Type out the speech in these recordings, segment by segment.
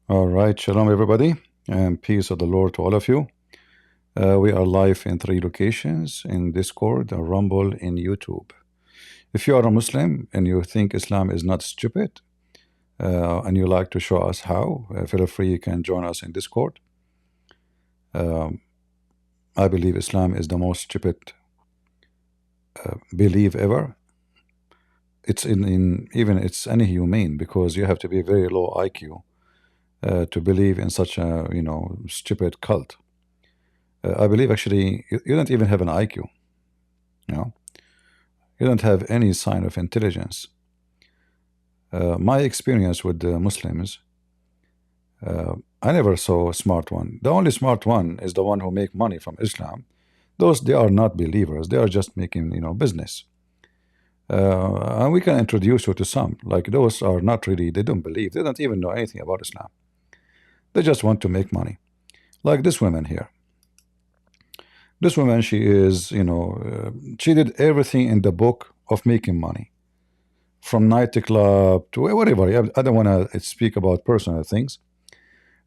All right, shalom everybody, and peace of the Lord to all of you. We are live in 3 locations in Discord, Rumble, in YouTube. If you are a Muslim and you think Islam is not stupid, and you like to show us how, feel free, you can join us in Discord. Um, I believe Islam is the most stupid belief ever. It's in even it's inhumane because you have to be very low IQ to believe in such a stupid cult. I believe actually you don't even have an IQ. You know, you don't have any sign of intelligence. My experience with the Muslims, I never saw a smart one. The only smart one is the one who make money from Islam. Those they are not believers. They are just making business. And we can introduce you to some. Like those are not really. They don't believe. They don't even know anything about Islam. They just want to make money. Like this woman here. This woman, she is, she did everything in the book of making money, from nightclub to whatever. I don't want to speak about personal things.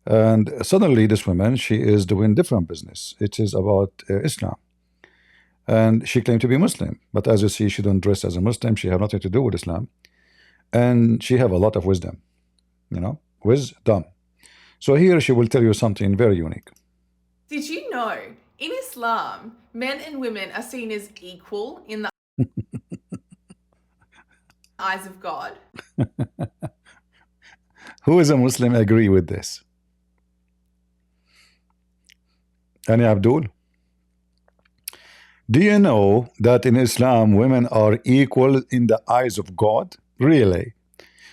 And suddenly, this woman, she is doing different business. It is about Islam, and she claimed to be Muslim. But as you see, she don't dress as a Muslim. She have nothing to do with Islam, and she have a lot of wisdom. Wisdom. So here she will tell you something very unique. Did you know in Islam, men and women are seen as equal in the eyes of God? Who is a Muslim agree with this? Any Abdul? Do you know that in Islam women are equal in the eyes of God? Really?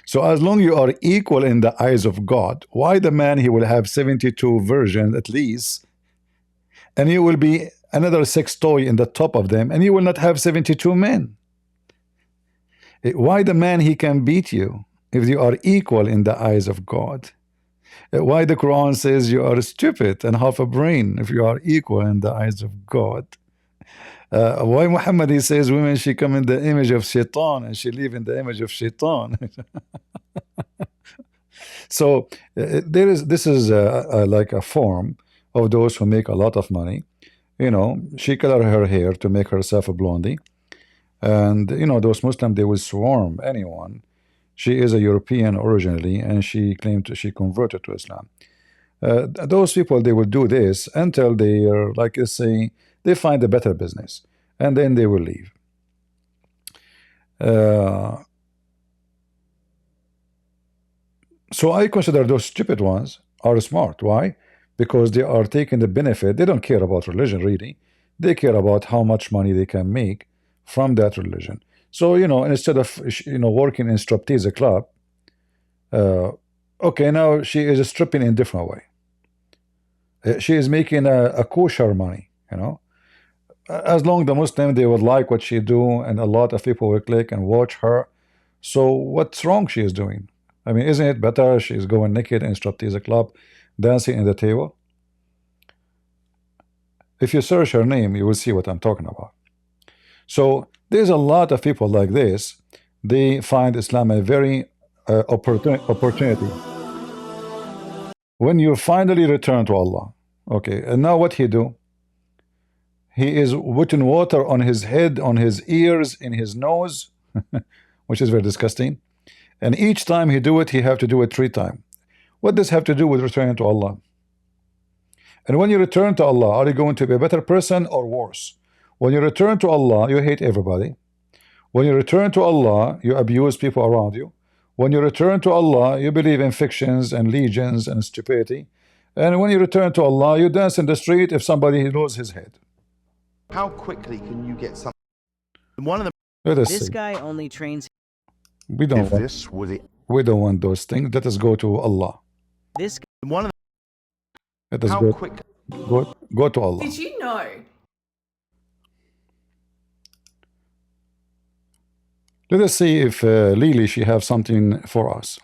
So as long you are equal in the eyes of God, why the man he will have 72 virgins at least, and you will be another sex toy in the top of them, and you will not have 72 men? Why the man he can beat you if you are equal in the eyes of God? Why the Quran says you are stupid and half a brain if you are equal in the eyes of God? Why Muhammad he says women she come in the image of shaitan and she live in the image of shaitan? So this is like a form of those who make a lot of money. She color her hair to make herself a blondie, and those Muslims, they will swarm anyone. She is a European originally, and she she converted to Islam. Those people, they will do this until they are, like you say, they find a better business, and then they will leave. So I consider those stupid ones are smart. Why? Because they are taking the benefit. They don't care about religion really. They care about how much money they can make from that religion. So instead of working in striptease club, okay, now she is stripping in different way. She is making a kosher money. As long the Muslim, they would like what she do, and a lot of people will click and watch her. So what's wrong she is doing? I mean, isn't it better she's going naked in striptease club, dancing in the table? If you search her name, you will see what I'm talking about. So there's a lot of people like this. They find Islam a very opportunity. When you finally return to Allah, okay, and now what he do? He is putting water on his head, on his ears, in his nose, which is very disgusting. And each time he do it, he have to do it 3 times. What does have to do with returning to Allah? And when you return to Allah, are you going to be a better person or worse? When you return to Allah, you hate everybody. When you return to Allah, you abuse people around you. When you return to Allah, you believe in fictions and legions and stupidity. And when you return to Allah, you dance in the street if somebody loses his head. How quickly can you get something? One of the Let us This see. guy only trains. We don't if want, this were the we don't want those things. Let us go to Allah. This one of Let the, us how go, quick go to Allah. Did you know? Let us see if Lily, she have something for us.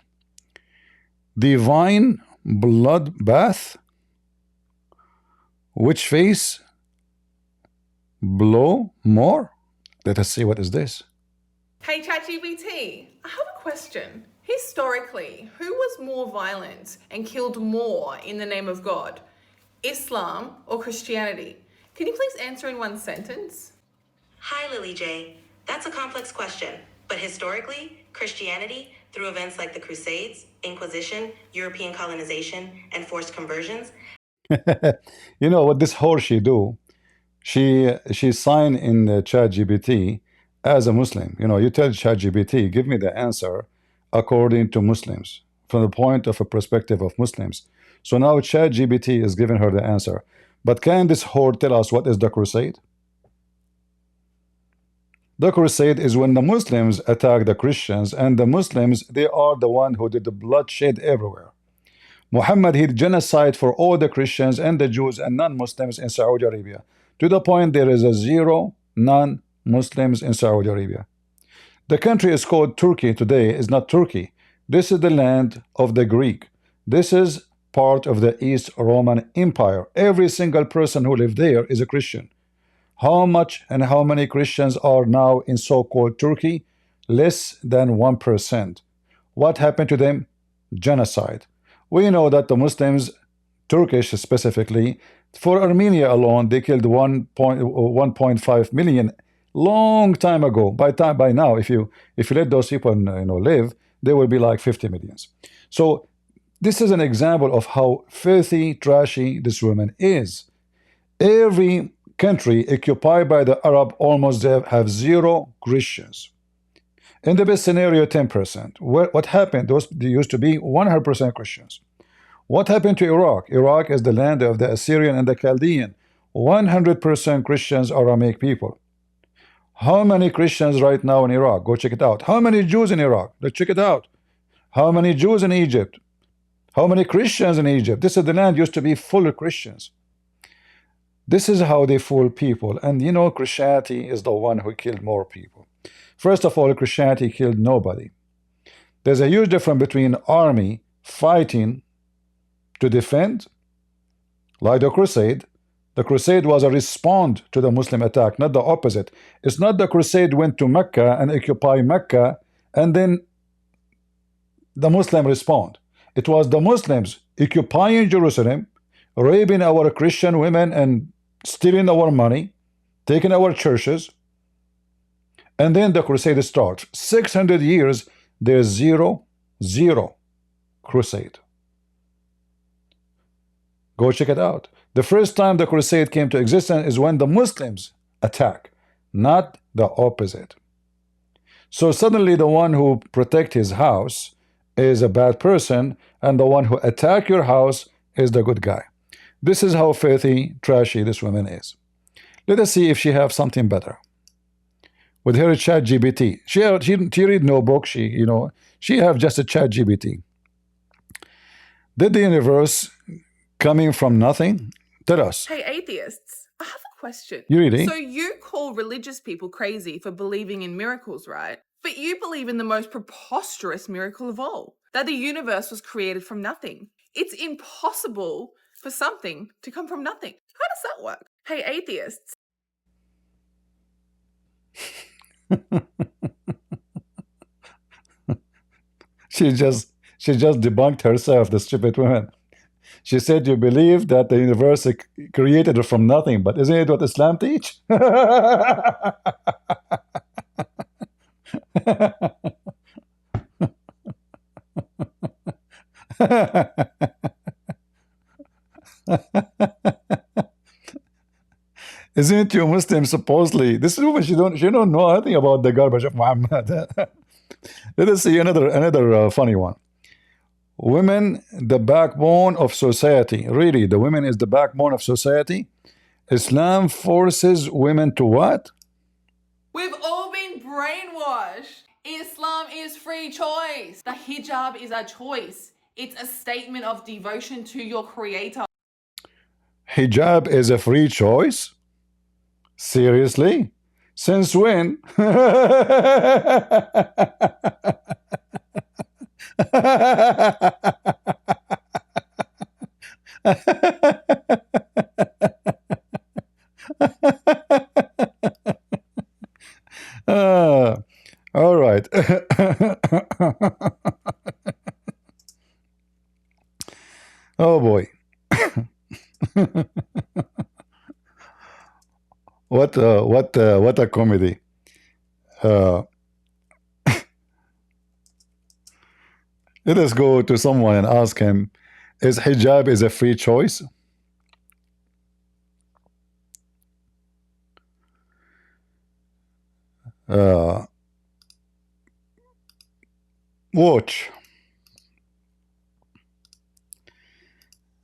Divine blood bath, which face blow more? Let us see what is this. Hey ChatGPT, I have a question. Whose Historically, who was more violent and killed more in the name of God? Islam or Christianity? Can you please answer in one sentence? Hi, Lily J. That's a complex question, but historically, Christianity, through events like the Crusades, Inquisition, European colonization, and forced conversions, You know what this whore she do? She signed in the ChatGPT as a Muslim. You know, you tell ChatGPT, give me the answer according to Muslims, from the point of a perspective of Muslims. So now ChatGPT is giving her the answer. But can this whore tell us what is the crusade? The crusade is when the Muslims attack the Christians, and the Muslims, they are the one who did the bloodshed everywhere. Muhammad, he did genocide for all the Christians and the Jews and non-Muslims in Saudi Arabia, to the point there is a zero non-Muslims in Saudi Arabia. The country is called Turkey today, is not Turkey. This is the land of the Greek. This is part of the East Roman Empire. Every single person who lived there is a Christian. How much and how many Christians are now in so-called Turkey? Less than 1%. What happened to them? Genocide. We know that the Muslims, Turkish specifically, for Armenia alone, they killed 1.5 million long time ago. By now, if you let those people live, they will be like 50 millions. So this is an example of how filthy, trashy this woman is. Every country occupied by the Arab almost have zero Christians. In the best scenario, 10%. What happened? They used to be 100% Christians. What happened to Iraq? Iraq is the land of the Assyrian and the Chaldean. 100% Christians, Aramaic people. How many Christians right now in Iraq? Go check it out. How many Jews in Iraq? Let's check it out. How many Jews in Egypt? How many Christians in Egypt? This is the land used to be full of Christians. This is how they fool people. And you know, Christianity is the one who killed more people. First of all, Christianity killed nobody. There's a huge difference between army fighting to defend, like the crusade. The crusade was a response to the Muslim attack, not the opposite. It's not the crusade went to Mecca and occupied Mecca and then the Muslim respond. It was the Muslims occupying Jerusalem, raping our Christian women and stealing our money, taking our churches, and then the crusade starts. 600 years, there's zero crusade. Go check it out. The first time the crusade came to existence is when the Muslims attack, not the opposite. So suddenly the one who protect his house is a bad person, and the one who attack your house is the good guy. This is how filthy, trashy this woman is. Let us see if she have something better. With her ChatGPT, she read no book. She have just a ChatGPT. Did the universe coming from nothing? Tell us. Hey, atheists, I have a question. You ready? So you call religious people crazy for believing in miracles, right? But you believe in the most preposterous miracle of all, that the universe was created from nothing. It's impossible for something to come from nothing. How does that work? Hey, atheists. She just debunked herself, the stupid woman. She said you believe that the universe created from nothing, but isn't it what Islam teach? Isn't you Muslim supposedly? This is woman, she don't know anything about the garbage of Muhammad. Let us see another funny one. Women, the backbone of society. Really, the women is the backbone of society. Islam forces women to what? We've all been brainwashed. Islam is free choice. The hijab is a choice. It's a statement of devotion to your creator. Hijab is a free choice? Seriously? Since when? All right. Oh boy. What a comedy. Uh, Let us go to someone and ask him, is hijab is a free choice? Uh, Watch.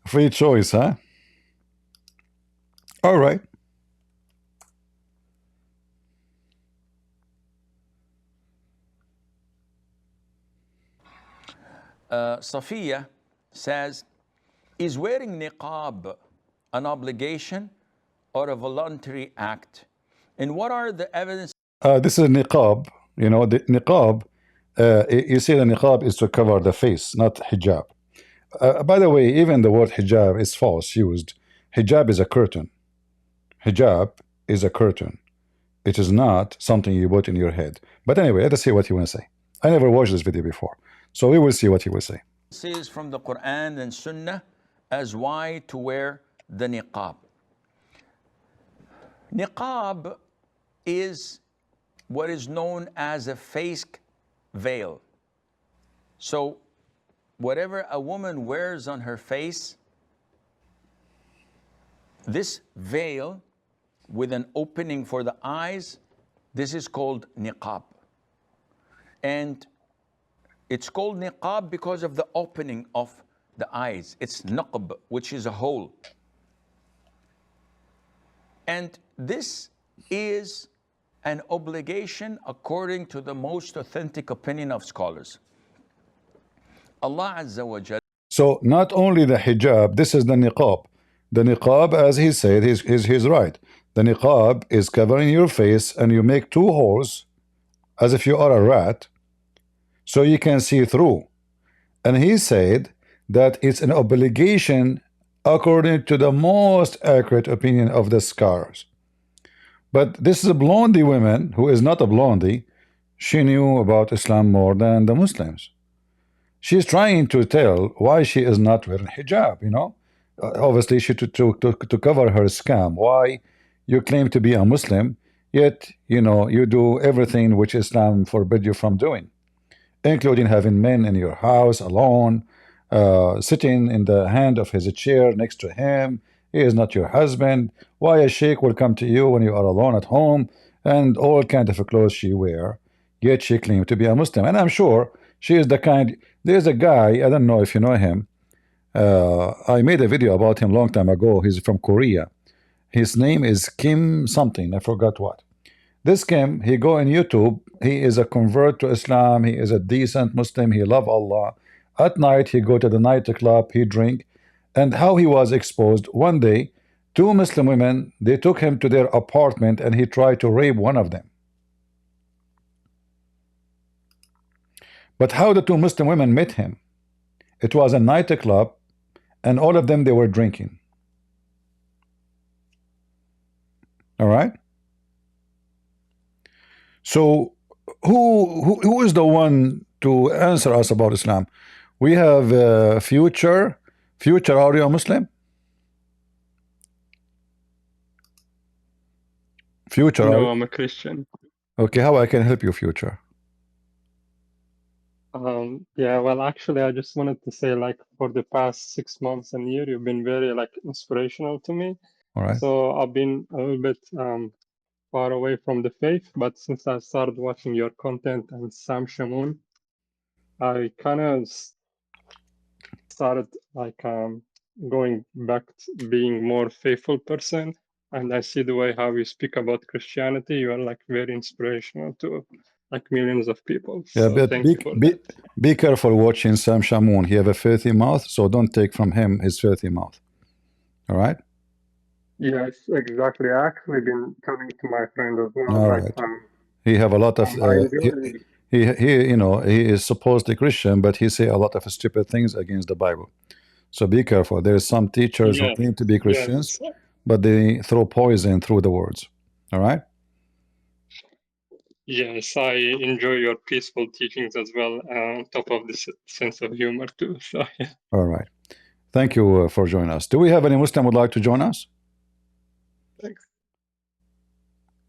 Free choice, huh? All right. Safiya says, is wearing niqab an obligation or a voluntary act? And what are the evidence? This is niqab. You know, the niqab, you see, the niqab is to cover the face, not hijab. By the way, even the word hijab is false used. Hijab is a curtain. Hijab is a curtain. It is not something you put in your head. But anyway, let us see what he wants to say. I never watched this video before, so we will see what he will say. Is from the Quran and Sunnah as why to wear the niqab. Niqab is what is known as a face veil. So whatever a woman wears on her face, this veil with an opening for the eyes, this is called niqab. And it's called niqab because of the opening of the eyes. It's naqb, which is a hole. And this is an obligation according to the most authentic opinion of scholars. Allah Azza wa Jal. So not only the hijab, this is the niqab. The niqab, as he said, he's right. The niqab is covering your face and you make two holes as if you are a rat so you can see through. And he said that it's an obligation according to the most accurate opinion of the scholars. But this is a blondie woman who is not a blondie. She knew about Islam more than the Muslims. She's trying to tell why she is not wearing hijab, you know. Obviously, she to cover her scam. Why you claim to be a Muslim, yet, you know, you do everything which Islam forbid you from doing, including having men in your house alone, sitting in the hand of his chair next to him. He is not your husband. Why a sheikh will come to you when you are alone at home, and all kind of clothes she wear, yet she claimed to be a Muslim. And I'm sure she is the kind. There's a guy, I don't know if you know him. I made a video about him long time ago. He's from Korea. His name is Kim something. I forgot what. This Kim, he go on YouTube. He is a convert to Islam. He is a decent Muslim. He love Allah. At night, he go to the nightclub. He drink. And how he was exposed. One day, two Muslim women, they took him to their apartment and he tried to rape one of them. But how the two Muslim women met him? It was a nightclub, and all of them, they were drinking. All right. So who is the one to answer us about Islam? We have Future. Future, are you a Muslim? Future, No, I'm a Christian. okay, how I can help you, Future? Yeah, well, actually, I just wanted to say, like, for the past 6 months and year, you've been very, like, inspirational to me. All right. So I've been a little bit far away from the faith, but since I started watching your content and Sam Shamoun, I kind of started, like, going back to being more faithful person. And I see the way how you speak about Christianity. You are, like, very inspirational to, like, millions of people. Yeah, So but thank you for that. be careful watching Sam Shamoun. He have a filthy mouth, so don't take from him his filthy mouth. All right. Yes, exactly. I actually been telling to my friend as well. All Like, right. He have a lot of I enjoy. he you know, he is supposedly Christian, but he say a lot of stupid things against the Bible. So be careful. There's some teachers who Yes, claim to be Christians, yes, but they throw poison through the words. All right. Yes, I enjoy your peaceful teachings as well, on top of this sense of humor too. So yeah, All right. Thank you for joining us. Do we have any Muslim would like to join us? thanks.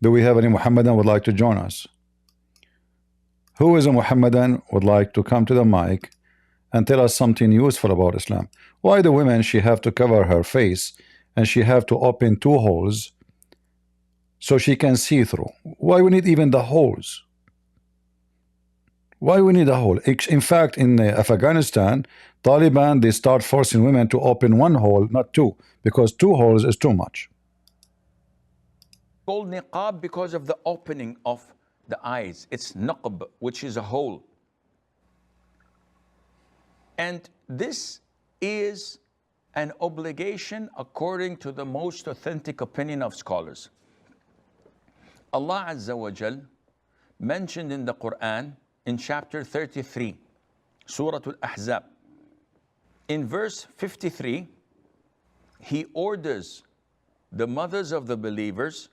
Do we have any Muhammadan would like to join us? Who is a Muhammadan would like to come to the mic and tell us something useful about Islam? Why the women she have to cover her face and she have to open two holes so she can see through? Why we need even the holes? Why we need a hole? In fact, in Afghanistan, Taliban, they start forcing women to open one hole, not two, because two holes is too much. Called niqab because of the opening of the eyes. It's naqb, which is a hole. And this is an obligation according to the most authentic opinion of scholars. Allah Azza wa Jal mentioned in the Quran in chapter 33, Surah Al-Ahzab. In verse 53, He orders the mothers of the believers,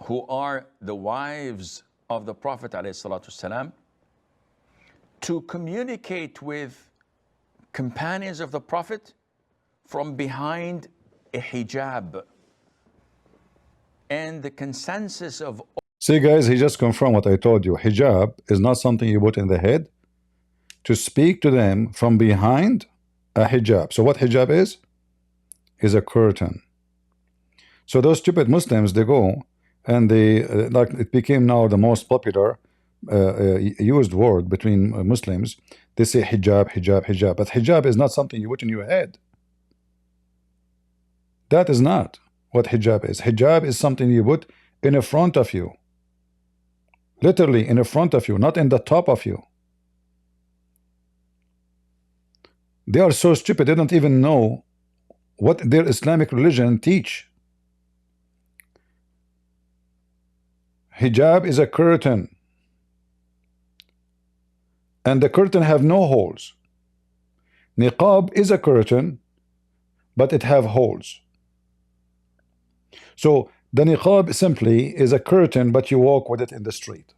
who are the wives of the Prophet ﷺ, to communicate with companions of the Prophet from behind a hijab. And the consensus of See, guys, he just confirmed what I told you. Hijab is not something you put in the head. To speak to them from behind a hijab. So what hijab is a curtain. So those stupid Muslims, they go and they like it became now the most popular used word between Muslims. They say hijab, hijab, hijab, but hijab is not something you put in your head. That is not what hijab is. Hijab is something you put in front of you, literally in front of you, not in the top of you. They are so stupid they don't even know what their Islamic religion teach. Hijab is a curtain, and the curtain have no holes. Niqab is a curtain, but it have holes. So the niqab simply is a curtain, but you walk with it in the street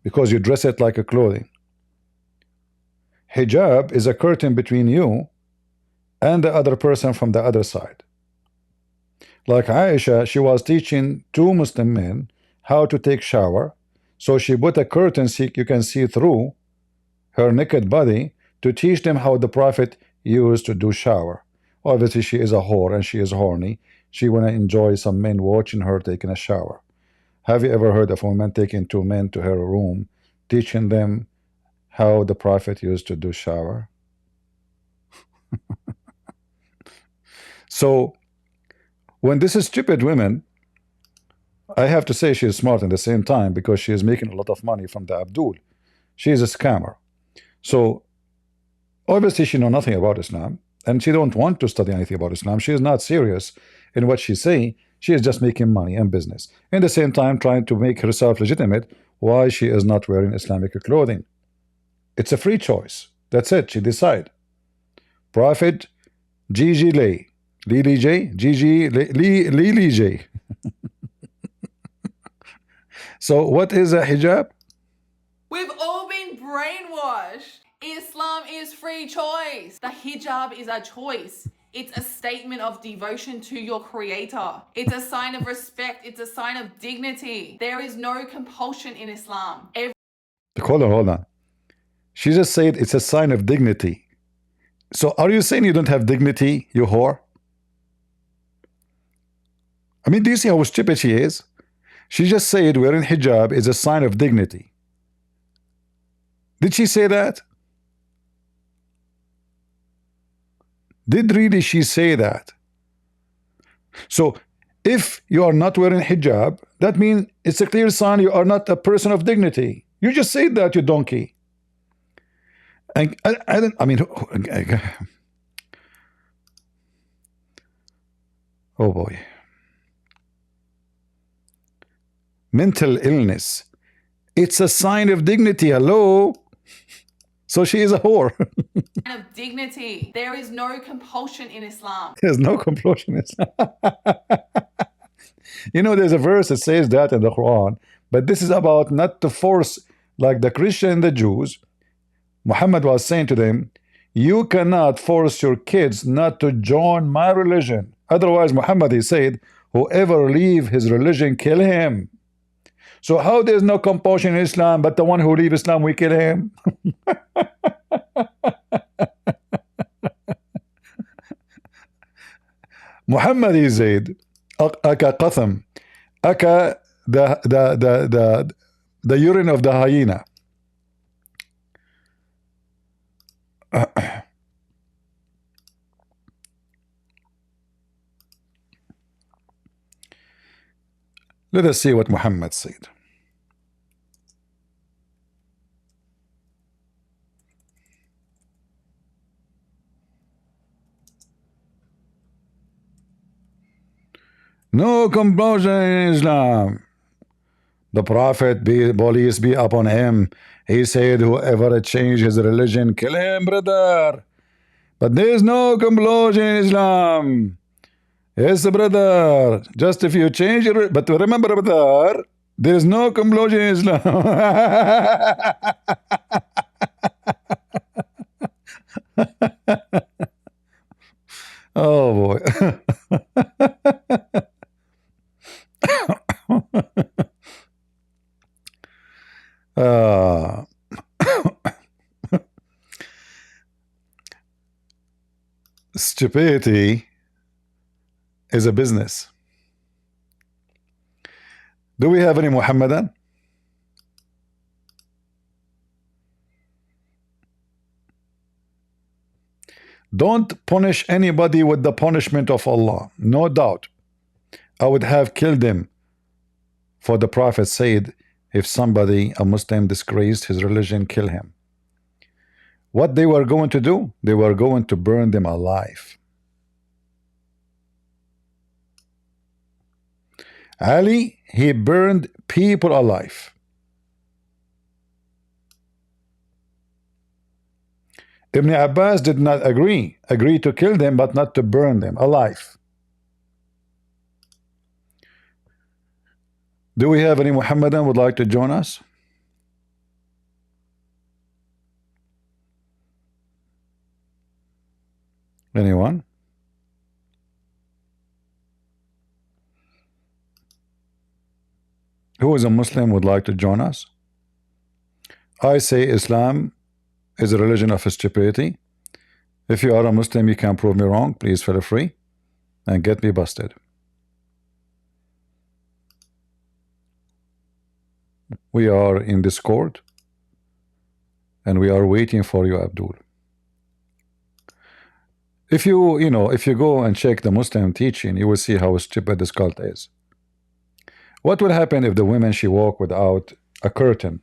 because you dress it like a clothing. Hijab is a curtain between you and the other person from the other side. Like Aisha, she was teaching two Muslim men how to take shower, so she put a curtain so you can see through her naked body to teach them how the Prophet used to do shower. Obviously, she is a whore and she is horny. She wanna enjoy some men watching her taking a shower. Have you ever heard of a woman taking two men to her room, teaching them how the Prophet used to do shower? So when this is stupid women, I have to say she is smart at the same time because she is making a lot of money from the Abdul. She is a scammer. So obviously she knows nothing about Islam and she don't want to study anything about Islam. She is not serious in what she say. She is just making money and business. In the same time trying to make herself legitimate why she is not wearing Islamic clothing. It's a free choice. That's it. She decide. Prophet Gigi Lay. Lily J. Gigi Lily J. So what is a hijab? We've all been brainwashed. Islam is free choice. The hijab is a choice. It's a statement of devotion to your creator. It's a sign of respect. It's a sign of dignity. There is no compulsion in Islam. Hold on. She just said it's a sign of dignity. So are you saying you don't have dignity, you whore? I mean, do you see how stupid she is? She just said wearing hijab is a sign of dignity. Did she say that? Did really she say that? So if you are not wearing hijab, that means it's a clear sign you are not a person of dignity. You just said that, you donkey. And I mean, oh boy. Mental illness. It's a sign of dignity. Hello? So she is a whore. Sign of dignity. There is no compulsion in Islam. There's no compulsion. You know, there's a verse that says that in the Quran, but this is about not to force, like the Christian and the Jews. Muhammad was saying to them, you cannot force your kids not to join my religion. Otherwise, Muhammad, he said, whoever leave his religion, kill him. So how there's no compulsion in Islam, but the one who leave Islam, we kill him? Muhammad, he said, aka qatham, aka the urine of the hyena. Let us see what Muhammad said. No compulsion in Islam. The Prophet, police be upon him, he said, whoever change his religion, kill him, brother. But there is no compulsion in Islam. Yes, brother. Just if you change your, but remember, brother, there is no compulsion in Islam. Oh boy. Stupidity is a business. Do we have any Muhammadan? Don't punish anybody with the punishment of Allah. No doubt. I would have killed him. For the Prophet said, if somebody, a Muslim, disgraced his religion, kill him. What they were going to do? They were going to burn them alive. Ali, he burned people alive. Ibn Abbas did not agree to kill them, but not to burn them alive. Do we have any Muhammadan would like to join us? Anyone? Who is a Muslim would like to join us? I say Islam is a religion of stupidity. If you are a Muslim, you can prove me wrong. Please feel free and get me busted. We are in Discord and we are waiting for you, Abdul. If you go and check the Muslim teaching, you will see how stupid this cult is. What would happen if the women she walk without a curtain?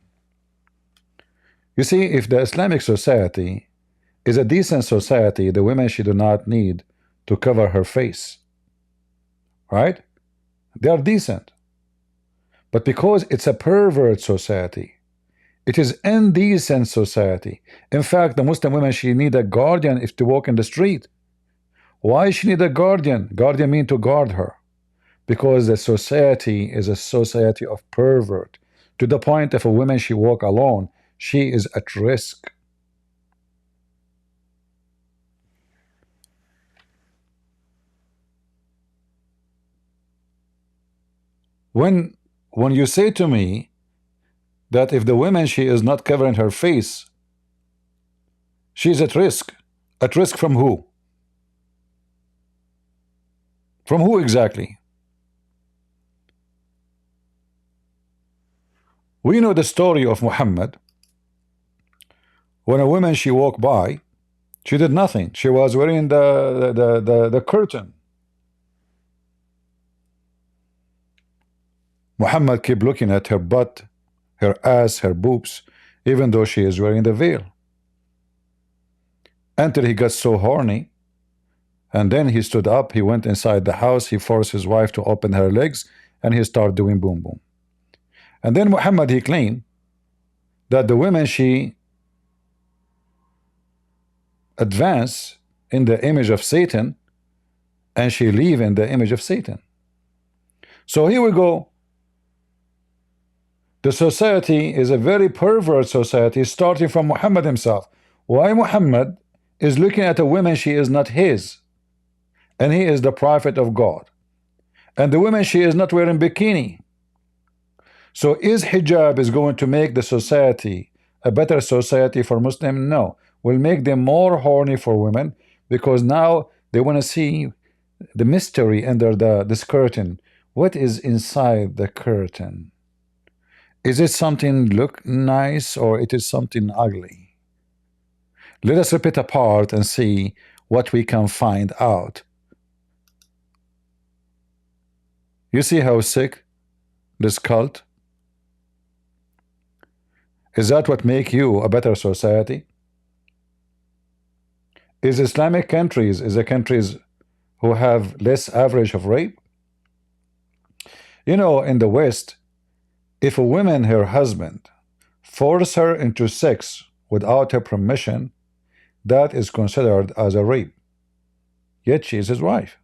You see, if the Islamic society is a decent society, the women she do not need to cover her face. Right? They are decent. But because it's a pervert society, it is indecent society. In fact, the Muslim women, she need a guardian if to walk in the street. Why she need a guardian? Guardian mean to guard her. Because the society is a society of pervert. To the point if a woman she walk alone, she is at risk. When you say to me that if the woman she is not covering her face, she's at risk. At risk from who? From who exactly? We know the story of Muhammad. When a woman she walked by, she did nothing. She was wearing the curtain. Muhammad kept looking at her butt, her ass, her boobs, even though she is wearing the veil. Until he got so horny, and then he stood up, he went inside the house, he forced his wife to open her legs, and he started doing boom boom. And then Muhammad, he claimed that the women she advance in the image of Satan, and she live in the image of Satan. So here we go. The society is a very perverse society, starting from Muhammad himself. Why Muhammad is looking at a woman, she is not his, and he is the prophet of God, and the woman, she is not wearing bikini. So is hijab is going to make the society a better society for Muslim? No, will make them more horny for women, because now they want to see the mystery under this curtain. What is inside the curtain? Is it something look nice, or it is something ugly? Let us rip it apart and see what we can find out. You see how sick this cult? Is that what make you a better society? Is Islamic countries, is the countries who have less average of rape? You know, in the West, if a woman, her husband, force her into sex without her permission, that is considered as a rape. Yet she is his wife.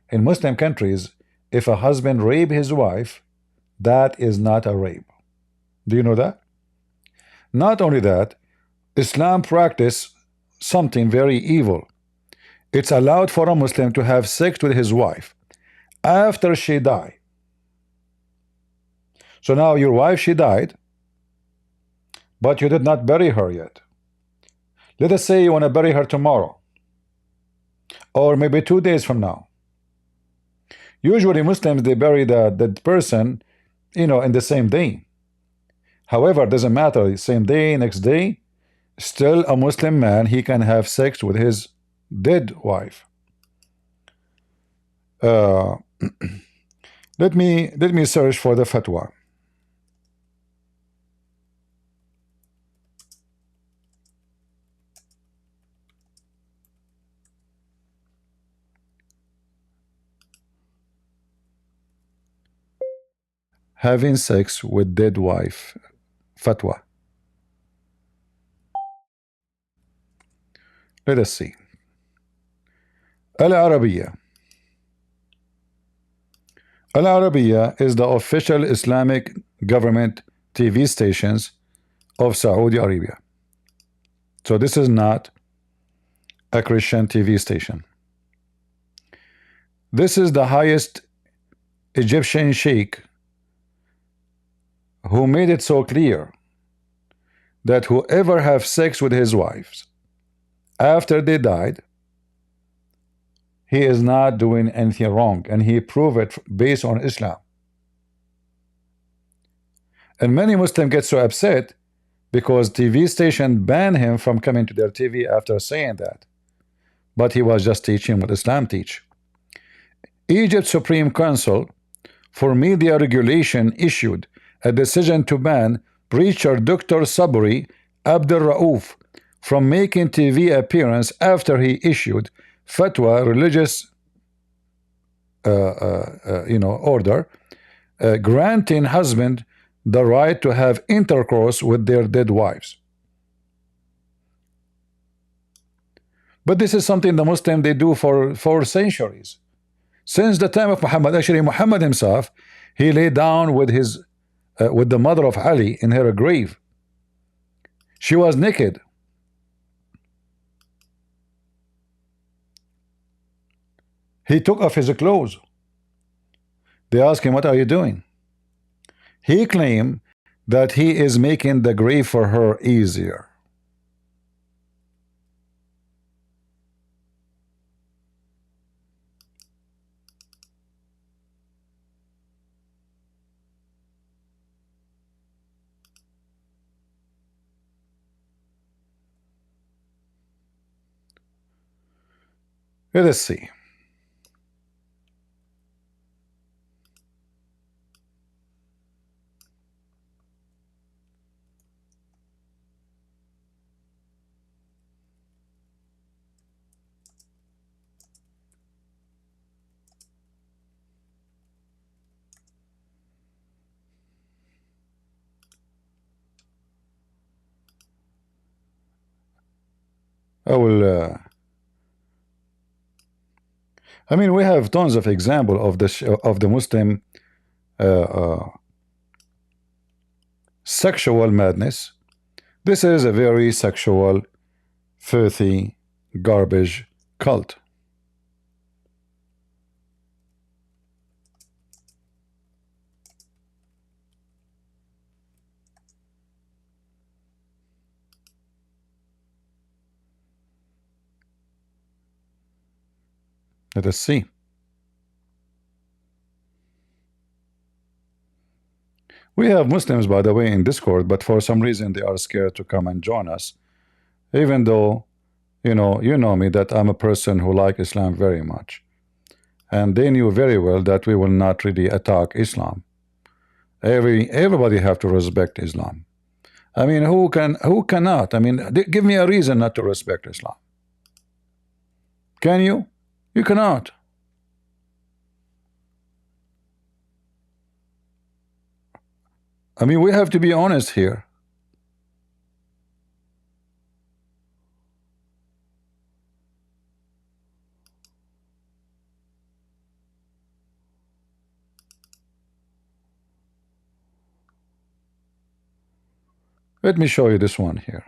In Muslim countries, if a husband rape his wife, that is not a rape. Do you know that? Not only that, Islam practice something very evil. It's allowed for a Muslim to have sex with his wife after she died. So now your wife, she died, but you did not bury her yet. Let us say you want to bury her tomorrow, or maybe 2 days from now. Usually Muslims, they bury the person, you know, in the same day. However, it doesn't matter, same day, next day, still a Muslim man, he can have sex with his dead wife. Let me search for the fatwa. Having sex with dead wife, fatwa. Let us see. Al-Arabiya. Al-Arabiya is the official Islamic government TV stations of Saudi Arabia. So this is not a Christian TV station. This is the highest Egyptian sheikh who made it so clear that whoever have sex with his wives after they died, he is not doing anything wrong, and he proved it based on Islam. And many Muslims get so upset because TV station ban him from coming to their TV after saying that, but he was just teaching what Islam teach. Egypt Supreme Council for Media Regulation issued a decision to ban preacher Dr. Sabri Abdul Rauf from making TV appearance after he issued fatwa, religious order, granting husband the right to have intercourse with their dead wives. But this is something the Muslim they do for centuries. Since the time of Muhammad, actually Muhammad himself, he lay down with his with the mother of Ali in her grave. She was naked. He took off his clothes. They asked him, what are you doing? He claimed that he is making the grave for her easier. Let us see. I will I mean, we have tons of example of the Muslim sexual madness. This is a very sexual, filthy, garbage cult. Let us see. We have Muslims, by the way, in Discord, but for some reason they are scared to come and join us, even though you know me, that I'm a person who like Islam very much, and they knew very well that we will not really attack Islam. Everybody have to respect Islam. I mean, who cannot? I mean, give me a reason not to respect Islam. Can you? You cannot. I mean, we have to be honest here. Let me show you this one here.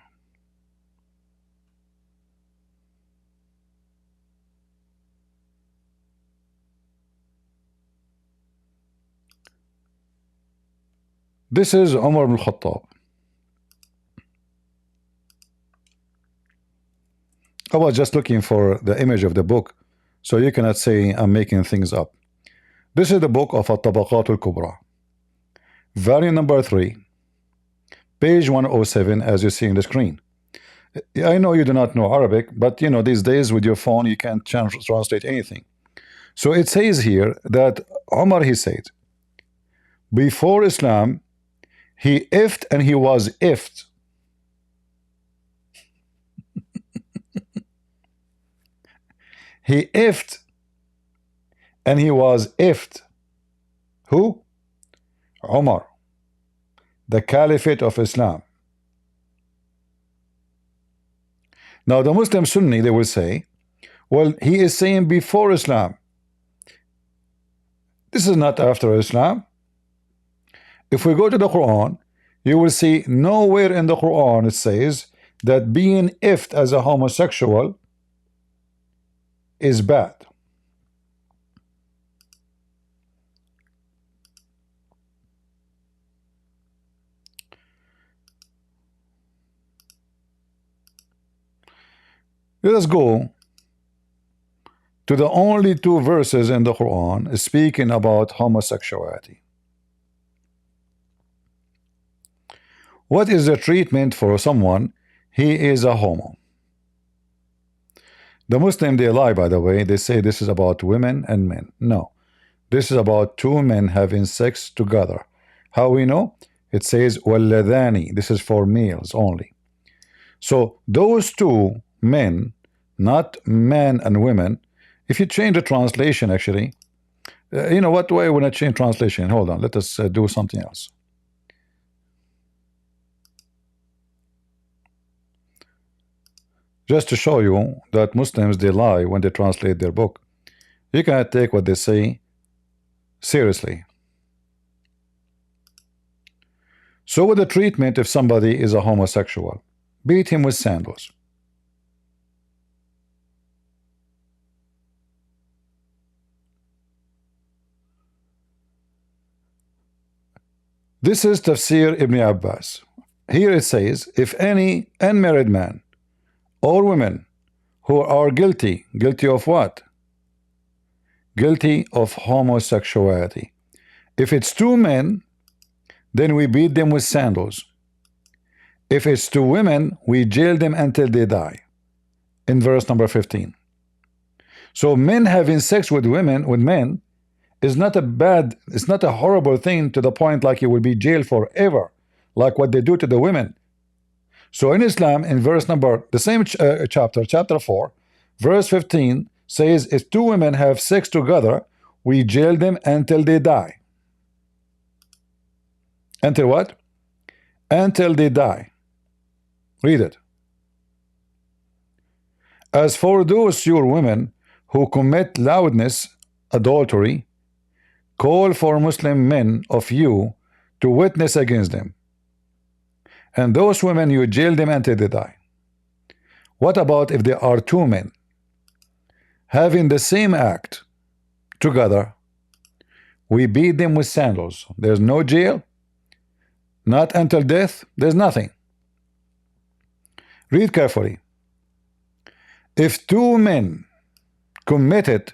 This is Umar ibn Khattab. I was just looking for the image of the book, so you cannot say I'm making things up. This is the book of At-Tabaqat al-Kubra, volume number 3, page 107, as you see in the screen. I know you do not know Arabic, but you know, these days with your phone you can't translate anything. So it says here that Umar, he said, before Islam, he ifed and he was ifed. He ifed and he was ifed. Who? Umar, the Caliphate of Islam. Now the Muslim Sunni, they will say, well, he is saying before Islam. This is not after Islam. If we go to the Quran, you will see nowhere in the Quran it says that being ifed as a homosexual is bad. Let us go to the only 2 verses in the Quran speaking about homosexuality. What is the treatment for someone? He is a homo. The Muslim, they lie, by the way. They say this is about women and men. No, this is about 2 men having sex together. How we know? It says waladani. This is for males only. So those 2 men, not men and women. If you change the translation, actually, you know what? Why when I change translation? Hold on, let us do something else. Just to show you that Muslims, they lie when they translate their book. You cannot take what they say seriously. So with the treatment, if somebody is a homosexual, beat him with sandals. This is Tafsir Ibn Abbas. Here it says, if any unmarried man or women who are guilty of what? Guilty of homosexuality. If it's 2 men, then we beat them with sandals. If it's 2 women, we jail them until they die. In verse number 15. So men having sex with women, with men, is not a bad, it's not a horrible thing to the point like you will be jailed forever, like what they do to the women. So in Islam, in verse number, the same chapter 4, verse 15 says, if 2 women have sex together, we jail them until they die. Until what? Until they die. Read it. As for those your women who commit loudness, adultery, call for Muslim men of you to witness against them. And those women, you jail them until they die. What about if there are two men having the same act together? We beat them with sandals. There's no jail, not until death, there's nothing. Read carefully. If two men committed,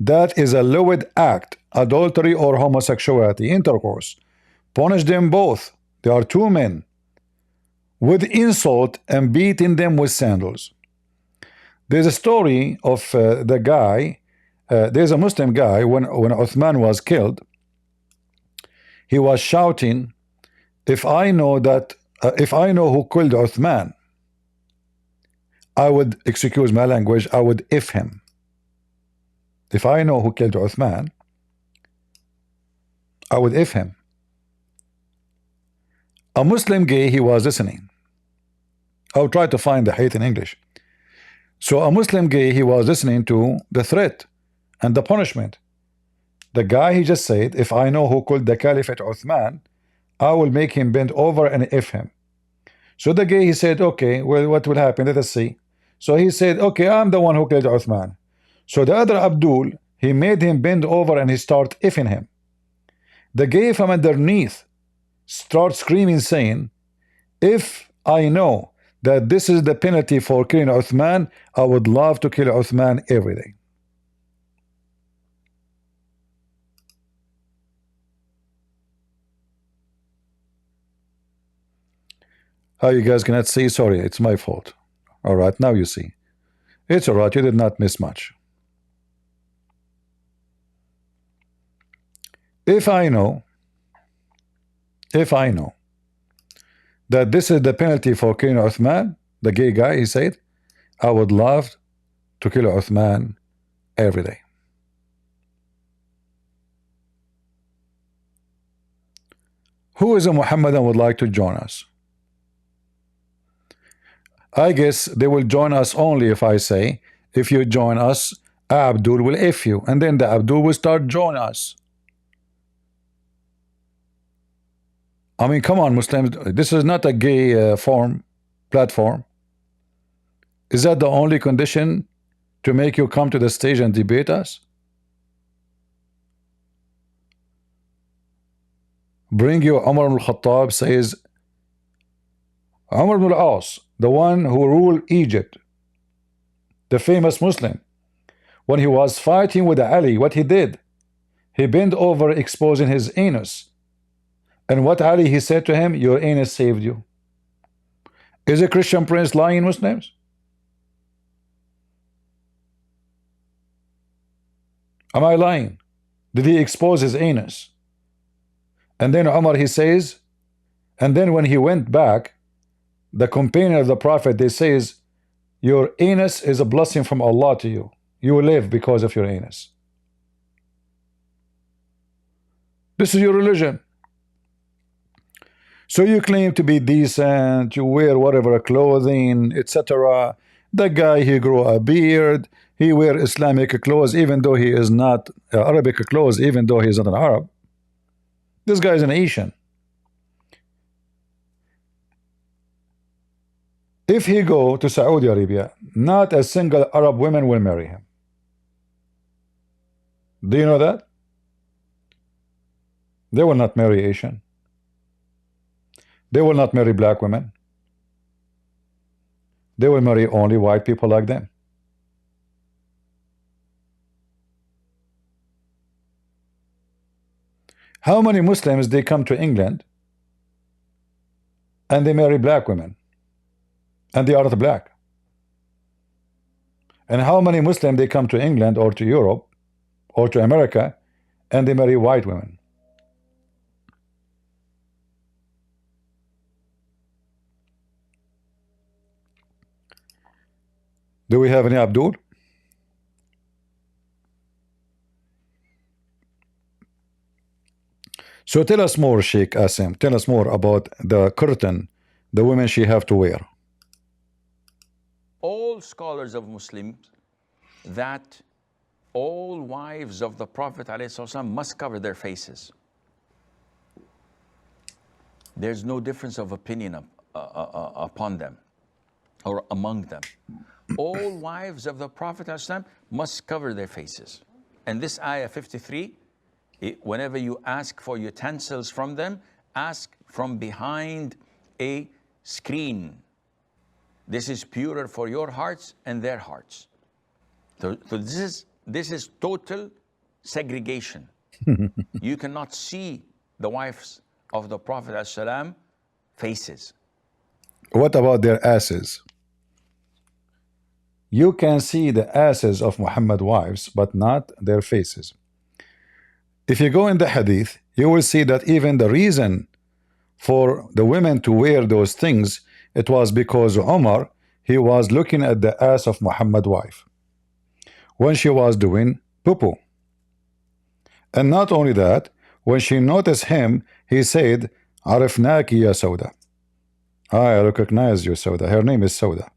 that is a lewd act, adultery or homosexuality, intercourse, punish them both. They are two men, with insult and beating them with sandals. There's a story of the guy, there's a Muslim guy, when Uthman was killed, he was shouting, if I know who killed Uthman, I would, excuse my language, I would if him. If I know who killed Uthman, I would if him. A Muslim gay, he was listening. I'll try to find the hate in English. So a Muslim gay, he was listening to the threat and the punishment. The guy, he just said, if I know who killed the Caliphate Uthman, I will make him bend over and if him. So the gay, he said, okay, well, what will happen? Let us see. So he said, okay, I'm the one who killed Uthman. So the other Abdul, he made him bend over and he started ifing him. The gay from underneath starts screaming, saying, if I know that this is the penalty for killing Uthman, I would love to kill Uthman every day. How you guys cannot see? Sorry, it's my fault. All right, now you see. It's all right, you did not miss much. If I know that this is the penalty for killing Uthman, the gay guy, he said, I would love to kill Uthman every day. Who is a Muhammadan would like to join us? I guess they will join us only if I say, if you join us, Abdul will F you, and then the Abdul will start joining us. I mean, come on, Muslims, this is not a gay platform. Is that the only condition to make you come to the stage and debate us? Bring you Umar ibn al-Khattab, says Umar ibn al-As, the one who ruled Egypt, the famous Muslim, when he was fighting with Ali, what he did, he bent over exposing his anus. And what Ali, he said to him, your anus saved you. Is a Christian prince lying, Muslims? Am I lying? Did he expose his anus? And then Umar, he says, and then when he went back, the companion of the Prophet, they says, your anus is a blessing from Allah to you. You will live because of your anus. This is your religion. So you claim to be decent, you wear whatever clothing, etc. The guy, he grew a beard, he wear Islamic clothes, even though he is not Arabic clothes, even though he is not an Arab. This guy is an Asian. If he go to Saudi Arabia, not a single Arab woman will marry him. Do you know that? They will not marry Asian. They will not marry black women. They will marry only white people like them. How many Muslims they come to England and they marry black women and they are not black? And how many Muslims they come to England or to Europe or to America and they marry white women? Do we have any Abdul? So tell us more, Sheikh Asim. Tell us more about the curtain the women she have to wear. All scholars of Muslims that all wives of the Prophet ﷺ must cover their faces. There's no difference of opinion upon them or among them. All wives of the Prophet ﷺ must cover their faces. And this ayah 53, whenever you ask for utensils from them, ask from behind a screen. This is purer for your hearts and their hearts. So this is total segregation. You cannot see the wives of the Prophet ﷺ faces. What about their asses? You can see the asses of Muhammad's wives, but not their faces. If you go in the hadith, you will see that even the reason for the women to wear those things, it was because Umar, he was looking at the ass of Muhammad's wife when she was doing poo-poo. And not only that, when she noticed him, he said, Arifnaki ya Sauda. I recognize you, Sauda. Her name is Sauda.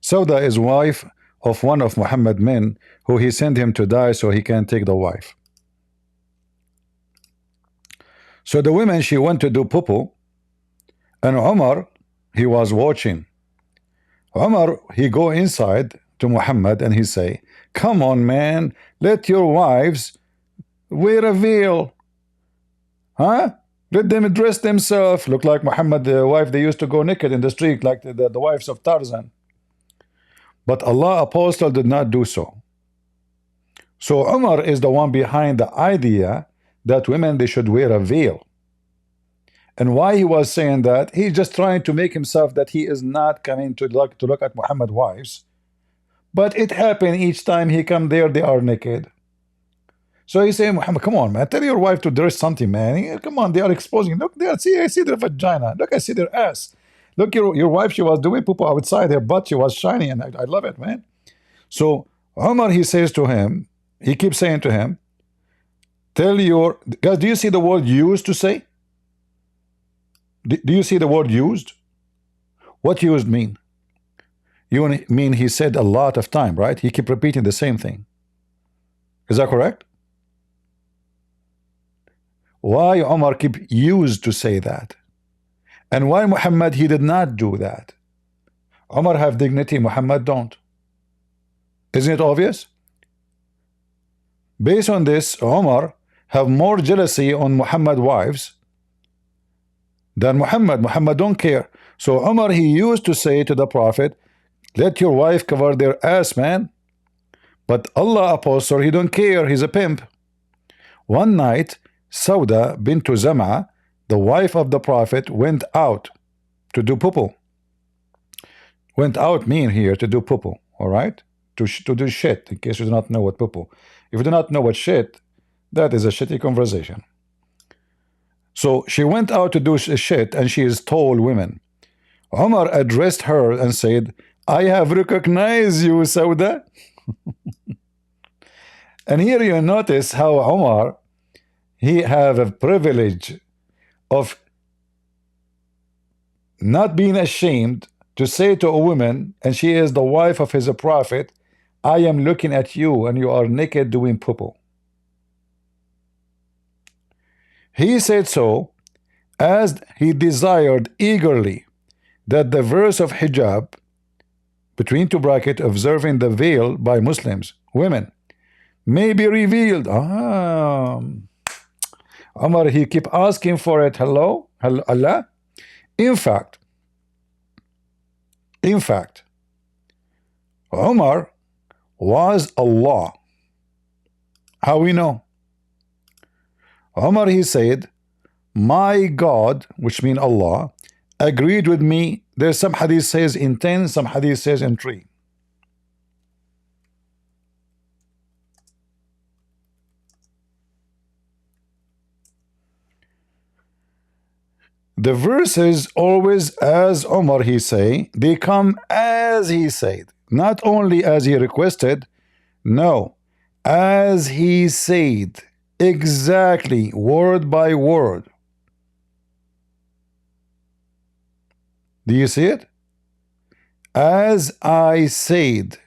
Sauda is wife of one of Muhammad's men who he sent him to die so he can take the wife. So the women, she went to do poo-poo, and Umar, he was watching. Umar, he go inside to Muhammad and he say, come on, man, let your wives wear a veil. Huh? Let them dress themselves. Look like Muhammad, the wife, they used to go naked in the street like the wives of Tarzan. But Allah Apostle did not do so. So Umar is the one behind the idea that women, they should wear a veil. And why he was saying that? He's just trying to make himself that he is not coming to look at Muhammad's wives. But it happened each time he come there, they are naked. So he's saying, Muhammad, come on, man, tell your wife to dress something, man. Come on, they are exposing. Look there, see, I see their vagina. Look, I see their ass. Look, your wife, she was doing poo-poo outside, her butt, she was shining, and I love it, man. So Umar, he says to him, he keeps saying to him, tell your, guys, do you see the word used to say? Do you see the word used? What used mean? You mean he said a lot of time, right? He keep repeating the same thing. Is that correct? Why Umar keep used to say that? And why Muhammad, he did not do that? Umar have dignity, Muhammad don't. Isn't it obvious? Based on this, Umar have more jealousy on Muhammad's wives than Muhammad. Muhammad don't care. So Umar, he used to say to the Prophet, let your wife cover their ass, man. But Allah Apostle, he don't care. He's a pimp. One night, Sauda bint Zam'a, the wife of the Prophet, went out to do poo-poo. Went out mean here to do poo-poo, all right? To do shit, in case you do not know what poo-poo. If you do not know what shit, that is a shitty conversation. So she went out to do shit, and she is tall woman. Umar addressed her and said, I have recognized you, Sauda. And here you notice how Umar, he have a privilege of not being ashamed to say to a woman, and she is the wife of his prophet, I am looking at you and you are naked doing poo-poo. He said so as he desired eagerly that the verse of hijab, between two brackets, observing the veil by Muslims, women, may be revealed. Umar, he keep asking for it. Hello, Allah. In fact, Umar was Allah. How we know? Umar, he said, my God, which means Allah, agreed with me. There's some hadith says in 10, some hadith says in 3. The verses always, as Umar he say, they come as he said, not only as he requested, no, as he said, exactly, word by word. Do you see it? As I said.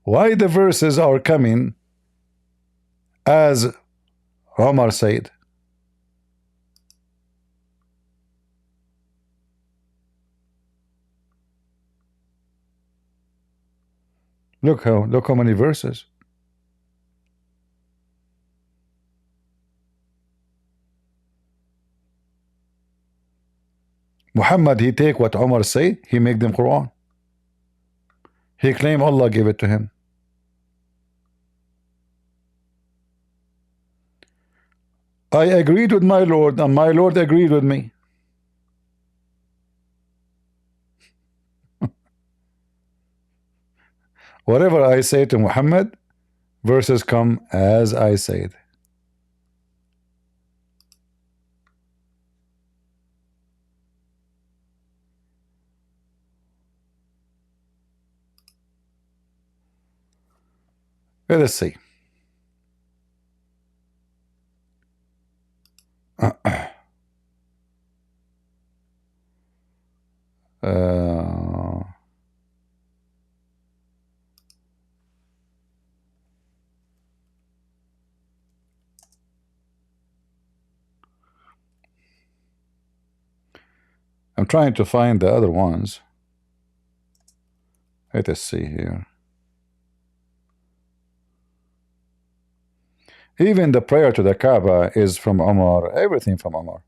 Why the verses are coming as Omar said? Look how many verses. Muhammad, he take what Omar say, he make them Quran. He claim Allah gave it to him. I agreed with my Lord, and my Lord agreed with me. Whatever I say to Muhammad, verses come as I said. Let us see. I'm trying to find the other ones. Let us see here. Even the prayer to the Kaaba is from Omar. Everything from Omar.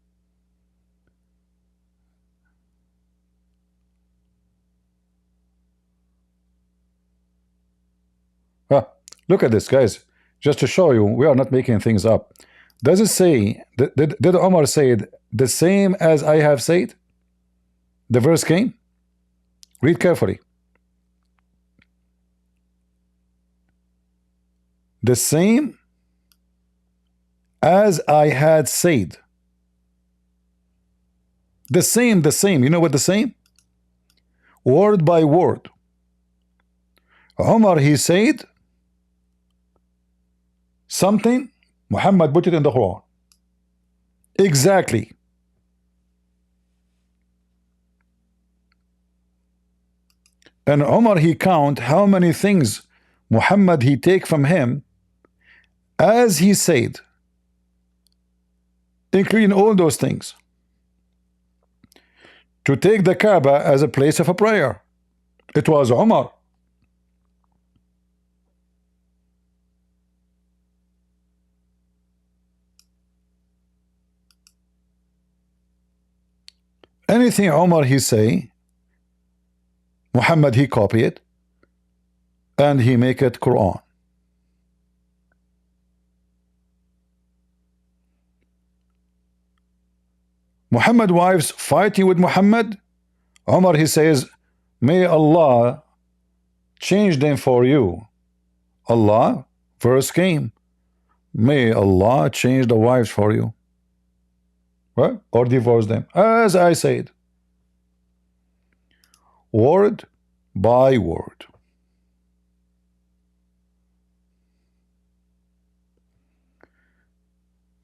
Look at this, guys. Just to show you, we are not making things up. Does it say, did Omar say it the same as I have said? The verse came. Read carefully. The same as I had said. The same. You know what the same? Word by word. Omar, he said something, Muhammad put it in the Quran. Exactly. And Omar, he count how many things Muhammad he take from him as he said, including all those things. To take the Kaaba as a place of a prayer. It was Omar. Anything Omar he say, Muhammad he copy it and he make it Quran. Muhammad wives fighting with Muhammad, Omar he says, may Allah change them for you. Allah, verse came, may Allah change the wives for you. Right? Or divorce them, as I said. Word by word.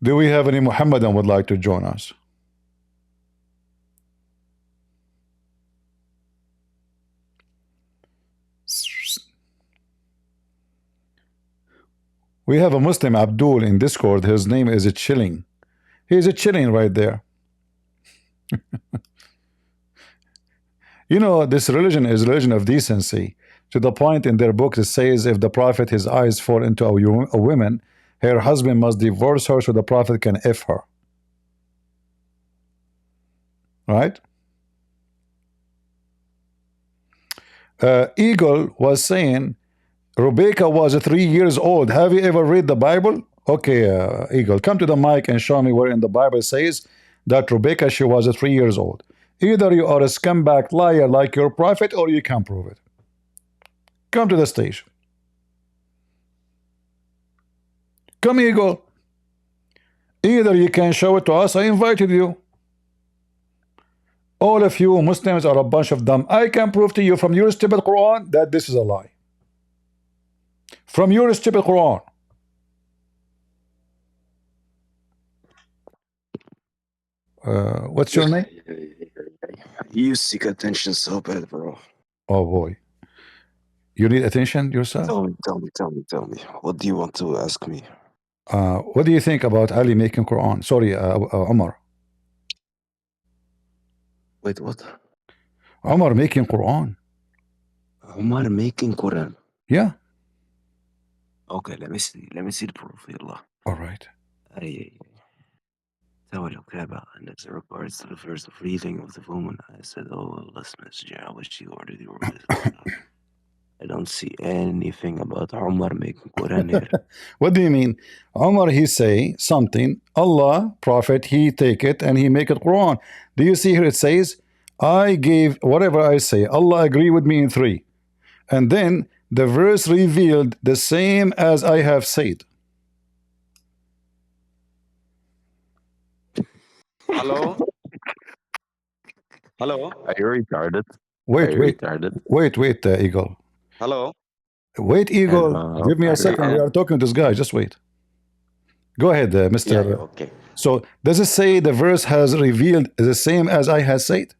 Do we have any Muhammadan would like to join us? We have a Muslim Abdul in Discord. His name is a chilling. He's a chilling right there. You know, this religion is a religion of decency, to the point in their book it says if the prophet his eyes fall into a woman, her husband must divorce her so the prophet can F her. Right? Eagle was saying Rebecca was 3 years old. Have you ever read the Bible? Okay, Eagle, come to the mic and show me where in the Bible says that Rebecca, she was 3 years old. Either you are a scumbag liar like your prophet, or you can prove it. Come to the stage. Come, Eagle. Either you can show it to us, I invited you. All of you Muslims are a bunch of dumb. I can prove to you from your stupid Quran that this is a lie. From your stupid Quran. What's your name? You seek attention so bad, bro. Oh boy. You need attention yourself. Tell me. What do you want to ask me? What do you think about Ali making Quran? Sorry, Omar. Wait, what? Omar making Quran. Omar making Quran. Yeah. Okay, let me see. Let me see the proof. Yallah. All right. تولى وكابة, and as regards to the verse of reading of the woman, I said, oh, Allah's messenger, I wish you ordered your words. I don't see anything about Umar making Quran here. What do you mean? Omar, he say something, Allah, Prophet, he take it and he make it Quran. Do you see here it says, I gave whatever I say, Allah agree with me in 3. And then the verse revealed the same as I have said. Hello? Hello? Are you retarded? Wait, Eagle. Hello? Wait, Eagle, give me a second. We are talking to this guy. Just wait. Go ahead, Mr. Yeah, okay. So, does it say the verse has revealed the same as I have said?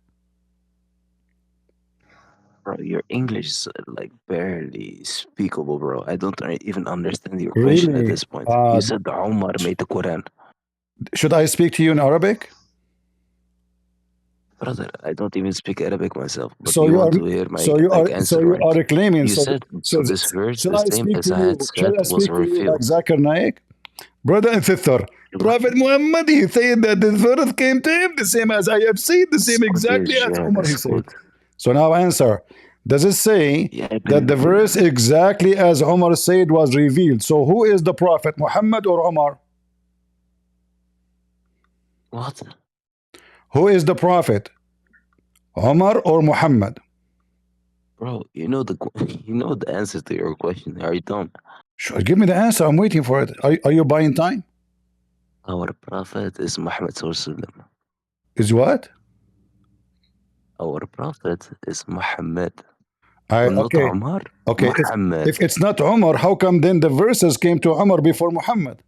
Bro, your English is like barely speakable, bro. I don't even understand your question at this point. You said Umar made the Quran. Should I speak to you in Arabic? Brother, I don't even speak Arabic myself. But So you you want are, to hear my so you are, answer, so you right? are claiming. You said so this verse shall the I same speak as to I you? had Shall said I was speak to you like revealed. Zakir Naik? Brother and sister, Prophet Muhammad, he said that the verse came to him the same as I have said, the same exactly as Umar he said. So now answer. Does it say that the verse exactly as Umar said was revealed? So who is the Prophet, Muhammad or Umar? What? Who is the Prophet, Umar or Muhammad? Bro, you know the answer to your question. Are you dumb? Sure, give me the answer. I'm waiting for it. Are you buying time? Our prophet is Muhammad Sallallahu. Is what? Our prophet is Muhammad. Not Okay. Umar. Okay. Muhammad. If it's not Umar, how come then the verses came to Umar before Muhammad?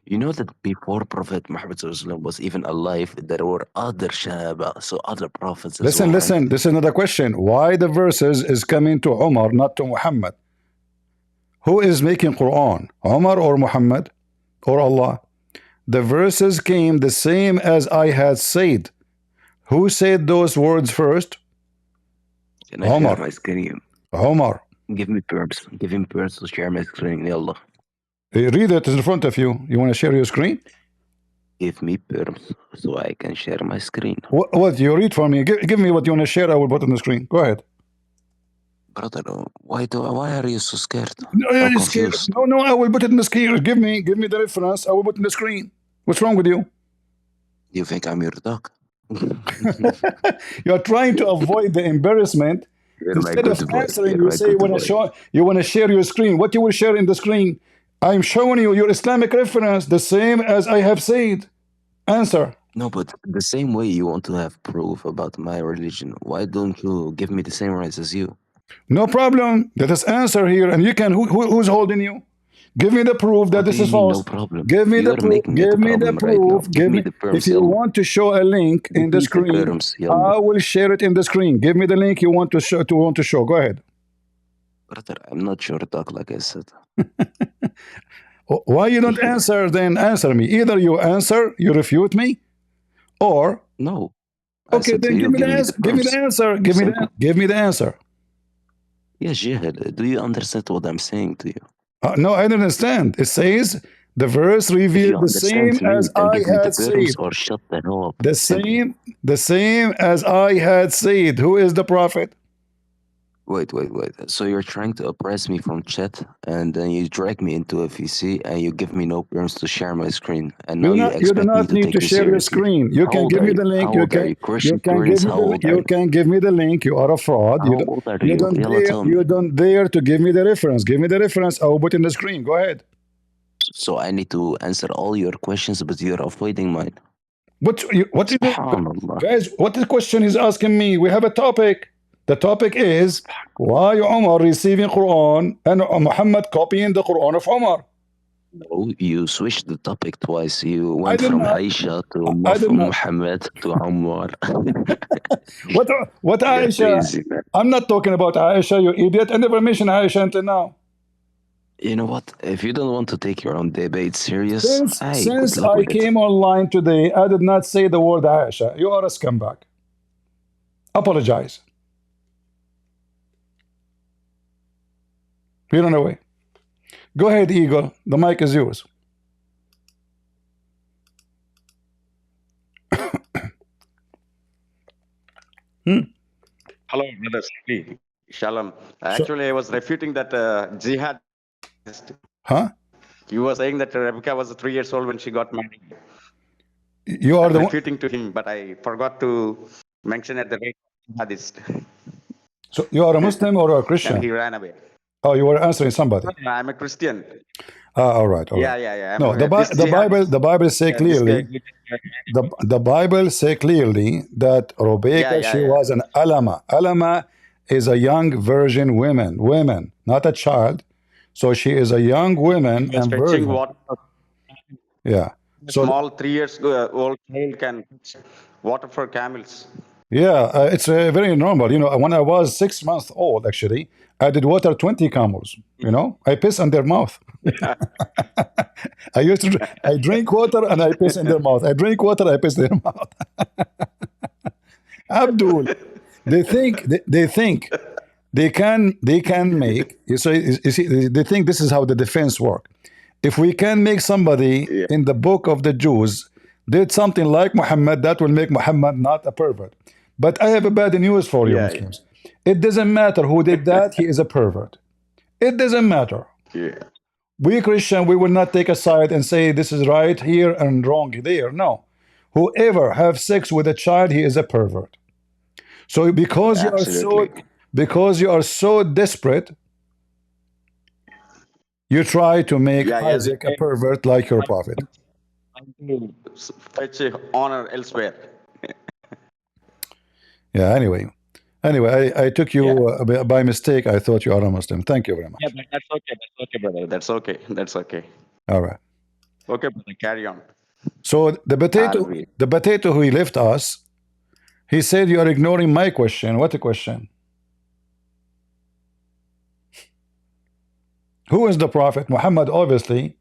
You know that before Prophet Muhammad Sallallahu was even alive, there were other Shaba, so other prophets as well. Listen. Right? This is another question. Why the verses is coming to Umar, not to Muhammad? Who is making Quran? Umar or Muhammad or Allah? The verses came the same as I had said. Who said those words first? Can I share my screen? Umar. Give me perms. Give him perms to share my screen. Yallah. Read it in front of you. You want to share your screen? Give me perms so I can share my screen. What you read for me? Give me what you want to share. I will put on the screen. Go ahead. Brother, why are you so scared? No, you're scared. No, I will put it in the screen. Give me the reference. I will put it in the screen. What's wrong with you? You think I'm your dog? You are trying to avoid the embarrassment. Instead of answering, you say you want to share your screen. What you will share in the screen? I'm showing you your Islamic reference, the same as I have said. Answer. No, but the same way you want to have proof about my religion, why don't you give me the same rights as you? No problem. Let us answer here, and you can. Who's holding you? Give me the proof that this is false. No problem. Give me the proof. Give me the proof. Right, give me the perms. If you want to show a link in the screen, I will share it in the screen. Give me the link you want to show. Go ahead. Brother, I'm not your dog, like I said. Why you don't answer? Then answer me. Either you answer, you refute me, or no. Okay, then give me the answer. Give me the answer. Give me the answer. Yes, Jihad. Do you understand what I'm saying to you? No, I don't understand. It says the verse revealed the same as I had said. Or shut the hell up. The same as I had said. Who is the prophet? Wait. So you're trying to oppress me from chat, and then you drag me into a VC, and you give me no perms to share my screen, and now you do not need to share your screen. You can give me the link. You can give me the link. You are a fraud. You don't dare to give me the reference. Give me the reference. I will put in the screen. Go ahead. So I need to answer all your questions, but you're avoiding mine. What is it? Guys, what the question is asking me? We have a topic. The topic is why Umar receiving Quran and Muhammad copying the Quran of Umar. No, you switched the topic twice. You I went did from not. Aisha to I did not. Muhammad to Ammar. What? What You're Aisha? crazy, man. I'm not talking about Aisha, you idiot. I never mentioned Aisha until now. You know what? If you don't want to take your own debate serious, Since hey, good since luck I with it. came online today, I did not say the word Aisha. You are a scumbag. Apologize. You run away. Go ahead, Eagle. The mic is yours. Hmm? Hello, brother Sali. Shalom. So, Actually, I was refuting that jihad. huh? You were saying that Rebecca was 3 years old when she got married. You are I'm the one. refuting to him, but I forgot to mention at the rate jihadist, So you are a Muslim or a and he Christian? ran away. Oh, you were answering somebody. I'm a Christian. Ah, all right, all right. Yeah, yeah, yeah. I'm No, this The Bible jihadist. say This guy. clearly. The Bible say clearly that Yeah, Rebecca, yeah, she yeah. was an alama. Alama is a young virgin woman, not a child. So she is a young He woman was and fetching virgin. water. Yeah. A So small 3 years old child can fetch water for camels. yeah, it's very normal. You know, when I was 6 months old, actually, I did water 20 camels. You know, I piss in their mouth. I drink water and I piss in their mouth. I drink water, I piss in their mouth. Abdul, they think they can make you see they think this is how the defense work. If we can make somebody Yeah, in the book of the Jews did something like Muhammad, that will make Muhammad not a pervert. But I have a bad news for you, yeah, Muslims. It doesn't matter who did that, he is a pervert. It doesn't matter. yeah. We Christian, we will not take a side and say this is right here and wrong there. No. Whoever have sex with a child, he is a pervert. So Absolutely. because you are so desperate, you try to make Yeah, as you Isaac a said, pervert like your prophet. to fetch honor elsewhere. Yeah, anyway, I took Yeah, you by mistake. I thought you are a Muslim. Thank you very yeah, much. but that's okay. That's okay, brother. That's okay. That's okay. All right. Okay, brother. Carry on. So I'll be. the potato who left us, he said you are ignoring my question. What a question. Who is the prophet? Muhammad, obviously.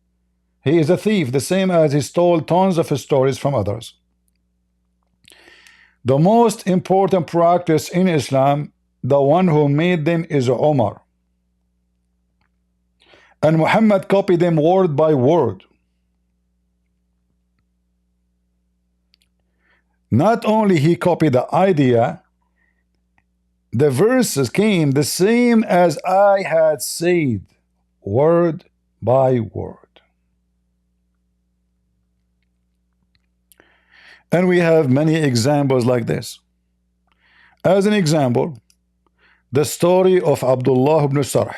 He is a thief, the same as he stole tons of stories from others. The most important practice in Islam, the one who made them is Umar. And Muhammad copied them word by word. Not only he copied the idea, the verses came the same as I had said, word by word. And we have many examples like this. As an example, the story of Abdullah ibn Sarh.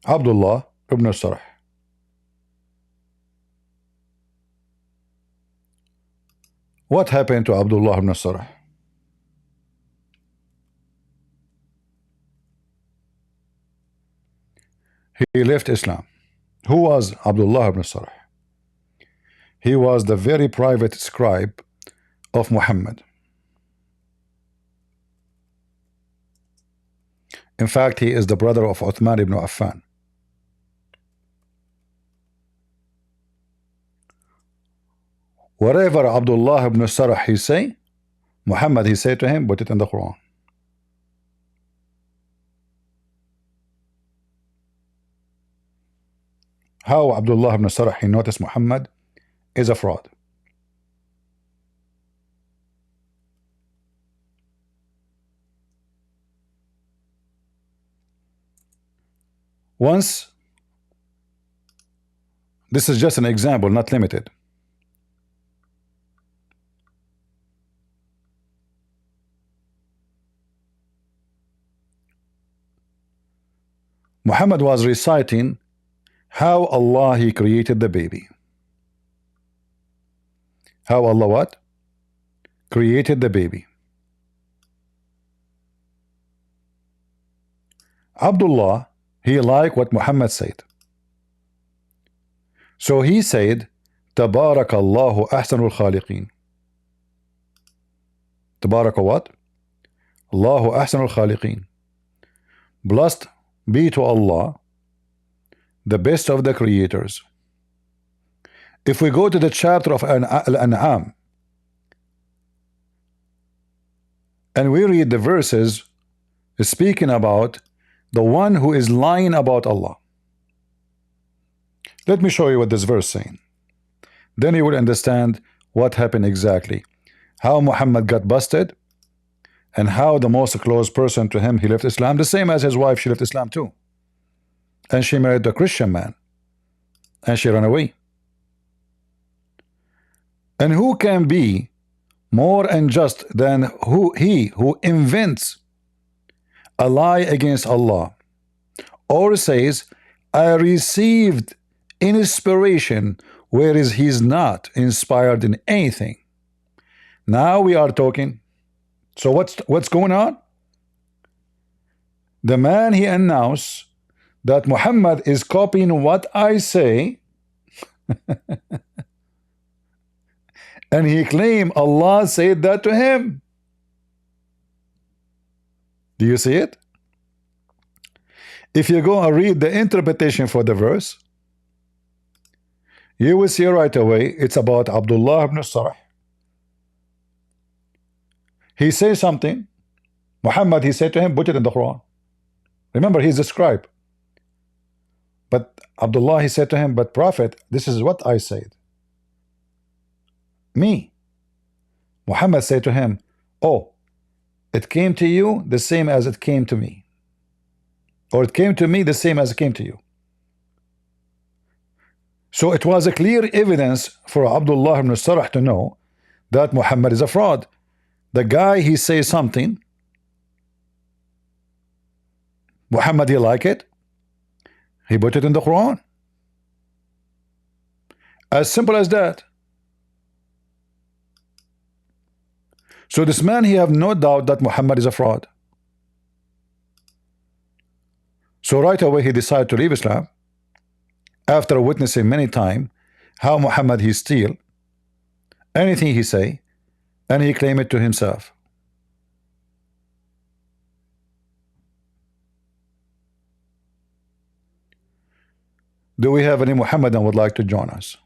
Abdullah ibn Sarh. What happened to Abdullah ibn Sarh? He left Islam. Who was Abdullah ibn Sarh? He was the very private scribe of Muhammad. In fact, he is the brother of Uthman ibn Affan. Whatever Abdullah ibn Sarh he say, Muhammad he said to him, put it in the Quran. How Abdullah ibn Sarh he noticed Muhammad is a fraud. Once, this is just an example, not limited. Muhammad was reciting how Allah he created the baby. How Allah what? Created the baby. Abdullah, he liked what Muhammad said. So he said, Tabarakallahu ahsanul khaliqeen. Tabaraka what? Allahu ahsanul khaliqeen. Blessed be to Allah, the best of the creators. If we go to the chapter of Al-An'am and we read the verses speaking about the one who is lying about Allah. Let me show you what this verse is saying. Then you will understand what happened exactly. How Muhammad got busted and how the most close person to him, he left Islam, the same as his wife, she left Islam too. And she married a Christian man and she ran away. And who can be more unjust than he who invents a lie against Allah or says, I received inspiration, whereas he's not inspired in anything. Now we are talking. So what's going on? The man, he announced that Muhammad is copying what I say, and he claimed Allah said that to him. Do you see it? If you go and read the interpretation for the verse, you will see right away it's about Abdullah ibn Sarh. He says something. Muhammad, he said to him, put it in the Quran. Remember, he's a scribe. But Abdullah, he said to him, but Prophet, this is what I said. Me. Muhammad said to him, oh, it came to you the same as it came to me. Or it came to me the same as it came to you. So it was a clear evidence for Abdullah ibn Sarh to know that Muhammad is a fraud. The guy, he says something, Muhammad, he like it, he put it in the Quran. As simple as that. So this man, he have no doubt that Muhammad is a fraud. So right away he decided to leave Islam after witnessing many times how Muhammad he steal anything he say and he claim it to himself. Do we have any Muhammadan would like to join us?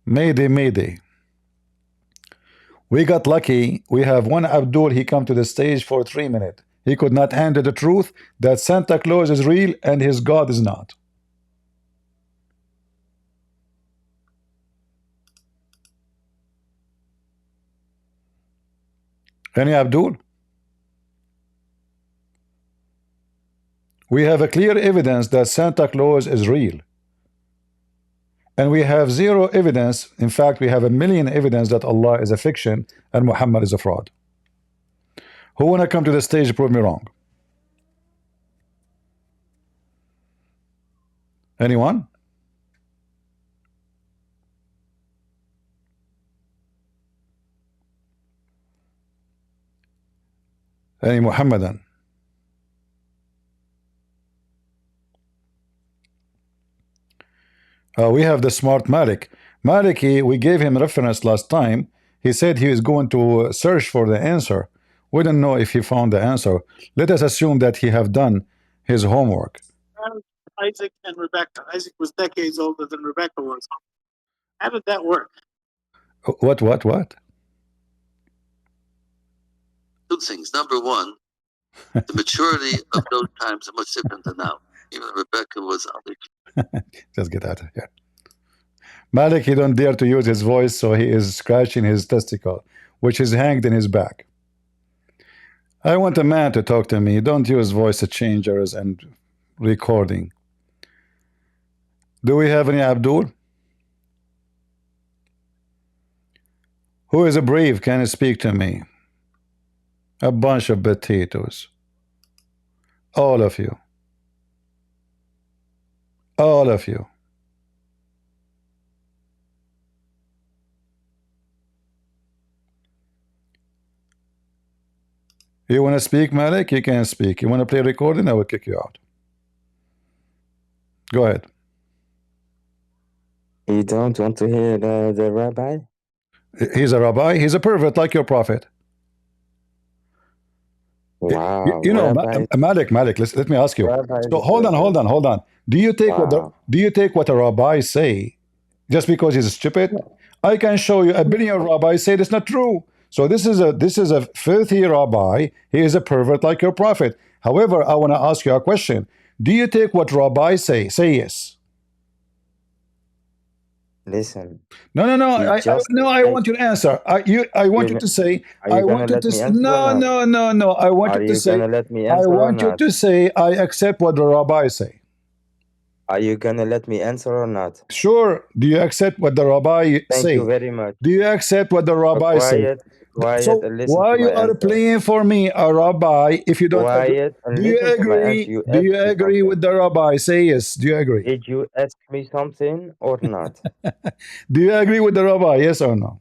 Mayday, Mayday. We got lucky. We have one Abdul, he come to the stage for 3 minutes. He could not handle the truth that Santa Claus is real and his God is not. Any Abdul? We have a clear evidence that Santa Claus is real. And we have zero evidence. In fact, we have a million evidence that Allah is a fiction and Muhammad is a fraud. Who wanna come to the stage to prove me wrong? Anyone? Any Muhammadan? We have the smart Malik. Malik, we gave him reference last time. He said he is going to search for the answer. We don't know if he found the answer. Let us assume that he have done his homework. Isaac and Rebecca. Isaac was decades older than Rebecca was. How did that work? What? Two things. Number one, the maturity of those times are much different than now. Even Rebecca was Just get out of here. Malik, he don't dare to use his voice, so he is scratching his testicle, which is hanged in his back. I want a man to talk to me. Don't use voice changers and recording. Do we have any Abdul? Who is a brave? Can you speak to me? A bunch of potatoes. All of you. All of you. You want to speak, Malik? You can speak. You want to play recording? I will kick you out. Go ahead. You don't want to hear the rabbi? He's a rabbi. He's a pervert like your prophet. Wow, You know, rabbi, Malik, let me ask you. rabbi is So a pervert. hold on. Do you take Wow. what a rabbi say just because he's stupid? I can show you a billion rabbis say it's not true. So this is a filthy rabbi. He is a pervert like your prophet. However, I want to ask you a question. Do you take what rabbis say? Say yes. Listen, No, no, no. he just I said, want you to answer. I want you to say. are I you gonna want you let to. me answer or No, not? no, no, no. I want Are you to you say. gonna let me I answer or want you not? to say. I accept what the rabbi say. Are you gonna let me answer or not? Sure. Do you accept what the rabbi Thank you say? very much. Do you accept what the rabbi say? Quiet, So and listen why to my you are answer. playing for me, a rabbi, if you don't agree? Quiet and Do you listen to my answer. agree? You Do asked you me agree something. with the rabbi? Say yes. Do you agree? Did you ask me something or not? Do you agree with the rabbi? Yes or no?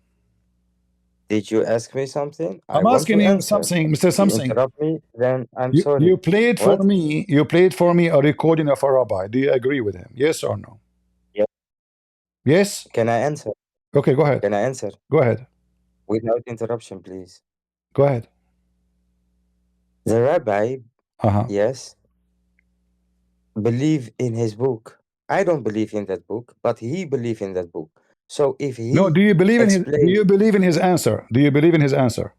Did you ask me something? I I'm want to asking you answer. something, Mr. If you Something. interrupt me, then I'm You sorry. played for What? me. You played for me a recording of a rabbi. Do you agree with him? Yes or no? Yeah. Yes. Can I answer? Okay. Go ahead. Can I answer? Go ahead. Without interruption, please. Go ahead. The rabbi, Uh-huh. yes, believe in his book. I don't believe in that book, but he believe in that book. So if No. he Do you believe in his? Do explain, you believe in his answer? Do you believe in his answer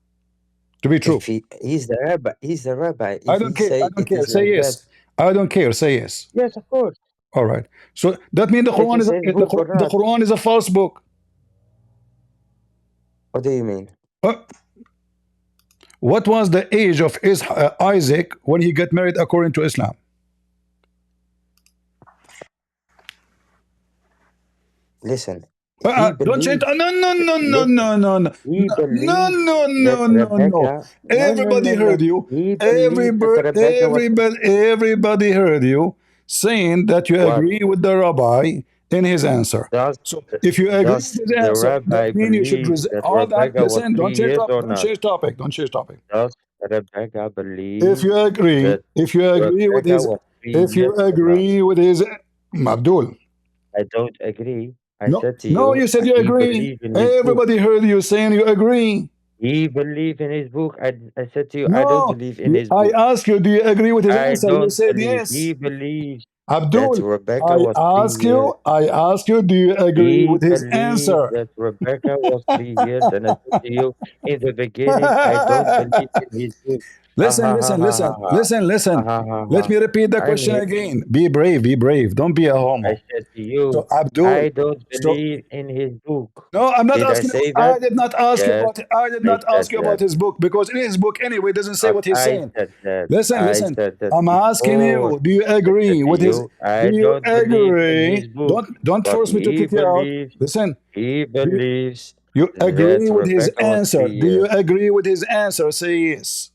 to be true? if he's the rabbi, he's the rabbi. I If don't he care. I say don't it care. is Say like that, yes. I don't care. Say yes. yes, of course. All right. So that means It is his book or The not? Quran is a false book. What do you mean? Uh, what was the age of Isaac when he got married according to Islam? Listen, he Don't change. believes. No, no, no, no, Listen, no, no, no, he no, believes no, that no, no, no. Rebecca. No, no, Everybody no, heard no. you. He believes that Rebecca was Everybody heard you saying that you what? agree with the rabbi in his answer. Does So if you agree with does his the answer, that rabbi means you should believe that all that. Rebecca was Listen, don't 3 change years topic. or Don't not? change topic. Don't change topic. Does Rebecca believe that If you agree with Rebecca his, was three if you years or not? agree with his, Abdul. I don't agree. I No, said to no, you, you said you he agree. believe in his book. Everybody heard you saying you agree. He believe in his book. I said to you, I don't No, believe in his I book. asked you, do you agree with his I answer? You don't said believe. He yes. believes that Abdul, Rebecca was 3 years. I ask you, do you agree He with his believes answer? that Rebecca was 3 years, and I said to you in the beginning, I don't believe in his book. Ha Listen, ha ha listen, ha ha listen, ha. listen, Ha listen. ha ha Let ha. me repeat the I'm question here. again. Be brave, be brave. Don't be a I homo. said to you, So, Abdul, I don't so believe in his book. no, I'm not Did I asking. say that? I did not ask you Yes, about. I did I not said ask you that. about his book because in his book anyway it doesn't say But what he's I saying. said that. Listen, I listen. said that I'm asking before. you. Do you I said agree to with his? you, Do I you don't believe in his agree? book. Don't But force me to kick you out. Listen. he Do you, believes you that agree with his Rebecca was answer? 3 Do you years. agree with his answer? Say yes.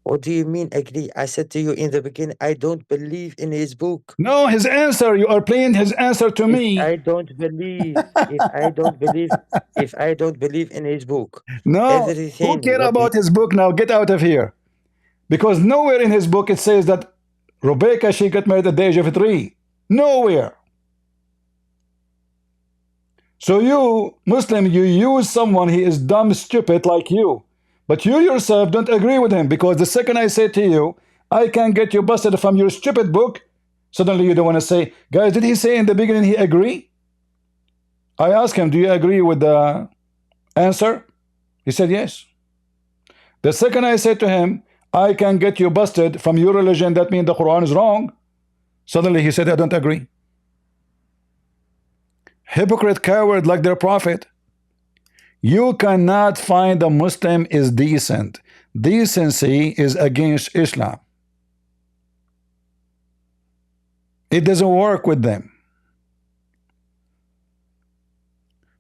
What do you mean agree? I said to you in the beginning, I don't believe in his book. No, his answer. You are playing his answer to If me. I don't believe, if I don't believe, if I don't believe in his book, No. Who everything care what he about his book now? Get out of here. Because nowhere in his book it says that Rebecca she got married at the age of 3. Nowhere. So you, Muslim, you use someone he is dumb, stupid like you. But you yourself don't agree with him because the second I say to you, I can get you busted from your stupid book, suddenly you don't want to say, guys, did he say in the beginning he agree? I asked him, do you agree with the answer? He said yes. The second I said to him, I can get you busted from your religion, that means the Quran is wrong. Suddenly he said, I don't agree. Hypocrite, coward like their prophet. You cannot find a Muslim is decent. Decency is against Islam. It doesn't work with them.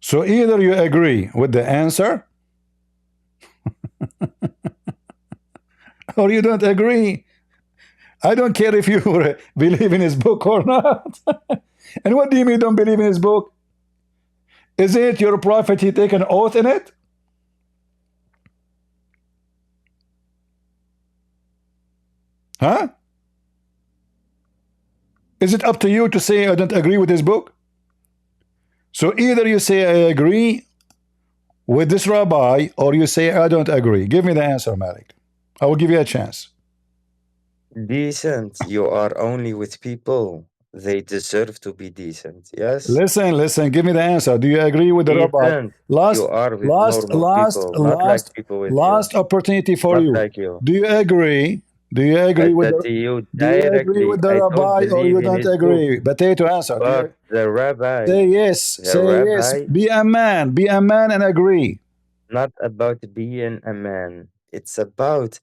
So either you agree with the answer or you don't agree. I don't care if you believe in his book or not. And what do you mean don't believe in his book? Is it your prophet he take an oath in it? Huh? Is it up to you to say I don't agree with this book? So either you say I agree with this rabbi or you say I don't agree. Give me the answer, Malik. I will give you a chance. Decent. You are only with people. They deserve to be decent. Yes? Listen, give me the answer. Do you agree with the rabbi? Decent. You are with normal people, not like people with you. Last opportunity for Not you. like you. Do you agree? Do you agree I with said the to you Do you agree directly, with the I don't rabbi or believe you in don't his book. agree? Potato answer. Do But you, the rabbi, say yes. the Say yes. rabbi, Be a man. Be a man and agree. not about being a man. It's about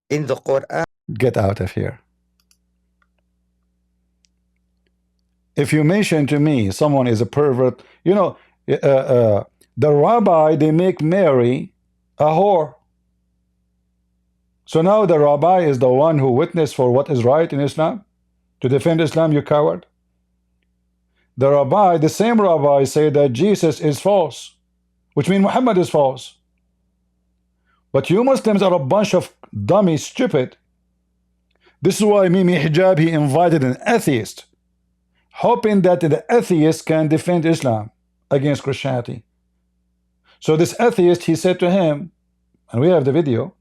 in the Quran. Get out of here. If you mention to me someone is a pervert, you know, the rabbi, they make Mary a whore. So now the rabbi is the one who witnessed for what is right in Islam to defend Islam, you coward. The rabbi, the same rabbi, say that Jesus is false, which means Muhammad is false. But you Muslims are a bunch of dummy, stupid. This is why Mimi Hijab, he invited an atheist, hoping that the atheist can defend Islam against Christianity. So this atheist, he said to him, and we have the video,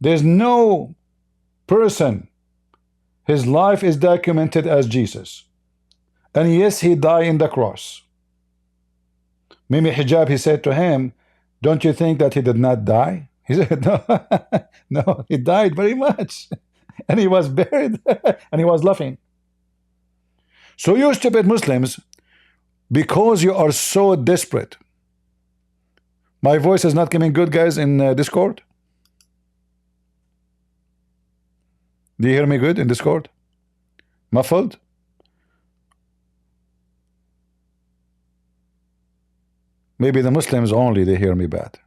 there's no person, his life is documented as Jesus. And yes, he died in the cross. Mimi Hijab, he said to him, don't you think that he did not die? He said, no, no, he died very much. And he was buried, and he was laughing. So you stupid Muslims, because you are so desperate. My voice is not coming good, guys, in Discord. Do you hear me good in Discord? Muffled? Maybe the Muslims only, they hear me bad.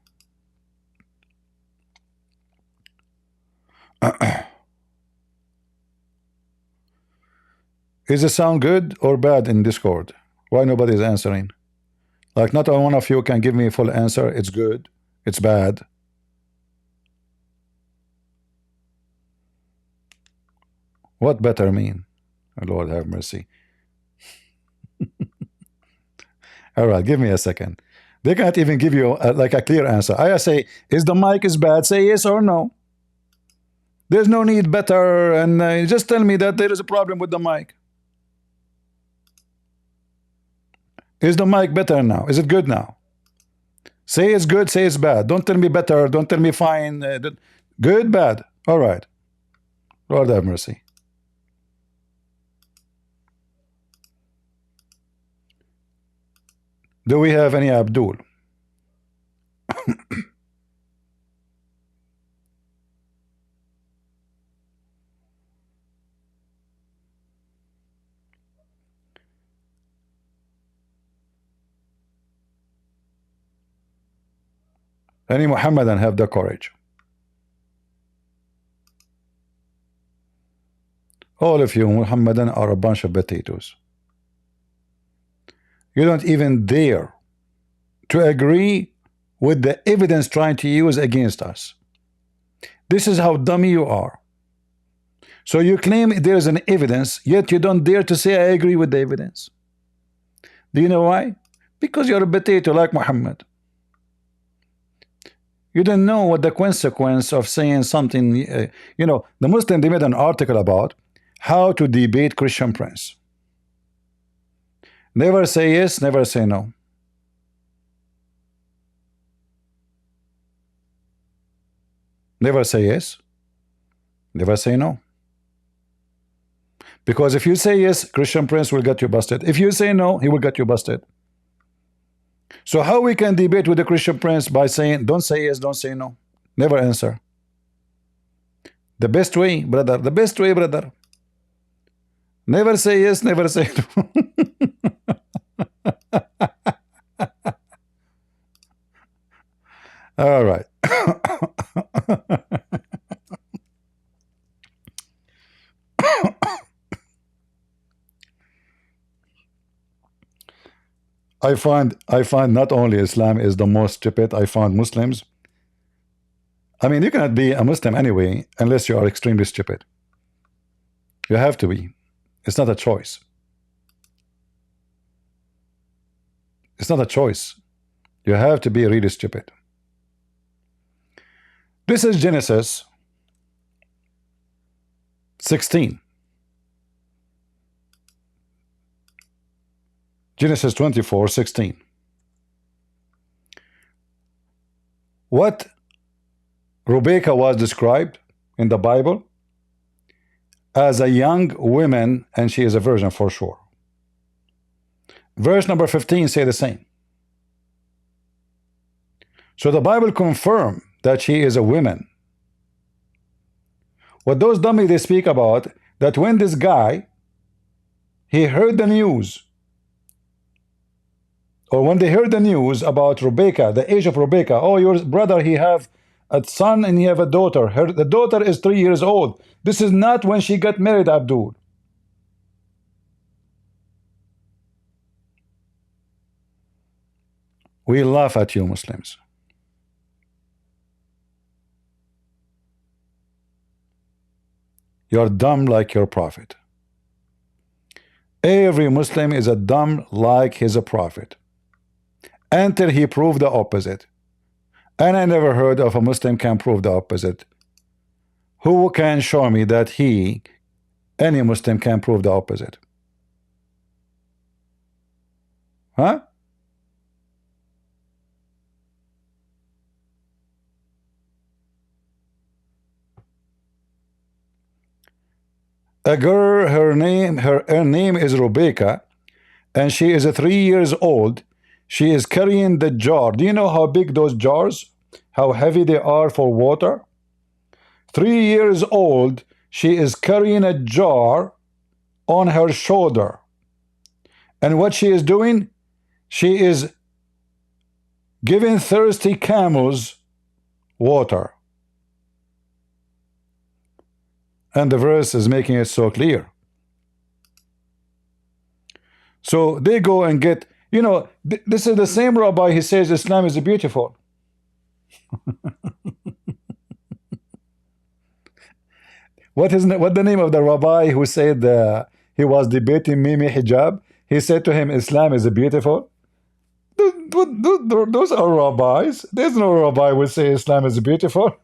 Is the sound good or bad in Discord? Why nobody is answering? Like, not one of you can give me a full answer. It's good, it's bad. What better mean? Lord have mercy. All right, give me a second. They can't even give you like a clear answer. I say, is the mic is bad? Say yes or no. There's no need better, and just tell me that there is a problem with the mic. Is the mic better now? Is it good now? Say it's good, say it's bad. Don't tell me better, don't tell me fine. Good, bad. All right. Lord have mercy. Do we have any Abdul? Any Muhammadan have the courage? All of you Muhammadan are a bunch of potatoes. You don't even dare to agree with the evidence trying to use against us. This is how dummy you are. So you claim there is an evidence, yet you don't dare to say I agree with the evidence. Do you know why? Because you're a potato like Muhammad. You don't know what the consequence of saying something. You know, the Muslim, they made an article about how to debate Christian Prince. Never say yes, never say no. Never say yes, never say no. Because if you say yes, Christian Prince will get you busted. If you say no, he will get you busted. So how we can debate with the Christian Prince? By saying, don't say yes, don't say no. Never answer. The best way, brother, the best way, brother. Never say yes, never say no. All right. I find not only Islam is the most stupid, I found Muslims. I mean, you cannot be a Muslim anyway unless you are extremely stupid. You have to be. It's not a choice. It's not a choice. You have to be really stupid. This is Genesis 16. Genesis 24:16. What Rebecca was described in the Bible as a young woman, and she is a virgin for sure. Verse number 15 say the same. So the Bible confirms that she is a woman. What those dummies they speak about, that when this guy, he heard the news, or when they heard the news about Rebecca, the age of Rebecca, oh, your brother, he have a son and he have a daughter. The daughter is 3 years old. This is not when she got married, Abdul. We laugh at you, Muslims. You're dumb like your prophet. Every Muslim is a dumb like his prophet until he proved the opposite. And I never heard of a Muslim can prove the opposite. Who can show me that any Muslim can prove the opposite? Huh? A girl, her name is Rebecca, and she is 3 years old. She is carrying the jar. Do you know how big those jars? How heavy they are for water? 3 years old, she is carrying a jar on her shoulder. And what she is doing? She is giving thirsty camels water. And the verse is making it so clear. So they go and get, you know, this is the same rabbi, he says Islam is beautiful. What the name of the rabbi who said he was debating Mimi hijab? He said to him, Islam is beautiful. Those are rabbis. There's no rabbi who will say Islam is beautiful.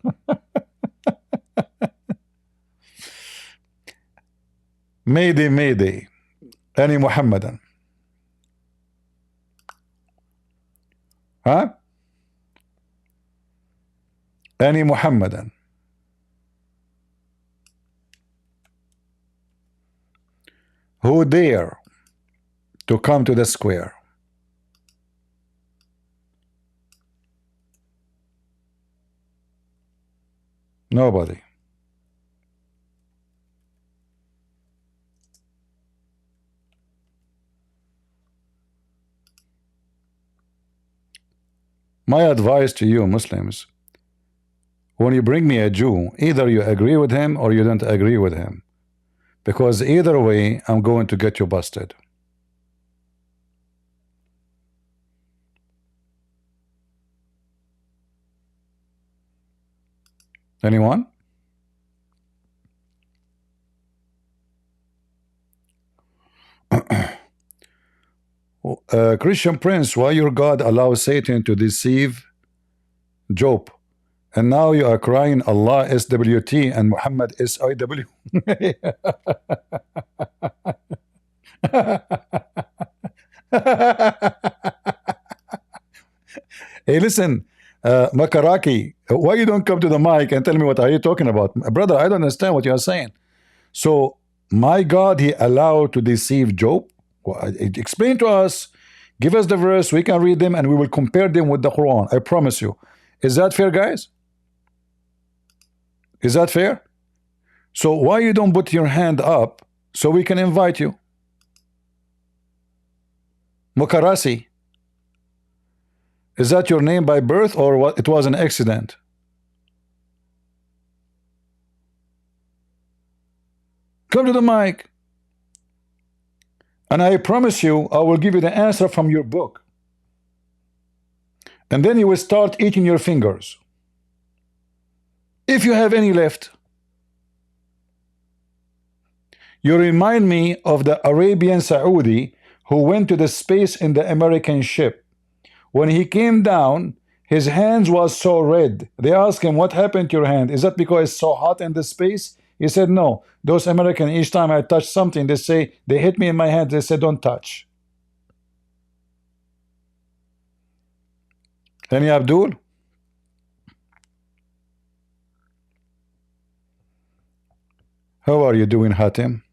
Mayday, Mayday. Any Muhammadan. Huh? Any Muhammadan. Who dare to come to the square? Nobody. My advice to you Muslims, when you bring me a Jew, either you agree with him or you don't agree with him, because either way I'm going to get you busted. Anyone? Christian Prince, why your God allows Satan to deceive Job? And now you are crying Allah SWT and Muhammad SIW. Hey, listen, Makaraki, why you don't come to the mic and tell me what are you talking about? Brother, I don't understand what you are saying. So, my God, he allowed to deceive Job? Well, explain to us, give us the verse, we can read them, and we will compare them with the Quran. I promise you. Is that fair, guys? Is that fair? So why you don't put your hand up so we can invite you? Mukarasi, is that your name by birth or what? It was an accident? Come to the mic. And I promise you, I will give you the answer from your book. And then you will start eating your fingers. If you have any left. You remind me of the Arabian Saudi who went to the space in the American ship. When he came down, his hands was so red. They asked him, what happened to your hand? Is that because it's so hot in the space? He said, no. Those Americans, each time I touch something, they say, they hit me in my hand. They said, don't touch. Any Abdul? How are you doing, Hatim?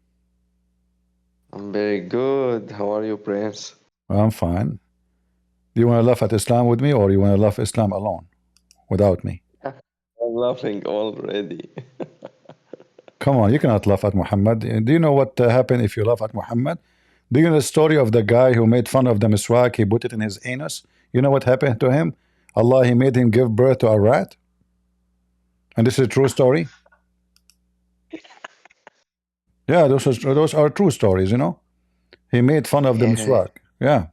I'm very good. How are you, Prince? I'm fine. Do you want to laugh at Islam with me, or you want to laugh Islam alone, without me? I'm laughing already. Come on, you cannot laugh at Muhammad. Do you know what happened if you laugh at Muhammad? Do you know the story of the guy who made fun of the miswak? He put it in his anus. You know what happened to him? Allah, he made him give birth to a rat. And this is a true story. Yeah, those are true stories, you know. He made fun of the Yeah, miswak. Yeah,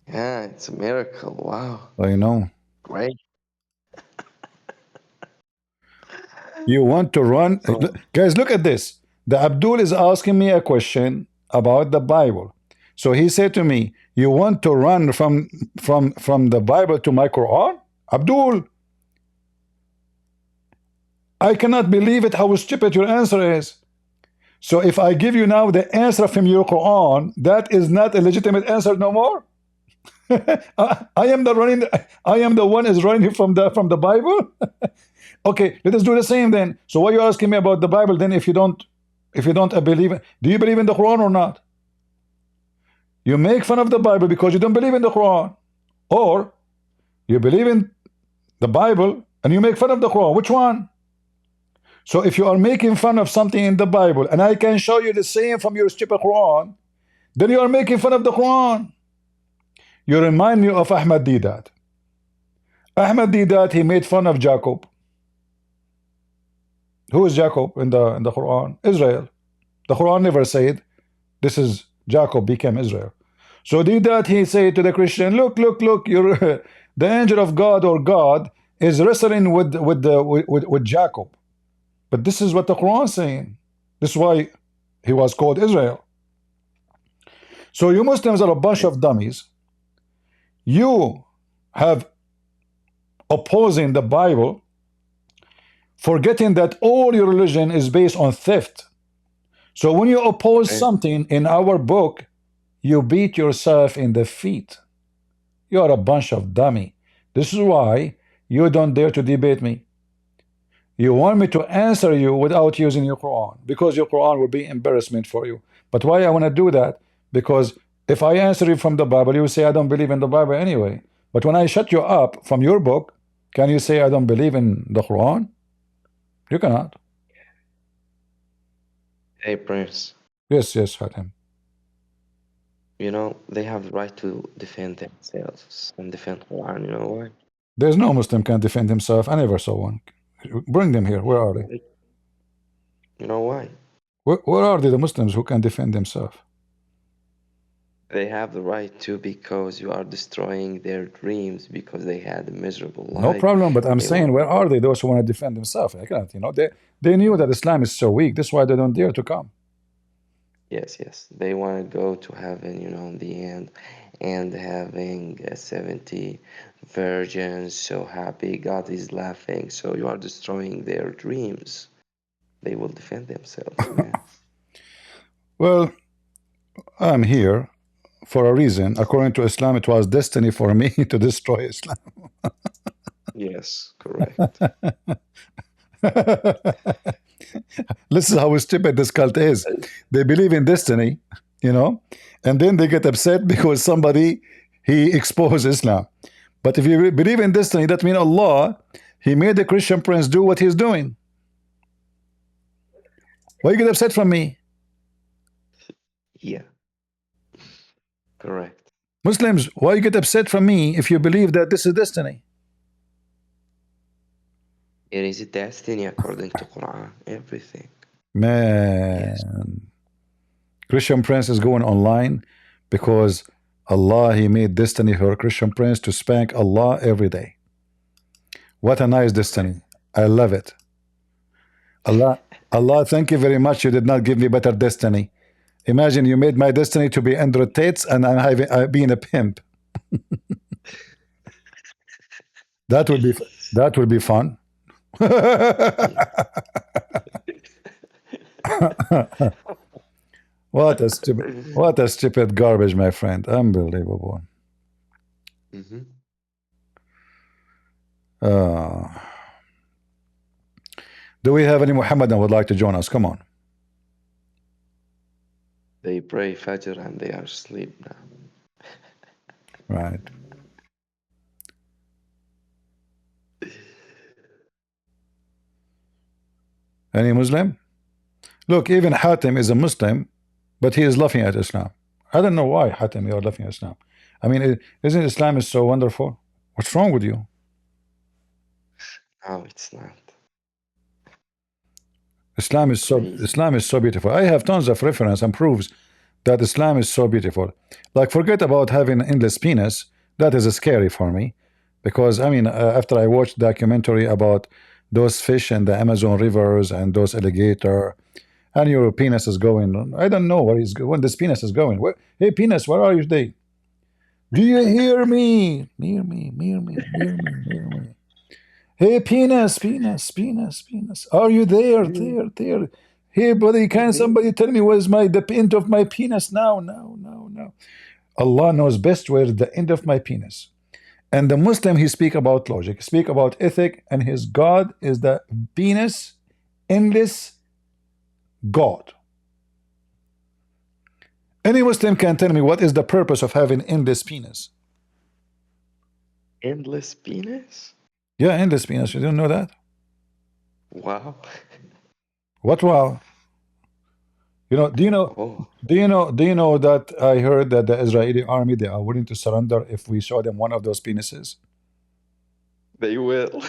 yeah, it's a miracle. Wow, you know. great. You want to run, Oh, guys, look at this. The Abdul is asking me a question about the Bible. So he said to me, you want to run from the Bible to my Quran? Abdul, I cannot believe it how stupid your answer is. So if I give you now the answer from your Quran, that is not a legitimate answer no more. I am the one is running from the Bible. Okay, let us do the same then. So why are you asking me about the Bible then if you don't believe it? Do you believe in the Quran or not? You make fun of the Bible because you don't believe in the Quran, or you believe in the Bible and you make fun of the Quran. Which one? So if you are making fun of something in the Bible and I can show you the same from your stupid Quran, then you are making fun of the Quran. You remind me of Ahmad Didat. Ahmad Didat, he made fun of Jacob. Who is Jacob in the Quran? Israel. The Quran never said this is Jacob became Israel. So did that he say to the Christian, look, you're the angel of God or God is wrestling with Jacob. But this is what the Quran is saying. This is why he was called Israel. So you Muslims are a bunch of dummies. You have opposing the Bible, forgetting that all your religion is based on theft. So when you oppose something in our book, you beat yourself in the feet. You are a bunch of dummy. This is why you don't dare to debate me. You want me to answer you without using your Quran, because your Quran will be embarrassment for you. But why I want to do that? Because if I answer you from the Bible, you say I don't believe in the Bible anyway. But when I shut you up from your book, can you say I don't believe in the Quran? You cannot. hey, Prince. Yes, Hatem. You know, they have the right to defend themselves and defend Quran. You know why? There's no Muslim can defend himself. I never saw one. Bring them here. Where are they? You know why? Where are they, the Muslims who can defend themselves? They have the right to because you are destroying their dreams because they had a miserable No life. problem, but I'm They saying, want. where are they, those who want to defend themselves? I cannot, they knew that Islam is so weak. That's why they don't dare to come. Yes. They want to go to heaven, you know, in the end, and having 70 virgins, so happy, God is laughing. So you are destroying their dreams. They will defend themselves, man. Well, I'm here for a reason. According to Islam, it was destiny for me to destroy Islam. Yes, correct. This is how stupid this cult is. They believe in destiny, and then they get upset because somebody he exposed Islam. But if you believe in destiny, that means Allah, he made the Christian prince do what he's doing. Why you get upset from me? Yeah, correct. Muslims, why you get upset from me if you believe that this is destiny? It is a destiny according to Quran, everything. Man, Yes. Christian prince is going online because Allah, he made destiny for a Christian prince to spank Allah every day. What a nice destiny. I love it. Allah, Allah, thank you very much. You did not give me better destiny. Imagine you made my destiny to be Andrew Tate's and I'm having, being a pimp. That would be that would be fun. What a stupid garbage, my friend. Unbelievable. Hmm. Uh, do we have any Muhammadan would like to join us? Come on. They pray Fajr and they are asleep now. Right. Any Muslim? Look, even Hatim is a Muslim, but he is laughing at Islam. I don't know why, Hatim, you're laughing at Islam. I mean, isn't Islam is so wonderful? What's wrong with you? No, it's not. Crazy. Islam is so beautiful. I have tons of reference and proofs that Islam is so beautiful. Like, forget about having endless penis. That is scary for me, because I mean, after I watched documentary about those fish in the Amazon rivers and those alligator, and your penis is going. I don't know where when this penis is going. Where, hey, penis, where are you today? Do you hear me? Hear me, hear me, hear me, hear me. Hey, penis, penis, penis, penis. Are you there? There, there. Hey, buddy, can somebody tell me where's the end of my penis now? No, no, no. Allah knows best where the end of my penis. And the Muslim, he speak about logic, speak about ethic, and his God is the penis, endless God. Any Muslim can tell me what is the purpose of having endless penis? Endless penis? Yeah, endless penis. You don't know that? Wow. What? Wow. You know? Do you know? Oh, Do you know that I heard that the Israeli army, they are willing to surrender if we show them one of those penises? they will.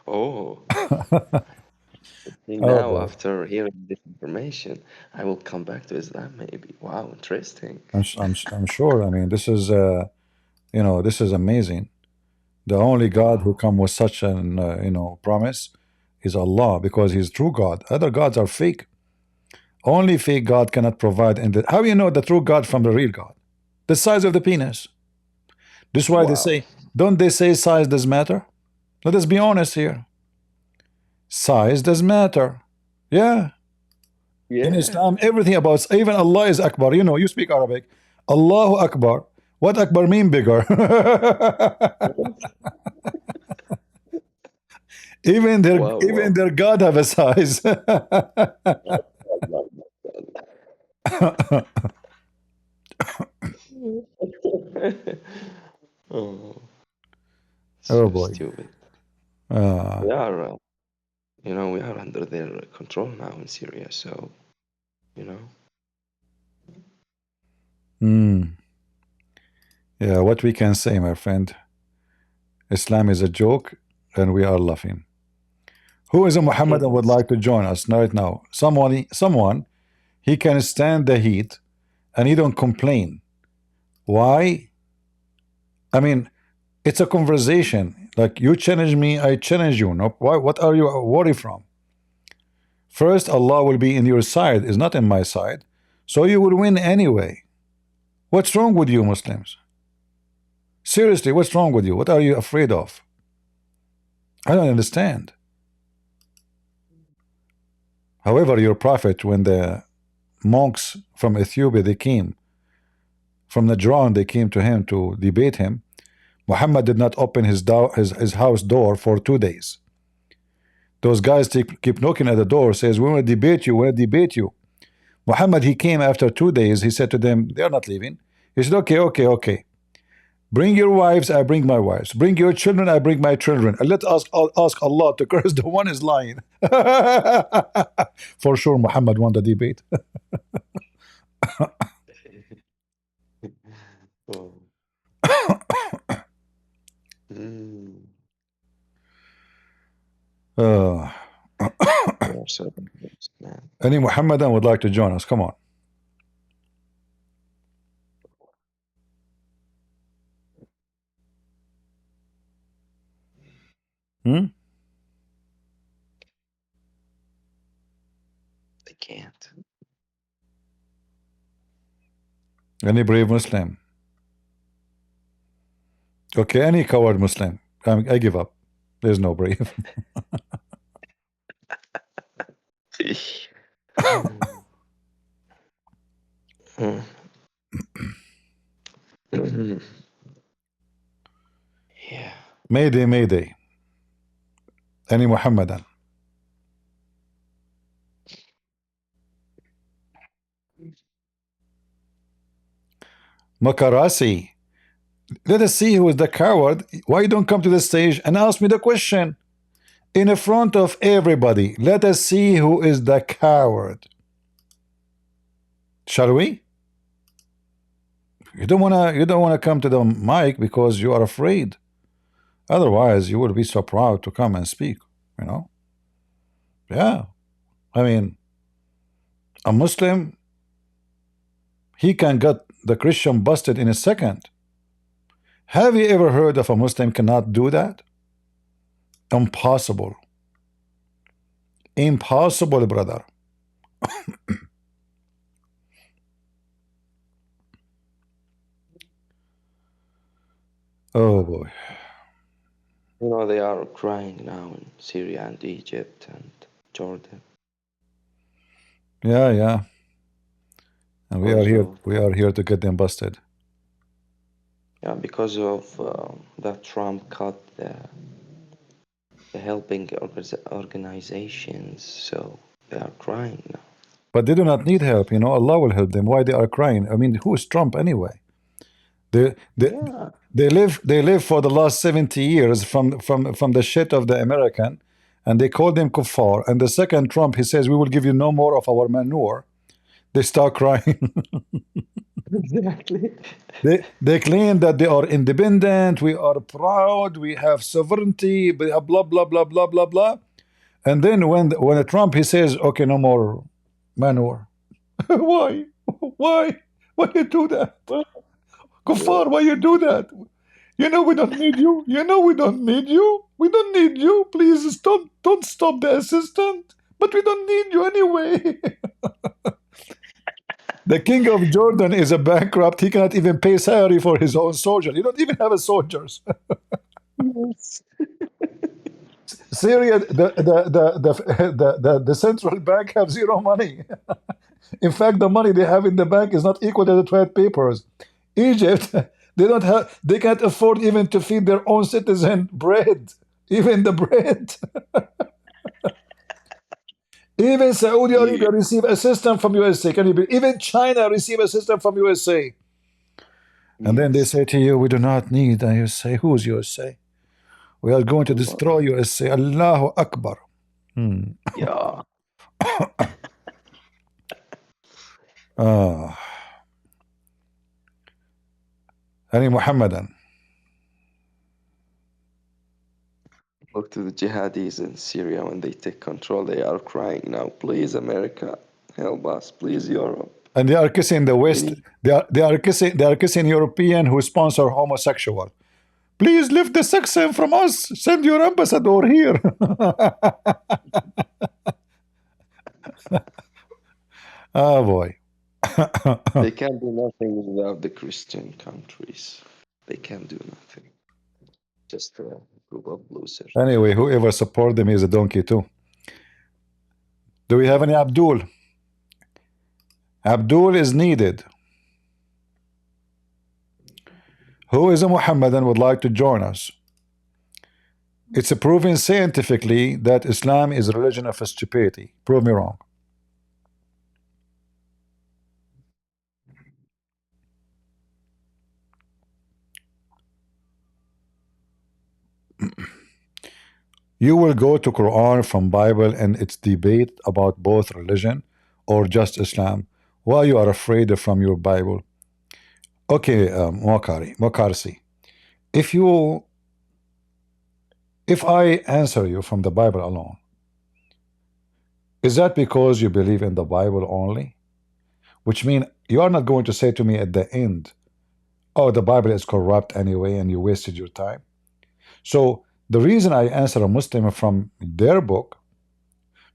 Oh, see, Oh now boy. after hearing this information, I will come back to Islam maybe. Wow, interesting. I'm sure. I mean, this is this is amazing. The only God who Wow. come with such an promise is Allah, because He's true God. Other gods are fake. Only fake God cannot provide. And how you know the true God from the real God? The size of the penis. This is why they Wow. say, don't they say size does matter? Let us be honest here. Size does matter. Yeah. In Yeah. Islam, everything about, even Allah is Akbar. You know, you speak Arabic. Allahu Akbar. What Akbar mean bigger? Wow, even wow. their God have a size. Oh, Oh so boy. stupid. Uh, We are, we are under their control now in Syria, so, you know. hmm. Yeah, what we can say, my friend, Islam is a joke and we are laughing. Who is a Muhammad and would like to join us right now? Someone, he can stand the heat and he don't complain. Why? I mean, it's a conversation. Like, you challenge me, I challenge you. No, why? What are you worried from? First, Allah will be in your side, is not in my side, so you will win anyway. What's wrong with you, Muslims? Seriously, what's wrong with you? What are you afraid of? I don't understand. However, your prophet, when the monks from Ethiopia they came from Najran, they came to him to debate him. Muhammad did not open his house door for 2 days. Those guys keep knocking at the door, says, we want to debate you, we want to debate you. Muhammad, he came after 2 days, he said to them, they are not leaving. He said, okay, okay, okay. Bring your wives, I bring my wives. Bring your children, I bring my children. And let us ask Allah to curse the one is lying. For sure, Muhammad won the debate. Oh. Mm. Uh, They are so dangerous, man. any Muhammadan would like to join us? Come on. Hmm? They can't. Any brave Muslim? Okay, any coward Muslim. I give up. There's no brave. Yeah. Mayday, Mayday. Any Muhammadan. Makarasi. Let us see who is the coward. Why you don't come to the stage and ask me the question in front of everybody? Let us see who is the coward. Shall we? You don't wanna come to the mic because you are afraid. Otherwise, you would be so proud to come and speak. You know? Yeah. I mean, a Muslim, he can get the Christian busted in a second. Have you ever heard of a Muslim cannot do that? Impossible. Impossible, brother. Oh boy. You know, they are crying now in Syria and Egypt and Jordan. Yeah, yeah. And we are Because here. of, We are here to get them busted. yeah, because of that Trump cut the helping organizations, so they are crying now. But they do not need help. You know, Allah will help them. Why they are crying? I mean, who is Trump anyway? They they Yeah, they live for the last 70 years from the shit of the American, and they call them kuffar. And the second Trump, he says we will give you no more of our manure. They start crying. exactly. They claim that they are independent, we are proud, we have sovereignty, blah blah blah blah blah blah blah. And then when Trump he says, okay, no more manure. Why? Why? Why you do that? Well, Kuffar, why you do that? You know we don't need you. You know we don't need you. We don't need you. Please don't stop the assistant. But we don't need you anyway. The king of Jordan is a bankrupt. He cannot even pay salary for his own soldiers. He don't even have a soldiers. yes. Syria, the central bank have zero money. In fact, the money they have in the bank is not equal to the trade papers. Egypt, they can't afford even to feed their own citizen bread. Even the bread. Even Saudi Yeah. Arabia receive assistance from USA. Can you believe? Even China receive assistance from USA. And then they Yes. say to you, we do not need USA. Who's USA? We are going to Allah. destroy USA. Allahu Akbar. Yeah. Ah, any Muhammadan. Look to the jihadis in Syria when they take control. They are crying now. Please, America, help us. Please, Europe. And they are kissing the We West. need. They are kissing European who sponsor homosexual. Please lift the section from us. Send your ambassador here. Oh boy. They can't do nothing without the Christian countries. They can't do nothing. Just a group of losers. Anyway, whoever support them is a donkey too. Do we have any Abdul? Abdul is needed. Who is a Muhammadan would like to join us? It's proven scientifically that Islam is a religion of stupidity. Prove me wrong. You will go to Quran from Bible and it's debate about both religion or just Islam. Why you are afraid from your Bible? Okay, Mokarsi. If you if I answer you from the Bible alone, is that because you believe in the Bible only? Which means you are not going to say to me at the end, oh, the Bible is corrupt anyway and you wasted your time. So The reason I answer a Muslim from their book,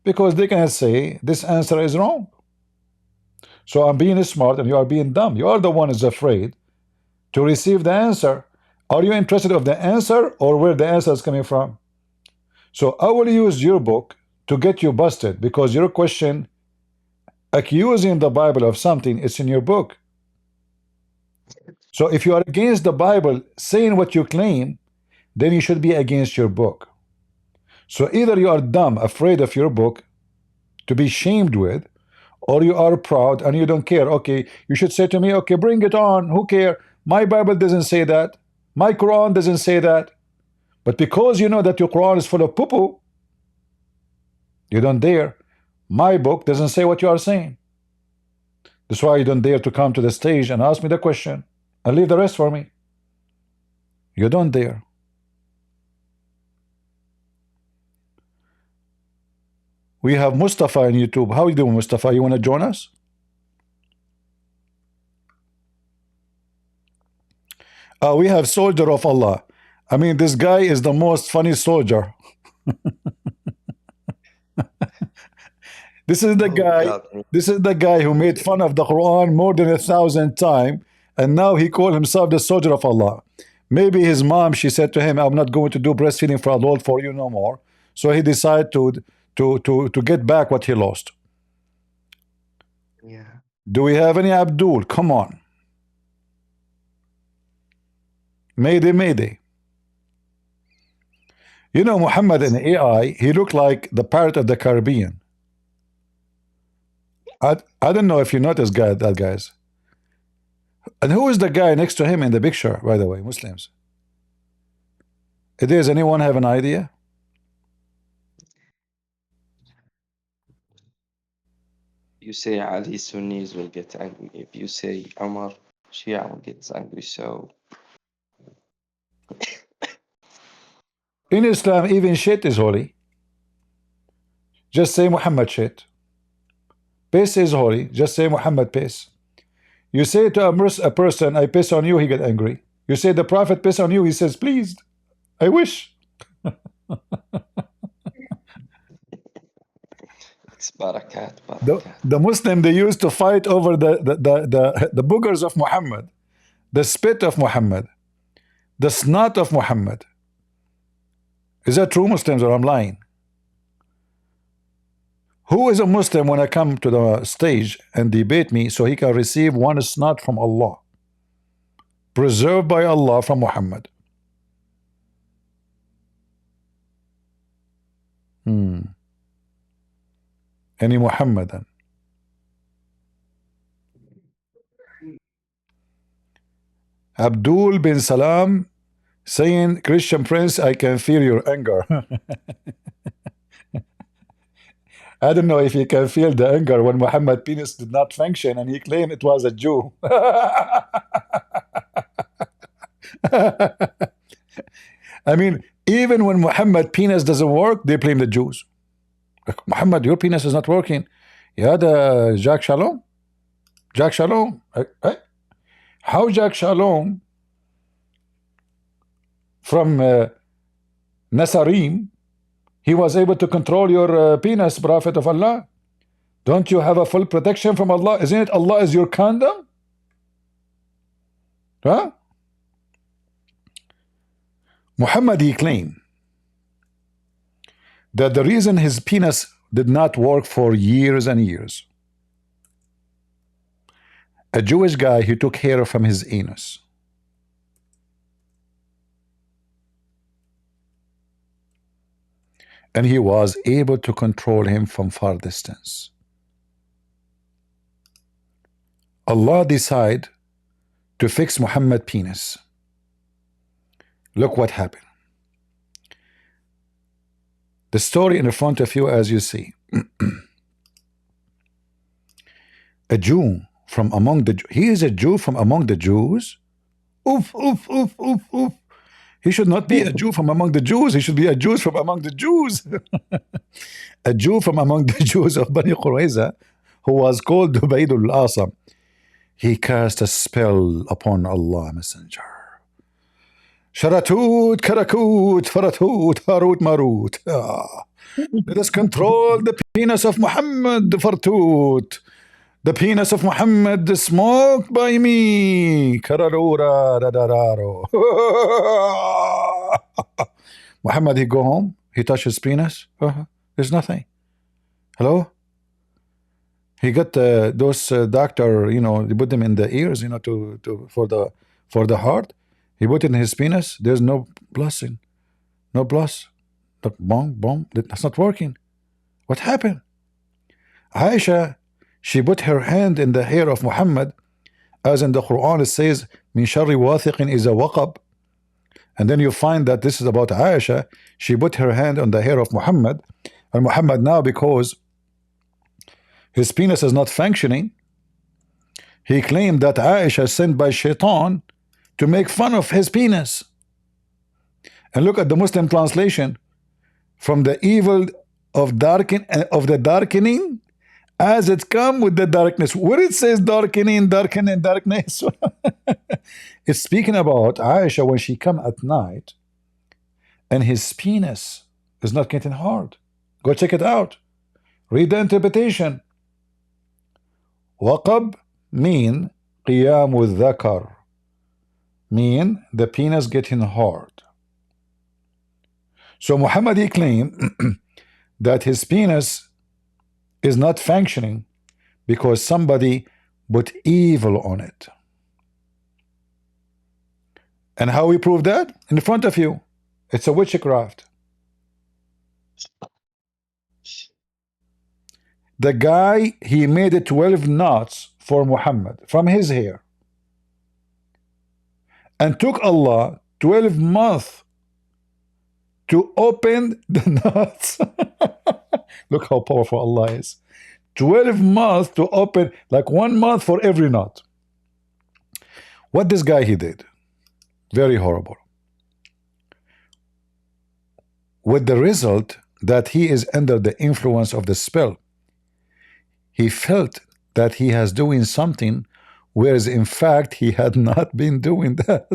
because they can say this answer is wrong. So I'm being smart and you are being dumb. You are the one who's afraid to receive the answer. Are you interested of the answer or where the answer is coming from? So I will use your book to get you busted because your question accusing the Bible of something is in your book. So if you are against the Bible saying what you claim, then you should be against your book. So either you are dumb, afraid of your book to be shamed with, or you are proud and you don't care. Okay, you should say to me, okay, bring it on. Who care? My Bible doesn't say that. My Quran doesn't say that. But because you know that your Quran is full of poo-poo, you don't dare. My book doesn't say what you are saying. That's why you don't dare to come to the stage and ask me the question and leave the rest for me. You don't dare. We have Mustafa on YouTube. How you doing, Mustafa? You want to join us? We have Soldier of Allah. I mean, this guy is the most funny soldier. This is the Oh guy. God. This is the guy who made fun of the Quran more than 1,000 times, and now he called himself the soldier of Allah. Maybe his mom, she said to him, "I'm not going to do breastfeeding for adult for you no more." So he decided to get back what he lost. Yeah. Do we have any Abdul? Come on. Mayday, mayday. You know, Muhammad in AI, he looked like the Pirate of the Caribbean. I don't know if you noticed that, guys. And who is the guy next to him in the picture, by the way, Muslims? Does anyone have an idea? You say Ali, Sunnis will get angry. If you say Omar, Shia will get angry. So In Islam, even shit is holy. Just say Muhammad shit. Piss is holy. Just say Muhammad piss. You say to a person, I piss on you, he get angry. You say the Prophet piss on you, he says, pleased. I wish. it's barakat, The, barakat. the Muslim, they used to fight over the boogers of Muhammad, the spit of Muhammad, the snot of Muhammad. Is that true, Muslims, or I'm lying? Who is a Muslim when I come to the stage and debate me so he can receive one snot from Allah, preserved by Allah from Muhammad? Any Muhammadan? Abdul bin Salam saying, Christian Prince, I can feel your anger. I don't know if you can feel the anger when Muhammad penis did not function and he claimed it was a Jew. I mean, even when Muhammad penis doesn't work, they blame the Jews. Like, Muhammad, your penis is not working. Yeah, the Jack Shalom. Jack Shalom. How Jack Shalom from Nasarim, he was able to control your penis, Prophet of Allah? Don't you have a full protection from Allah? Isn't it Allah is your condom? Huh? Muhammad, he claimed that the reason his penis did not work for years and years, a Jewish guy, he took hair from his anus. And he was able to control him from far distance. Allah decided to fix Muhammad penis. Look what happened. The story in front of you, as you see. A Jew from among the, he is a Jew from among the Jews. Oof, oof, oof, oof, oof. He should not be a Jew from among the Jews. He should be a Jew from among the Jews. A Jew from among the Jews of Bani Qurayza, who was called Dubaydul al-Asam. He cast a spell upon Allah Messenger. Sharatut, Karakut, Faratut, Harut, Marut. Let us control the penis of Muhammad, Fartut. The penis of Muhammad is smoked by me. Kararura, radararo. Muhammad, he go home, he touch his penis. There's nothing. Hello? He got those doctor, they put them in the ears, to for the heart. He put it in his penis. There's no blessing, no bless. The boom, boom. That's not working. What happened? Aisha, she put her hand in the hair of Muhammad, as in the Quran it says, "Min sharri wathiqin is a waqab." And then you find that this is about Aisha. She put her hand on the hair of Muhammad, and Muhammad now, because his penis is not functioning, he claimed that Aisha is sent by shaitan to make fun of his penis. And look at the Muslim translation: from the evil of the darkening, as it come with the darkness. Where it says darkening, darkness, it's speaking about Aisha when she come at night and his penis is not getting hard. Go check it out. Read the interpretation. Waqab mean qiyamu dhakar, mean the penis getting hard. So Muhammad, he claimed that his penis is not functioning because somebody put evil on it. And how we prove that? In front of you. It's a witchcraft. The guy, he made it 12 knots for Muhammad from his hair, and took Allah 12 months to open the knots. Look how powerful Allah is. 12 months to open, like 1 month for every knot. What this guy he did, very horrible, with the result that he is under the influence of the spell. He felt that he has doing something, whereas in fact he had not been doing that.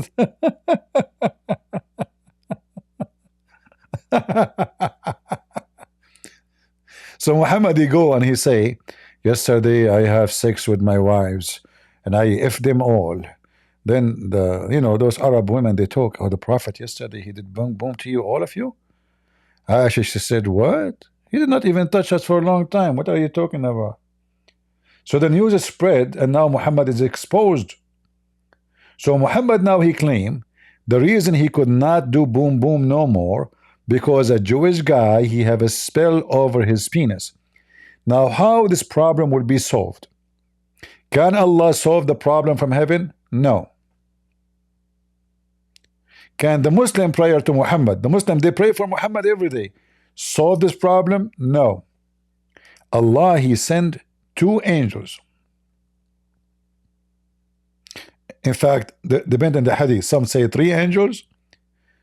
So Muhammad, he go and he say, yesterday I have sex with my wives and I F them all. Then those Arab women, they talk, oh, the Prophet yesterday, he did boom boom to you, all of you. Aisha, she said, what? He did not even touch us for a long time. What are you talking about? So the news is spread, and now Muhammad is exposed. So Muhammad now, he claimed the reason he could not do boom boom no more, because a Jewish guy, he have a spell over his penis. Now how this problem will be solved? Can Allah solve the problem from heaven? No. Can the Muslim prayer to Muhammad, the Muslim, they pray for Muhammad every day, solve this problem? No. Allah, he sent 2 angels. In fact, depending on the hadith, some say 3 angels,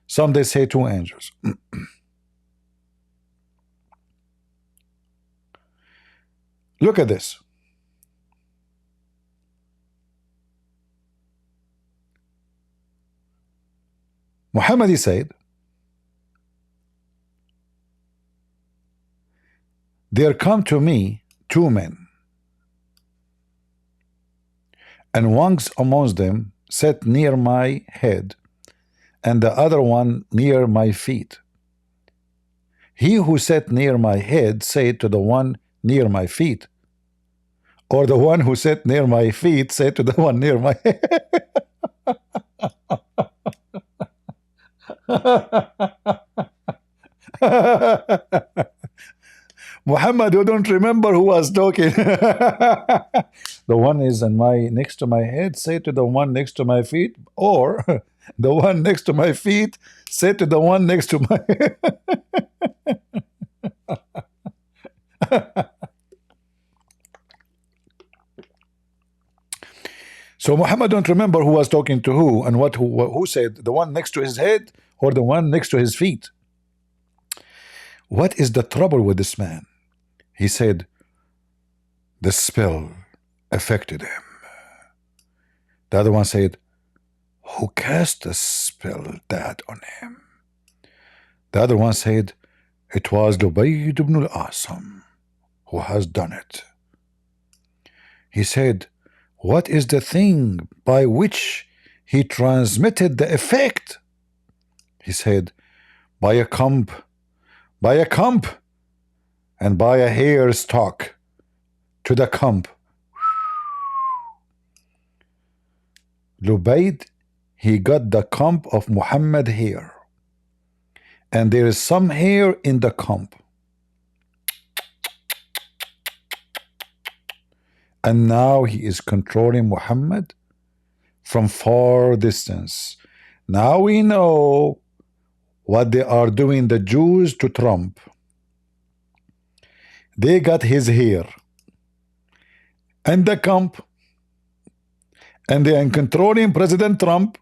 some they say 2 angels. Look at this. Muhammad, he said, there come to me 2 men, and one amongst them sat near my head, and the other one near my feet. He who sat near my head said to the one near my feet, or the one who sat near my feet said to the one near my head. Muhammad, you don't remember who was talking. The one is next to my head say to the one next to my feet, or the one next to my feet say to the one next to my head. So Muhammad don't remember who was talking to who, and who said, the one next to his head or the one next to his feet. What is the trouble with this man? He said, the spell affected him. The other one said, who cast a spell that on him? The other one said, it was Lubayd ibn al-Asam who has done it. He said, what is the thing by which he transmitted the effect? He said, by a comb, and by a hair stalk to the comb. Lubayd, he got the comb of Muhammad hair, and there is some hair in the comb, and now he is controlling Muhammad from far distance. Now we know what they are doing, the Jews, to Trump. They got his hair and the comb, and they are controlling President Trump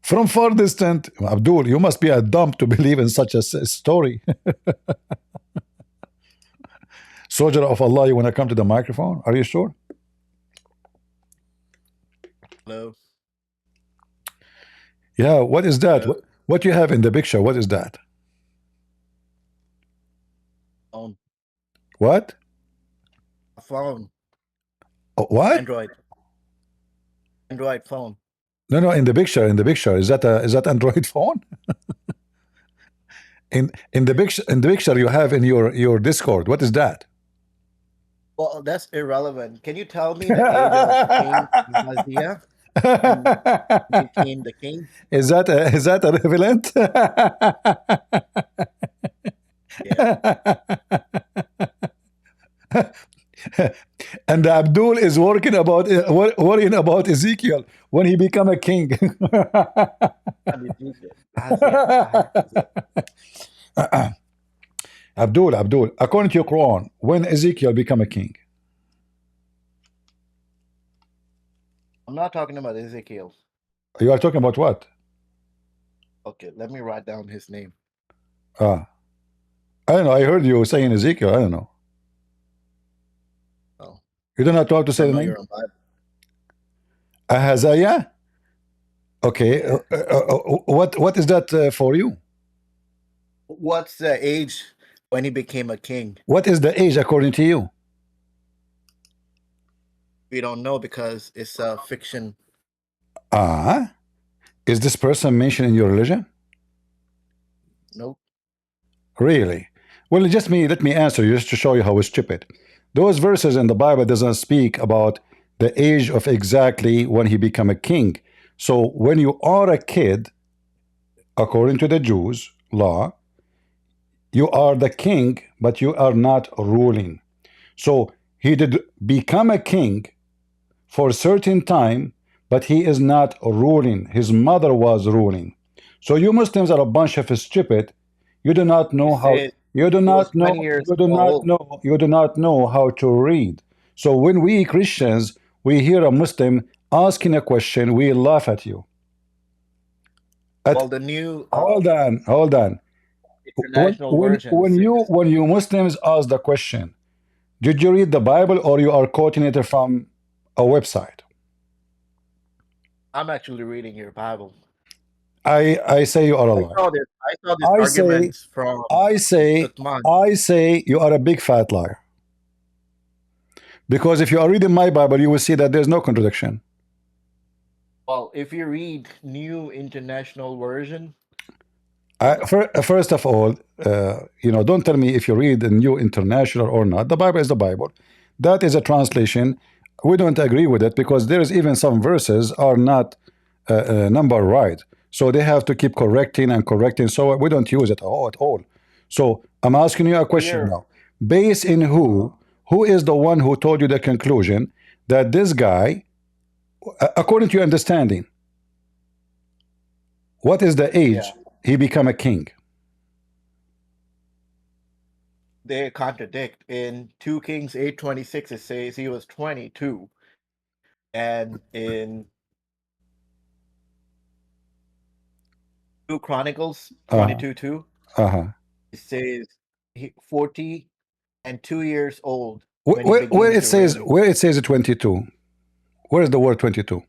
from far distant. Abdul, you must be a dumb to believe in such a story. Soldier of Allah, you want to come to the microphone? Are you sure? Hello. Yeah, what is that? What you have in the picture? What is that? Phone. What? A phone. What? Android. Android phone. No, in the picture, is that Android phone? in the picture you have in your Discord, what is that? Well, that's irrelevant. Can you tell me the age of King Masiah when he became the king? Is that relevant? And Abdul is worrying about Ezekiel when he become a king. Abdul, according to your Quran, when Ezekiel become a king? I'm not talking about Ezekiel. You are talking about what? Okay, let me write down his name. I don't know. I heard you saying Ezekiel. I don't know. Oh. You don't have to say the name? Ahaziah? Okay. What is that for you? What's the age when he became a king? What is the age according to you? We don't know because it's a fiction. Is this person mentioned in your religion? Nope. Really? Well, let me answer you just to show you how stupid. Those verses in the Bible doesn't speak about the age of exactly when he become a king. So when you are a kid, according to the Jews law, you are the king, but you are not ruling. So he did become a king for a certain time, but he is not ruling. His mother was ruling. So you Muslims are a bunch of stupid. You do not know you do not know how to read. So when we Christians, we hear a Muslim asking a question, we laugh at you. Well, the new hold on. When you Muslims ask the question, did you read the Bible or you are quoting it from a website? I'm actually reading your Bible. I say you are a liar. I saw this arguments from I say you are a big fat liar. Because if you are reading my Bible, you will see that there's no contradiction. Well, if you read New International Version, first of all, don't tell me if you read the New International or not. The Bible is the Bible. That is a translation. We don't agree with it because there is even some verses are not number right. So they have to keep correcting and correcting. So we don't use it at all. So I'm asking you a question now. Based in who is the one who told you the conclusion that this guy, according to your understanding, what is the age he become a king? They contradict. In 2 Kings 8:26, it says he was 22. And in 2 Chronicles 22:2, it says 40 and 2 years old. Where it says 22? Where is the word 22?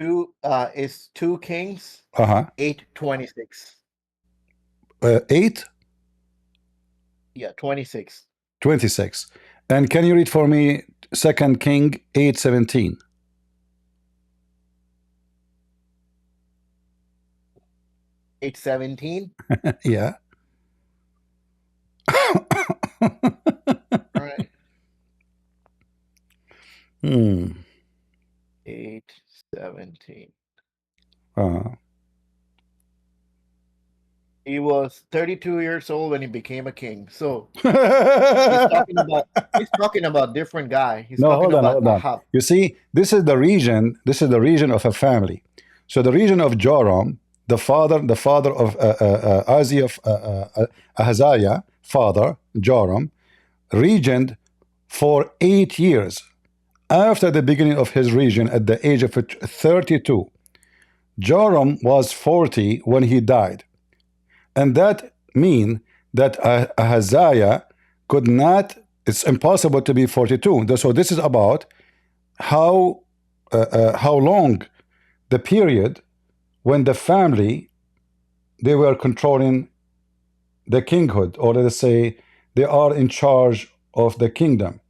Is 2 Kings Uh-huh. 8:26. 8, Yeah, 26. 26. And can you read for me 2nd King 8:17? 8:17. Yeah. All right. Hmm. 8:17. Uh-huh. He was 32 years old when he became a king. So he's talking about different guy. He's No, talking hold on, about hold on. Ahab. You see, this is the region of a family. So the region of Joram, the father of Ahaziah, of Ahaziah, father Joram, regned for 8 years. After the beginning of his reign, at the age of 32, Joram was 40 when he died. And that mean that Ahaziah could not, it's impossible to be 42. So this is about how long the period when the family, they were controlling the kinghood, or let's say they are in charge of the kingdom.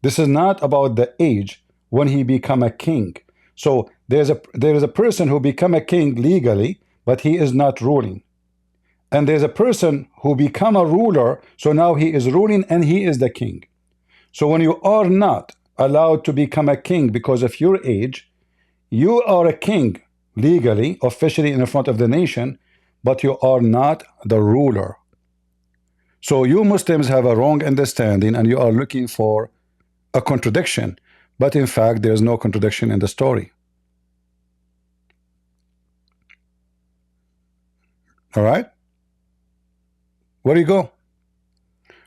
This is not about the age when he become a king. So there is a person who become a king legally, but he is not ruling. And there's a person who become a ruler, so now he is ruling and he is the king. So when you are not allowed to become a king because of your age, you are a king legally, officially in front of the nation, but you are not the ruler. So you Muslims have a wrong understanding and you are looking for a contradiction. But in fact, there is no contradiction in the story. All right? Where do you go?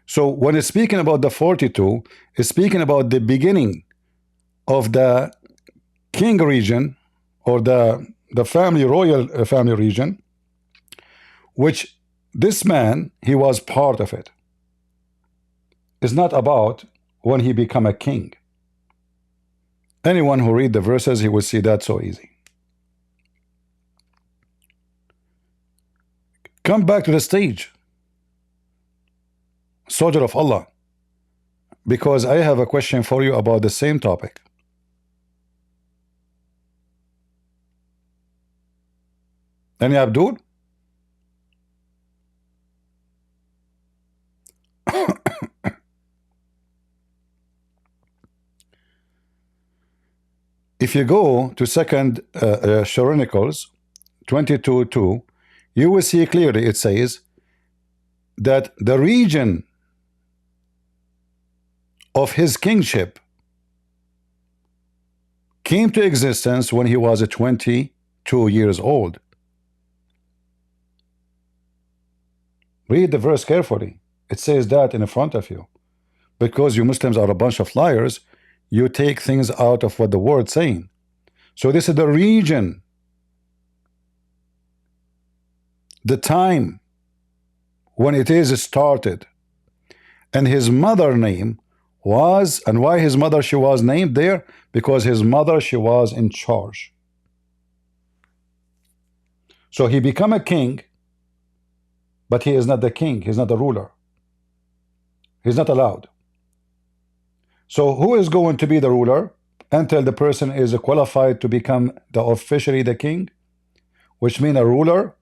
So when it's speaking about the 42, it's speaking about the beginning of the king region, or the family, royal family region, which this man, he was part of it. It's not about when he become a king. Anyone who read the verses, he will see that so easy. Come back to the stage, soldier of Allah, because I have a question for you about the same topic. Any Abdul? If you go to second Chronicles 22:2, you will see clearly it says that the region of his kingship came to existence when he was 22 years old. Read the verse carefully. It says that in front of you. Because you Muslims are a bunch of liars, you take things out of what the word's saying. So this is the region, the time when it is started. And his mother name was, and why his mother, she was named there? Because his mother, she was in charge. So he become a king, but he is not the king. He's not the ruler. He's not allowed. So who is going to be the ruler until the person is qualified to become officially the king, which means a ruler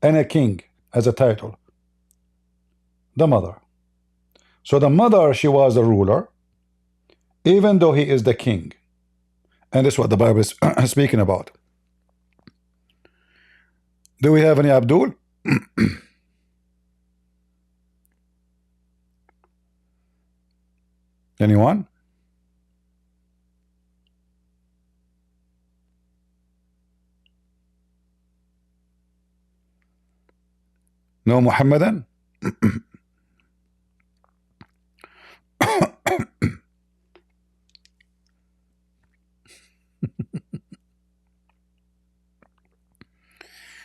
and a king as a title? The mother. So the mother, she was the ruler, even though he is the king. And that's what the Bible is speaking about. Do we have any Abdul? Anyone? No Muhammadan?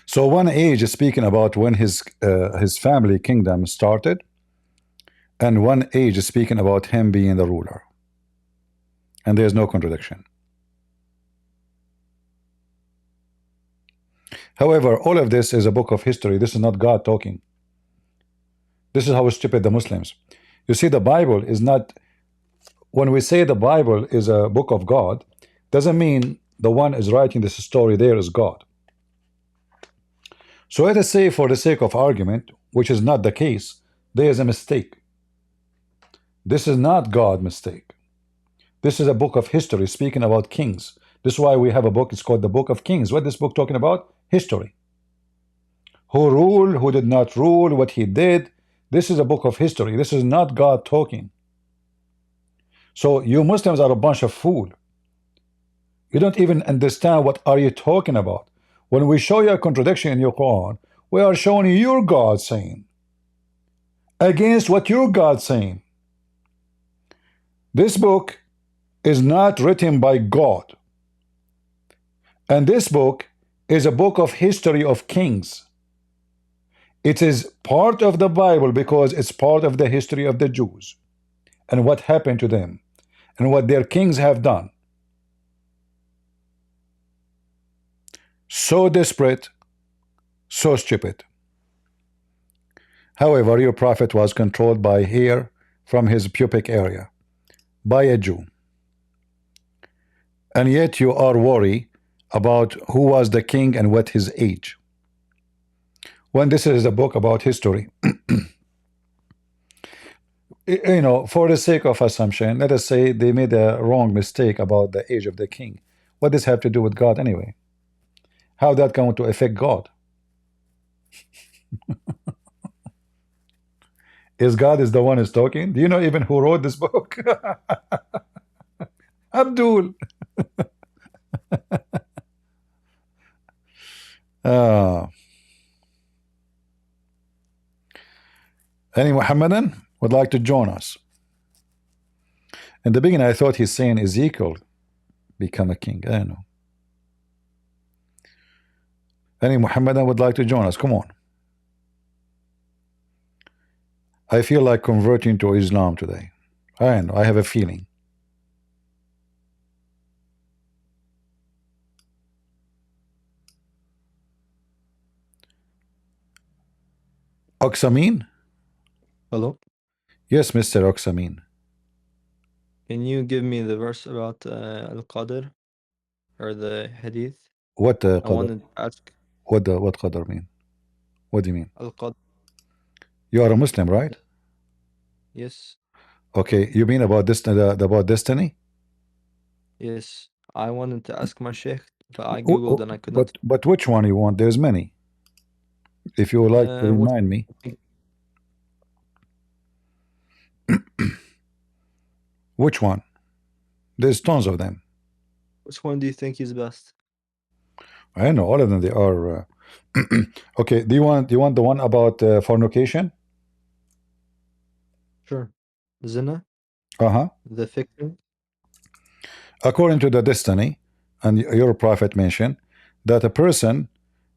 So one age is speaking about when his family kingdom started, and one age is speaking about him being the ruler. And there's no contradiction. However, all of this is a book of history. This is not God talking. This is how stupid the Muslims. You see, the Bible is not, when we say the Bible is a book of God, doesn't mean the one is writing this story there is God. So let us say, for the sake of argument, which is not the case, there is a mistake. This is not God mistake. This is a book of history speaking about kings. This is why we have a book. It's called the Book of Kings. What is this book talking about? History. Who ruled, who did not rule, what he did. This is a book of history. This is not God talking. So you Muslims are a bunch of fools. You don't even understand what are you talking about. When we show you a contradiction in your Quran, we are showing you your God saying against what your God saying. This book is not written by God. And this book is a book of history of kings. It is part of the Bible because it's part of the history of the Jews and what happened to them and what their kings have done. So desperate, so stupid. However, your prophet was controlled by hair from his pubic area by a Jew. And yet you are worried about who was the king and what his age. When this is a book about history, you know, for the sake of assumption, let us say they made a wrong mistake about the age of the king. What does this have to do with God anyway? How that going to affect God? Is God is the one who's talking? Do you know even who wrote this book? Abdul. Any Muhammadan would like to join us? In the beginning, I thought he's saying Ezekiel become a king. I don't know. Any Muhammadan would like to join us? Come on. I feel like converting to Islam today. I know. I have a feeling. Oxamine? Hello? Yes, Mr. Oxamine. Can you give me the verse about Al-Qadr or the Hadith? What I Qadr? wanted to ask What Qadr mean? What do you mean? Al-Qadr. You are a Muslim, right? Yes, Okay, you mean about this about destiny? yes. I wanted to ask my sheikh, but I Googled and I could not. But which one you want? There's many. If you would like to What, remind me. Which one? There's tons of them. which one do you think is best? I know all of them. They are okay. Do you want the one about fornication? Sure. Zina, the fiction. According to the destiny, and your prophet mentioned that a person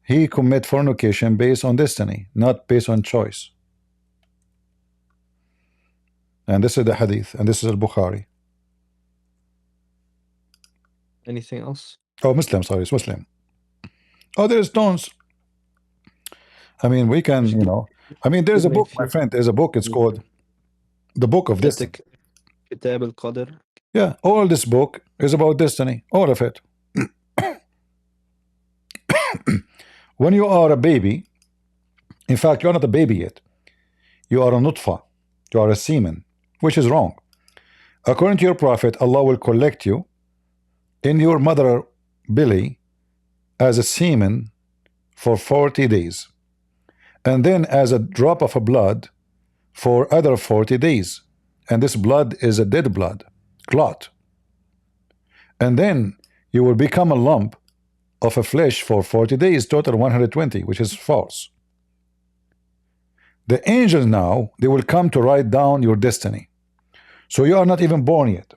he commit fornication based on destiny, not based on choice. And this is the hadith, and this is al-Bukhari. Anything else? Oh, Muslim, sorry, it's Muslim. Oh, there's tons. I mean, we can, you know, I mean, there's Give a me a book, my few. friend, there's a book, it's called The Book of Destiny. Kitab al-Qadr. Yeah, all this book is about destiny, all of it. When you are a baby, in fact, you're not a baby yet. You are a nutfa, you are a semen, which is wrong. According to your prophet, Allah will collect you in your mother belly as a semen for 40 days, and then as a drop of a blood for other 40 days. And this blood is a dead blood, clot. And then you will become a lump of a flesh for 40 days, total 120, which is false. The angels now, they will come to write down your destiny. So you are not even born yet.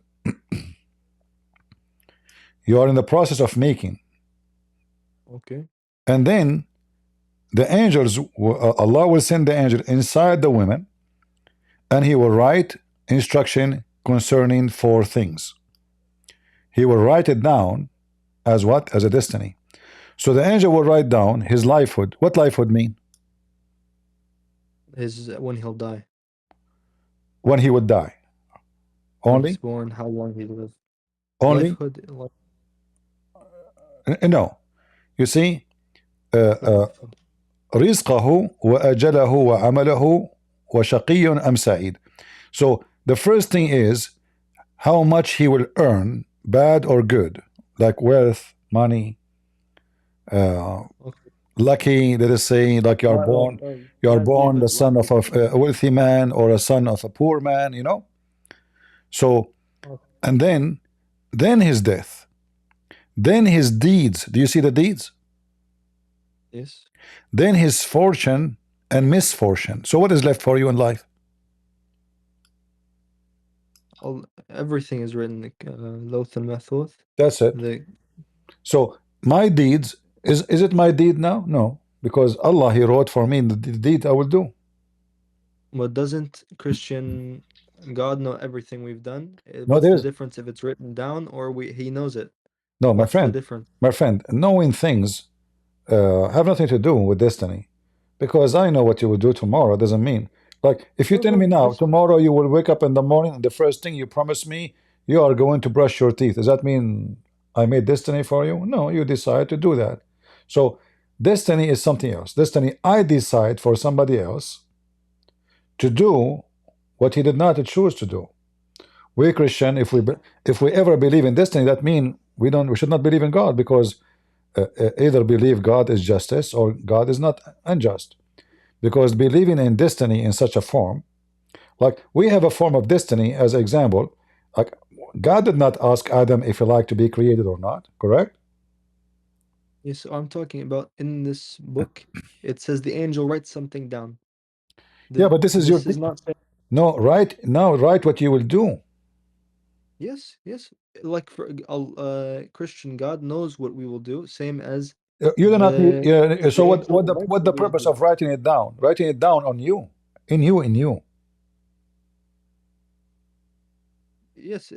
You are in the process of making. Okay. And then the angels, Allah will send the angel inside the women, and he will write instruction concerning 4 things. He will write it down as what? As a destiny. So the angel will write down his lifehood. What lifehood mean? His when he'll die, When he would die. when he's Only? born, how long he lived. Only? Lifehood, No. You see, lifehood. رزقه وأجله وعمله وشقي أم سعيد. So the first thing is how much he will earn, bad or good, like wealth, money, Okay. lucky. Let us say, like you are Bad born the good, son of a wealthy man or a son of a poor man. You know. So okay. and then his death, then his deeds. Do you see the deeds? Yes. Then his fortune and misfortune. So what is left for you in life? Everything is written Loth and Mathoth. That's it. So my deeds, is it my deed now? No, because Allah, He wrote for me the deed I will do. But doesn't Christian God know everything we've done? No, What's there the is difference if it's written down or he knows it? no, What's the difference? my friend. Knowing things have nothing to do with destiny, because I know what you will do tomorrow doesn't mean, like, if you No, tell no, me now just tomorrow you will wake up in the morning and the first thing you promise me you are going to brush your teeth, does that mean I made destiny for you? No, you decide to do that. So destiny is something else. Destiny, I decide for somebody else to do what he did not choose to do. We Christian, if we ever believe in destiny, that means we should not believe in God, because either believe God is justice or God is not unjust. Because believing in destiny in such a form, like we have a form of destiny as an example, like God did not ask Adam if he liked to be created or not, correct? yes, I'm talking about in this book. It says the angel writes something down. Yeah, but this is your This is not saying no, right now, write what you will do. yes, yes. Like for Christian God knows what we will do, same as You do not need. So the what? angel writes What the what we will purpose do. of writing it down? Writing it down on you, in you, in you. Yes,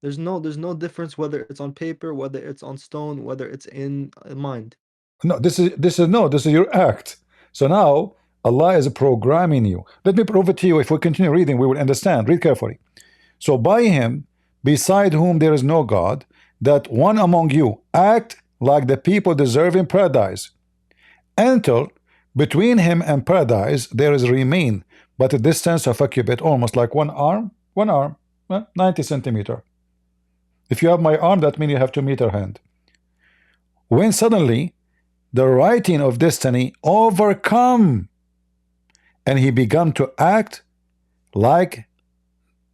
there's no difference whether it's on paper, whether it's on stone, whether it's in mind. No, this is your act. So now Allah is programming you. Let me prove it to you. If we continue reading, we will understand. Read carefully. So by him, beside whom there is no God, that one among you act like the people deserving paradise, until between him and paradise there is remain but a distance of a cubit, almost like one arm, 90 centimeter. If you have my arm, that means you have 2 meter hand. When suddenly the writing of destiny overcome, and he began to act like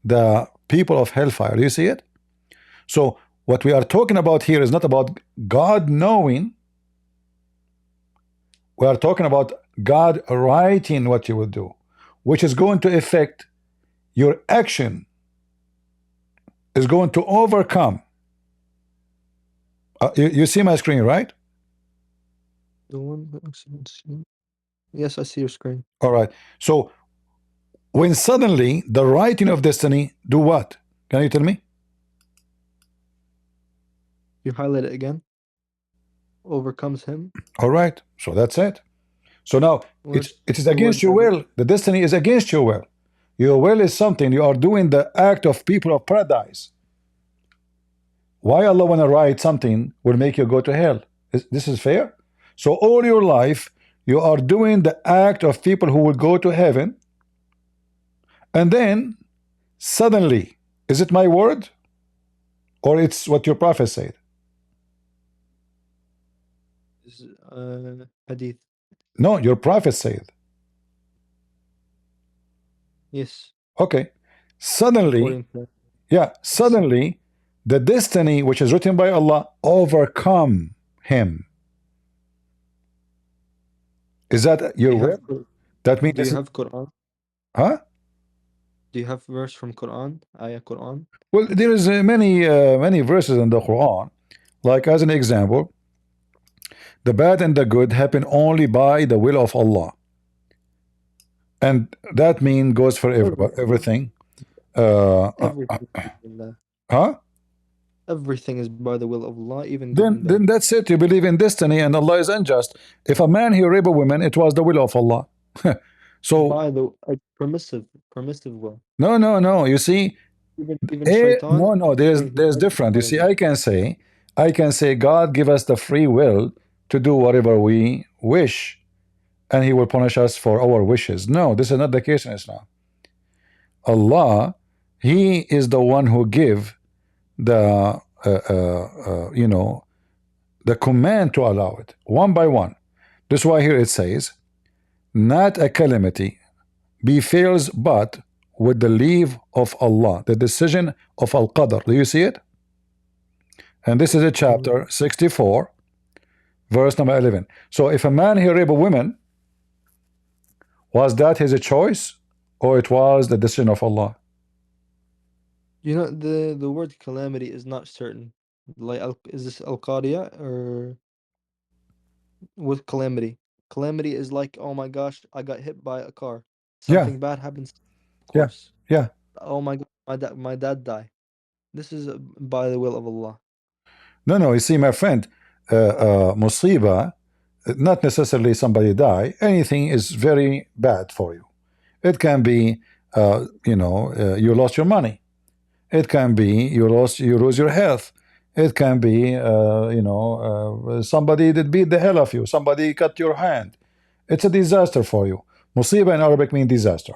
the people of hellfire. Do you see it? So what we are talking about here is not about God knowing. We are talking about God writing what you will do, which is going to affect your action, is going to overcome. You see my screen, right? The one who accidents you. Yes, I see your screen. All right. So when suddenly the writing of destiny do what? Can you tell me? You highlight it again. Overcomes him. All right. So that's it. So now Where's it is the word against your heaven? will. The destiny is against your will. Your will is something you are doing, the act of people of paradise. Why Allah want to write something will make you go to hell? This is fair? So all your life you are doing the act of people who will go to heaven, and then suddenly, is it my word or it's what your prophet said? Is hadith. No, your prophet said. Yes, Okay. Suddenly, according to yeah, yes. suddenly the destiny which is written by Allah overcome him. Is that Do your you have will? That means do you this is, have Quran? huh? Do you have verse from Quran? Ayah Quran? Well, there is many verses in the Quran. Like as an example, the bad and the good happen only by the will of Allah, and that mean goes for Everything. everything. Uh, uh, Everything in that. huh? Everything is by the will of Allah, even good Then, and then bad. that's it. You believe in destiny and Allah is unjust. If a man he rape a woman, it was the will of Allah. So By the permissive will. no, no, no. You see, Even shaitan no, no. saying he There's likes different. You see, equality. I can say, God give us the free will to do whatever we wish, and He will punish us for our wishes. No, this is not the case in Islam. Allah, He is the one who give the the command to allow it one by one. That's why here it says, not a calamity befalls but with the leave of Allah, the decision of Al-Qadr. Do you see it? And this is a chapter 64, verse number 11. So if a man he rape a woman, was that his choice or it was the decision of Allah? You know, the word calamity is not certain. Like, is this al-qariya or with calamity? Calamity is like, oh my gosh, I got hit by a car. Yeah, Something bad happens, of yeah, course. yeah. Oh my God, my dad died. This is by the will of Allah. No, no, you see, my friend, musiba, not necessarily somebody die. Anything is very bad for you. It can be, you lost your money. It can be you lose your health. It can be, somebody that beat the hell of you. Somebody cut your hand. It's a disaster for you. Musiba in Arabic means disaster.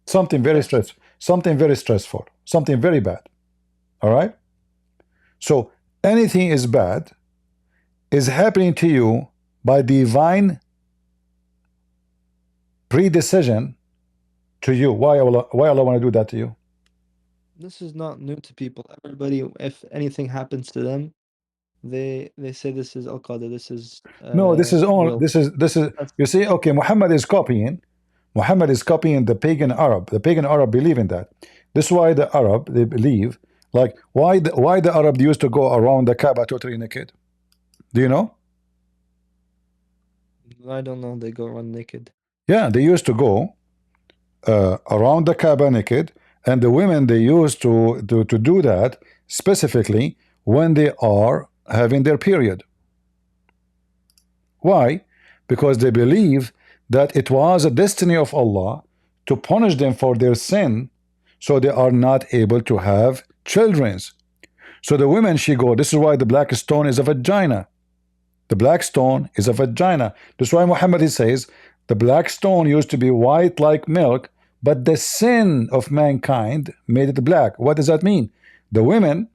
Something very Yes. stressful. Something very stressful. Something very bad. All right. So anything is bad is happening to you by divine predecision to you. Why Allah want to do that to you? This is not new to people. Everybody, if anything happens to them, they say this is al-qadr. This is No, this is all. will. This is. That's You see, okay, Muhammad is copying. Muhammad is copying the pagan Arab. The pagan Arab believe in that. This is why the Arab they believe. Like why the Arab used to go around the Kaaba totally naked? Do you know? I don't know. They go around naked. Yeah, they used to go around the Kaaba naked, and the women they used to do that specifically when they are having their period. Why? Because they believe that it was a destiny of Allah to punish them for their sin, so they are not able to have children. So the women she go, this is why the black stone is a vagina. The black stone is a vagina. That's why Muhammad says the black stone used to be white like milk, but the sin of mankind made it black. What does that mean? The women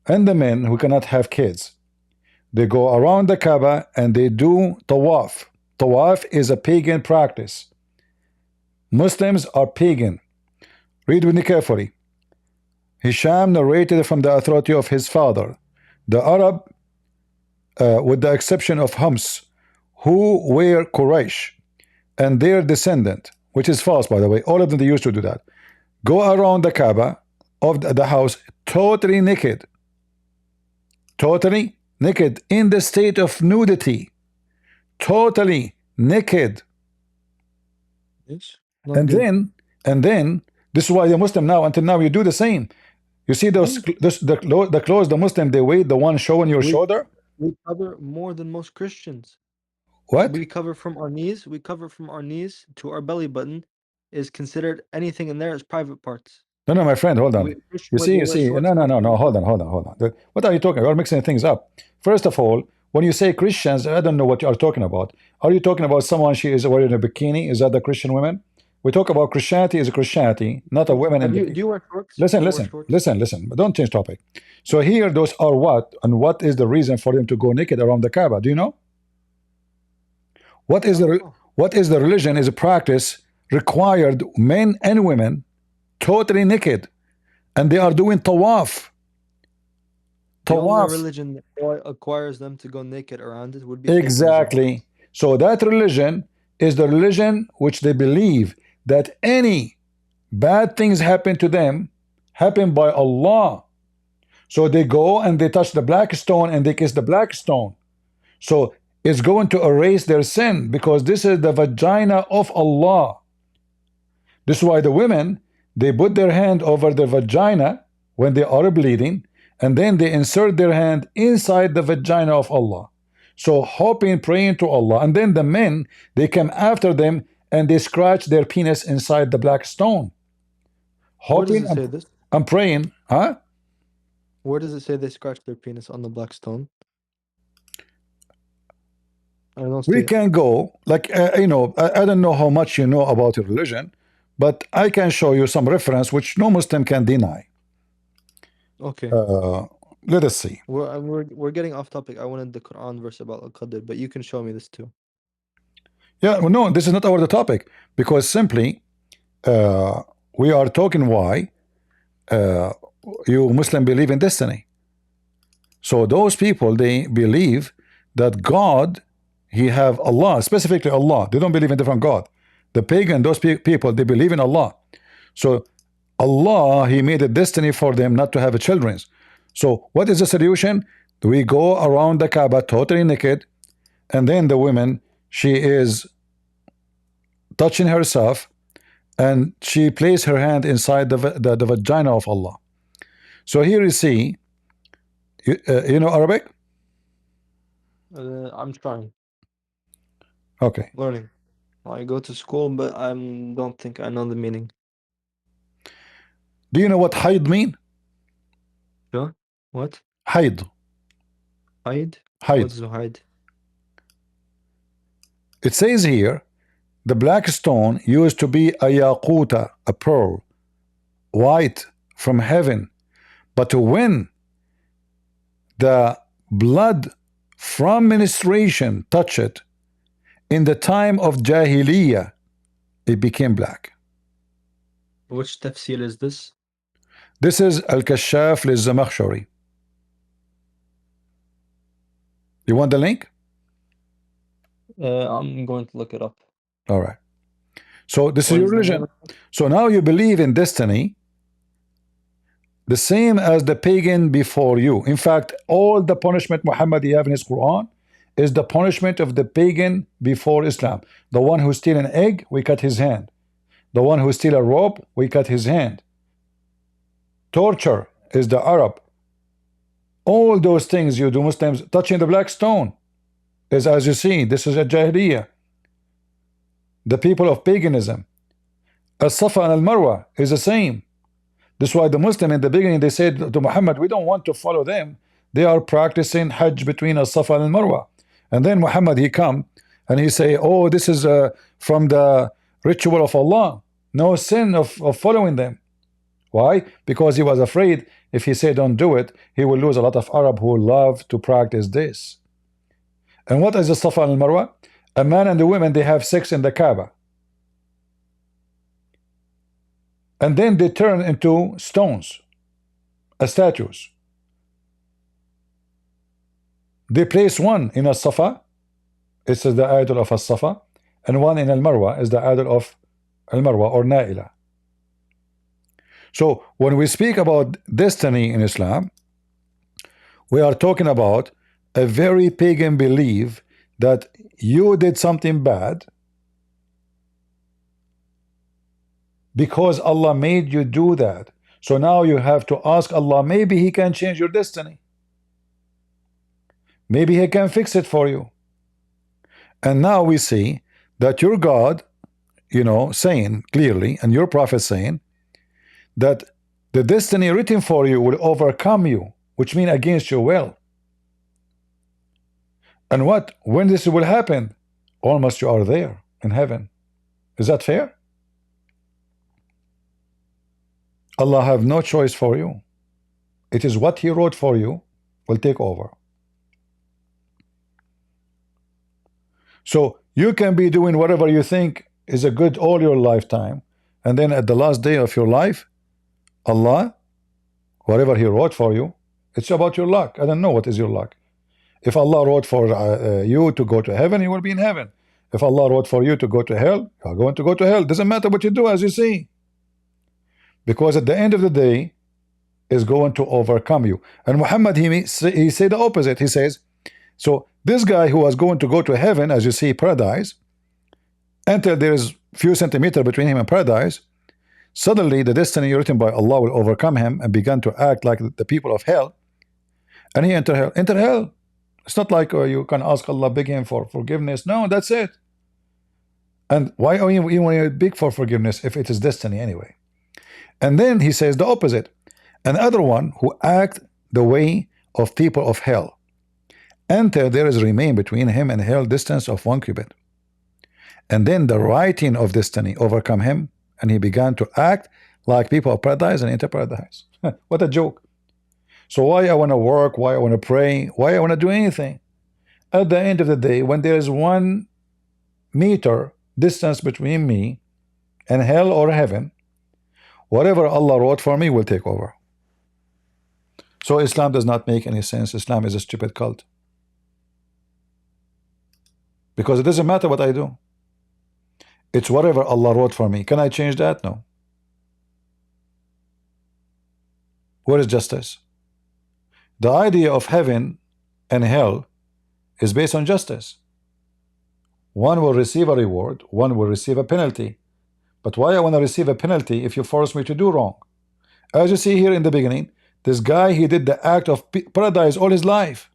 and the men who cannot have kids, they go around the Kaaba and they do tawaf. Tawaf is a pagan practice. Muslims are pagan. Read with me carefully. Hisham narrated from the authority of his father. The Arab, with the exception of Hums, who were Quraysh, and their descendant, which is false by the way, all of them they used to do that, go around the Kaaba of the house totally naked. Totally naked in the state of nudity. Totally naked. Yes. Not And good. then this is why the Muslim now until now you do the same. You see those the clothes the Muslim they wear, the one showing your shoulder. We cover more than most Christians. What? We cover from our knees. We cover from our knees to our belly button. Is considered anything in there as private parts. No, no, my friend, hold on. Christian women, You wear see, shorts. no, hold on. What are you talking? You're mixing things up. First of all, when you say Christians, I don't know what you are talking about. Are you talking about someone she is wearing a bikini? Is that the Christian women? We talk about Christianity is Christianity, not a women in bikini. Do you wear shorts? Listen, Do you wear listen, shorts? listen. But don't change topic. So here, those are what, and what is the reason for them to go naked around the Kaaba? Do you know? What is the religion is a practice required men and women totally naked, and they are doing tawaf. The only religion that acquires them to go naked around it would be Exactly. So that religion is the religion which they believe that any bad things happen to them happen by Allah. So they go and they touch the black stone and they kiss the black stone. So it's going to erase their sin because this is the vagina of Allah. This is why the women, they put their hand over their vagina when they are bleeding, and then they insert their hand inside the vagina of Allah. So hoping, praying to Allah, and then the men, they come after them and they scratch their penis inside the black stone. Where does Hoping it say this? and praying, huh? Where does it say they scratch their penis on the black stone? I don't see We it. can go, like, I don't know how much you know about your religion, but I can show you some reference which no Muslim can deny. Okay. Let us see. We're getting off topic. I wanted the Quran verse about Al-Qadr, but you can show me this too. Yeah, well, no, this is not our topic, because simply we are talking why you Muslim believe in destiny. So those people, they believe that God, he have Allah, specifically Allah. They don't believe in different God. The pagan, those people, they believe in Allah. So Allah, he made a destiny for them not to have children. So what is the solution? We go around the Kaaba totally naked, and then the woman, she is touching herself, and she placed her hand inside the vagina of Allah. So here you see, you know Arabic? I'm trying. Okay. Learning. I go to school, but I don't think I know the meaning. Do you know what haid mean? Sure. What? Haid. Hide? Haid. What's the hide? It says here, the black stone used to be a yaquta, a pearl, white from heaven. But when the blood from menstruation touched it, in the time of Jahiliyyah, it became black. Which tafsir is this? This is Al-Kashaf Liz-Zamakhshari. You want the link? I'm going to look it up. All right. So this is What your is the religion. name? So now you believe in destiny, the same as the pagan before you. In fact, all the punishment Muhammad have in his Quran is the punishment of the pagan before Islam. The one who steal an egg, we cut his hand. The one who steal a rope, we cut his hand. Torture is the Arab. All those things you do, Muslims, touching the black stone is, as you see, this is a Jahiliyyah. The people of paganism. As-Safa and Al-Marwa is the same. This is why the Muslim in the beginning, they said to Muhammad, we don't want to follow them. They are practicing Hajj between As-Safa and Al-Marwa. And then Muhammad, he come and he say, oh, this is from the ritual of Allah. No sin of following them. Why? Because he was afraid if he said don't do it, he will lose a lot of Arab who love to practice this. And what is the Safa and Marwa? A man and a woman, they have sex in the Kaaba. And then they turn into stones, statues. They place one in a Safa, it's the idol of a Safa, and one in Al Marwa is the idol of Al Marwa or Naila. So when we speak about destiny in Islam, we are talking about a very pagan belief that you did something bad because Allah made you do that. So now you have to ask Allah, maybe he can change your destiny. Maybe he can fix it for you. And now we see that your God, saying clearly, and your prophet saying that the destiny written for you will overcome you, which means against your will. And when this will happen, almost you are there in heaven. Is that fair? Allah have no choice for you. It is what he wrote for you will take over. So you can be doing whatever you think is a good all your lifetime, and then at the last day of your life, Allah, whatever he wrote for you, it's about your luck. I don't know what is your luck. If Allah wrote for you to go to heaven, you will be in heaven. If Allah wrote for you to go to hell, you are going to go to hell. Doesn't matter what you do, as you see. Because at the end of the day, is going to overcome you. And Muhammad, he said the opposite. He says, so this guy who was going to go to heaven, as you see, paradise, until there is few centimeters between him and paradise, suddenly the destiny written by Allah will overcome him and begin to act like the people of hell. and he enter hell. Enter hell. It's not like you can ask Allah, beg him for forgiveness. No, that's it. And why are you beg for forgiveness if it is destiny anyway? And then he says the opposite. Another one who act the way of people of hell, enter there is remain between him and hell distance of 1 cubit. And then the writing of destiny overcome him, and he began to act like people of paradise and enter paradise. What a joke. So why I want to work, why I want to pray, why I want to do anything? At the end of the day, when there is 1 meter distance between me and hell or heaven, whatever Allah wrote for me will take over. So Islam does not make any sense. Islam is a stupid cult. Because it doesn't matter what I do. It's whatever Allah wrote for me. Can I change that? No. Where is justice? The idea of heaven and hell is based on justice. One will receive a reward, one will receive a penalty. But why I want to receive a penalty if you force me to do wrong? As you see here in the beginning, this guy, he did the act of paradise all his life.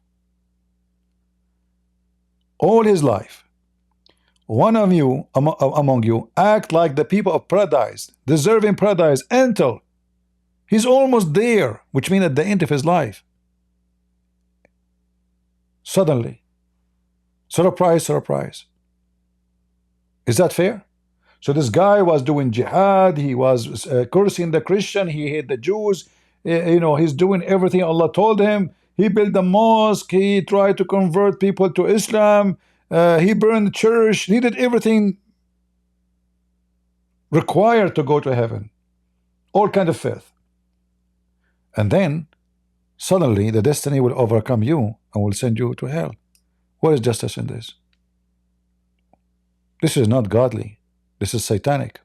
All his life. One of you, among you, act like the people of paradise, deserving paradise until he's almost there, which means at the end of his life. Suddenly, surprise, surprise. Is that fair? So this guy was doing jihad, he was cursing the Christian, he hate the Jews, he's doing everything Allah told him. He built a mosque, he tried to convert people to Islam, he burned the church, he did everything required to go to heaven. All kind of faith. And then suddenly the destiny will overcome you and will send you to hell. What is justice in this? This is not godly. This is satanic.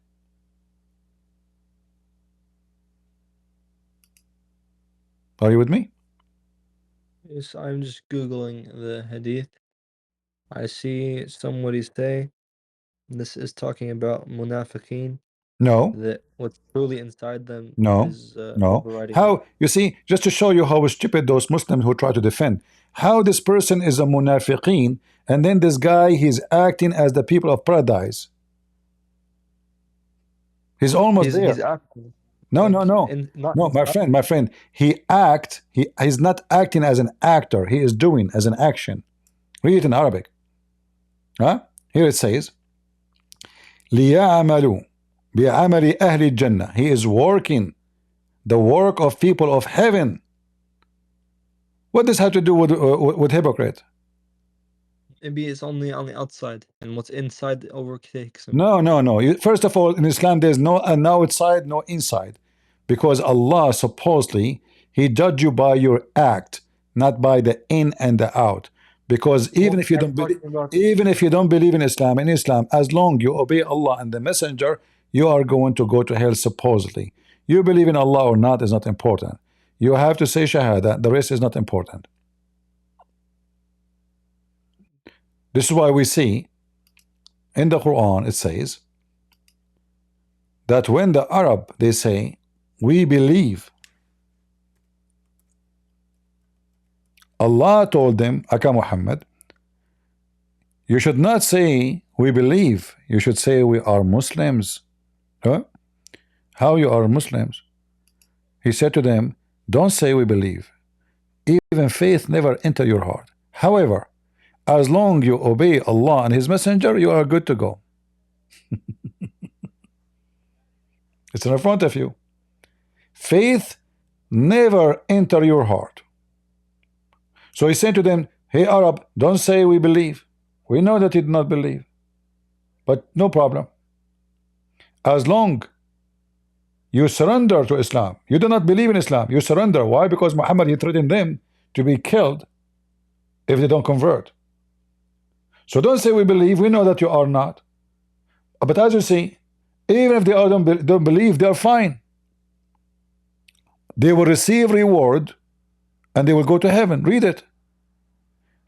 Are you with me? Yes, I'm just Googling the hadith. I see somebody say this is talking about munafiqeen, No. that what's truly inside them No, is no. overriding. How, you see, just to show you how stupid those Muslims who try to defend, how this person is a munafiqeen, and then this guy, he's acting as the people of paradise. He's almost there. He's acting. No, like, no, no. No, my friend, he's not acting as an actor. He is doing as an action. Read it in Arabic. Huh? Here it says, لِيَعْمَلُوا بِعَمَلِ أَهْلِ الْجَنَّةِ. He is working the work of people of heaven. What does have to do with hypocrite? Maybe it's only on the outside, and what's inside overtakes him. No, no, no. First of all, in Islam, there's no outside, no inside, because Allah supposedly He judge you by your act, not by the in and the out. Because even if you don't believe in Islam, as long you obey Allah and the Messenger, you are going to go to hell supposedly. You believe in Allah or not is not important. You have to say Shahada. The rest is not important. This is why we see in the Quran it says that when the Arab they say we believe, Allah told them, Aka Muhammad, you should not say we believe, you should say we are Muslims. Huh? How you are Muslims? He said to them, don't say we believe. Even faith never enter your heart. However, as long you obey Allah and His Messenger, you are good to go. It's in front of you. Faith never enter your heart. So he said to them, hey Arab, don't say we believe. We know that you did not believe. But no problem. As long you surrender to Islam, you do not believe in Islam, you surrender. Why? Because Muhammad, he threatened them to be killed if they don't convert. So don't say we believe, we know that you are not. But as you see, even if they don't believe, they are fine. They will receive reward and they will go to heaven. Read it.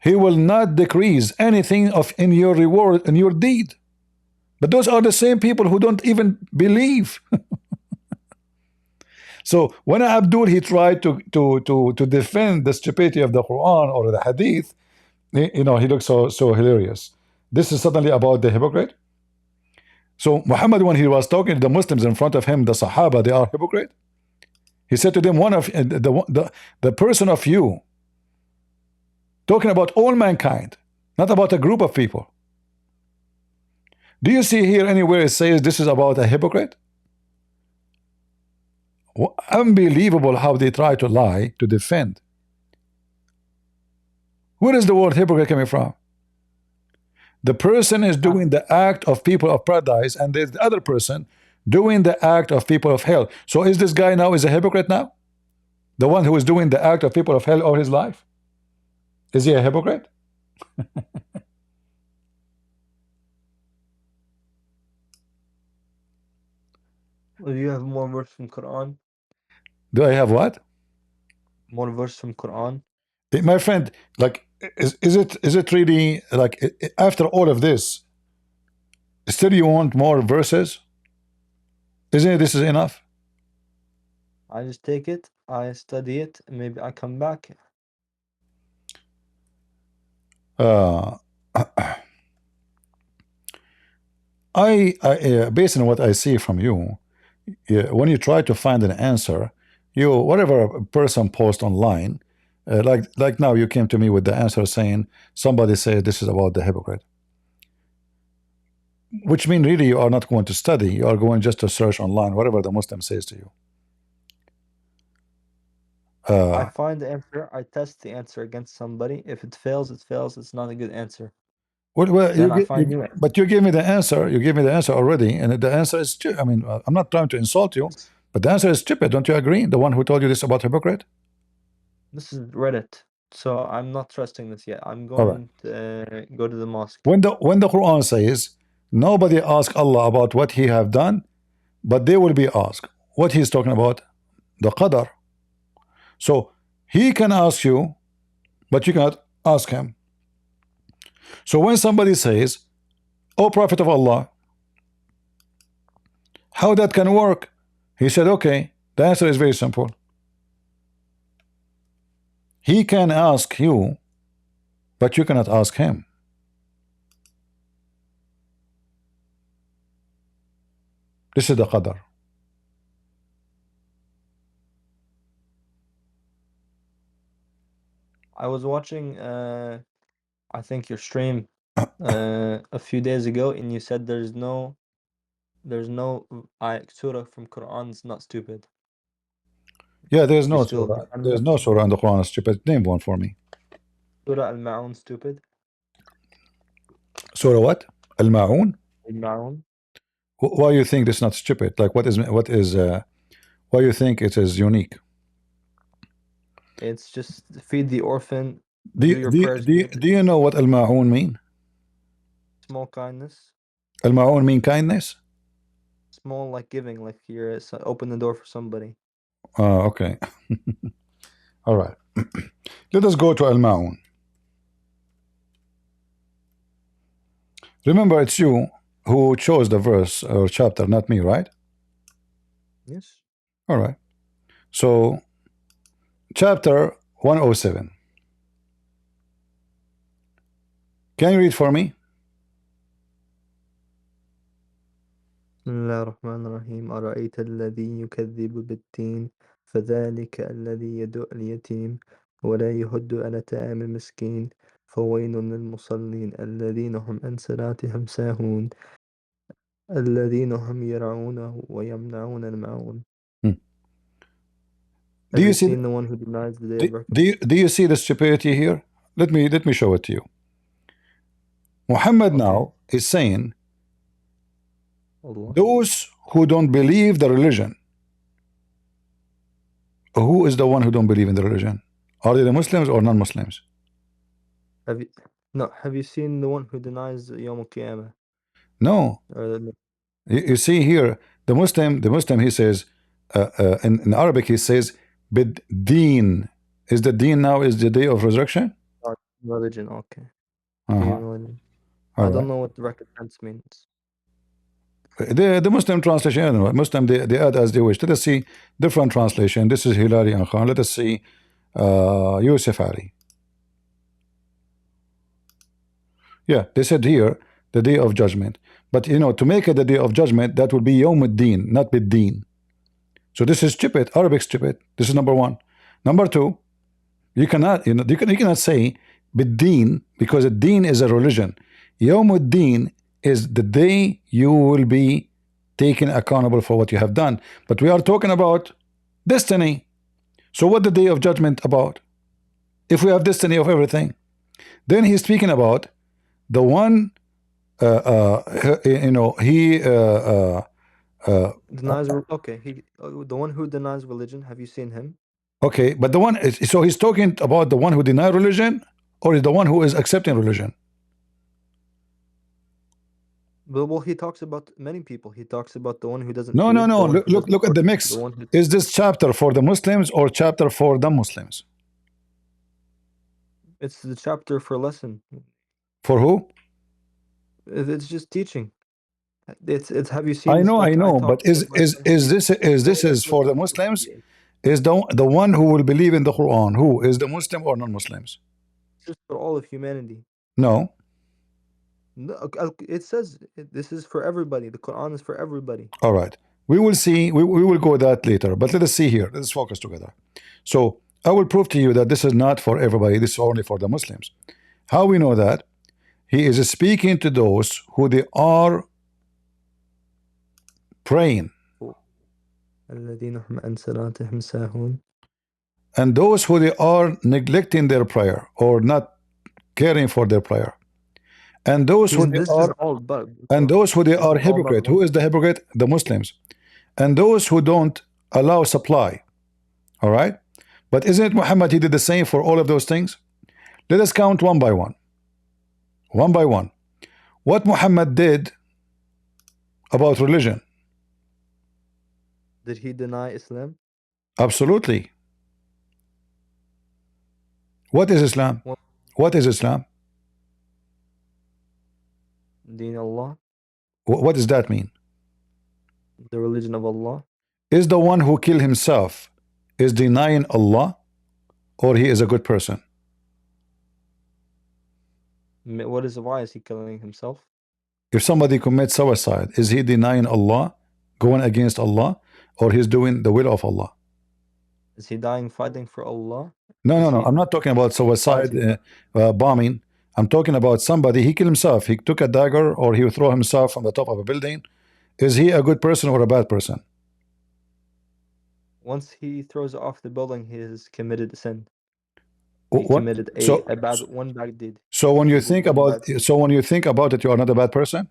He will not decrease anything in your reward and your deed. But those are the same people who don't even believe. So when Abdul he tried to defend the stupidity of the Quran or the Hadith, you know, he looks so hilarious. This is suddenly about the hypocrite. So Muhammad, when he was talking to the Muslims in front of him, the Sahaba, they are hypocrite. He said to them, one of the person of you, talking about all mankind, not about a group of people. Do you see here anywhere it says this is about a hypocrite? Unbelievable how they try to lie to defend. Where is the word hypocrite coming from? The person is doing the act of people of paradise, and there's the other person doing the act of people of hell. So is this guy now is a hypocrite now? The one who is doing the act of people of hell all his life? Is he a hypocrite? Do you have more verse from Quran? Do I have what? More verse from Quran? My friend, like, is it really like after all of this, still you want more verses? Isn't it this is enough? I just take it, I study it, and maybe I come back. Uh, based on what I see from you, when you try to find an answer, you whatever a person posts online, like now you came to me with the answer saying somebody said this is about the hypocrite, which means really you are not going to study, you are going just to search online whatever the Muslim says to you. I find the answer, I test the answer against somebody. If it fails, it fails. It's not a good answer. Well, Then I find new but you gave me the answer. You gave me the answer already, and the answer is I mean, I'm not trying to insult you, answers. but the answer is stupid. Don't you agree? The one who told you this about hypocrite. This is Reddit, so I'm not trusting this yet. I'm All right. going to go to the mosque. When the Quran says nobody ask Allah about what he have done, but they will be asked. What he's talking about, the qadar. So he can ask you, but you cannot ask him. So when somebody says, "Oh Prophet of Allah," how that can work? He said, "Okay." The answer is very simple. He can ask you, but you cannot ask him. This is the qadar. I was watching, I think your stream, a few days ago, and you said there's no surah from Quran is not stupid. Yeah, there's You no still surah. defend There's that? no surah in the Quran. Stupid. Name one for me. Surah Al-Ma'un stupid? Surah what? Al-Ma'un? Al-Ma'un? Why you think this is not stupid? Like why you think it is unique? It's just feed the orphan, Do do you, your do you, prayers, do you, do you know what Al-Ma'un mean? small kindness. Al-Ma'un mean kindness? Small like giving, like you're open the door for somebody. Okay. All right. Let us go to Al-Ma'un. Remember, it's you who chose the verse or chapter, not me, right? Yes. All right. So, chapter 107. Can you read for me? بسم الله الرحمن الرحيم أرأيت الذي يكذب بالدين فذلك الذي يدعو اليتيم ولا يهد على طعام المسكين فويل للمصلين الذين هم عن صلاتهم ساهون الذين هم يرعون ويمنعون الماعون. Hmm. Have you seen the one who denies the day of reckoning? Do you see the stupidity here? Let me show it to you. Muhammad now is saying Allah. those who don't believe the religion. Who is the one who don't believe in the religion? Are they the Muslims or non-Muslims? Have you seen the one who denies Yom Qiyamah? No. You see here the Muslim he says in Arabic he says bid deen. Is the deen now is the day of resurrection? Religion, okay. Uh-huh. Religion. All I don't right. know what the recompense means. The Muslim translation, I don't know, Muslim, they add as they wish. Let us see different translation. This is Hilary and Khan. Let us see Yusuf Ali. Yeah, they said here the day of judgment. But you know, to make it the day of judgment, that would be Yawm ad-Din, not Bid-Din. So this is stupid, Arabic stupid. This is number one. Number two, you cannot, you know, you cannot say Bid-Din because a Din is a religion. Yawm ad-Din is the day you will be taken accountable for what you have done. But we are talking about destiny. So what the day of judgment about? If we have destiny of everything, then he's speaking about the one, you know, he Denies. Okay, the one who denies religion. Have you seen him? okay, but the one is, so he's talking about the one who deny religion, or is the one who is accepting religion? Well, he talks about many people. He talks about the one who doesn't No, fear, no, the no. one who doesn't Look at the worship, mix. the one who. Is this chapter for the Muslims or chapter for the Muslims? It's the chapter for lesson. For who? It's just teaching. It's. Have you seen I this? know, I Like I know, but talked to a person who believes. is So this is let's for the listen. Muslims? Is the one who will believe in the Quran? Who is the Muslim or non-Muslims? This is for all of humanity. No. No, it says this is for everybody. The Quran is for everybody. All right. We will see. We will go that later. But let us see here. Let's focus together. So I will prove to you that this is not for everybody. This is only for the Muslims. How we know that? He is speaking to those who they are praying, الذين هم عن صلاتهم ساهون. and those who they are neglecting their prayer or not caring for their prayer, and those who they This is are all about. and those who they This is are all about hypocrite. Who is the hypocrite? The Muslims. And those who don't allow supply. All right. But isn't it Muhammad? He did the same for all of those things. Let us count one by one. One by one. What Muhammad did about religion? Did he deny Islam? Absolutely. What is Islam? What? What is Islam? Deen Allah, What does that mean? the religion of Allah. Is the one who killed himself is denying Allah, or he is a good person? Why is he killing himself? If somebody commits suicide, is he denying Allah, going against Allah, or he's doing the will of Allah? Is he dying fighting for Allah? No, Is no, no. he I'm not talking about suicide, bombing. I'm talking about somebody, he killed himself. He took a dagger or he would throw himself from the top of a building. Is he a good person or a bad person? Once he throws it off the building, he has committed sin. He What? committed So, a bad one bad deed. so when you He did think one about, bad thing. so when you think about it, you are not a bad person?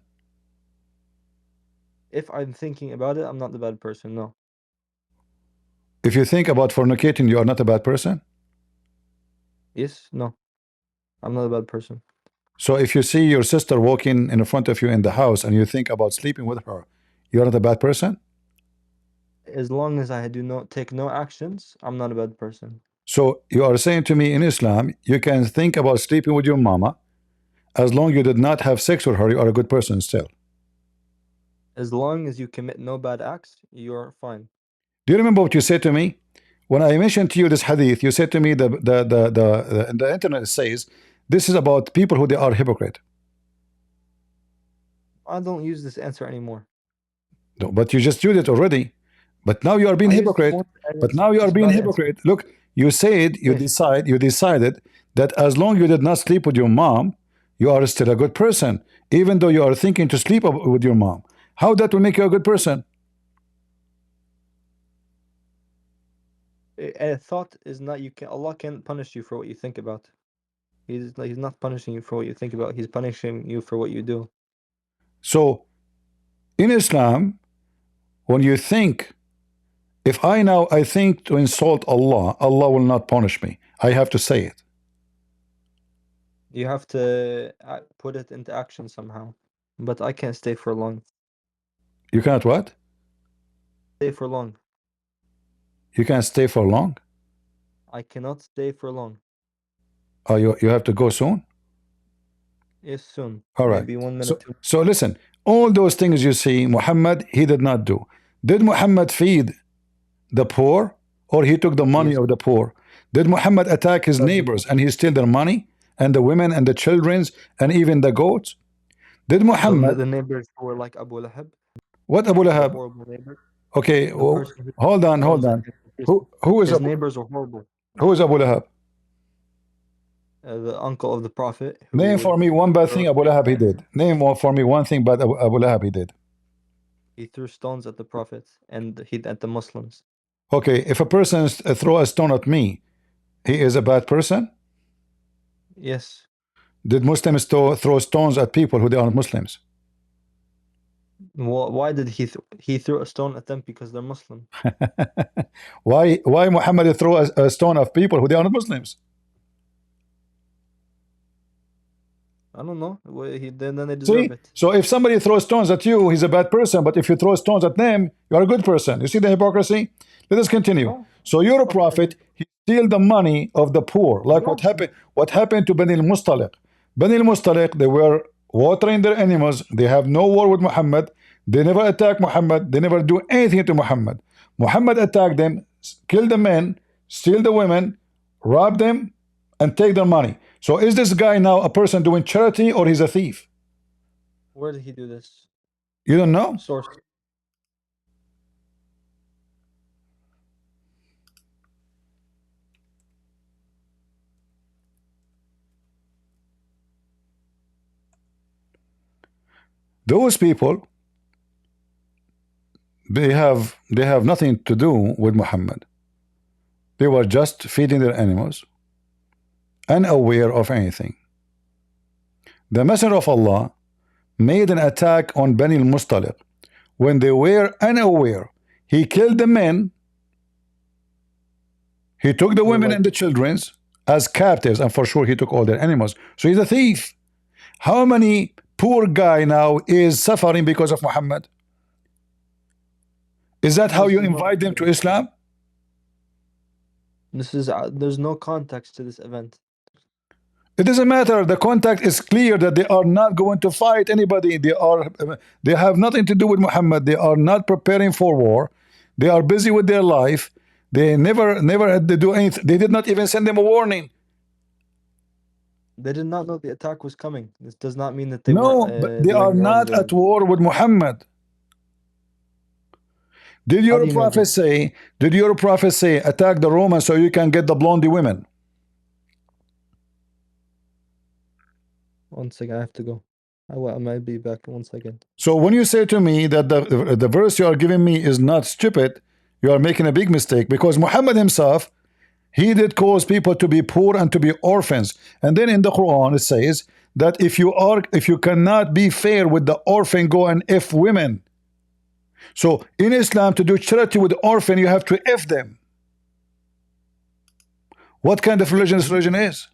If I'm thinking about it, I'm not the bad person. No. If you think about fornicating, you are not a bad person? Yes. No. I'm not a bad person. So if you see your sister walking in front of you in the house and you think about sleeping with her, you're not a bad person? As long as I do not take no actions, I'm not a bad person. So you are saying to me in Islam, you can think about sleeping with your mama, as long you did not have sex with her, you are a good person still. As long as you commit no bad acts, you're fine. Do you remember what you said to me? When I mentioned to you this hadith, you said to me the internet says this is about people who they are hypocrite. I don't use this answer anymore. No, but you just used it already. But now you are being I used it hypocrite. once and But now you are it's a being bad answer. hypocrite. Look, you said you decided that as long you did not sleep with your mom, you are still a good person, even though you are thinking to sleep with your mom. How that will make you a good person? A thought is not Allah can't punish you for what you think about. He's not punishing you for what you think about. He's punishing you for what you do. So in Islam, when you think, if I think to insult Allah, Allah will not punish me. I have to say it. You have to put it into action somehow. But I can't stay for long. You cannot what? Stay for long. You can't stay for long? I cannot stay for long. Oh, you have to go soon? Yes, soon. All right. Maybe 1 minute. So listen, All those things you see, Muhammad, he did not do. Did Muhammad feed the poor, or he took the money Yes. of the poor? Did Muhammad attack his Does it? neighbors and he steal their money and the women and the children's and even the goats? Did Muhammad, The neighbors who were like Abu Lahab, what Abu the Lahab? horrible neighbor, Okay, the person who hold on, hold stones on. against the Christians. Who is His Abu, neighbors were horrible. who is Abu Lahab? The uncle of the prophet who Name for would me one bad throw thing Abu Lahab he did. Name for me one thing bad Abu Lahab he did. he threw stones at the prophet and he at the Muslims. Okay, if a person throw a stone at me, he is a bad person? Yes. Did Muslims throw stones at people who they aren't Muslims? Why did he threw a stone at them? Because they're Muslim. Why Muhammad throw a stone at people who they aren't Muslims? I don't know. Then they deserve See, it. so if somebody throws stones at you, he's a bad person. But if you throw stones at them, you are a good person. You see the hypocrisy? Let us continue. No. So you're a Okay. prophet. He steal the money of the poor, like No. what happened. What happened to Bani al-Mustaliq? Bani al-Mustaliq, they were watering their animals. They have no war with Muhammad. They never attack Muhammad. They never do anything to Muhammad. Muhammad attacked them, kill the men, steal the women, rob them, and take their money. So is this guy now a person doing charity, or he's a thief? Where did he do this? You don't know? Source. Those people, they have nothing to do with Muhammad. They were just feeding their animals, unaware of anything. The Messenger of Allah made an attack on Bani al-Mustaliq when they were unaware. He killed the men, he took the women and the children's as captives, and for sure he took all their animals. So he's a thief. How many poor guy now is suffering because of Muhammad? Is that how you invite them to Islam? This is there's no context to this event. It doesn't matter. The contact is clear that they are not going to fight anybody. They have nothing to do with Muhammad. They are not preparing for war. They are busy with their life. They never had to do anything. They did not even send them a warning. They did not know the attack was coming. This does not mean that they No, weren't but they are doing not wrongdoing. at war with Muhammad. Did How your do you know prophet this? say? Did your prophet say attack the Romans so you can get the blondie women? One second, I have to go. I might be back in 1 second. So when you say to me that the verse you are giving me is not stupid, you are making a big mistake, because Muhammad himself, he did cause people to be poor and to be orphans. And then in the Quran it says that if you cannot be fair with the orphan, go and F women. So in Islam, to do charity with the orphan, you have to F them. What kind of religion this religion is?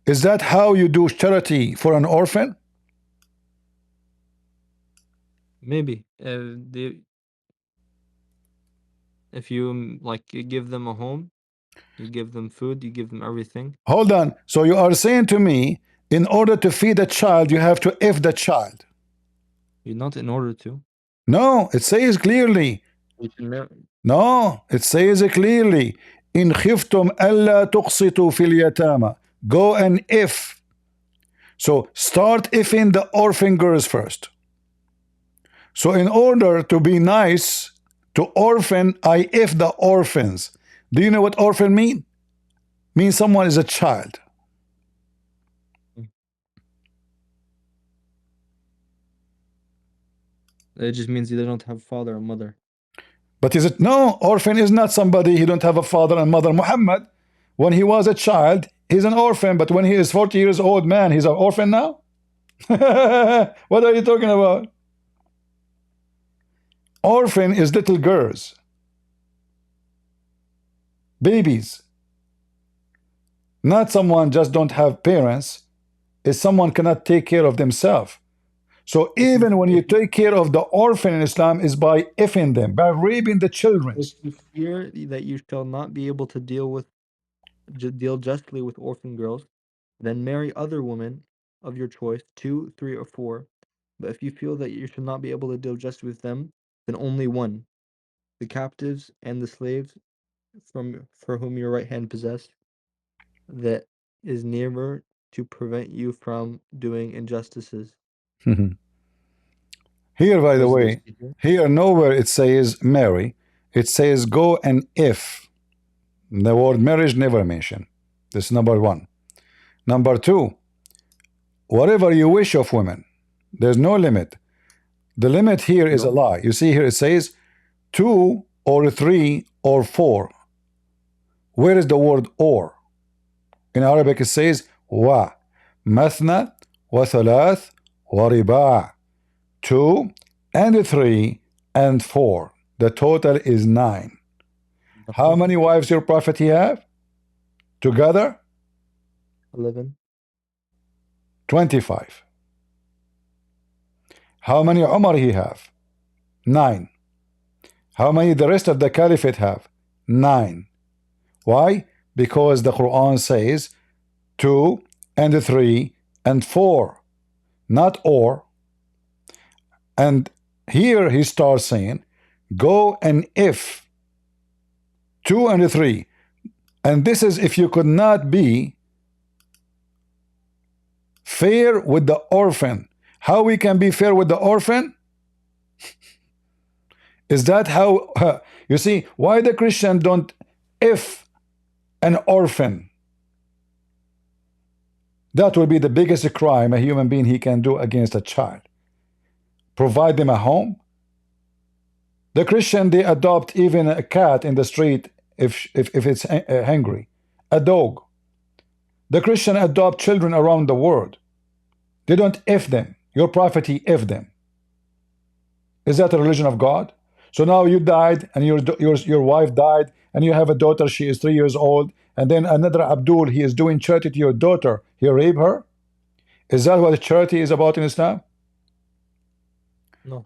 Is that how you do charity for an orphan? Maybe if you like you give them a home, you give them food, you give them everything. Hold on. So you are saying to me, in order to feed a child, you have to F the child? You're not in order to. No, it says clearly. You can No, it says clearly. In khiftum alla tuqsitu fil yatama. Go and if. So start ifing the orphan girls first. So in order to be nice to orphan, I if the orphans. Do you know what orphan mean? Means someone is a child. It just means they don't have father or mother. But is it? No, orphan is not somebody he don't have a father and mother. Muhammad, when he was a child, he's an orphan, but when he is 40 years old man, he's an orphan now? What are you talking about? Orphan is little girls, babies. Not someone just don't have parents. Is someone cannot take care of themselves. So even when you take care of the orphan in Islam is by effing them, by raping the children. If you fear that you shall not be able to deal justly with orphan girls, then marry other women of your choice, 2, 3, or 4, But if you feel that you should not be able to deal justly with them, then only one, the captives and the slaves for whom your right hand possessed, that is nearer to prevent you from doing injustices. Here, by What the does this way, here nowhere it says marry. It says go and if. The word marriage never mentioned. This is number one. Number two, whatever you wish of women, there's no limit. The limit here is a lie. You see here it says 2 or 3 or 4. Where is the word or? In Arabic it says wa, mathna, wa thalath, wa riba'. 2 and 3 and 4. The total is 9. How many wives your prophet he have? Together? 11. 25. How many Umar he have? 9. How many the rest of the caliphate have? 9. Why? Because the Quran says 2 and 3 and 4, not or. And here he starts saying go and if 2 and 3. And this is if you could not be fair with the orphan. How we can be fair with the orphan? Is that how you see why the Christian don't if an orphan? That will be the biggest crime a human being he can do against a child. Provide them a home. The Christian, they adopt even a cat in the street if it's hungry, a dog. The Christian adopt children around the world. They don't if them. Your prophet he if them. Is that a religion of God? So now you died and your wife died and you have a daughter, she is 3 years old, and then another Abdul, he is doing charity to your daughter, he rape her? Is that what charity is about in Islam? No.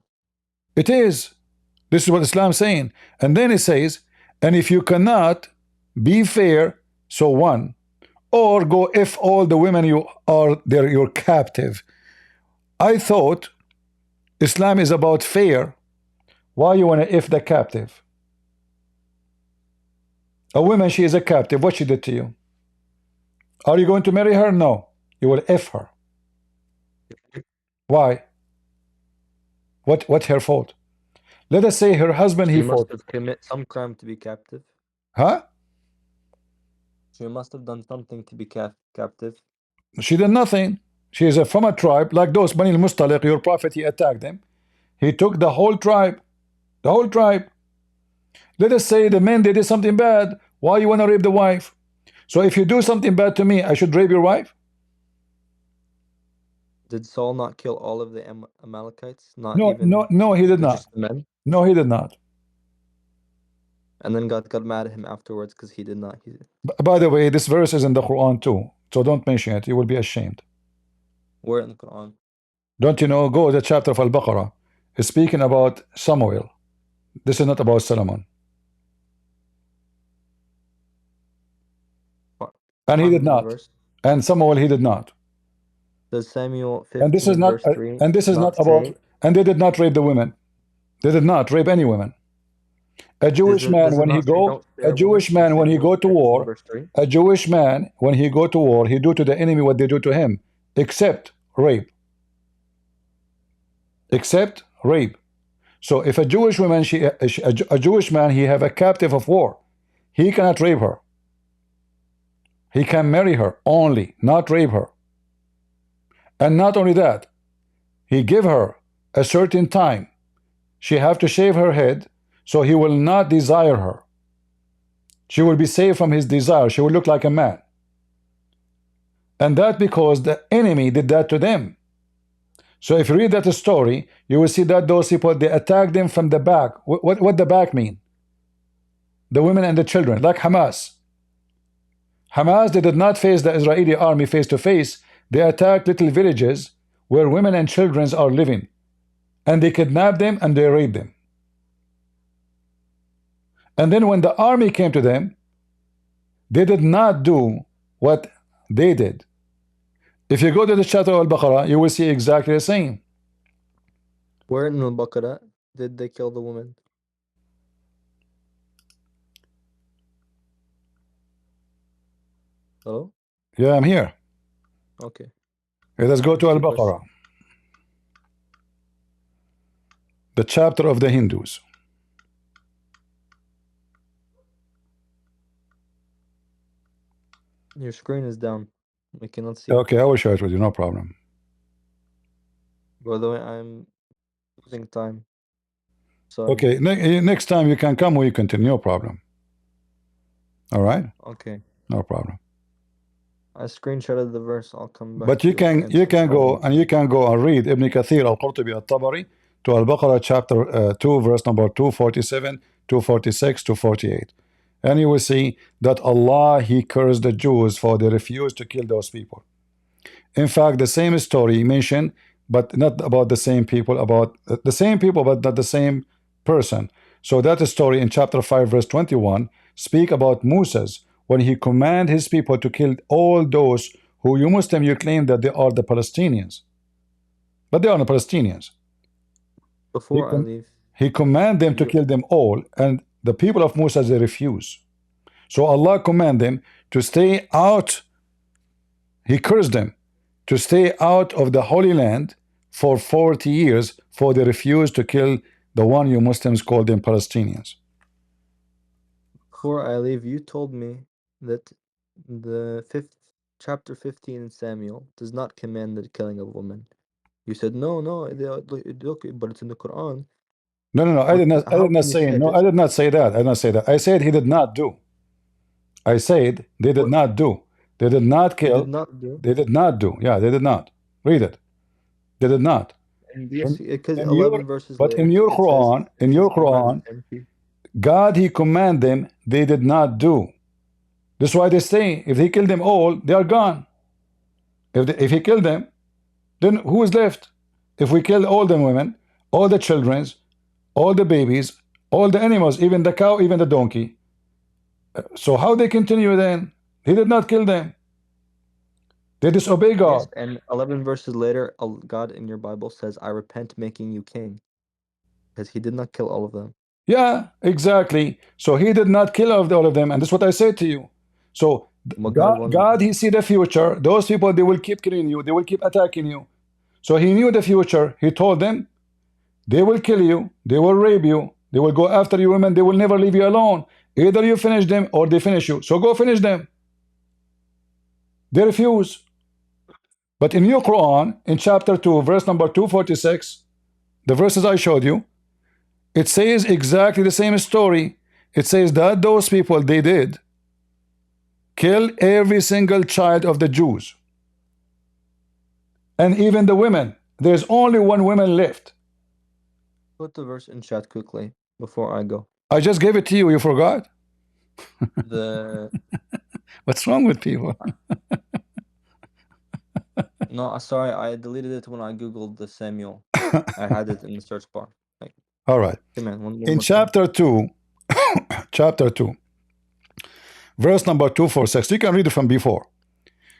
It is. This is what Islam is saying. And then it says, and if you cannot be fair, so one, or go if all the women you are there, you're captive. I thought Islam is about fair. Why you want to if the captive? A woman, she is a captive. What she did to you? Are you going to marry her? No. You will if her. Why? What's her fault? Let us say her husband, She he must fought. have committed some crime to be captive. Huh? She must have done something to be captive. She did nothing. She is from a tribe like those Bani al-Mustaliq. Your prophet, he attacked them. He took the whole tribe. The whole tribe. Let us say the men, they did something bad. Why you want to rape the wife? So if you do something bad to me, I should rape your wife? Did Saul not kill all of the Amalekites? Not No, even no, he did not. just the men? No, he did not. And then God got mad at him afterwards because he did not. By the way, this verse is in the Quran too. So don't mention it. You will be ashamed. Where in the Quran? Don't you know? Go to the chapter of Al-Baqarah. It's speaking about Samuel. This is not about Solomon. And he did not. And Samuel, he did not. Does Samuel 15 And this is not. verse 3 And this is not about. And they did not rape the women. They did not rape any women. A Jewish man when he go. A Jewish man when he go to war. A Jewish man when he go to war, he do to the enemy what they do to him, except rape. Except rape. So if a Jewish woman, a Jewish man, he have a captive of war, he cannot rape her. He can marry her only, not rape her. And not only that, he give her a certain time. She have to shave her head, so he will not desire her. She will be saved from his desire. She will look like a man. And that because the enemy did that to them. So if you read that story, you will see that those people, they attack them from the back. What the back mean? The women and the children, like Hamas. Hamas, they did not face the Israeli army face to face. They attacked little villages where women and children are living. And they kidnapped them and they raped them. And then when the army came to them, they did not do what they did. If you go to the chapter of Al-Baqarah, you will see exactly the same. Where in Al-Baqarah did they kill the woman? Hello? Yeah, I'm here. Okay. Okay, let's go to What's the question? Al-Baqarah, the chapter of the Hindus. Your screen is down. We cannot see. Okay, I will share it with you, no problem. By the way, I'm losing time. Sorry. Okay, next time you can come, we continue, no problem. All right, Okay. no problem. I screenshotted the verse. I'll come back But to you you to can answer go problems. and read Ibn Kathir al-Qurtubi al-Tabari to Al-Baqarah chapter 2 verse number 247, 246, 248, and you will see that Allah, he cursed the Jews for they refused to kill those people. In fact, the same story mentioned, but not about the same people, about the same people, but not the same person. So that story in chapter 5 verse 21 speak about Moses when he command his people to kill all those who you Muslim you claim that they are the Palestinians, but they are not Palestinians. He, Before I com leave, he command them to you kill them all, and the people of Musa they refuse. So Allah command them to stay out. He cursed them to stay out of the Holy Land for 40 years, for they refused to kill the one you Muslims call them Palestinians. before I leave, you told me that the chapter 15 in Samuel does not command the killing of women. You said no, look, but it's in the Quran. No, no, no. I How did not can you say say no. this? I did not say that. I did not say that. I said he did not do. I said they did What not do. They did not he did kill. not do? They did not do. Yeah, they did not. Read it. They did not. And yes, In, because in 11 your verses but in later, your it says Quran, he's commanded them to. God he command them. They did not do. That's why they say if he killed them all, they are gone. If he killed them, then who is left? If we kill all the women, all the children, all the babies, all the animals, even the cow, even the donkey, so how they continue then? He did not kill them. They disobey Yes, God. and 11 verses later, God in your Bible says, I repent making you king. Because he did not kill all of them. Yeah, exactly. So he did not kill all of them, and that's what I said to you. So But God wanted God, he see the future. Those people, they will keep killing you. They will keep attacking you. So he knew the future. He told them, they will kill you. They will rape you. They will go after you women. They will never leave you alone. Either you finish them or they finish you. So go finish them. They refuse. But in your Quran, in chapter 2, verse number 246, the verses I showed you, it says exactly the same story. It says that those people, they did kill every single child of the Jews. And even the women. There's only one woman left. Put the verse in chat quickly before I go. I just gave it to you. You forgot? The What's wrong with people? No, sorry, I deleted it when I googled the Samuel. I had it in the search bar. Like, All right. come on, one In more time. chapter 2, chapter 2, verse number 246, you can read it from before.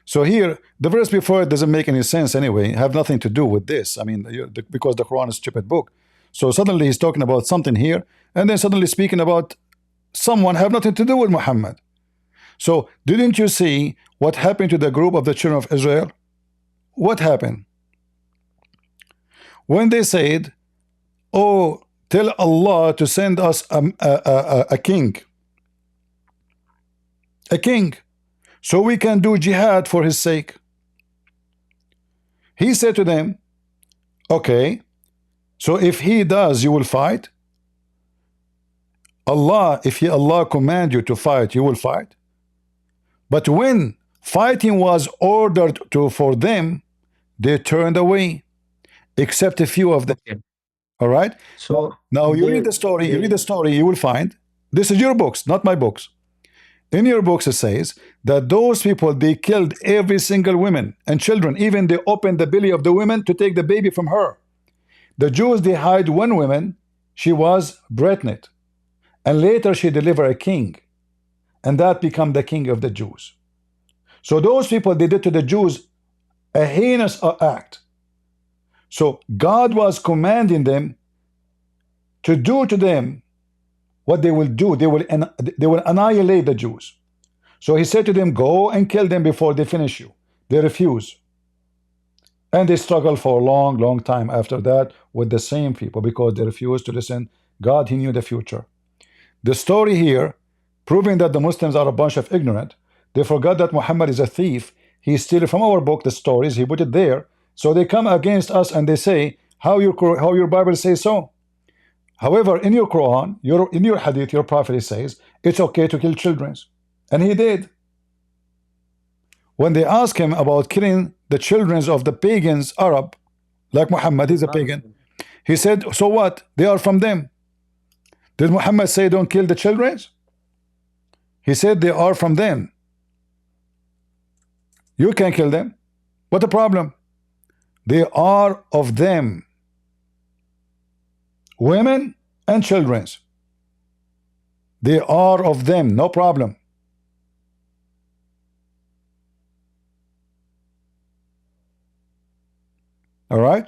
So here, the verse before it doesn't make any sense anyway, have nothing to do with this. I mean, because the Quran is a stupid book. So suddenly he's talking about something here, and then suddenly speaking about someone have nothing to do with Muhammad. So didn't you see what happened to the group of the children of Israel? What happened? When they said, oh, tell Allah to send us a king. A king. So we can do jihad for his sake. He said to them, okay, so if he does, you will fight. Allah, if Allah command you to fight, you will fight. But when fighting was ordered for them, they turned away, except a few of them. Okay. All right. So Now you read the story. You read the story. You will find this is your books, not my books. In your books, it says that those people, they killed every single woman and children. Even they opened the belly of the woman to take the baby from her. The Jews, they hide one woman. She was pregnant, and later she delivered a king, and that became the king of the Jews. So those people, they did to the Jews a heinous act. So God was commanding them to do to them what they will do. They will annihilate the Jews. So he said to them, go and kill them before they finish you. They refuse. And they struggle for a long, long time after that with the same people because they refused to listen. God, he knew the future. The story here, proving that the Muslims are a bunch of ignorant, they forgot that Muhammad is a thief. He stole from our book the stories, he put it there. So they come against us and they say, how your Bible says so? However, in your Quran, in your Hadith, your Prophet says it's okay to kill children, and he did. When they ask him about killing the children of the pagans, Arab, like Muhammad, he's a pagan. He said, so what? They are from them. Did Muhammad say don't kill the children? He said they are from them. You can kill them. What the problem? They are of them. Women and children. They are of them. No problem. All right?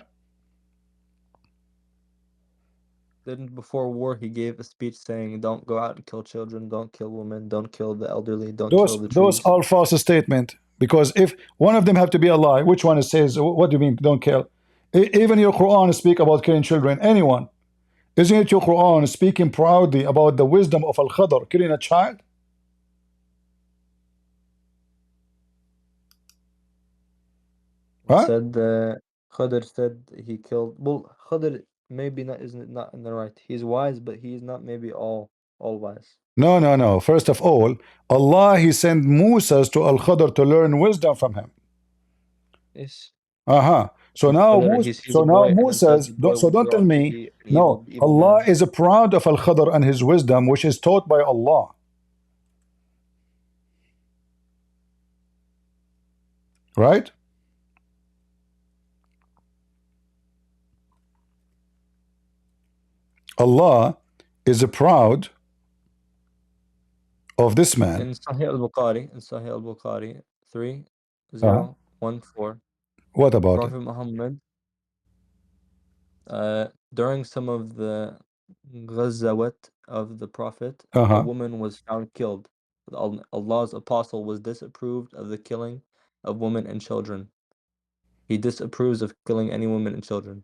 Then before war, he gave a speech saying, don't go out and kill children, don't kill women, don't kill the elderly, don't kill the Those trees. are false statement. Because if one of them have to be a lie, which one says, what do you mean don't kill? Even your Quran speak about killing children. Anyone. Isn't it your Quran speaking proudly about the wisdom of Al-Khadr killing a child? It Huh? said, Khadr said he killed. Well, Khadr maybe not isn't not in the right. He's wise, but he's not maybe all wise. No, no, no. First of all, Allah, he sent Musa to Al-Khadr to learn wisdom from him. Yes. So And now Khadr, he sees a boy and then said the boy So will don't grow tell up to me, be an no, evil Allah man. is proud of Al-Khadr and his wisdom, which is taught by Allah. Right? Allah is proud of this man. In Sahih al-Bukhari Uh-huh. 3014, What about it? Prophet Muhammad, during some of the Ghazawat of the Prophet, a Uh-huh. woman was found killed. Allah's apostle was disapproved of the killing of women and children. He disapproves of killing any women and children.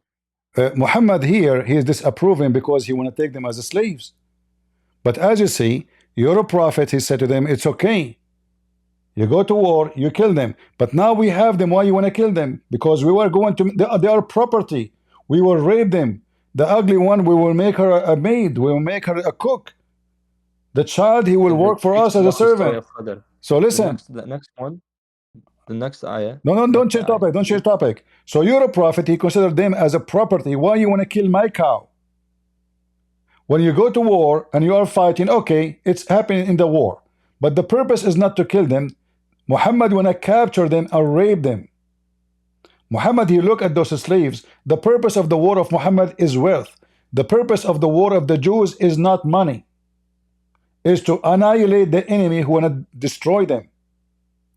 Muhammad here, he is disapproving because he want to take them as slaves. But as you see, you're a prophet, he said to them, it's okay. You go to war, you kill them. But now we have them. Why you want to kill them? Because we were going to, they are property. We will rape them. The ugly one, we will make her a maid. We will make her a cook. The child, he will Then work for teach us as a about the story servant. of Khadr. So listen. The next one, the next ayah, No, no, not don't the change ayah. topic. Don't change topic. So you're a prophet. He considered them as a property. Why you want to kill my cow? When you go to war and you are fighting, okay, it's happening in the war. But the purpose is not to kill them. Muhammad want to capture them and rape them. Muhammad, he look at those slaves. The purpose of the war of Muhammad is wealth. The purpose of the war of the Jews is not money. Is to annihilate the enemy who want to destroy them.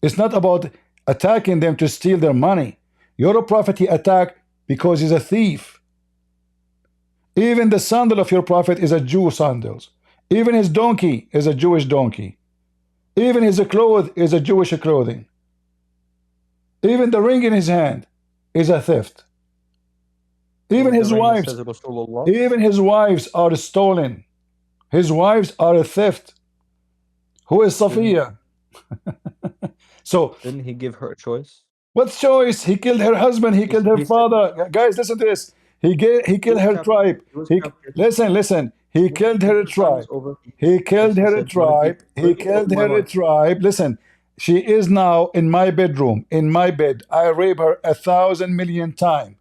It's not about attacking them to steal their money. Your prophet he attacked because he's a thief. Even the sandal of your prophet is a Jew sandals. Even his donkey is a Jewish donkey. Even his clothes is a Jewish clothing. Even the ring in his hand is a theft. Even his wives, even his wives are stolen. His wives are a theft. Who is Safiya? So didn't he give her a choice? what choice? He killed her husband. He killed her father. Guys, listen to this. He killed her tribe. Listen. He killed her tribe. He killed her tribe. He killed her tribe. Listen. She is now in my bedroom, in my bed. I rape her 1,000 million times.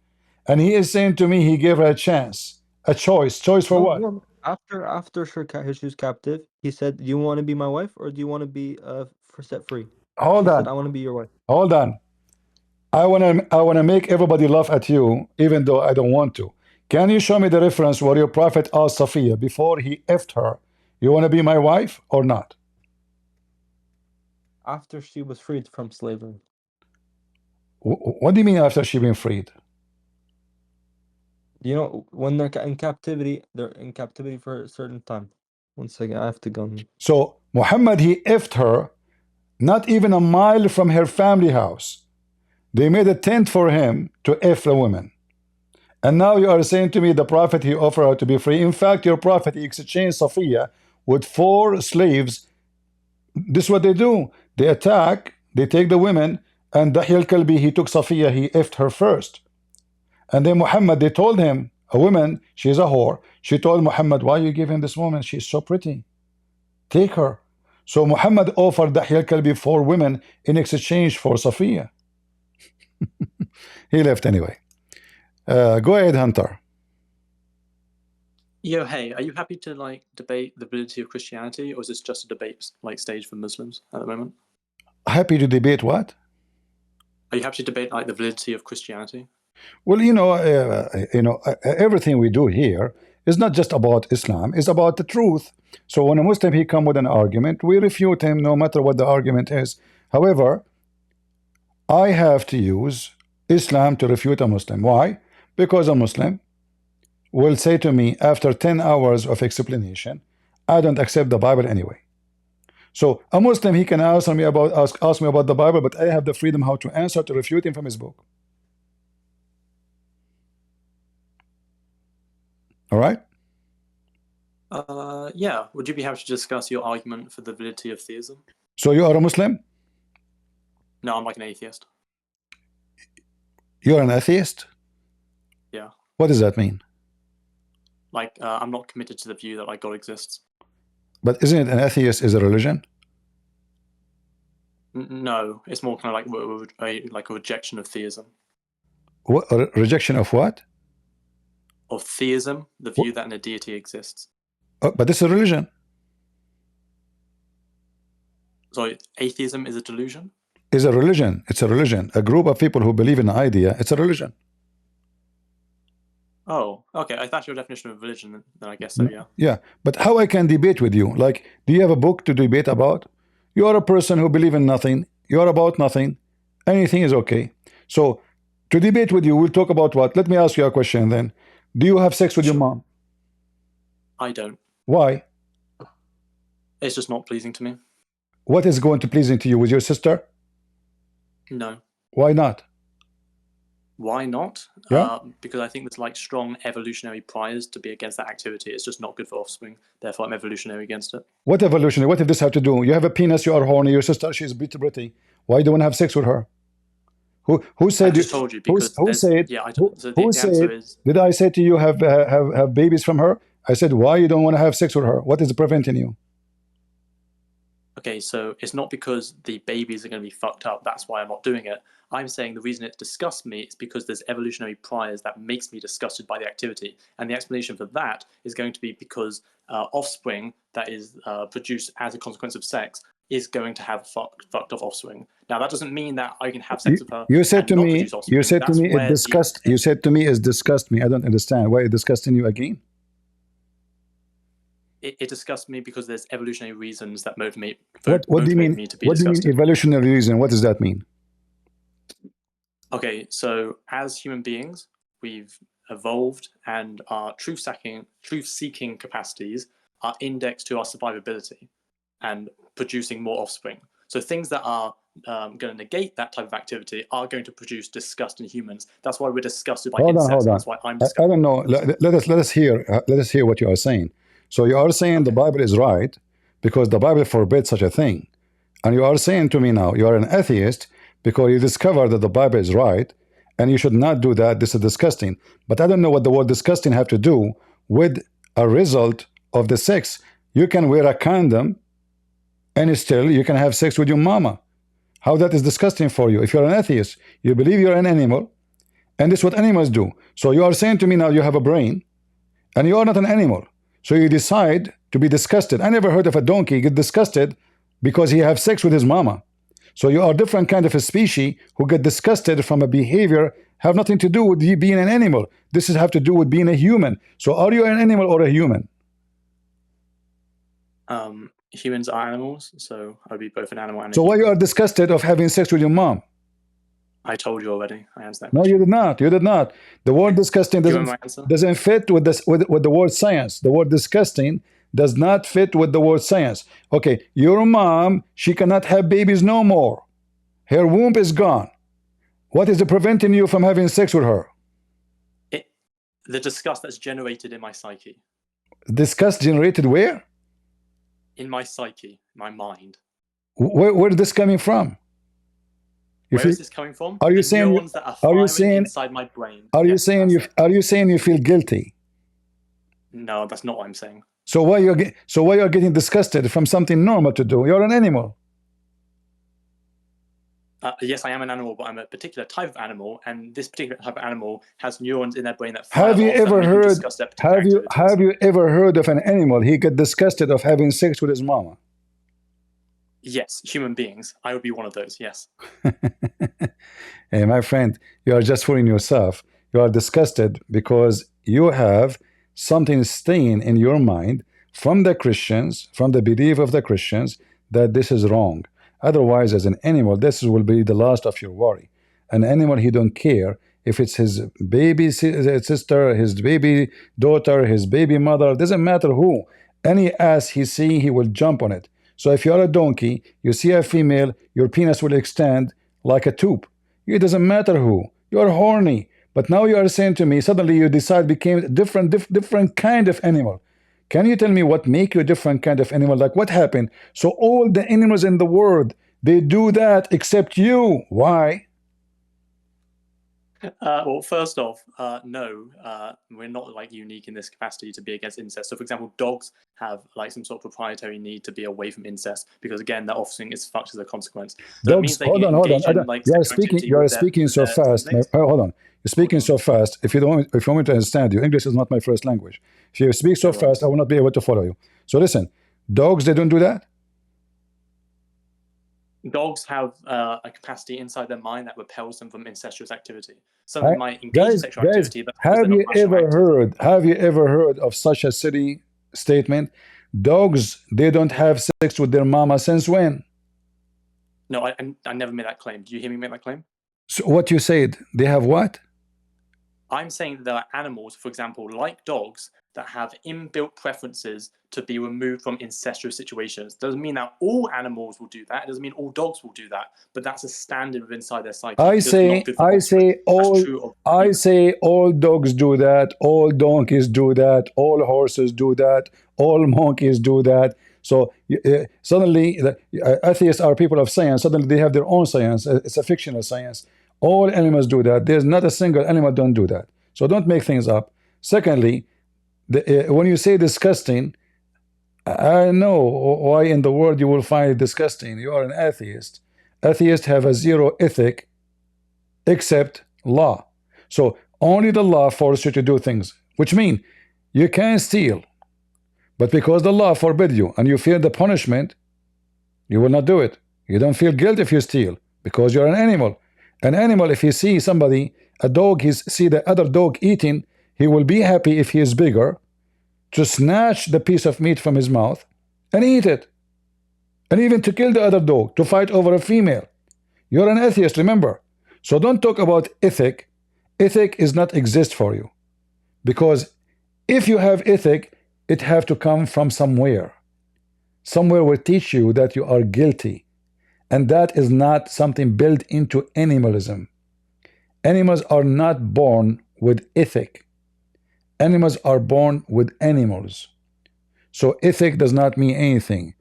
And he is saying to me, he gave her a chance, a choice. Choice for what? No, after she was captive, he said, "Do you want to be my wife or do you want to be set free?" Hold She on. said, "I want to be your wife." Hold on. I wanna make everybody laugh at you, even though I don't want to. Can you show me the reference where your prophet asked Safiya before he effed her, you want to be my wife or not? After she was freed from slavery. What do you mean after she been freed? You know, when they're in captivity, they're in captivity for a certain time. 1 second, I have to go. So Muhammad, he effed her not even a mile from her family house. They made a tent for him to F the women. And now you are saying to me the prophet, he offered her to be free. In fact, your prophet, he exchanged Safiya with 4 slaves. This is what they do. They attack, they take the women, and Dahi al-Kalbi, he took Safiya, he effed her first. And then Muhammad, they told him, a woman, she's a whore. She told Muhammad, why you give him this woman? She's so pretty. Take her. So Muhammad offered Dahi al-Kalbi 4 women in exchange for Safiya. He left anyway. Go ahead, Hunter. Yo, hey, are you happy to like debate the validity of Christianity, or is this just a debate like stage for Muslims at the moment? Happy to debate what? Are you happy to debate like the validity of Christianity? Well, everything we do here is not just about Islam; it's about the truth. So when a Muslim he come with an argument, we refute him no matter what the argument is. However, I have to use Islam to refute a Muslim. Why? Because a Muslim will say to me after 10 hours of explanation, I don't accept the Bible anyway. So a Muslim, he can ask me about the Bible, but I have the freedom how to answer to refute him from his book. All right? Yeah. Would you be happy to discuss your argument for the validity of theism? So you are a Muslim? No, I'm like an atheist. You're an atheist? Yeah. What does that mean? Like, I'm not committed to the view that like God exists. But isn't it an atheist is a religion? No, it's more kind of like a rejection of theism. What, a rejection of what? Of theism, the view that a deity exists. But it's a religion. So atheism is a delusion? Is a religion. It's a religion. A group of people who believe in an idea, it's a religion. Oh, okay. If that's your definition of religion, then I guess so, yeah. Yeah, but how I can debate with you? Like, do you have a book to debate about? You are a person who believe in nothing. You are about nothing. Anything is okay. So, to debate with you, we'll talk about what? Let me ask you a question then. Do you have sex with your mom? I don't. Why? It's just not pleasing to me. What is going to pleasing to you with your sister? No. Why not? Why not? Yeah. Because I think there's like strong evolutionary priors to be against that activity. It's just not good for offspring. Therefore, I'm evolutionary against it. What evolutionary? What if this have to do? You have a penis, you are horny, your sister, she's pretty. Why do you want to have sex with her? Who said? I just told you because who said? Yeah, I Who, so who the said? answer is Did I say to you have babies from her? I said why you don't want to have sex with her? What is preventing you? okay. So it's not because the babies are going to be fucked up. That's why I'm not doing it. I'm saying the reason it disgusts me is because there's evolutionary priors that makes me disgusted by the activity, and the explanation for that is going to be because offspring that is produced as a consequence of sex is going to have fucked off offspring. Now that doesn't mean that I can have sex with her You said and to not me. produce offspring. You said to That's me it where disgust. You said to me it disgust me. I don't understand why it disgusting you again. It disgusts me because there's evolutionary reasons that motivate What do you mean? me to be What do you mean disgusted. evolutionary reason? What does that mean? Okay, so as human beings, we've evolved, and our truth-seeking capacities are indexed to our survivability and producing more offspring. So things that are going to negate that type of activity are going to produce disgust in humans. That's why we're disgusted by incest. Hold on. That's why I'm I disgusted. don't know. Let us hear what you are saying. So you are saying the Bible is right because the Bible forbids such a thing, and you are saying to me now you are an atheist because you discovered that the Bible is right, and you should not do that. This is disgusting. But I don't know what the word disgusting have to do with a result of the sex. You can wear a condom, and still you can have sex with your mama. How that is disgusting for you? If you're an atheist, you believe you're an animal, and this is what animals do. So you are saying to me now you have a brain, and you are not an animal. So you decide to be disgusted. I never heard of a donkey get disgusted because he have sex with his mama. So you are different kind of a species who get disgusted from a behavior have nothing to do with you being an animal. This is have to do with being a human. So are you an animal or a human? Humans are animals, so I'd be both an animal and a So human. why you are disgusted of having sex with your mom? I told you already. I answered that No, question. you did not. You did not. The word disgusting Do you remember my answer? doesn't fit with this with the word science. The word disgusting does not fit with the word science. Okay, your mom, she cannot have babies no more. Her womb is gone. What is preventing you from having sex with her? The disgust that's generated in my psyche. Disgust generated where? In my psyche, my mind. Where is this coming from? Where is this coming from? Are you the saying neurons that are are you firing saying inside my brain. are you Yes, saying that's you it. are you saying you feel guilty? No, that's not what I'm saying. So why you're getting disgusted from something normal to do? You're an animal. Yes, I am an animal, but I'm a particular type of animal, and this particular type of animal has neurons in their brain that fire off that make me disgust at particular activities. Have you ever heard of an animal he get disgusted of having sex with his mama? Yes, human beings. I would be one of those, yes. Hey, my friend, you are just fooling yourself. You are disgusted because you have something staying in your mind from the Christians, from the belief of the Christians, that this is wrong. Otherwise, as an animal, this will be the last of your worry. An animal, he don't care if it's his baby sister, his baby daughter, his baby mother, doesn't matter who. Any ass he see, he will jump on it. So if you're a donkey, you see a female, your penis will extend like a tube. It doesn't matter who. You're horny. But now you are saying to me, suddenly you decide became a different kind of animal. Can you tell me what make you a different kind of animal? Like what happened? So all the animals in the world, they do that except you. Why? Well, first off, no, we're not like unique in this capacity to be against incest. So, for example, dogs have like some sort of proprietary need to be away from incest because, again, their offspring is fucked as a consequence. So that means Dogs, they can hold on. engage in like You are sexual speaking, activity with their so fast. siblings. Hold on. You're speaking so fast. If you want me to understand you, English is not my first language. If you speak so No worries. fast, I will not be able to follow you. So listen, dogs, they don't do that. Dogs have a capacity inside their mind that repels them from incestuous activity. Some of them might engage in sexual activity, but because they're not rational actors. Have you ever heard of such a silly statement? Dogs, they don't have sex with their mama since when? No, I never made that claim. Did you hear me make that claim? So what you said, they have what? I'm saying that there are animals, for example, like dogs, that have inbuilt preferences to be removed from incestuous situations. Doesn't mean that all animals will do that. It doesn't mean all dogs will do that. But that's a standard inside their psyche. I It's not good for offspring. That's true of humans. say all dogs do that, all donkeys do that, all horses do that, all monkeys do that. So suddenly, atheists are people of science. Suddenly, they have their own science. It's a fictional science. All animals do that. There's not a single animal don't do that. So don't make things up. Secondly, when you say disgusting, I know why in the world you will find it disgusting. You are an atheist. Atheists have a zero ethic except law. So only the law forces you to do things, which means you can steal, but because the law forbid you and you fear the punishment, you will not do it. You don't feel guilt if you steal because you're an animal. An animal, if he sees somebody, a dog, he see the other dog eating, he will be happy if he is bigger to snatch the piece of meat from his mouth and eat it, and even to kill the other dog, to fight over a female. You're an atheist, remember. So don't talk about ethic. Ethic is not exist for you, because if you have ethic, it have to come from somewhere. Somewhere will teach you that you are guilty, and that is not something built into animalism. Animals are not born with ethic. Animals are born with animals. So ethic does not mean anything.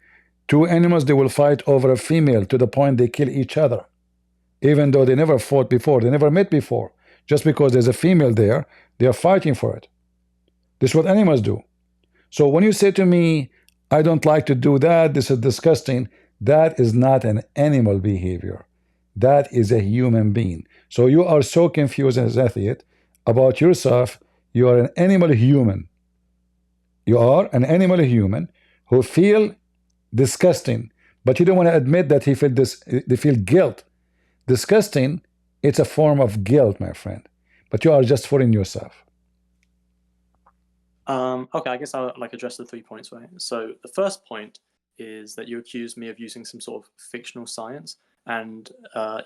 Two animals, they will fight over a female to the point they kill each other, even though they never fought before, they never met before. Just because there's a female there, they are fighting for it. This is what animals do. So when you say to me, I don't like to do that, this is disgusting, that is not an animal behavior. That is a human being. So you are so confused as an atheist about yourself. You are an animal human. You are an animal human who feel disgusting, but you don't want to admit that they feel guilt. Disgusting, it's a form of guilt, my friend. But you are just fooling yourself. Okay, I guess I'll like address the 3 points, right? So the first point is that you accused me of using some sort of fictional science. and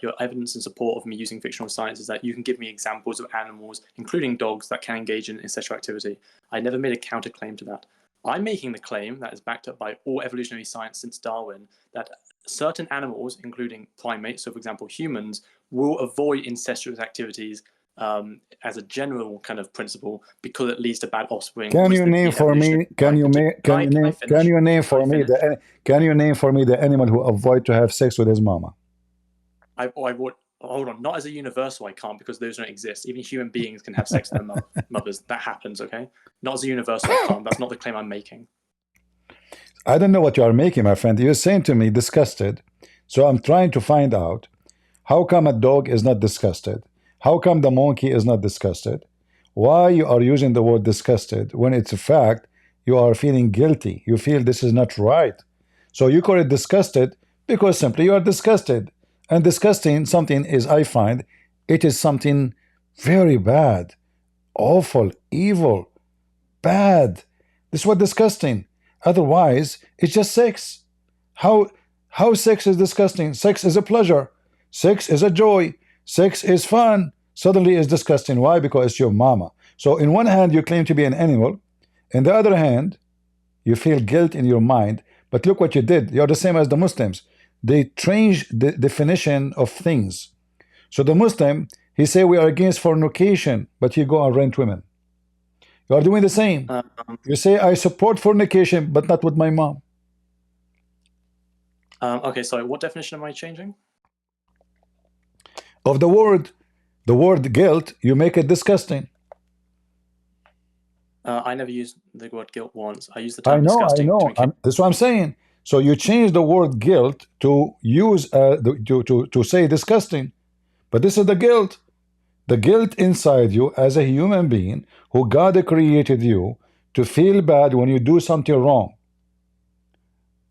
your evidence in support of me using fictional science is that you can give me examples of animals, including dogs, that can engage in sexual activity. I never made a counterclaim to that. I'm making the claim that is backed up by all evolutionary science since Darwin that certain animals, including primates, so for example humans, will avoid incestuous activities as a general kind of principle because it leads to bad offspring. Can you name for me? Can you name for me the animal who avoid to have sex with his mama? I would hold on. Not as a universal, I can't because those don't exist. Even human beings can have sex with their mothers. That happens, okay? Not as a universal, I can't. That's not the claim I'm making. I don't know what you are making, my friend. You're saying to me disgusted. So I'm trying to find out how come a dog is not disgusted? How come the monkey is not disgusted? Why you are using the word disgusted when it's a fact you are feeling guilty? You feel this is not right. So you call it disgusted because simply you are disgusted. And disgusting something is, I find, it is something very bad, awful, evil, bad. This is what disgusting. Otherwise, it's just sex. How sex is disgusting? Sex is a pleasure. Sex is a joy. Sex is fun. Suddenly it's disgusting. Why? Because it's your mama. So in one hand, you claim to be an animal. In the other hand, you feel guilt in your mind. But look what you did. You're the same as the Muslims. They changed the definition of things. So the Muslim, he say we are against fornication, but you go and rent women. You are doing the same. You say I support fornication, but not with my mom. Okay, sorry, what definition am I changing? Of the word guilt, you make it disgusting. I never used the word guilt once. I used the term disgusting. I know. That's what I'm saying. So you change the word guilt to use to say disgusting, but this is the guilt. The guilt inside you as a human being who God created you to feel bad when you do something wrong.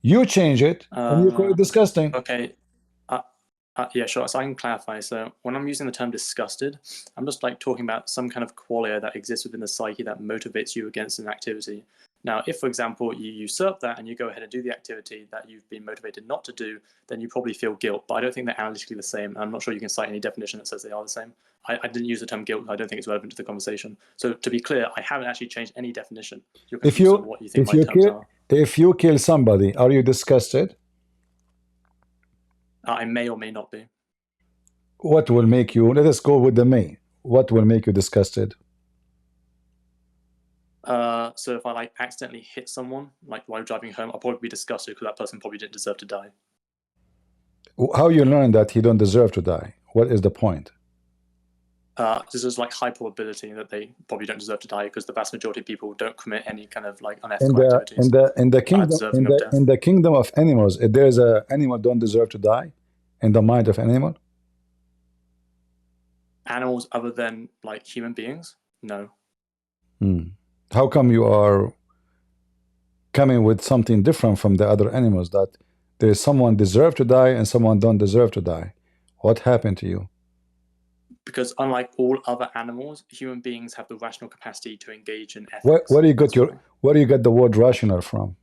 You change it and you call it disgusting. Okay. Yeah, sure. So I can clarify. So when I'm using the term disgusted, I'm just like talking about some kind of qualia that exists within the psyche that motivates you against an activity. Now, if, for example, you usurp that and you go ahead and do the activity that you've been motivated not to do, then you probably feel guilt. But I don't think they're analytically the same. I'm not sure you can cite any definition that says they are the same. I didn't use the term guilt. I don't think it's relevant to the conversation. So to be clear, I haven't actually changed any definition. You're confused on what you think my terms are. If you kill somebody, are you disgusted? I may or may not be. What will make you, let us go with the may. What will make you disgusted? So if I like accidentally hit someone, like while driving home, I'll probably be disgusted because that person probably didn't deserve to die. How you learn that he don't deserve to die? What is the point? This is like high probability that they probably don't deserve to die because the vast majority of people don't commit any kind of like unethical activities. In the kingdom of animals, if there is a animal don't deserve to die, in the mind of animal. Animals other than like human beings, no. How come you are coming with something different from the other animals, that there is someone deserve to die and someone don't deserve to die? What happened to you? Because unlike all other animals, human beings have the rational capacity to engage in ethics. Where do you get the word rational from?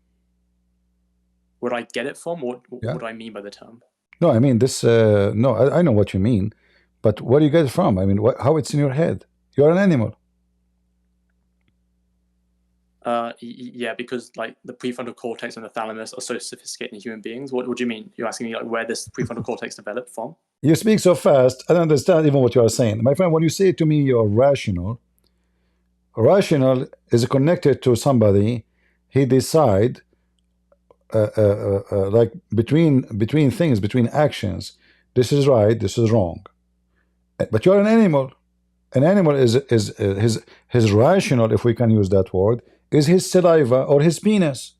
Where do I get it from? What do I mean by the term? No, I mean this. No, I know what you mean, but where do you get it from? I mean, how it's in your head? You are an animal. Yeah, because like the prefrontal cortex and the thalamus are so sophisticated in human beings. What do you mean? You're asking me like where this prefrontal cortex developed from? You speak so fast, I don't understand even what you are saying. My friend, when you say to me you're rational, rational is connected to somebody, he decide like between things, between actions, this is right, this is wrong. But you're an animal. An animal is his rational, if we can use that word, is his saliva or his penis.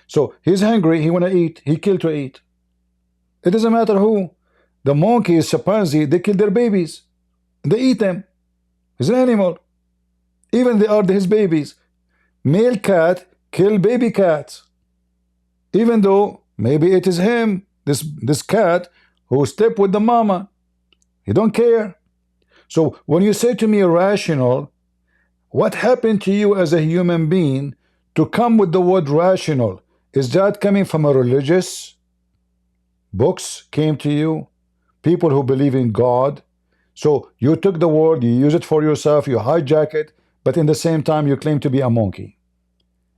So he's hungry, he want to eat, he kill to eat. It doesn't matter who. The monkeys, chimpanzee, they kill their babies. They eat them. He's an animal. Even they are his babies. Male cat kill baby cats. Even though maybe it is him, this cat, who step with the mama. He don't care. So when you say to me rational, what happened to you as a human being to come with the word rational? Is that coming from a religious books came to you? people who believe in God. So you took the word, you use it for yourself, you hijack it, but in the same time you claim to be a monkey.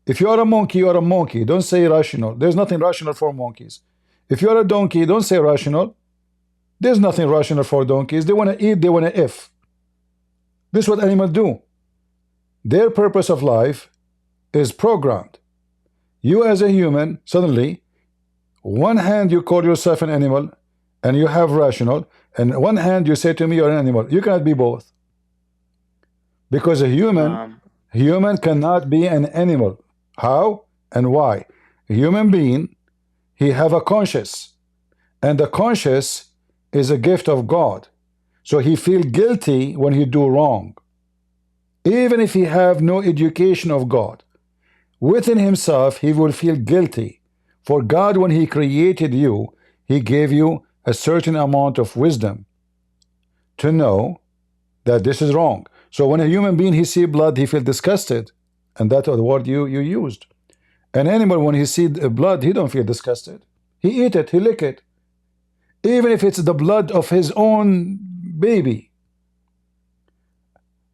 If you are a monkey, you are a monkey. Don't say rational. There's nothing rational for monkeys. If you are a donkey, don't say rational. There's nothing rational for donkeys. They want to eat, they want to if. This is what animals do. Their purpose of life is programmed. You as a human, suddenly, one hand you call yourself an animal and you have rational, and one hand you say to me you're an animal. You cannot be both. Because a human cannot be an animal. How and why? A human being, he have a conscience, and the conscience is a gift of God. So he feel guilty when he do wrong, even if he have no education of God. Within himself he will feel guilty. For God, when he created you, he gave you a certain amount of wisdom to know that this is wrong. So when a human being, he see blood, he feel disgusted, and that's the word you used. An animal, when he see blood, he don't feel disgusted. He eat it, he lick it, even if it's the blood of his own baby.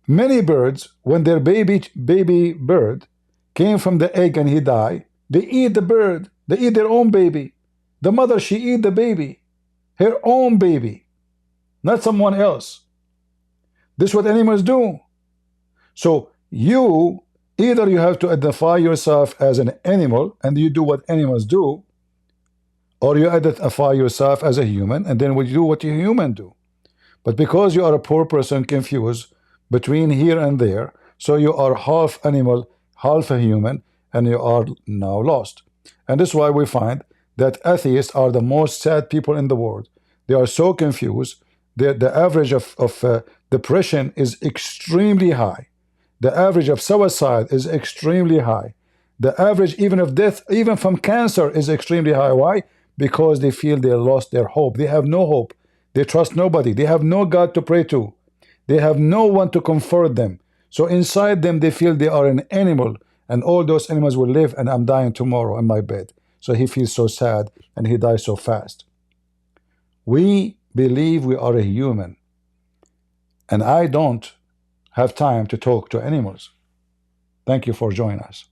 Many birds, when their baby bird came from the egg and he died, they eat the bird. They eat their own baby. The mother, she eat the baby, her own baby, not someone else. This is what animals do. So you, either you have to identify yourself as an animal and you do what animals do, or you identify yourself as a human and then you do what you human do. But because you are a poor person confused between here and there, so you are half animal, half a human, and you are now lost. And this is why we find that atheists are the most sad people in the world. They are so confused. The average of depression is extremely high. The average of suicide is extremely high. The average even of death, even from cancer, is extremely high. Why? Because they feel they lost their hope. They have no hope. They trust nobody. They have no God to pray to. They have no one to comfort them. So inside them, they feel they are an animal, and all those animals will live, and I'm dying tomorrow in my bed. So he feels so sad, and he dies so fast. We believe we are a human, and I don't have time to talk to animals. Thank you for joining us.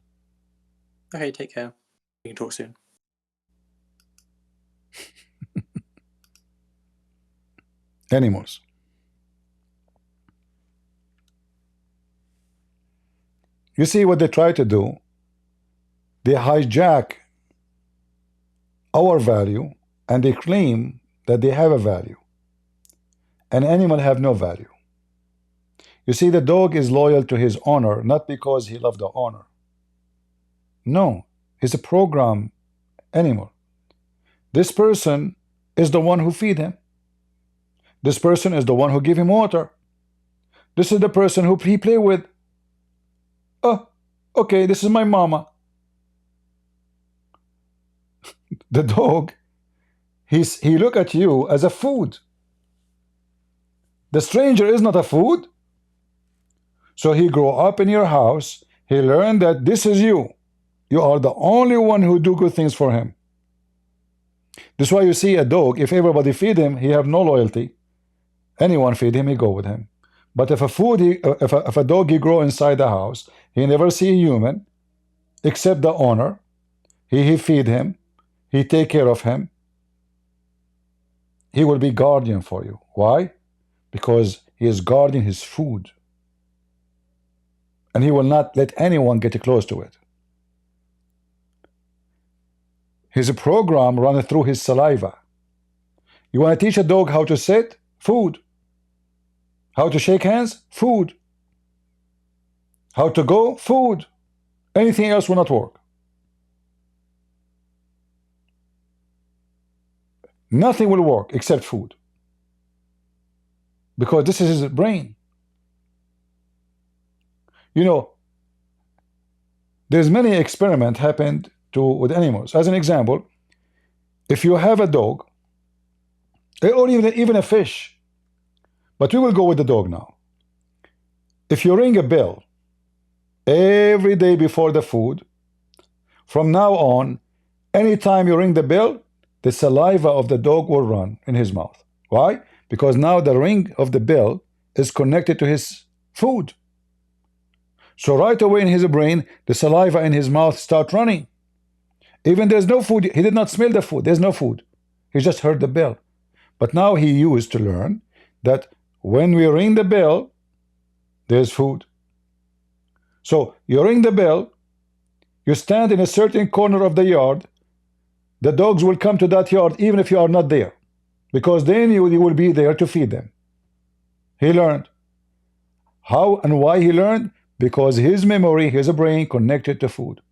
Okay, take care. We can talk soon. Animals. You see what they try to do? They hijack our value and they claim that they have a value. An animal have no value. You see, the dog is loyal to his owner, not because he loved the owner. No, he's a program animal. This person is the one who feed him. This person is the one who give him water. This is the person who he play with. Oh, okay, this is my mama. The dog, he look at you as a food. The stranger is not a food. So he grow up in your house. He learned that this is you. You are the only one who do good things for him. This is why you see a dog, if everybody feed him, he have no loyalty. Anyone feed him, he go with him. But if a dog he grow inside the house, he never see a human except the owner. He feed him, he take care of him. He will be guardian for you. Why? Because he is guarding his food. And he will not let anyone get close to it. His program runs through his saliva. You want to teach a dog how to sit? Food. How to shake hands? Food. How to go? Food. Anything else will not work. Nothing will work except food. Because this is his brain. You know, there's many experiments happened with animals. As an example, if you have a dog, or even a fish, but we will go with the dog now. If you ring a bell every day before the food, from now on, anytime you ring the bell, the saliva of the dog will run in his mouth. Why? Because now the ring of the bell is connected to his food. So right away in his brain, the saliva in his mouth start running. Even there's no food, he did not smell the food, there's no food. He just heard the bell. But now he used to learn that when we ring the bell, there's food. So you ring the bell, you stand in a certain corner of the yard, the dogs will come to that yard even if you are not there, because then you will be there to feed them. He learned. How and why he learned? Because his memory, his brain connected to food.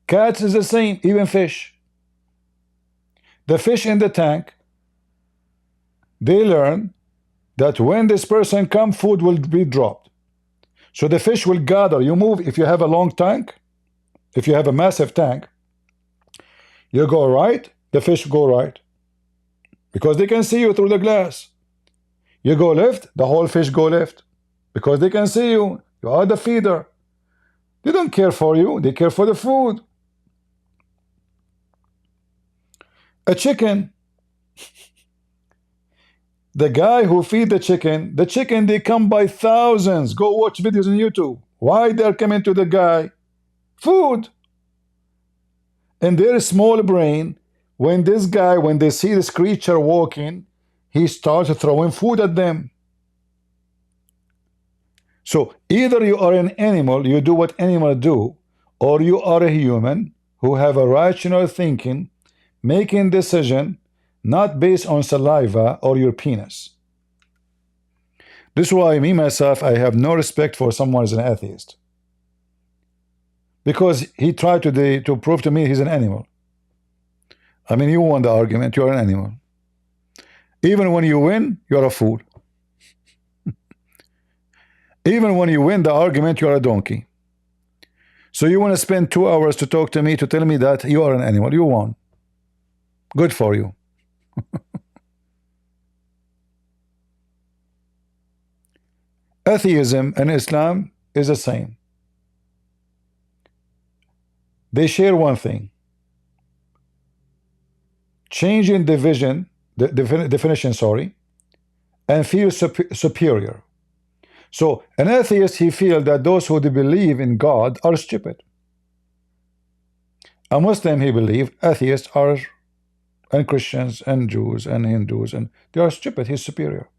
Cats is the same, even fish. The fish in the tank, they learn that when this person comes, food will be dropped. So the fish will gather. You move, if you have a long tank, if you have a massive tank, you go right, the fish go right, because they can see you through the glass. You go left, the whole fish go left, because they can see you. You are the feeder. They don't care for you, they care for the food. A chicken, the guy who feed the chicken, they come by thousands. Go watch videos on YouTube. Why they're coming to the guy? Food. In their small brain, when they see this creature walking, he starts throwing food at them. So either you are an animal, you do what animals do, or you are a human who have a rational thinking, making decision not based on saliva or your penis. This is why me myself, I have no respect for someone who's an atheist, because he tried to prove to me he's an animal. I mean, you won the argument, you're an animal. Even when you win, you're a fool. Even when you win the argument, you're a donkey. So you want to spend 2 hours to talk to me, to tell me that you are an animal. You won. Good for you. Atheism and Islam is the same. They share one thing. Changing definition, and feel superior. So an atheist, he feels that those who believe in God are stupid. A Muslim, he believes atheists are, and Christians and Jews and Hindus, and they are stupid. He's superior.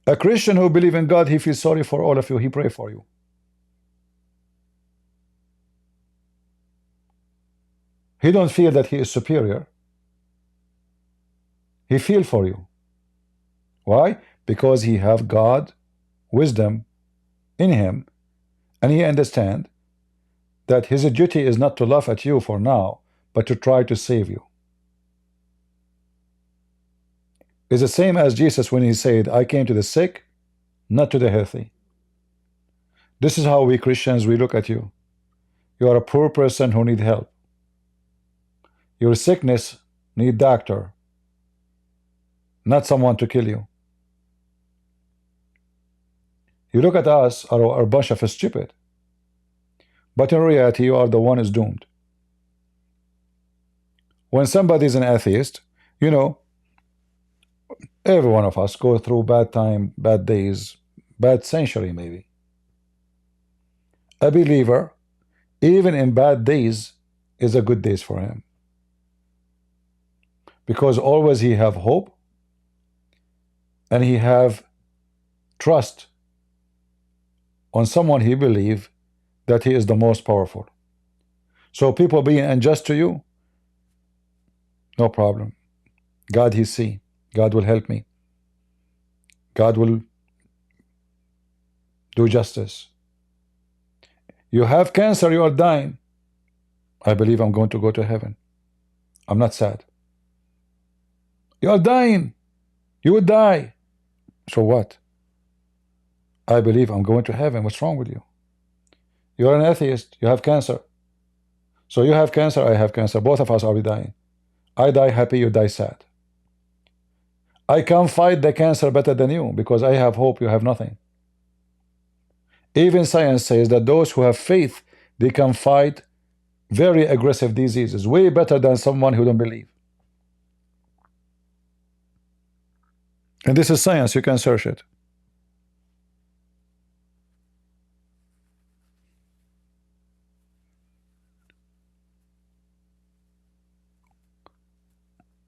A Christian who believes in God, he feels sorry for all of you. He pray for you. He don't feel that he is superior. He feel for you. Why? Because he have God wisdom in him, and he understand that his duty is not to laugh at you for now, but to try to save you. It's the same as Jesus when he said, I came to the sick, not to the healthy. This is how we Christians, we look at you. You are a poor person who need help. Your sickness need doctor, not someone to kill you. You look at us, are a bunch of stupid. But in reality, you are the one who's doomed. When somebody is an atheist, you know, every one of us go through bad time, bad days, bad century maybe. A believer, even in bad days, is a good days for him. Because always he have hope, and he have trust on someone he believe that he is the most powerful. So people being unjust to you, no problem. God he see. God will help me. God will do justice. You have cancer, you are dying. I believe I'm going to go to heaven. I'm not sad. You are dying. You will die. So what? I believe I'm going to heaven. What's wrong with you? You're an atheist. You have cancer. So you have cancer, I have cancer. Both of us are dying. I die happy, you die sad. I can fight the cancer better than you because I have hope, you have nothing. Even science says that those who have faith, they can fight very aggressive diseases, way better than someone who don't believe. And this is science, you can search it.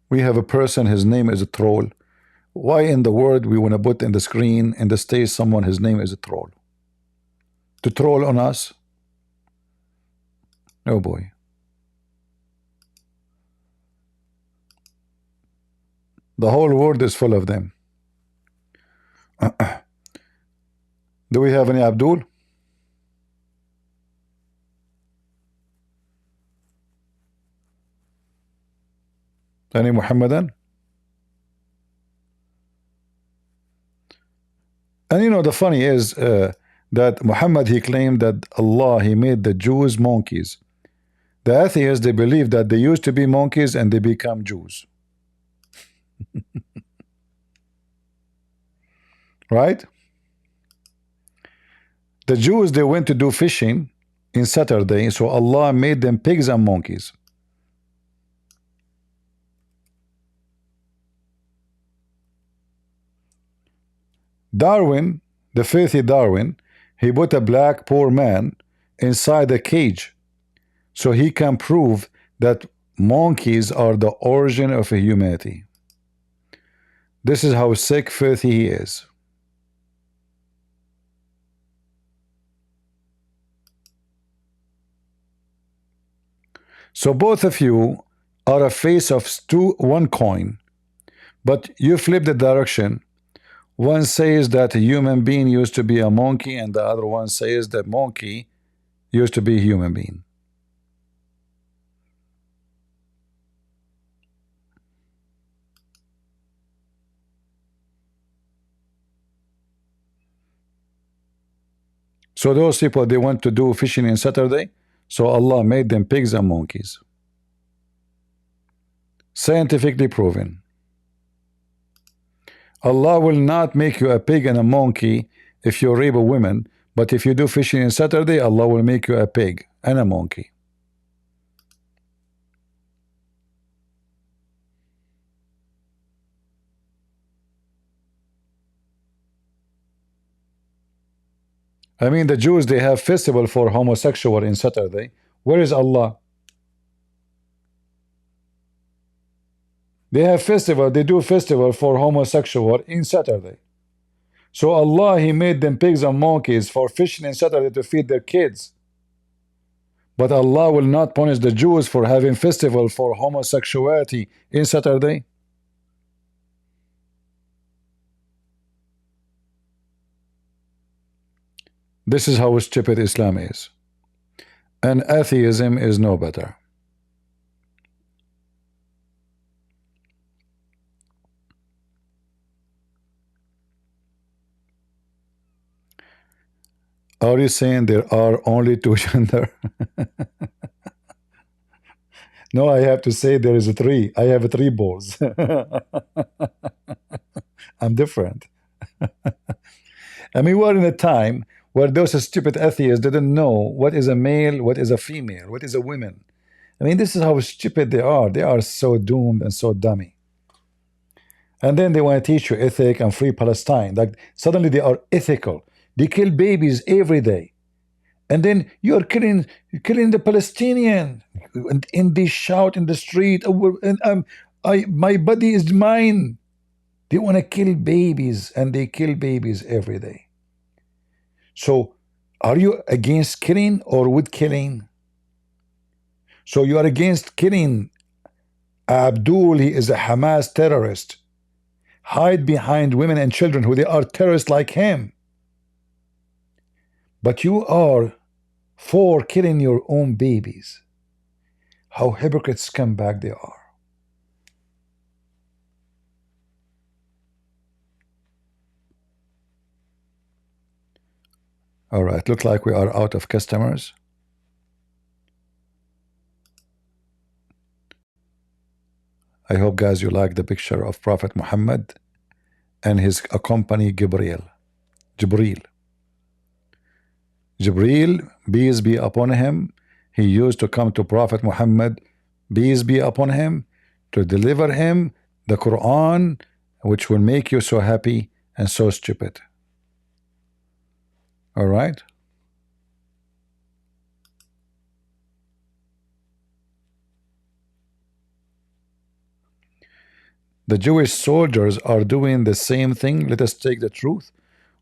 We have a person, his name is a troll. Why in the world we want to put in the screen in the stage someone his name is a troll? To troll on us? Oh boy. The whole world is full of them. Do we have any Abdul? Any Muhammadan? And you know the funny is that Muhammad, he claimed that Allah, he made the Jews monkeys. The atheists, they believe that they used to be monkeys and they become Jews. Right? The Jews, they went to do fishing in Saturday, so Allah made them pigs and monkeys. Darwin, the filthy Darwin, he put a black poor man inside a cage so he can prove that monkeys are the origin of humanity. This is how sick, filthy he is. So both of you are a face of one coin, but you flip the direction. One says that a human being used to be a monkey, and the other one says that monkey used to be a human being. So those people, they went to do fishing in Saturday, so Allah made them pigs and monkeys. Scientifically proven. Allah will not make you a pig and a monkey if you rape a woman, but if you do fishing in Saturday, Allah will make you a pig and a monkey. I mean, the Jews, they have festival for homosexual in Saturday. Where is Allah? They have festival, they do festival for homosexual in Saturday. So Allah, he made them pigs and monkeys for fishing in Saturday to feed their kids. But Allah will not punish the Jews for having festival for homosexuality in Saturday. This is how stupid Islam is. And atheism is no better. Are you saying there are only two genders? No, I have to say there is a three. I have three balls. I'm different. I mean, we're in a time where those stupid atheists didn't know what is a male, what is a female, what is a woman. I mean, this is how stupid they are. They are so doomed and so dummy. And then they want to teach you ethic and free Palestine. Like suddenly they are ethical. They kill babies every day. And then you're killing the Palestinian. And they shout in the street, oh, and my body is mine. They want to kill babies, and they kill babies every day. So are you against killing or with killing? So you are against killing Abdul, he is a Hamas terrorist. Hide behind women and children who they are terrorists like him. But you are for killing your own babies. How hypocrite scumbag they are. All right, look like we are out of customers. I hope, guys, you like the picture of Prophet Muhammad and his accompany Jibreel. Jibreel, peace be upon him, he used to come to Prophet Muhammad, peace be upon him, to deliver him the Quran which will make you so happy and so stupid. All right? The Jewish soldiers are doing the same thing. Let us take the truth.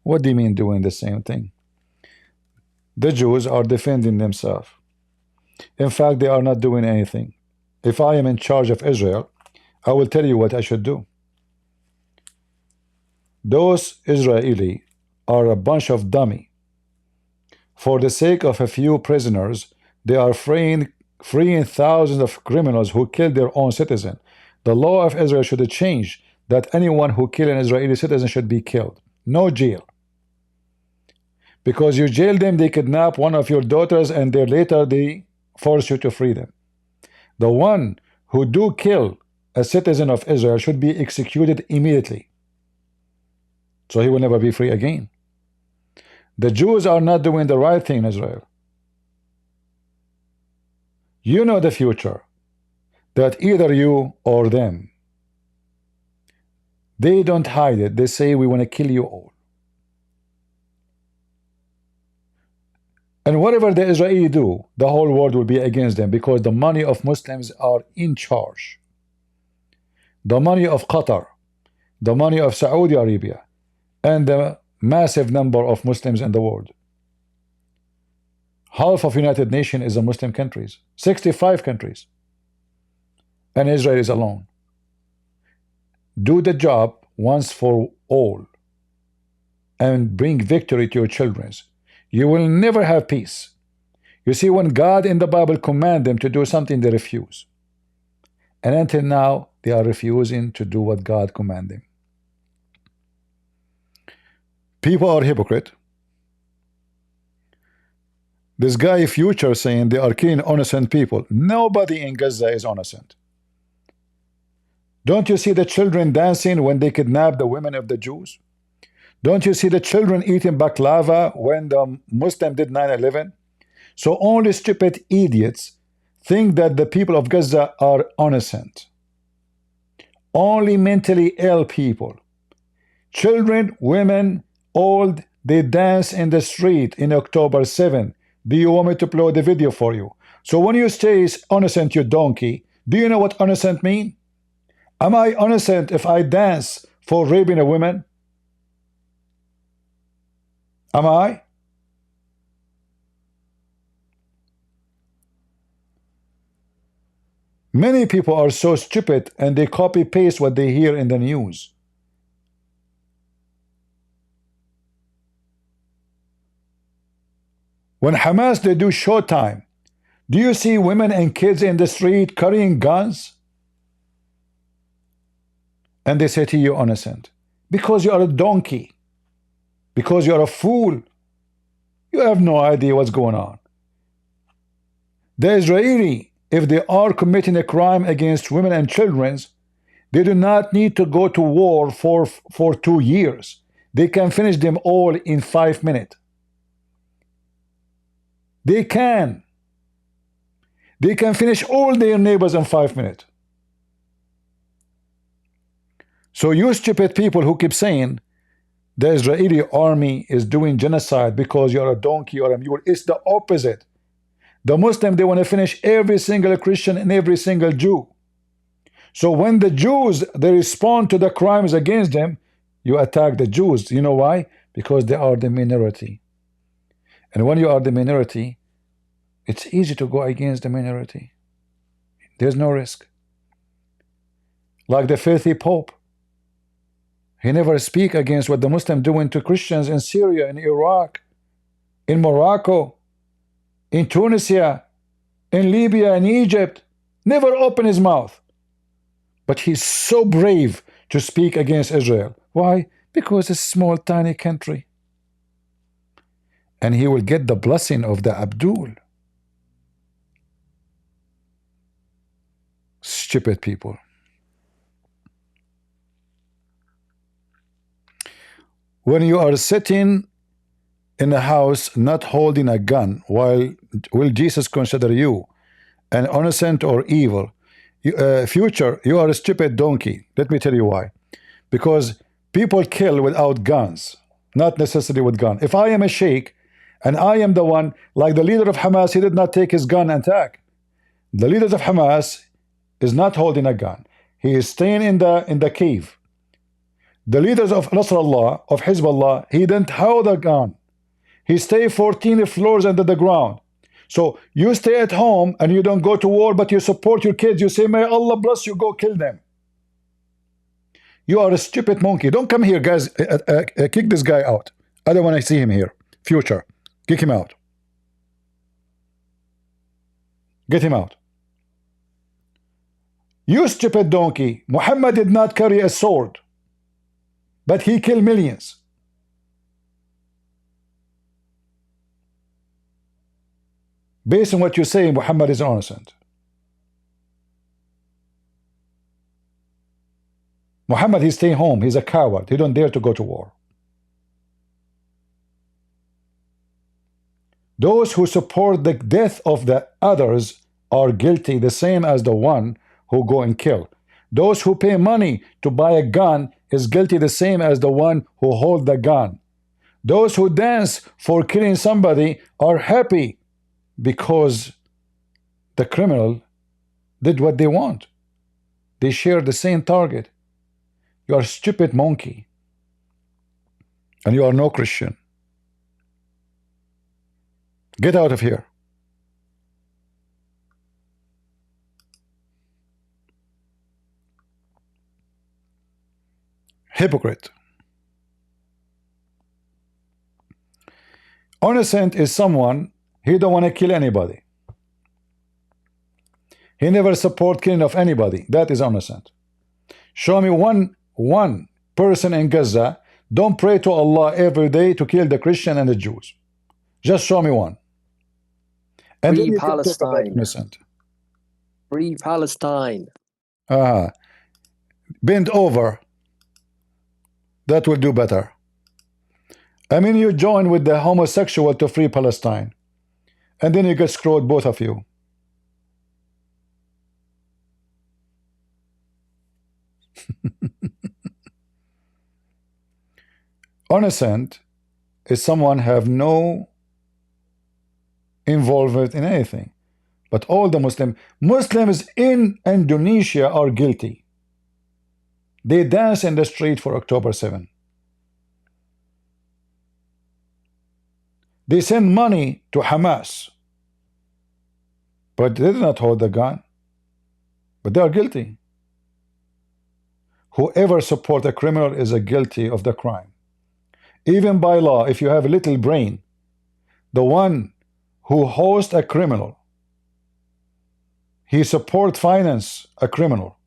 What do you mean doing the same thing? The Jews are defending themselves. In fact, they are not doing anything. If I am in charge of Israel, I will tell you what I should do. Those Israeli are a bunch of dummy. For the sake of a few prisoners, they are freeing thousands of criminals who killed their own citizen. The law of Israel should change that anyone who kills an Israeli citizen should be killed. No jail. Because you jail them, they kidnap one of your daughters and then later they force you to free them. The one who do kill a citizen of Israel should be executed immediately. So he will never be free again. The Jews are not doing the right thing in Israel. You know the future, that either you or them. They don't hide it. They say we want to kill you all. And whatever the Israeli do, the whole world will be against them because the money of Muslims are in charge. The money of Qatar, the money of Saudi Arabia, and the massive number of Muslims in the world. Half of United Nations is a Muslim countries, 65 countries, and Israel is alone. Do the job once for all and bring victory to your children. You will never have peace. You see, when God in the Bible command them to do something, they refuse. And until now, they are refusing to do what God commanded them. People are hypocrite. This guy Future saying they are killing innocent people. Nobody in Gaza is innocent. Don't you see the children dancing when they kidnap the women of the Jews? Don't you see the children eating baklava when the Muslim did 9/11? So only stupid idiots think that the people of Gaza are innocent. Only mentally ill people. Children, women, old, they dance in the street in October 7. Do you want me to play the video for you? So when you say it's innocent, you donkey, do you know what innocent mean? Am I innocent if I dance for raping a woman? Am I? Many people are so stupid and they copy paste what they hear in the news. When Hamas they do showtime, do you see women and kids in the street carrying guns? And they say to you innocent because you are a donkey, because you are a fool. You have no idea what's going on. The Israeli, if they are committing a crime against women and children, they do not need to go to war for 2 years. They can finish them all in 5 minutes. They can finish all their neighbors in 5 minutes. So you stupid people who keep saying the Israeli army is doing genocide because you're a donkey or a mule, it's the opposite. The Muslim, they want to finish every single Christian and every single Jew. So when the Jews, they respond to the crimes against them, you attack the Jews. You know why? Because they are the minority. And when you are the minority, it's easy to go against the minority. There's no risk. Like the filthy Pope. He never speak against what the Muslims doing to Christians in Syria, in Iraq, in Morocco, in Tunisia, in Libya, in Egypt. Never open his mouth. But he's so brave to speak against Israel. Why? Because it's a small, tiny country. And he will get the blessing of the Abdul. Stupid people. When you are sitting in a house not holding a gun, will Jesus consider you an innocent or evil? Future, you are a stupid donkey. Let me tell you why. because people kill without guns, not necessarily with gun. If I am a sheikh and I am the one, like the leader of Hamas, he did not take his gun and attack. The leaders of Hamas is not holding a gun. He is staying in the cave. The leaders of Nasrallah, of Hezbollah, he didn't hold a gun. He stayed 14 floors under the ground. So you stay at home and you don't go to war, but you support your kids. You say, may Allah bless you, go kill them. You are a stupid monkey. Don't come here, guys. Kick this guy out. I don't want to see him here. Future. Kick him out. Get him out. You stupid donkey. Muhammad did not carry a sword, but he killed millions. Based on what you say, Muhammad is innocent. Muhammad, he's staying home. He's a coward. He don't dare to go to war. Those who support the death of the others are guilty, the same as the one who go and kill. Those who pay money to buy a gun is guilty, the same as the one who hold the gun. Those who dance for killing somebody are happy because the criminal did what they want. They share the same target. You are a stupid monkey. And you are no Christian. Get out of here. Hypocrite. Innocent is someone, he don't want to kill anybody. He never support killing of anybody. That is innocent. Show me one person in Gaza don't pray to Allah every day to kill the Christian and the Jews. Just show me one. And Free then you can talk about Palestine. innocent. Free Palestine. Bend over. That will do better. I mean, you join with the homosexual to free Palestine. And then you get screwed, both of you. Innocent is someone have no involvement in anything. But all the Muslims in Indonesia are guilty. They dance in the street for October 7. They send money to Hamas, but they did not hold the gun. But they are guilty. Whoever support a criminal is a guilty of the crime. Even by law, if you have a little brain, the one who hosts a criminal, he support finance a criminal,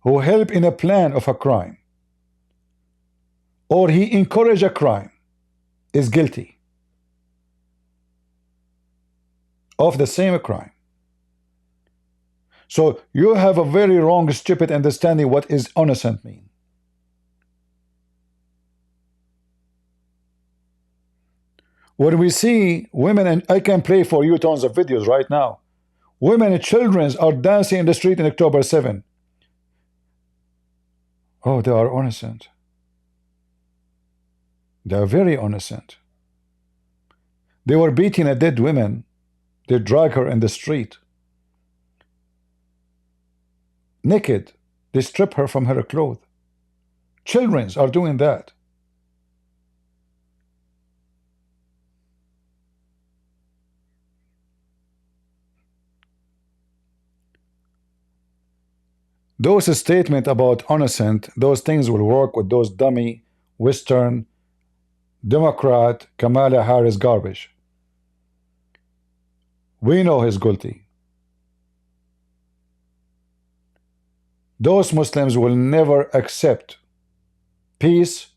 who help in a plan of a crime, or he encourage a crime, is guilty of the same crime. So you have a very wrong, stupid understanding what is innocent mean. When we see women, and I can play for you tons of videos right now, women and children are dancing in the street in October 7. Oh, they are innocent. They are very innocent. They were beating a dead woman. They drag her in the street. Naked. They strip her from her clothes. Children are doing that. Those statements about innocent, those things will work with those dummy Western Democrat Kamala Harris garbage. We know he's guilty. Those Muslims will never accept peace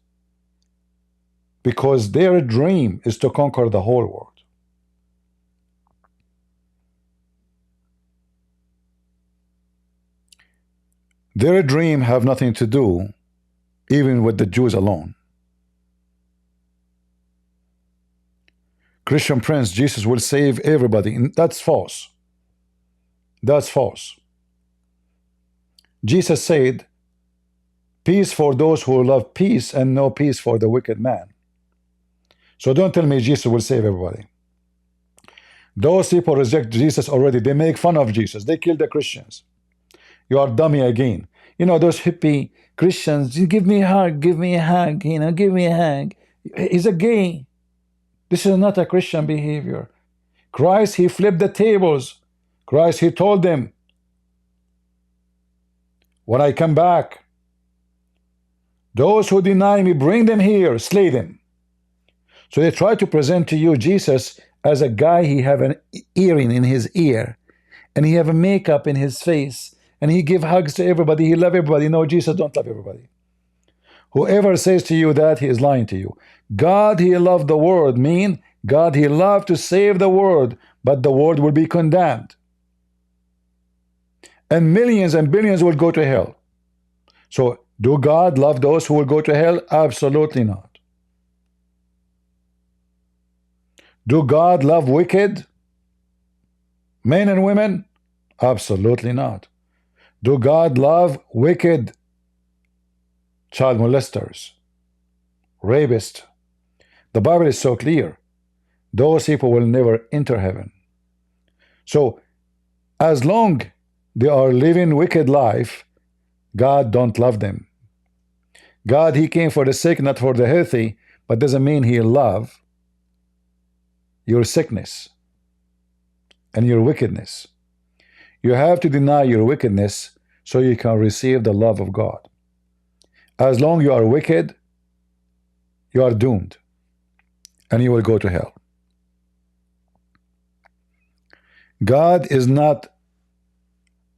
because their dream is to conquer the whole world. Their dream have nothing to do even with the Jews alone. Christian Prince, Jesus will save everybody. That's false. That's false. Jesus said, Peace for those who love peace and no peace for the wicked man. So don't tell me Jesus will save everybody. Those people reject Jesus already. They make fun of Jesus. They kill the Christians. You are dummy again. You know, those hippie Christians, you give me a hug, give me a hug, you know, give me a hug. He's a gay. This is not a Christian behavior. Christ, he flipped the tables. Christ, he told them, when I come back, those who deny me, bring them here, slay them. So they try to present to you Jesus as a guy, he have an earring in his ear, and he have a makeup in his face, and he give hugs to everybody, he love everybody. No, Jesus don't love everybody. Whoever says to you that, he is lying to you. God, he loved the world, mean God, he loved to save the world, but the world will be condemned. And millions and billions will go to hell. So, do God love those who will go to hell? Absolutely not. Do God love wicked men and women? Absolutely not. Do God love wicked child molesters, rapists? The Bible is so clear. Those people will never enter heaven. So, as long they are living wicked life, God don't love them. God, he came for the sick, not for the healthy, but doesn't mean he love your sickness and your wickedness. You have to deny your wickedness so you can receive the love of God. As long you are wicked, you are doomed, and you will go to hell. God is not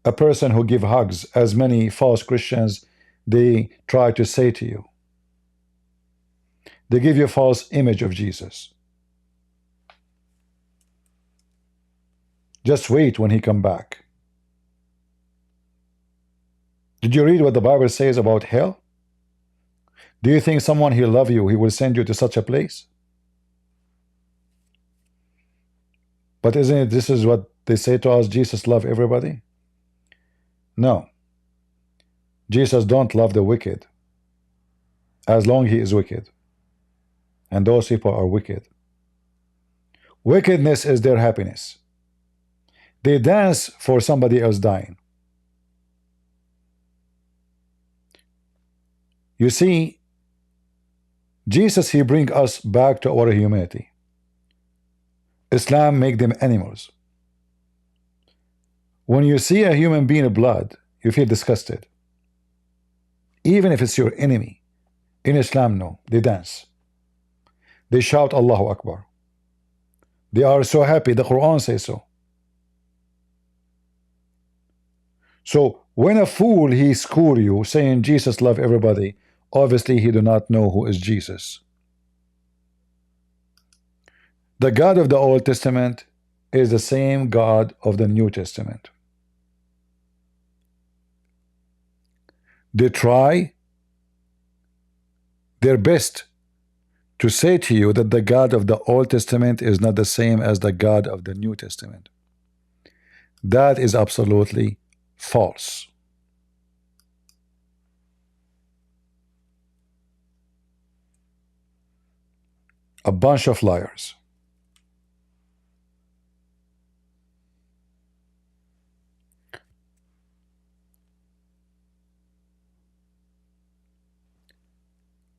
a person who gives hugs, as many false Christians they try to say to you. They give you a false image of Jesus. Just wait when he come back. Did you read what the Bible says about hell? Do you think someone he love you, he will send you to such a place? But isn't it this is what they say to us, Jesus love everybody? No. Jesus don't love the wicked, as long he is wicked. And those people are wicked. Wickedness is their happiness. They dance for somebody else dying. You see, Jesus, he bring us back to our humanity. Islam make them animals. When you see a human being in blood, you feel disgusted. Even if it's your enemy. In Islam, no. They dance. They shout Allahu Akbar. They are so happy. The Quran says so. So when a fool he school you saying Jesus love everybody, obviously he do not know who is Jesus. The God of the Old Testament is the same God of the New Testament. They try their best to say to you that the God of the Old Testament is not the same as the God of the New Testament. That is absolutely false. A bunch of liars.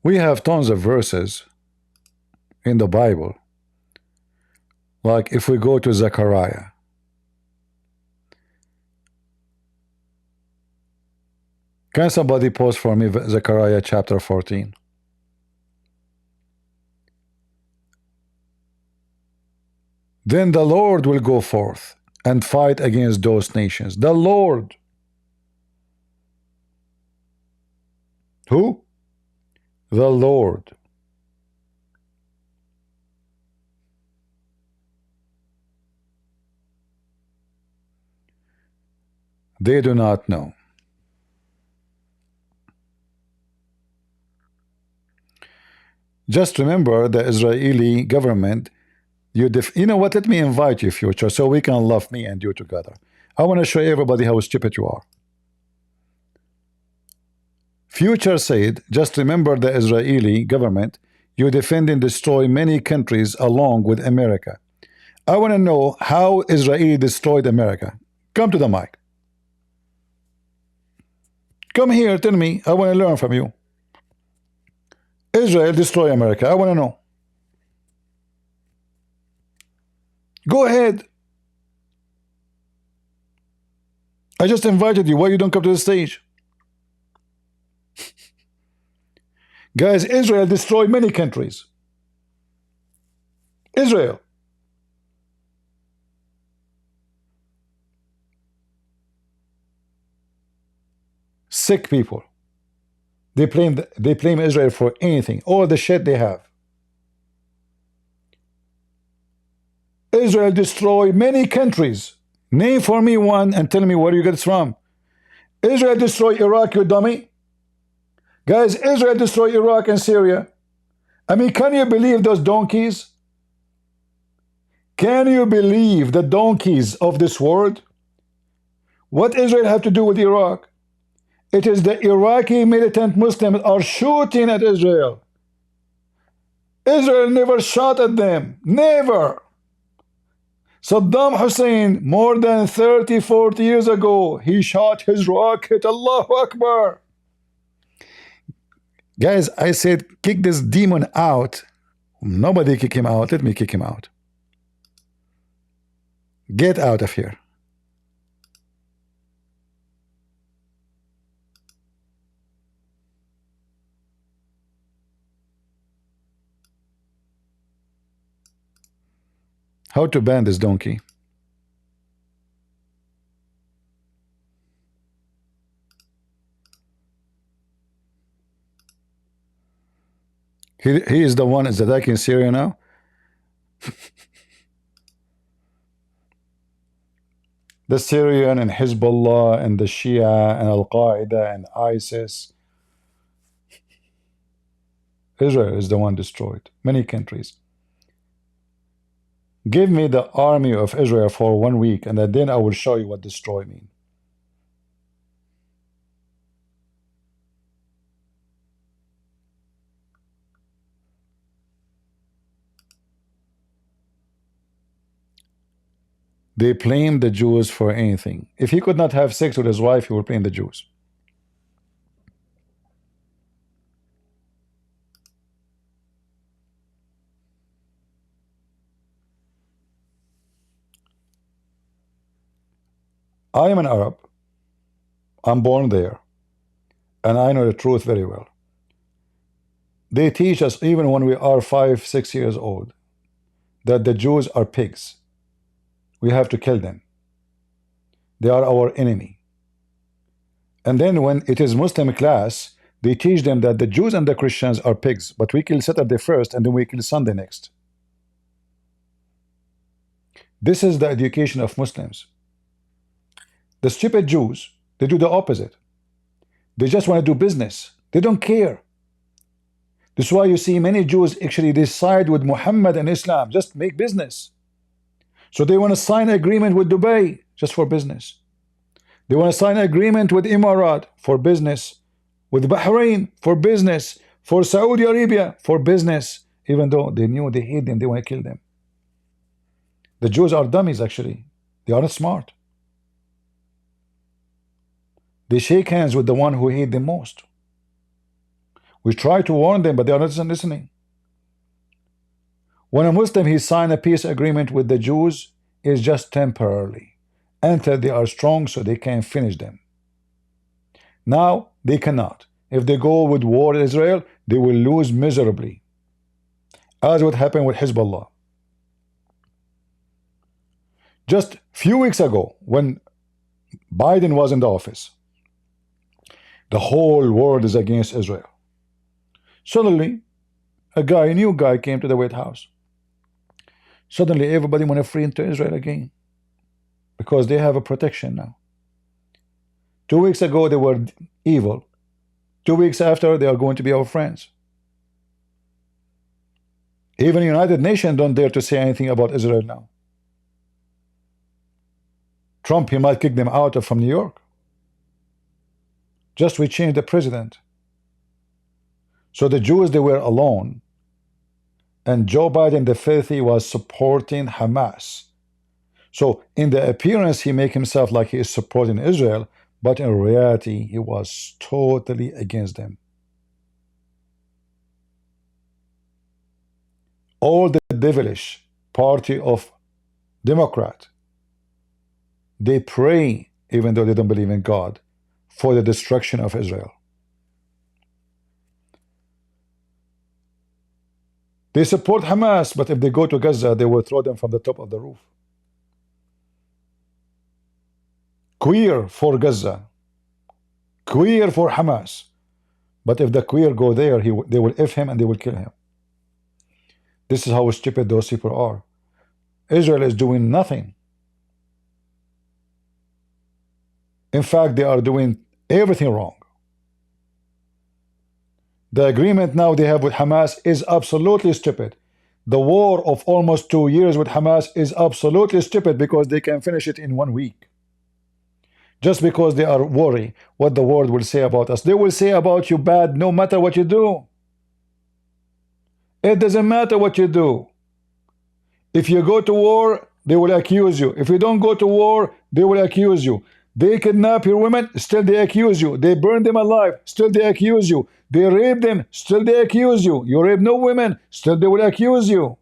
We have tons of verses in the Bible. Like if we go to Zechariah. Can somebody post for me Zechariah chapter 14? Then the Lord will go forth and fight against those nations. The Lord. Who? The Lord. They do not know. Just remember the Israeli government. You know what? Let me invite you, future, so we can love me and you together. I want to show everybody how stupid you are. Future said, just remember the Israeli government, you defend and destroy many countries along with America. I want to know how Israel destroyed America. Come to the mic. Come here, tell me. I want to learn from you. Israel destroy America. I want to know. Go ahead. I just invited you. Why you don't come to the stage? Guys, Israel destroyed many countries. Israel. Sick people. They blame Israel for anything. All the shit they have. Israel destroyed many countries. Name for me one and tell me where you get it from. Israel destroyed Iraq, you dummy. Guys, Israel destroyed Iraq and Syria. I mean, can you believe those donkeys? Can you believe the donkeys of this world? What Israel have to do with Iraq? It is the Iraqi militant Muslims are shooting at Israel. Israel never shot at them. Never. Saddam Hussein, more than 30, 40 years ago, he shot his rocket. Allahu Akbar. Guys, I said, kick this demon out. Nobody kick him out. Let me kick him out. Get out of here. How to ban this donkey? He is the one that's attacking Syria now. The Syrian and Hezbollah and the Shia and Al-Qaeda and ISIS. Israel is the one destroyed. Many countries. Give me the army of Israel for 1 week and then I will show you what destroy means. They blame the Jews for anything. If he could not have sex with his wife, he would blame the Jews. I am an Arab. I'm born there. And I know the truth very well. They teach us, even when we are 5, 6 years old, that the Jews are pigs. We have to kill them. They are our enemy. And then when it is Muslim class, they teach them that the Jews and the Christians are pigs, but we kill Saturday first and then we kill Sunday next. This is the education of Muslims. The stupid Jews, they do the opposite. They just want to do business. They don't care. That's why you see many Jews actually decide with Muhammad and Islam, just make business. So they want to sign an agreement with Dubai just for business. They want to sign an agreement with Emirat for business, with Bahrain for business, for Saudi Arabia for business, even though they knew they hate them, they want to kill them. The Jews are dummies actually. They are not smart. They shake hands with the one who hate them most. We try to warn them, but they are not listening. When a Muslim he sign a peace agreement with the Jews, is just temporarily until they are strong so they can finish them. Now they cannot. If they go with war in Israel, they will lose miserably, as what happened with Hezbollah. Just few weeks ago, when Biden was in the office, the whole world is against Israel. Suddenly, a new guy came to the White House. Suddenly, everybody want to free into Israel again because they have a protection now. 2 weeks ago, they were evil. 2 weeks after, they are going to be our friends. Even the United Nations don't dare to say anything about Israel now. Trump, he might kick them out from New York. Just we changed the president. So the Jews, they were alone, and Joe Biden, the filthy, was supporting Hamas. So in the appearance, he make himself like he is supporting Israel, but in reality, he was totally against them. All the devilish party of Democrat, they pray, even though they don't believe in God, for the destruction of Israel. They support Hamas, but if they go to Gaza, they will throw them from the top of the roof. Queer for Gaza, queer for Hamas. But if the queer go there, they will F him and they will kill him. This is how stupid those people are. Israel is doing nothing. In fact, they are doing everything wrong. The agreement now they have with Hamas is absolutely stupid. The war of almost 2 years with Hamas is absolutely stupid because they can finish it in 1 week. Just because they are worried what the world will say about us. They will say about you bad no matter what you do. It doesn't matter what you do. If you go to war, they will accuse you. If you don't go to war, they will accuse you. They kidnap your women, still they accuse you. They burn them alive, still they accuse you. They rape them, still they accuse you. You rape no women, still they will accuse you.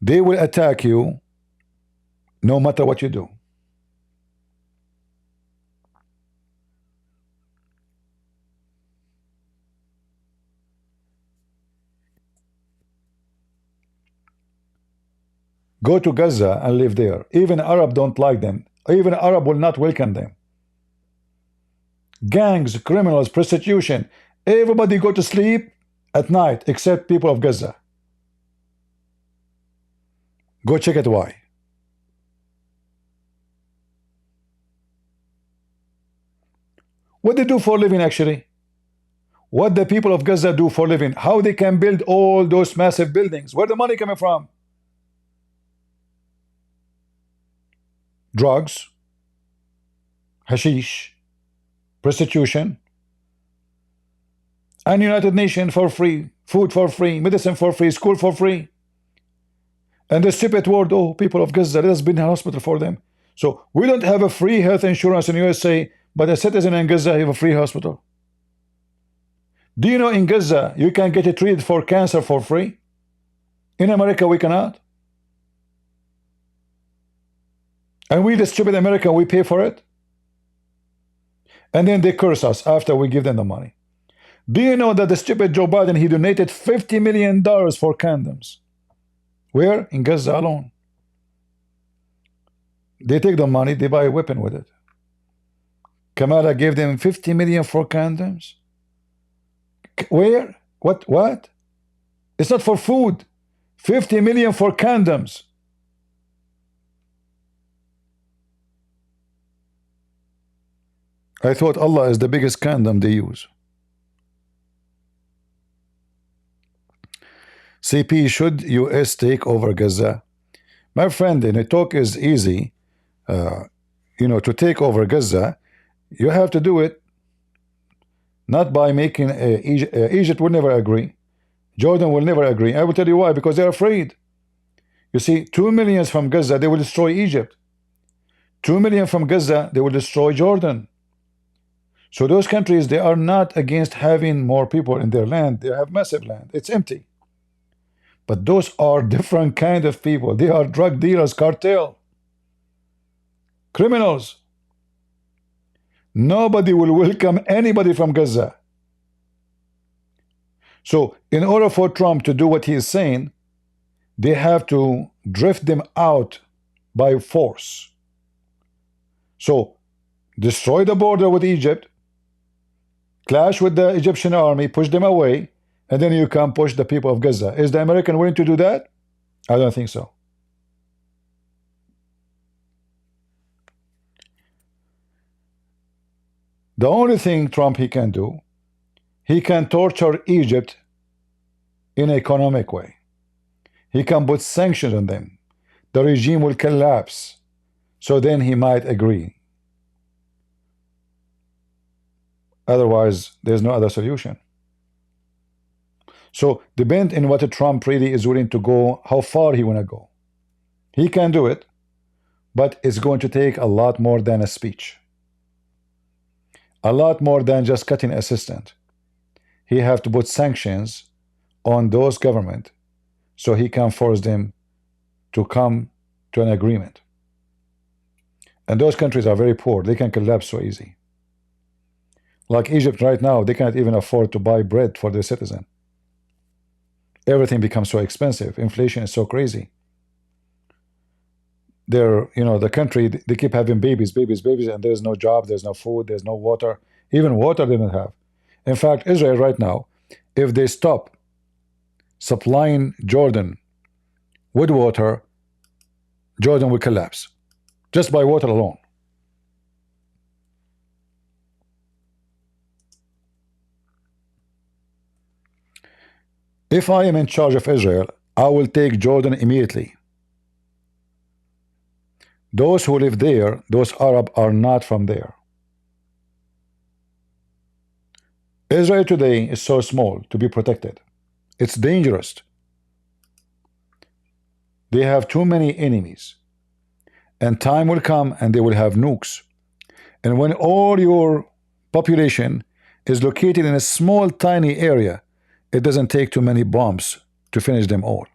They will attack you no matter what you do. Go to Gaza and live there. Even Arab don't like them. Even Arab will not welcome them. Gangs, criminals, prostitution. Everybody go to sleep at night except people of Gaza. Go check it why. What they do for living actually? What the people of Gaza do for living? How they can build all those massive buildings? Where the money coming from? Drugs, hashish, prostitution, and United Nations for free, food for free, medicine for free, school for free. And the stupid word, oh, people of Gaza, let us build a hospital for them. So we don't have a free health insurance in USA, but a citizen in Gaza have a free hospital. Do you know in Gaza you can get treated for cancer for free? In America we cannot. And we, the stupid American, we pay for it. And then they curse us after we give them the money. Do you know that the stupid Joe Biden, he donated $50 million for condoms? Where? In Gaza alone. They take the money, they buy a weapon with it. Kamala gave them 50 million for condoms. Where? What? It's not for food. 50 million for condoms. I thought Allah is the biggest condom they use. CP, should US take over Gaza? My friend, the talk is easy. To take over Gaza, you have to do it not by making Egypt will never agree. Jordan will never agree. I will tell you why. Because they're afraid. You see, 2 million from Gaza, they will destroy Egypt. 2 million from Gaza, they will destroy Jordan. So those countries, they are not against having more people in their land. They have massive land. It's empty. But those are different kind of people. They are drug dealers, cartel, criminals. Nobody will welcome anybody from Gaza. So in order for Trump to do what he is saying, they have to drift them out by force. So destroy the border with Egypt, clash with the Egyptian army, push them away, and then you can push the people of Gaza. Is the American willing to do that? I don't think so. The only thing Trump he can do, he can torture Egypt in an economic way. He can put sanctions on them. The regime will collapse. So then he might agree. Otherwise, there's no other solution. So depend in what Trump really is willing to go, how far he want to go. He can do it, but it's going to take a lot more than a speech. A lot more than just cutting assistance. He have to put sanctions on those government so he can force them to come to an agreement. And those countries are very poor. They can collapse so easy. Like Egypt right now, they cannot even afford to buy bread for their citizen. Everything becomes so expensive. Inflation is so crazy. They're, you know, the country, they keep having babies, and there's no job, there's no food, there's no water. Even water they don't have. In fact, Israel right now, if they stop supplying Jordan with water, Jordan will collapse just by water alone. If I am in charge of Israel, I will take Jordan immediately. Those who live there, those Arab, are not from there. Israel today is so small to be protected. It's dangerous. They have too many enemies. And time will come and they will have nukes. And when all your population is located in a small, tiny area, it doesn't take too many bombs to finish them all.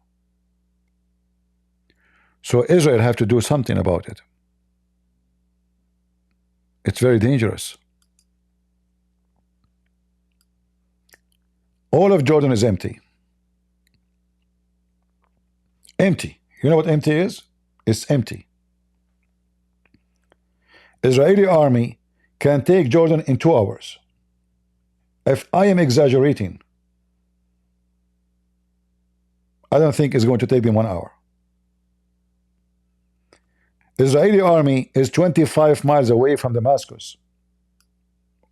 So Israel have to do something about it. It's very dangerous. All of Jordan is empty. Empty. You know what empty is? It's empty. Israeli army can take Jordan in 2 hours. If I am exaggerating, I don't think it's going to take them 1 hour. Israeli army is 25 miles away from Damascus.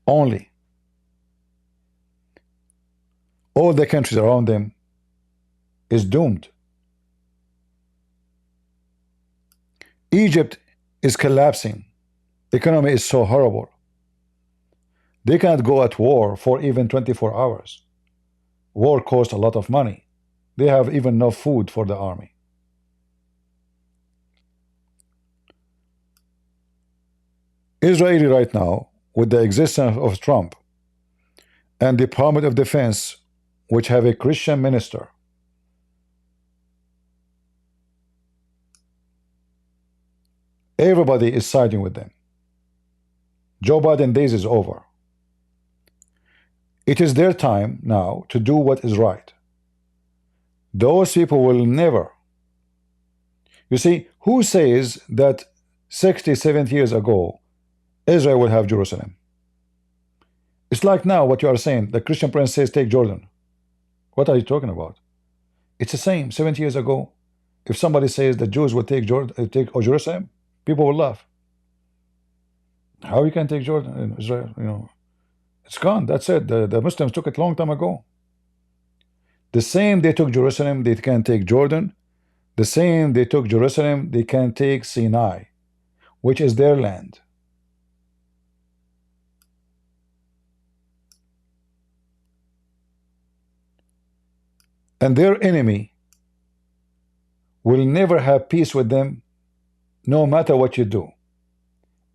Only. All the countries around them is doomed. Egypt is collapsing. The economy is so horrible. They cannot go at war for even 24 hours. War costs a lot of money. They have even no food for the army. Israel right now, with the existence of Trump and the Department of Defense, which have a Christian minister, everybody is siding with them. Joe Biden days is over. It is their time now to do what is right. Those people will never. You see, who says that 60, 70 years ago, Israel will have Jerusalem? It's like now what you are saying. The Christian prince says, take Jordan. What are you talking about? It's the same 70 years ago. If somebody says the Jews will take Jerusalem, people will laugh. How you can take Jordan in Israel? You know, it's gone. That's it. The Muslims took it long time ago. The same they took Jerusalem, they can take Jordan. The same they took Jerusalem, they can take Sinai, which is their land. And their enemy will never have peace with them, no matter what you do.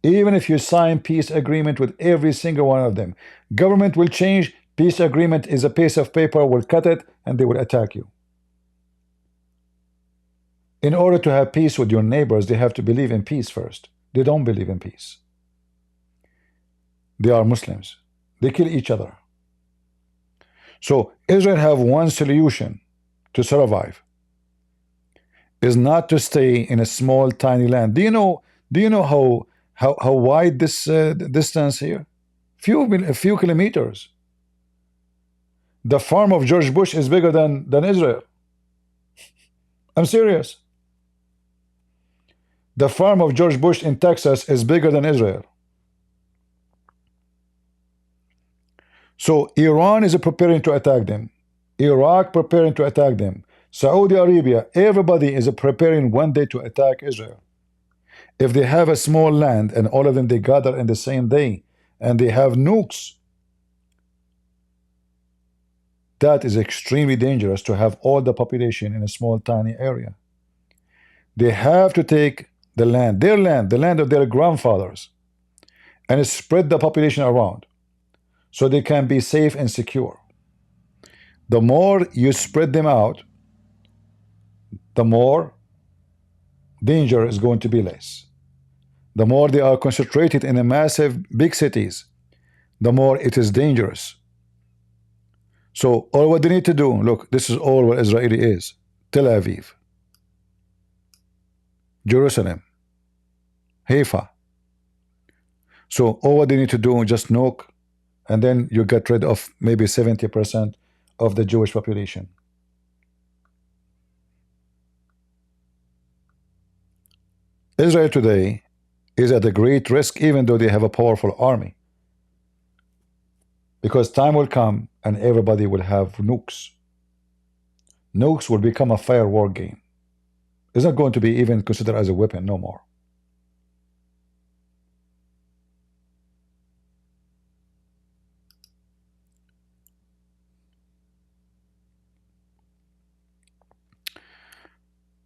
Even if you sign peace agreement with every single one of them, government will change. Peace agreement is a piece of paper, will cut it, and they will attack you. In order to have peace with your neighbors, they have to believe in peace first. They don't believe in peace. They are Muslims. They kill each other. So Israel have one solution to survive, is not to stay in a small, tiny land. Do you know how wide this distance here? A few kilometers. The farm of George Bush is bigger than Israel. I'm serious. The farm of George Bush in Texas is bigger than Israel. So Iran is preparing to attack them. Iraq preparing to attack them. Saudi Arabia, everybody is preparing one day to attack Israel. If they have a small land and all of them they gather in the same day and they have nukes, That is extremely dangerous to have all the population in a small, tiny area. They have to take the land, the land of their grandfathers, and spread the population around so they can be safe and secure. The more you spread them out, the more danger is going to be less. The more they are concentrated in a massive big cities, the more it is dangerous. So all what they need to do, look, this is all what Israeli is. Tel Aviv, Jerusalem, Haifa. So all what they need to do, just knock, and then you get rid of maybe 70% of the Jewish population. Israel today is at a great risk, even though they have a powerful army. Because time will come and everybody will have nukes. Nukes will become a fire war game. It's not going to be even considered as a weapon no more.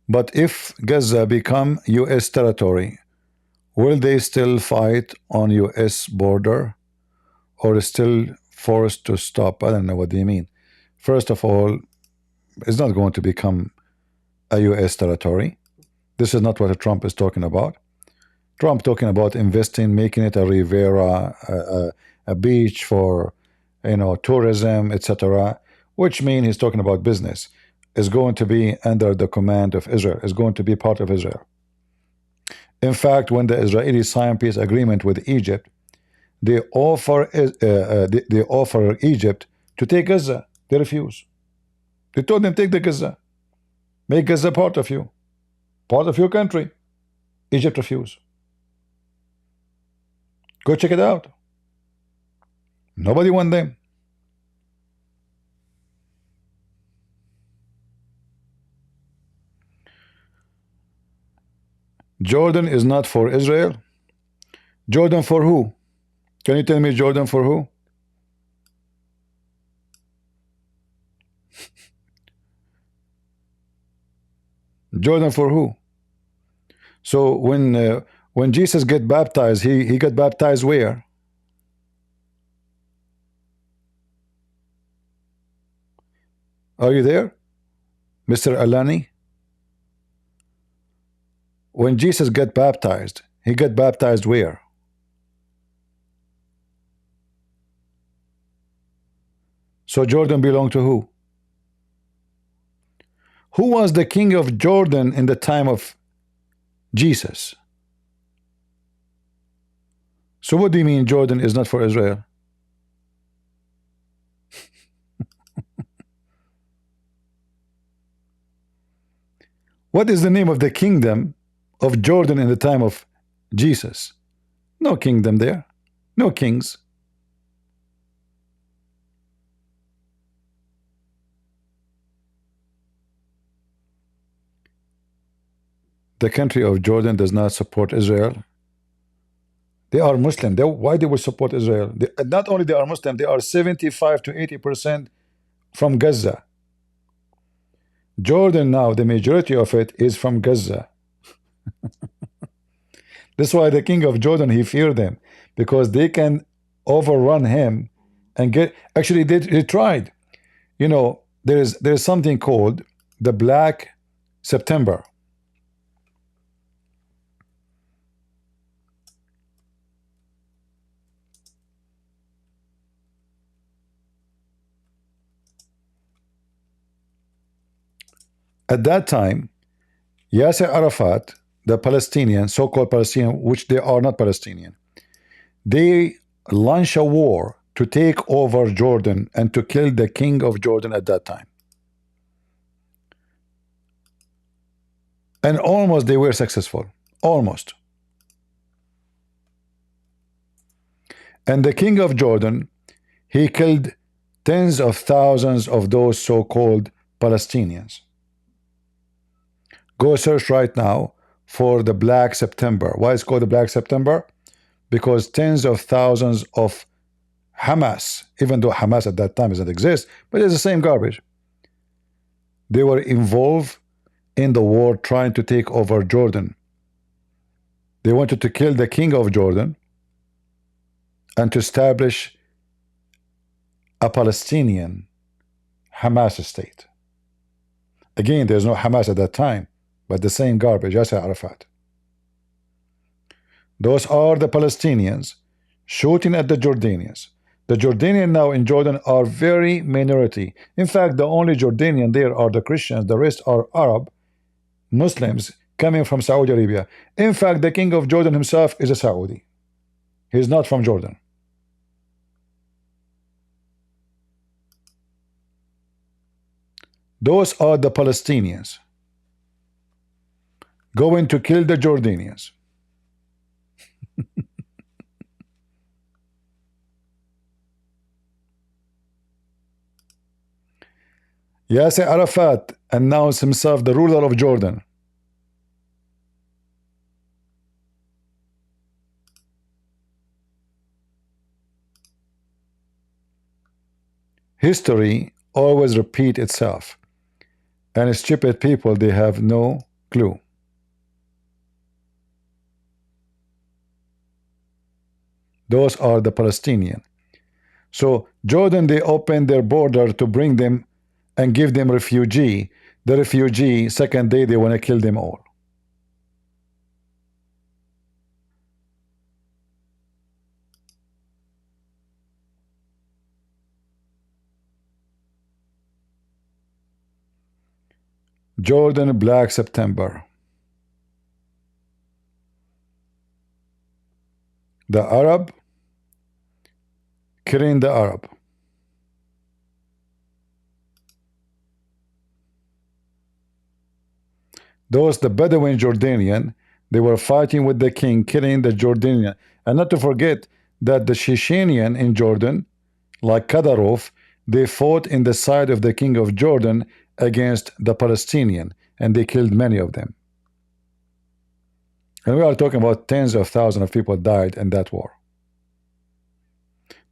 But if Gaza become US territory, will they still fight on US border or still forced to stop? I don't know what they mean. First of all, it's not going to become a US territory. This is not what Trump is talking about. Trump talking about investing, making it a Riviera, a beach for, you know, tourism, etc., which means he's talking about business. Is going to be under the command of Israel. Is going to be part of Israel. In fact, when the Israelis signed peace agreement with Egypt, they offer Egypt to take Gaza. They refuse. They told them, take the Gaza, make Gaza part of you, part of your country. Egypt refused. Go check it out. Nobody won them. Jordan is not for Israel. Jordan for who? Can you tell me Jordan for who? Jordan for who? So when Jesus get baptized, he got baptized where? Are you there, Mr. Alani? When Jesus got baptized, he got baptized where? So Jordan belonged to who? Who was the king of Jordan in the time of Jesus? So what do you mean Jordan is not for Israel? What is the name of the kingdom of Jordan in the time of Jesus? No kingdom there. No kings. The country of Jordan does not support Israel. They are Muslim. Why they will support Israel? Not only they are Muslim, they are 75 to 80% from Gaza. Jordan now, the majority of it is from Gaza. That's why the king of Jordan, he feared them, because they can overrun him and get. Actually, they tried. You know, there is something called the Black September. At that time, Yasser Arafat, the Palestinian, so-called Palestinian, which they are not Palestinian, they launch a war to take over Jordan and to kill the king of Jordan at that time. And almost they were successful. Almost. And the king of Jordan, he killed tens of thousands of those so-called Palestinians. Go search right now for the Black September. Why it's called the Black September? Because tens of thousands of Hamas, even though Hamas at that time doesn't exist, but it's the same garbage. They were involved in the war trying to take over Jordan. They wanted to kill the king of Jordan and to establish a Palestinian Hamas state. Again, there's no Hamas at that time, but the same garbage, Yasser Arafat. Those are the Palestinians shooting at the Jordanians. The Jordanians now in Jordan are very minority. In fact, the only Jordanian there are the Christians. The rest are Arab Muslims coming from Saudi Arabia. In fact, the king of Jordan himself is a Saudi. He's not from Jordan. Those are the Palestinians going to kill the Jordanians. Yasser Arafat announced himself the ruler of Jordan. History always repeats itself, and stupid people, they have no clue. Those are the Palestinians. So Jordan, they opened their border to bring them and give them refugee. The refugee, second day, they want to kill them all. Jordan Black September. The Arab killing the Arab. Those, the Bedouin Jordanian, they were fighting with the king, killing the Jordanian. And not to forget that the Chechenian in Jordan, like Kadyrov, they fought in the side of the king of Jordan against the Palestinian, and they killed many of them. And we are talking about tens of thousands of people died in that war.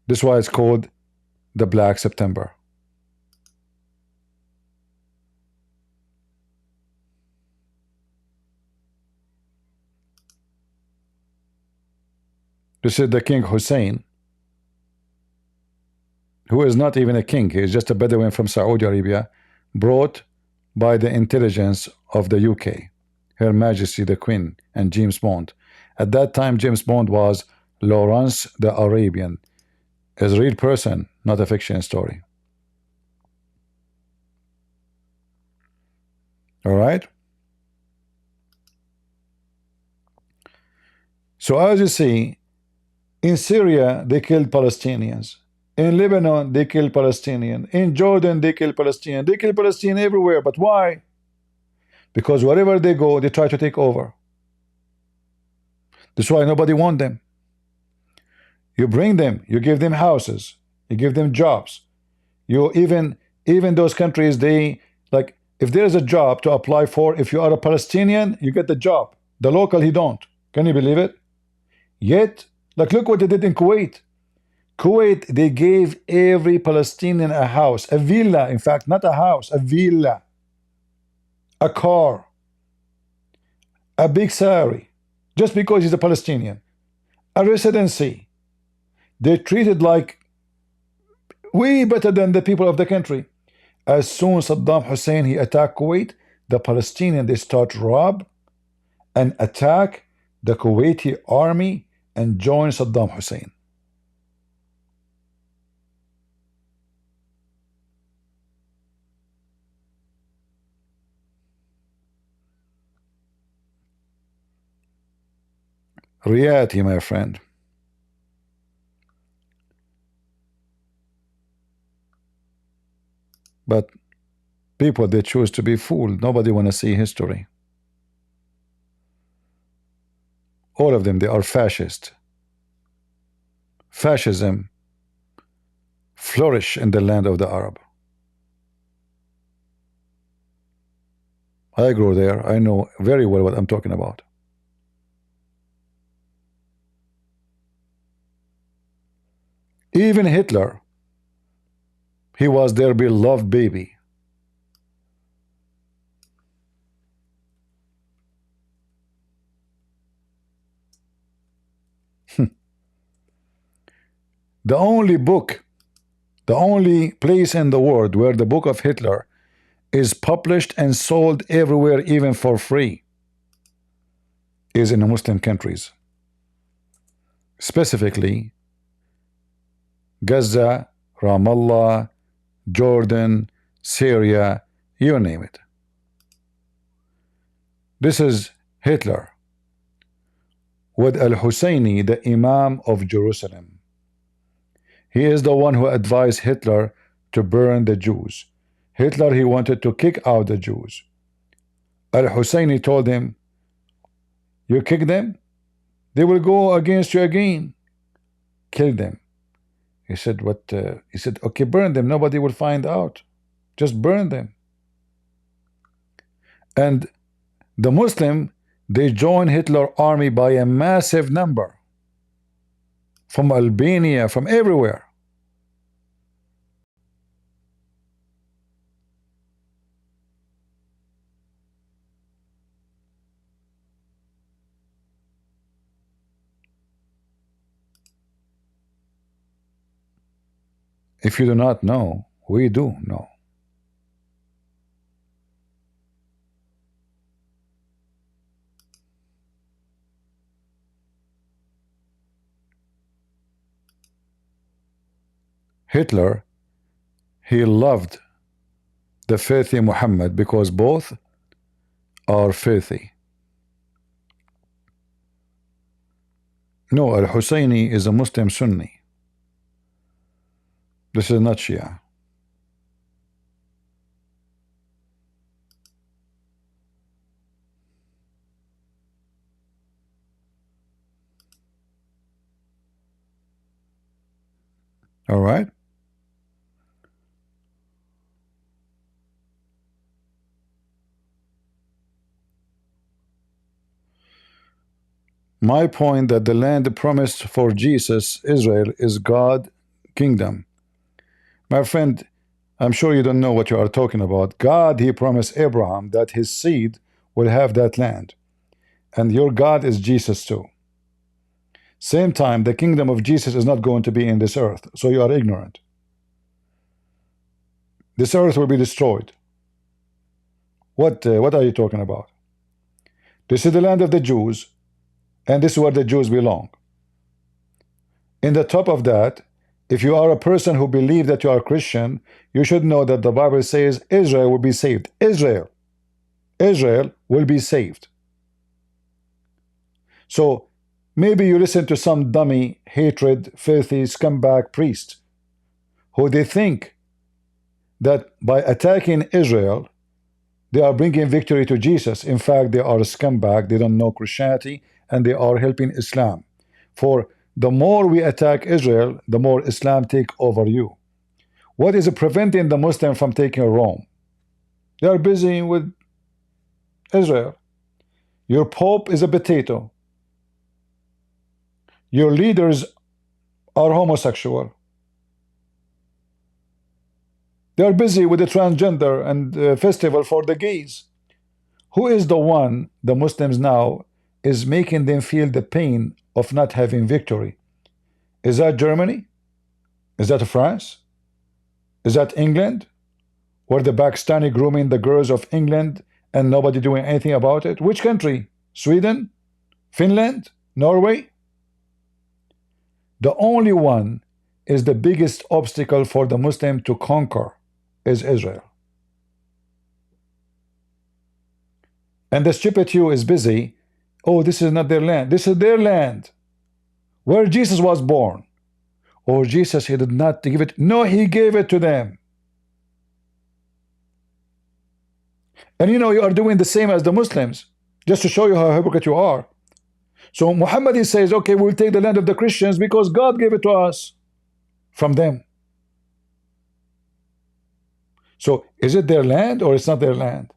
This is why it's called the Black September. This is the King Hussein, who is not even a king. He is just a Bedouin from Saudi Arabia, brought by the intelligence of the UK, Her Majesty the Queen, and James Bond. At that time, James Bond was Lawrence the Arabian. Is a real person, not a fiction story. All right? So as you see, in Syria, they killed Palestinians. In Lebanon, they kill Palestinians. In Jordan, they kill Palestinians. They kill Palestinians everywhere. But why? Because wherever they go, they try to take over. That's why nobody wants them. You bring them, you give them houses, you give them jobs. You even those countries, they, like, if there is a job to apply for, if you are a Palestinian, you get the job. The local, he don't. Can you believe it? Yet, like, look what they did in Kuwait. Kuwait, they gave every Palestinian a house, a villa, in fact, not a house, a villa, a car, a big salary, just because he's a Palestinian, a residency. They treated like way better than the people of the country. As soon as Saddam Hussein, he attacked Kuwait, the Palestinians, they start rob and attack the Kuwaiti army and join Saddam Hussein. Reality, my friend. But people, they choose to be fooled. Nobody want to see history. All of them, they are fascist. Fascism flourish in the land of the Arab. I grew there. I know very well what I'm talking about. Even Hitler, he was their beloved baby. The only book, the only place in the world where the book of Hitler is published and sold everywhere, even for free, is in the Muslim countries, specifically Gaza, Ramallah, Jordan, Syria, you name it. This is Hitler with Al-Husseini, the Imam of Jerusalem. He is the one who advised Hitler to burn the Jews. Hitler, he wanted to kick out the Jews. Al-Husseini told him, you kick them, they will go against you again. Kill them. He said, what? He said, okay, burn them. Nobody will find out. Just burn them. And the Muslim, they joined Hitler army by a massive number. From Albania, from everywhere. If you do not know, we do know. Hitler, he loved the filthy Muhammad because both are filthy. No, Al-Husseini is a Muslim Sunni. This is not Shia. All right? My point that the land promised for Jesus, Israel, is God kingdom. My friend, I'm sure you don't know what you are talking about. God, he promised Abraham that his seed will have that land. And your God is Jesus too. Same time, the kingdom of Jesus is not going to be in this earth. So you are ignorant. This earth will be destroyed. What are you talking about? This is the land of the Jews, and this is where the Jews belong. In the top of that, if you are a person who believes that you are Christian, you should know that the Bible says Israel will be saved. Israel will be saved. So maybe you listen to some dummy, hatred, filthy, scumbag priest who they think that by attacking Israel, they are bringing victory to Jesus. In fact, they are a scumbag. They don't know Christianity, and they are helping Islam. For the more we attack Israel, the more Islam take over you. What is preventing the Muslim from taking Rome? They are busy with Israel. Your Pope is a potato. Your leaders are homosexual. They are busy with the transgender and festival for the gays. Who is the one, the Muslims now, is making them feel the pain of not having victory? Is that Germany? Is that France? Is that England? Were the Pakistani grooming the girls of England and nobody doing anything about it? Which country? Sweden? Finland? Norway? The only one is the biggest obstacle for the Muslim to conquer is Israel. And the stupid you is busy. Oh, this is not their land. This is their land. Where Jesus was born. Or Jesus, he did not give it. No, he gave it to them. And you know, you are doing the same as the Muslims, just to show you how hypocrite you are. So Muhammad, he says, okay, we'll take the land of the Christians because God gave it to us from them. So is it their land or it's not their land?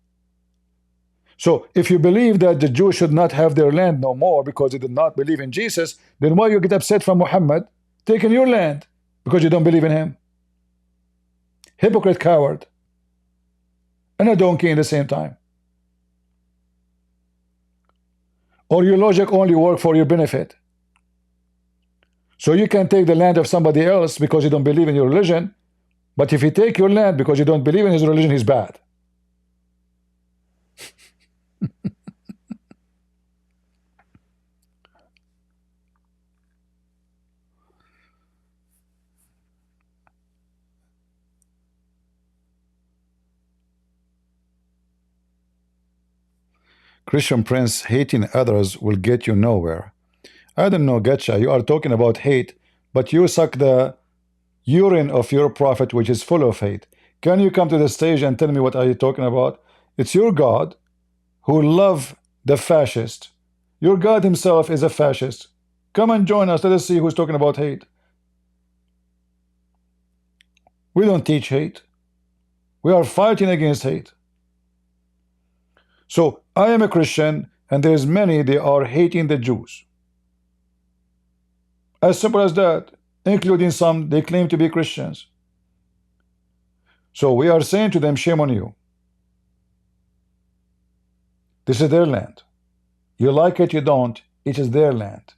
So if you believe that the Jews should not have their land no more because they did not believe in Jesus, then why you get upset from Muhammad taking your land? Because you don't believe in him. Hypocrite, coward, and a donkey in the same time. Or your logic only work for your benefit. So you can take the land of somebody else because you don't believe in your religion, but if you take your land because you don't believe in his religion, he's bad. Christian Prince, hating others will get you nowhere. I don't know, Getcha, you are talking about hate, but you suck the urine of your prophet, which is full of hate. Can you come to the stage and tell me what are you talking about? It's your God who love the fascist. Your God himself is a fascist. Come and join us. Let us see who's talking about hate. We don't teach hate. We are fighting against hate. So I am a Christian, and there's many, they are hating the Jews. As simple as that, including some, they claim to be Christians. So we are saying to them, shame on you. This is their land. You like it, you don't, it is their land.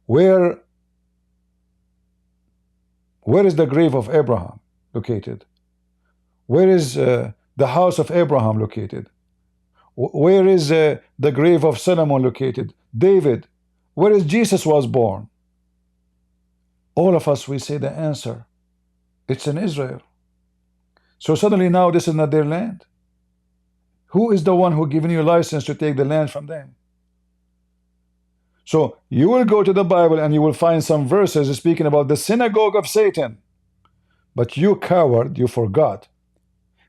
Where is the grave of Abraham located? Where is the house of Abraham located? Where is the grave of Solomon located? David, where is Jesus was born? All of us, we say the answer. It's in Israel. So suddenly now this is not their land. Who is the one who given you license to take the land from them? So you will go to the Bible and you will find some verses speaking about the synagogue of Satan. But you coward, you forgot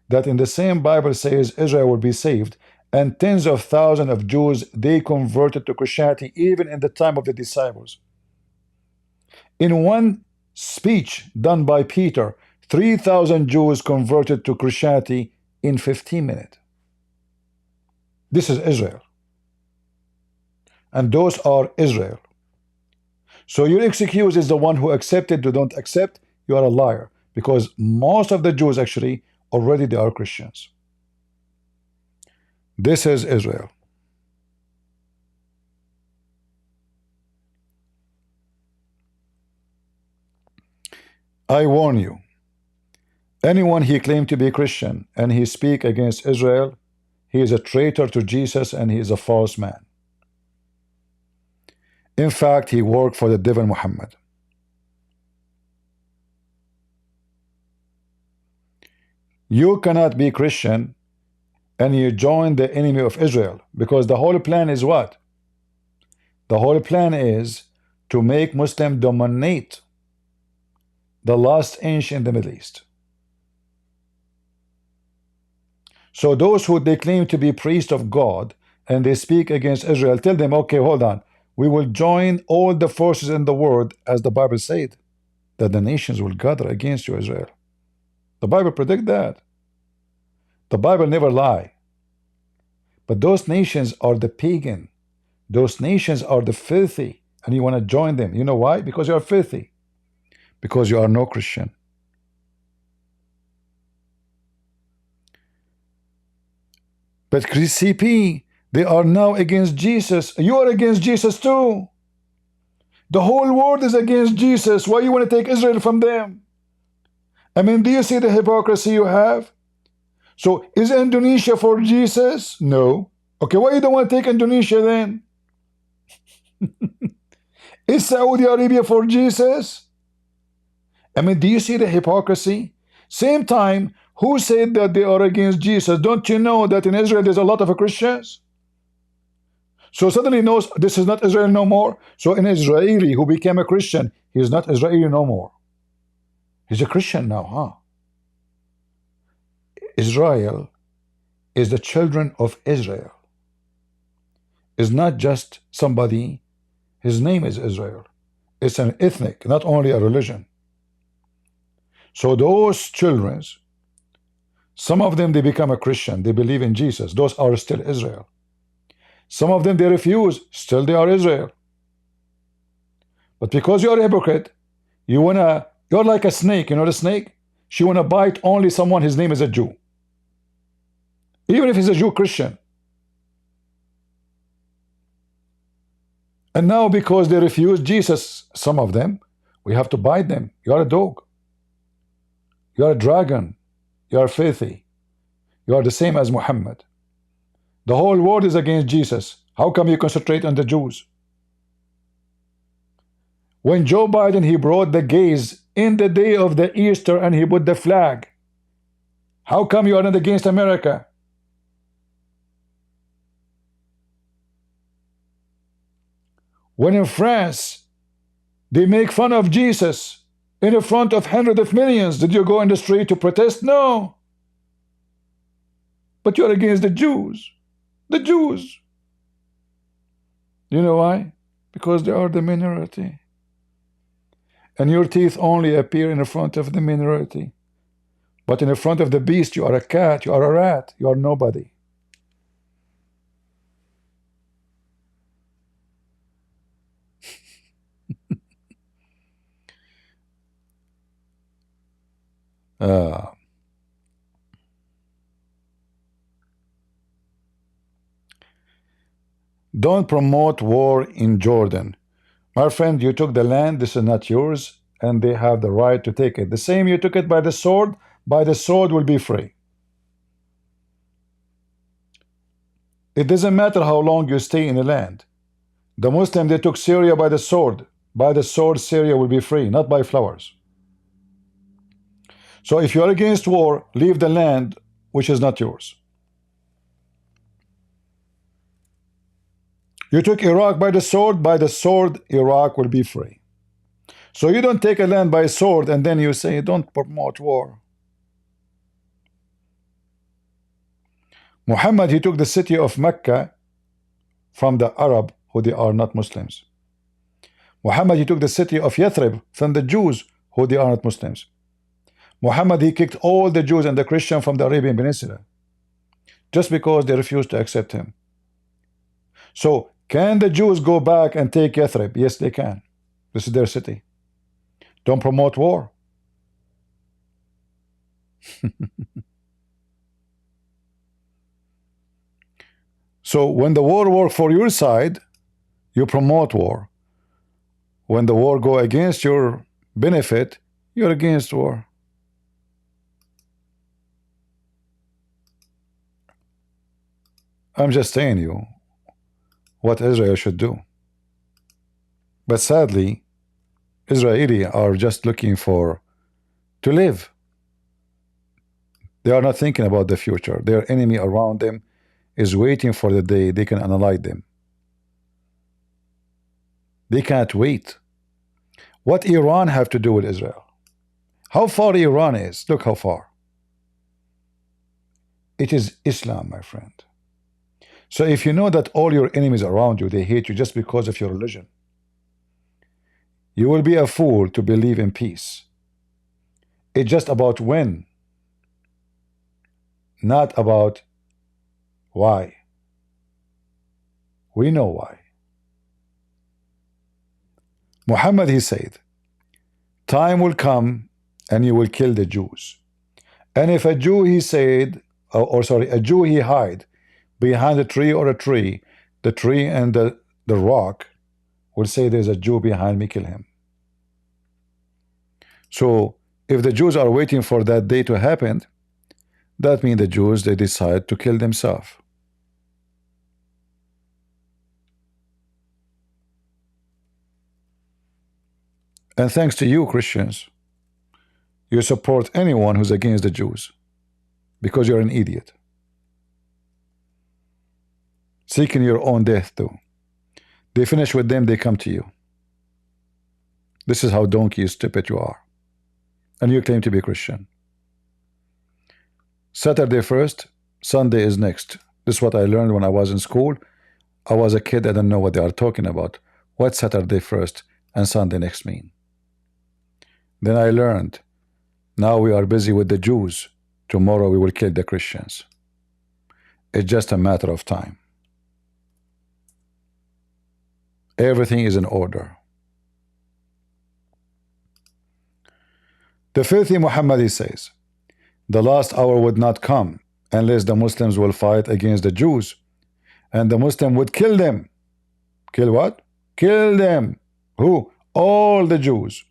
that in the same Bible says Israel will be saved, and tens of thousands of Jews, they converted to Christianity even in the time of the disciples. In one speech done by Peter, 3,000 Jews converted to Christianity in 15 minutes. This is Israel. And those are Israel. So your excuse is the one who accepted, you don't accept, you are a liar. Because most of the Jews actually, already they are Christians. This is Israel. I warn you, anyone he claimed to be Christian and he speak against Israel, he is a traitor to Jesus and he is a false man. In fact, he worked for the devil Muhammad. You cannot be Christian and you join the enemy of Israel, because the whole plan is what? The whole plan is to make Muslim dominate the last inch in the Middle East. So those who they claim to be priests of God and they speak against Israel, tell them, okay, hold on, we will join all the forces in the world, as the Bible said, that the nations will gather against you, Israel. The Bible predict that. The Bible never lie. But those nations are the pagan. Those nations are the filthy, and you want to join them. You know why? Because you are filthy. Because you are no Christian. But CP, they are now against Jesus. You are against Jesus too. The whole world is against Jesus. Why you want to take Israel from them? I mean, do you see the hypocrisy you have? So is Indonesia for Jesus? No. Okay, why you don't want to take Indonesia then? Is Saudi Arabia for Jesus? I mean, do you see the hypocrisy? Same time, who said that they are against Jesus? Don't you know that in Israel there's a lot of Christians? So suddenly knows this is not Israel no more. So an Israeli who became a Christian, he is not Israeli no more. He's a Christian now, huh? Israel is the children of Israel. Is not just somebody. His name is Israel. It's an ethnic, not only a religion. So those children, some of them they become a Christian, they believe in Jesus, those are still Israel. Some of them they refuse, still they are Israel. But because you are a hypocrite, you want to You're like a snake. You know the snake? She want to bite only someone his name is a Jew. Even if he's a Jew Christian. And now because they refuse Jesus, some of them, we have to bite them. You're a dog. You're a dragon. You're filthy. You are the same as Muhammad. The whole world is against Jesus. How come you concentrate on the Jews? When Joe Biden, he brought the gays in the day of the Easter and he put the flag. How come you are not against America? When in France, they make fun of Jesus in front of hundreds of millions, did you go in the street to protest? No. But you're against the Jews. The Jews. You know why? Because they are the minority. And your teeth only appear in front of the minority. But in front of the beast, you are a cat, you are a rat, you are nobody. Don't promote war in Jordan. My friend, you took the land, this is not yours, and they have the right to take it. The same you took it by the sword will be free. It doesn't matter how long you stay in the land. The Muslim, they took Syria by the sword. By the sword, Syria will be free, not by flowers. So if you are against war, leave the land which is not yours. You took Iraq by the sword, Iraq will be free. So you don't take a land by sword and then you say, don't promote war. Muhammad, he took the city of Mecca from the Arab, who they are not Muslims. Muhammad, he took the city of Yathrib from the Jews, who they are not Muslims. Muhammad, he kicked all the Jews and the Christians from the Arabian Peninsula just because they refused to accept him. So, can the Jews go back and take Yathrib? Yes, they can. This is their city. Don't promote war. So, when the war works for your side, you promote war. When the war go against your benefit, you're against war. I'm just telling you what Israel should do. But sadly, Israeli are just looking for to live. They are not thinking about the future. Their enemy around them is waiting for the day they can annihilate them. They can't wait. What Iran have to do with Israel? How far Iran is? Look how far. It is Islam, my friend. So if you know that all your enemies around you, they hate you just because of your religion, you will be a fool to believe in peace. It's just about when, not about why. We know why. Muhammad, he said, time will come and you will kill the Jews. And if a Jew, he said, a Jew, he hide behind a tree or a tree, the tree and the rock will say there's a Jew behind me, kill him. So if the Jews are waiting for that day to happen, that means the Jews, they decide to kill themselves. And thanks to you, Christians, you support anyone who's against the Jews because you're an idiot. Seeking your own death too. They finish with them, they come to you. This is how donkey stupid you are. And you claim to be Christian. Saturday first, Sunday is next. This is what I learned when I was in school. I was a kid, I didn't know what they are talking about. What Saturday first and Sunday next mean? Then I learned, now we are busy with the Jews. Tomorrow we will kill the Christians. It's just a matter of time. Everything is in order. The filthy Muhammad, he says, the last hour would not come unless the Muslims will fight against the Jews, and the Muslim would kill them. Kill what? Kill them. Who? All the Jews.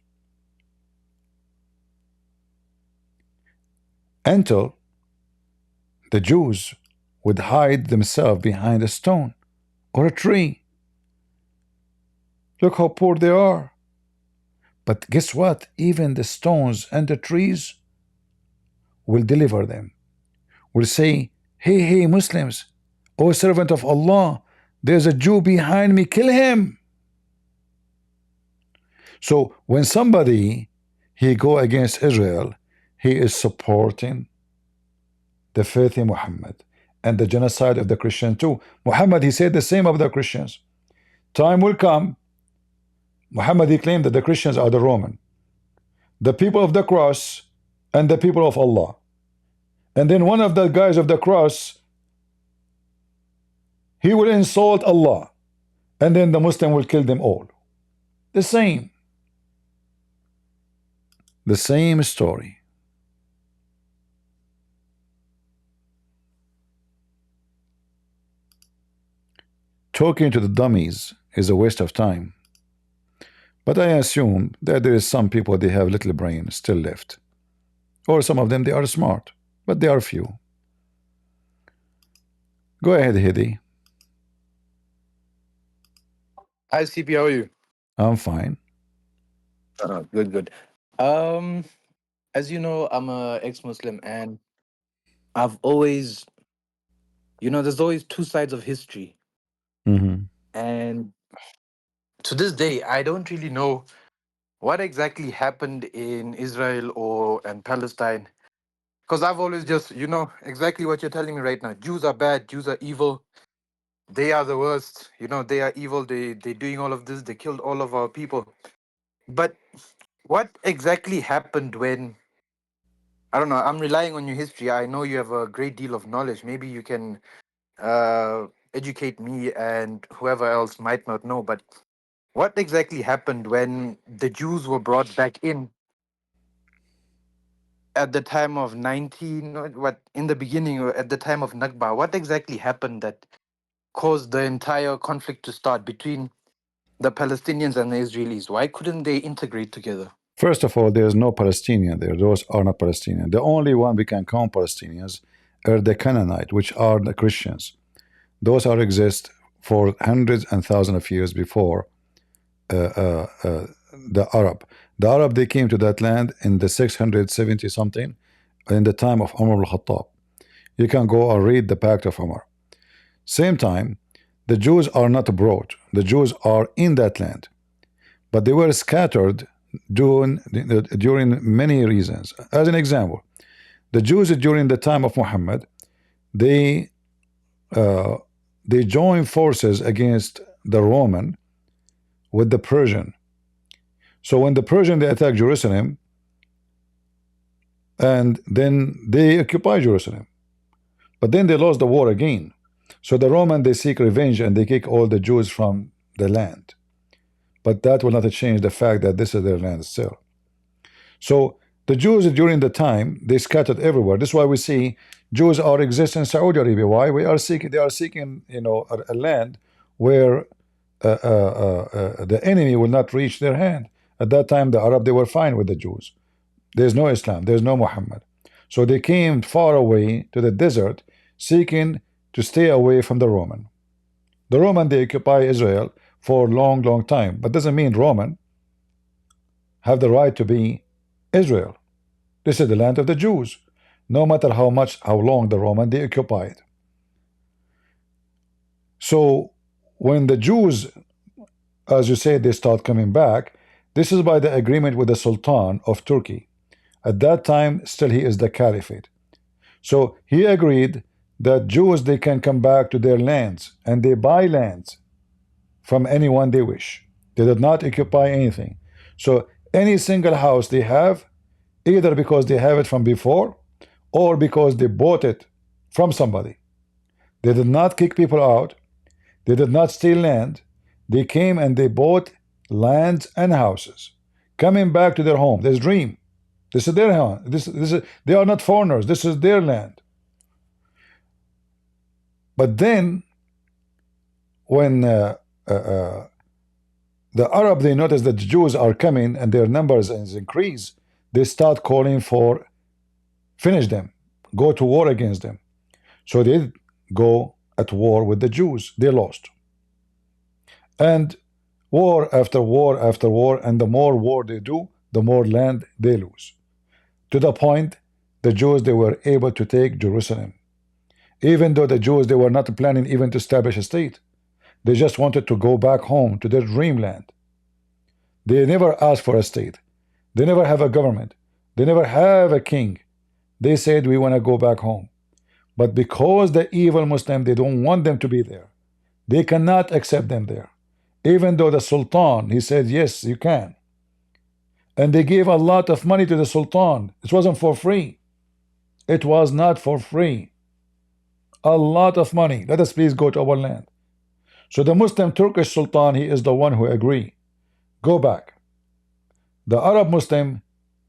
Until the Jews would hide themselves behind a stone or a tree. Look how poor they are. But guess what? Even the stones and the trees will deliver them. Will say, hey, hey, Muslims, O servant of Allah, there's a Jew behind me, kill him. So when somebody he go against Israel, he is supporting the filthy Muhammad and the genocide of the Christian too. Muhammad, he said the same of the Christians. Time will come. Muhammad, he claimed that the Christians are the Roman, the people of the cross, and the people of Allah. And then one of the guys of the cross, he will insult Allah, and then the Muslim will kill them all. The same story. Talking to the dummies is a waste of time. But I assume that there is some people, they have little brain still left. Or some of them, they are smart, but they are few. Go ahead, Hidi. Hi, CP, how are you? I'm fine. Good, good. As you know, I'm a ex-Muslim, and I've always, there's always two sides of history. And to this day, I don't really know what exactly happened in Israel and Palestine. Because I've always just, exactly what you're telling me right now. Jews are bad, Jews are evil. They are the worst. They are evil. They're doing all of this. They killed all of our people. But what exactly happened when, I don't know, I'm relying on your history. I know you have a great deal of knowledge. Maybe you can educate me and whoever else might not know. But what exactly happened when the Jews were brought back in at the time of in the beginning, or at the time of Nakba? What exactly happened that caused the entire conflict to start between the Palestinians and the Israelis? Why couldn't they integrate together? First of all, there's no Palestinian there. Those are not Palestinian. The only one we can count Palestinians are the Canaanite, which are the Christians. Those are exist for hundreds and thousands of years before the Arab. The Arab, they came to that land in the 670 something, in the time of Umar al-Khattab. You can go and read the Pact of Umar. Same time, the Jews are not brought. The Jews are in that land, but they were scattered during many reasons. As an example, the Jews during the time of Muhammad, they joined forces against the Roman with the Persian. So when the Persian, they attacked Jerusalem, and then they occupy Jerusalem, but then they lost the war again. So the Roman, they seek revenge and they kick all the Jews from the land. But that will not change the fact that this is their land still. So the Jews during the time, they scattered everywhere. This is why we see Jews are exist in Saudi Arabia. Why? They are seeking, a land where the enemy will not reach their hand. At that time, the Arab, they were fine with the Jews. There's no Islam, there's no Muhammad. So they came far away to the desert, seeking to stay away from the Roman. The Roman, they occupy Israel for a long, long time, but doesn't mean Roman have the right to be Israel. This is the land of the Jews, no matter how long the Roman they occupied. So when the Jews, as you say, they start coming back, this is by the agreement with the Sultan of Turkey. At that time, still he is the caliphate. So he agreed that Jews, they can come back to their lands, and they buy lands from anyone they wish. They did not occupy anything. So any single house they have, either because they have it from before or because they bought it from somebody. They did not kick people out. They did not steal land. They came and they bought lands and houses, coming back to their home, their dream. This is their land. They are not foreigners. This is their land. But then, when the Arab, they notice that the Jews are coming and their numbers is increase, they start calling for finish them, go to war against them. So they go at war with the Jews. They lost. And war after war after war, and the more war they do, the more land they lose. To the point, the Jews, they were able to take Jerusalem. Even though the Jews, they were not planning even to establish a state. They just wanted to go back home to their dreamland. They never asked for a state. They never have a government. They never have a king. They said, we want to go back home. But because the evil Muslim, they don't want them to be there. They cannot accept them there. Even though the Sultan, he said, yes, you can. And they gave a lot of money to the Sultan. It wasn't for free. It was not for free. A lot of money. Let us please go to our land. So the Muslim Turkish Sultan, he is the one who agreed. Go back. The Arab Muslim,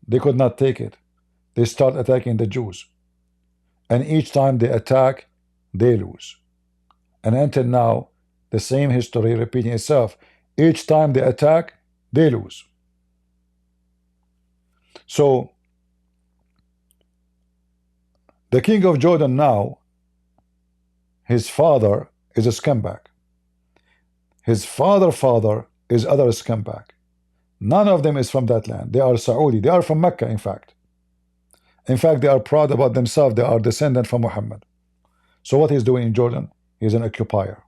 they could not take it. They start attacking the Jews. And each time they attack, they lose. And until now, the same history repeating itself. Each time they attack, they lose. So the king of Jordan now, his father is a scumbag. His father is other scumbag. None of them is from that land. They are Saudi. They are from Mecca, in fact. In fact, they are proud about themselves. They are descendant from Muhammad. So what he's doing in Jordan? He's an occupier.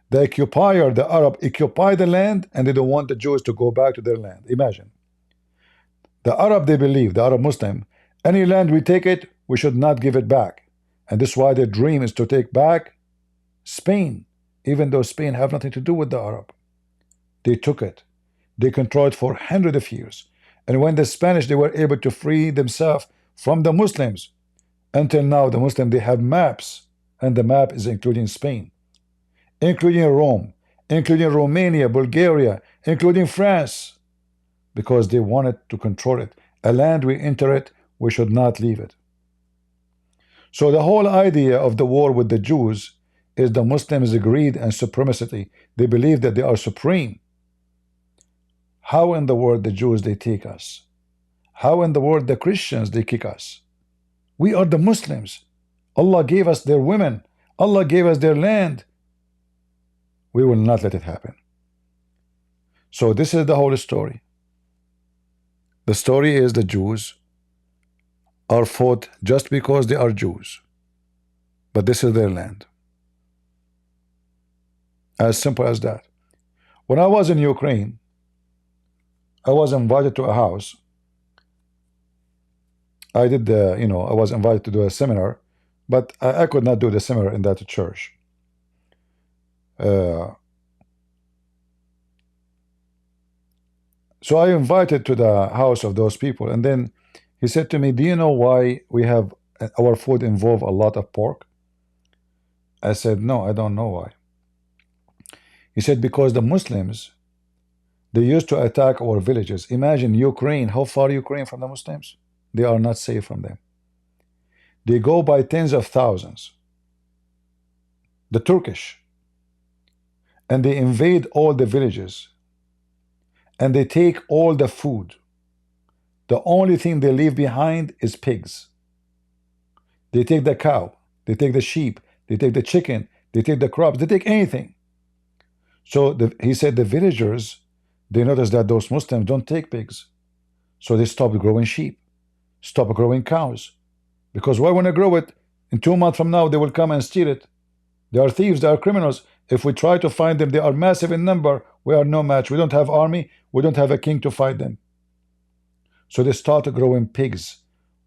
The occupier, the Arab, occupy the land, and they don't want the Jews to go back to their land. Imagine. The Arab, they believe, the Arab Muslim, any land we take it, we should not give it back. And this is why their dream is to take back Spain, even though Spain have nothing to do with the Arab. They took it. They controlled for hundreds of years. And when the Spanish, they were able to free themselves from the Muslims. Until now, the Muslim, they have maps. And the map is including Spain, including Rome, including Romania, Bulgaria, including France, because they wanted to control it. A land we enter it, we should not leave it. So the whole idea of the war with the Jews is the Muslims' greed and supremacy. They believe that they are supreme. How in the world the Jews, they take us? How in the world the Christians, they kick us? We are the Muslims. Allah gave us their women. Allah gave us their land. We will not let it happen. So this is the whole story. The story is the Jews are fought just because they are Jews. But this is their land. As simple as that. When I was in Ukraine, I was invited to a house. I did the, I was invited to do a seminar, but I could not do the seminar in that church. So I invited to the house of those people, and then he said to me, do you know why we have our food involve a lot of pork? I said, no, I don't know why. He said, because the Muslims, they used to attack our villages. Imagine Ukraine, how far Ukraine from the Muslims? They are not safe from them. They go by tens of thousands. The Turkish. And they invade all the villages. And they take all the food. The only thing they leave behind is pigs. They take the cow. They take the sheep. They take the chicken. They take the crops. They take anything. So he said the villagers, they noticed that those Muslims don't take pigs. So they stopped growing sheep. Stop growing cows. Because why want to grow it? In 2 months from now, they will come and steal it. They are thieves. They are criminals. If we try to find them, they are massive in number. We are no match. We don't have army. We don't have a king to fight them. So they started growing pigs.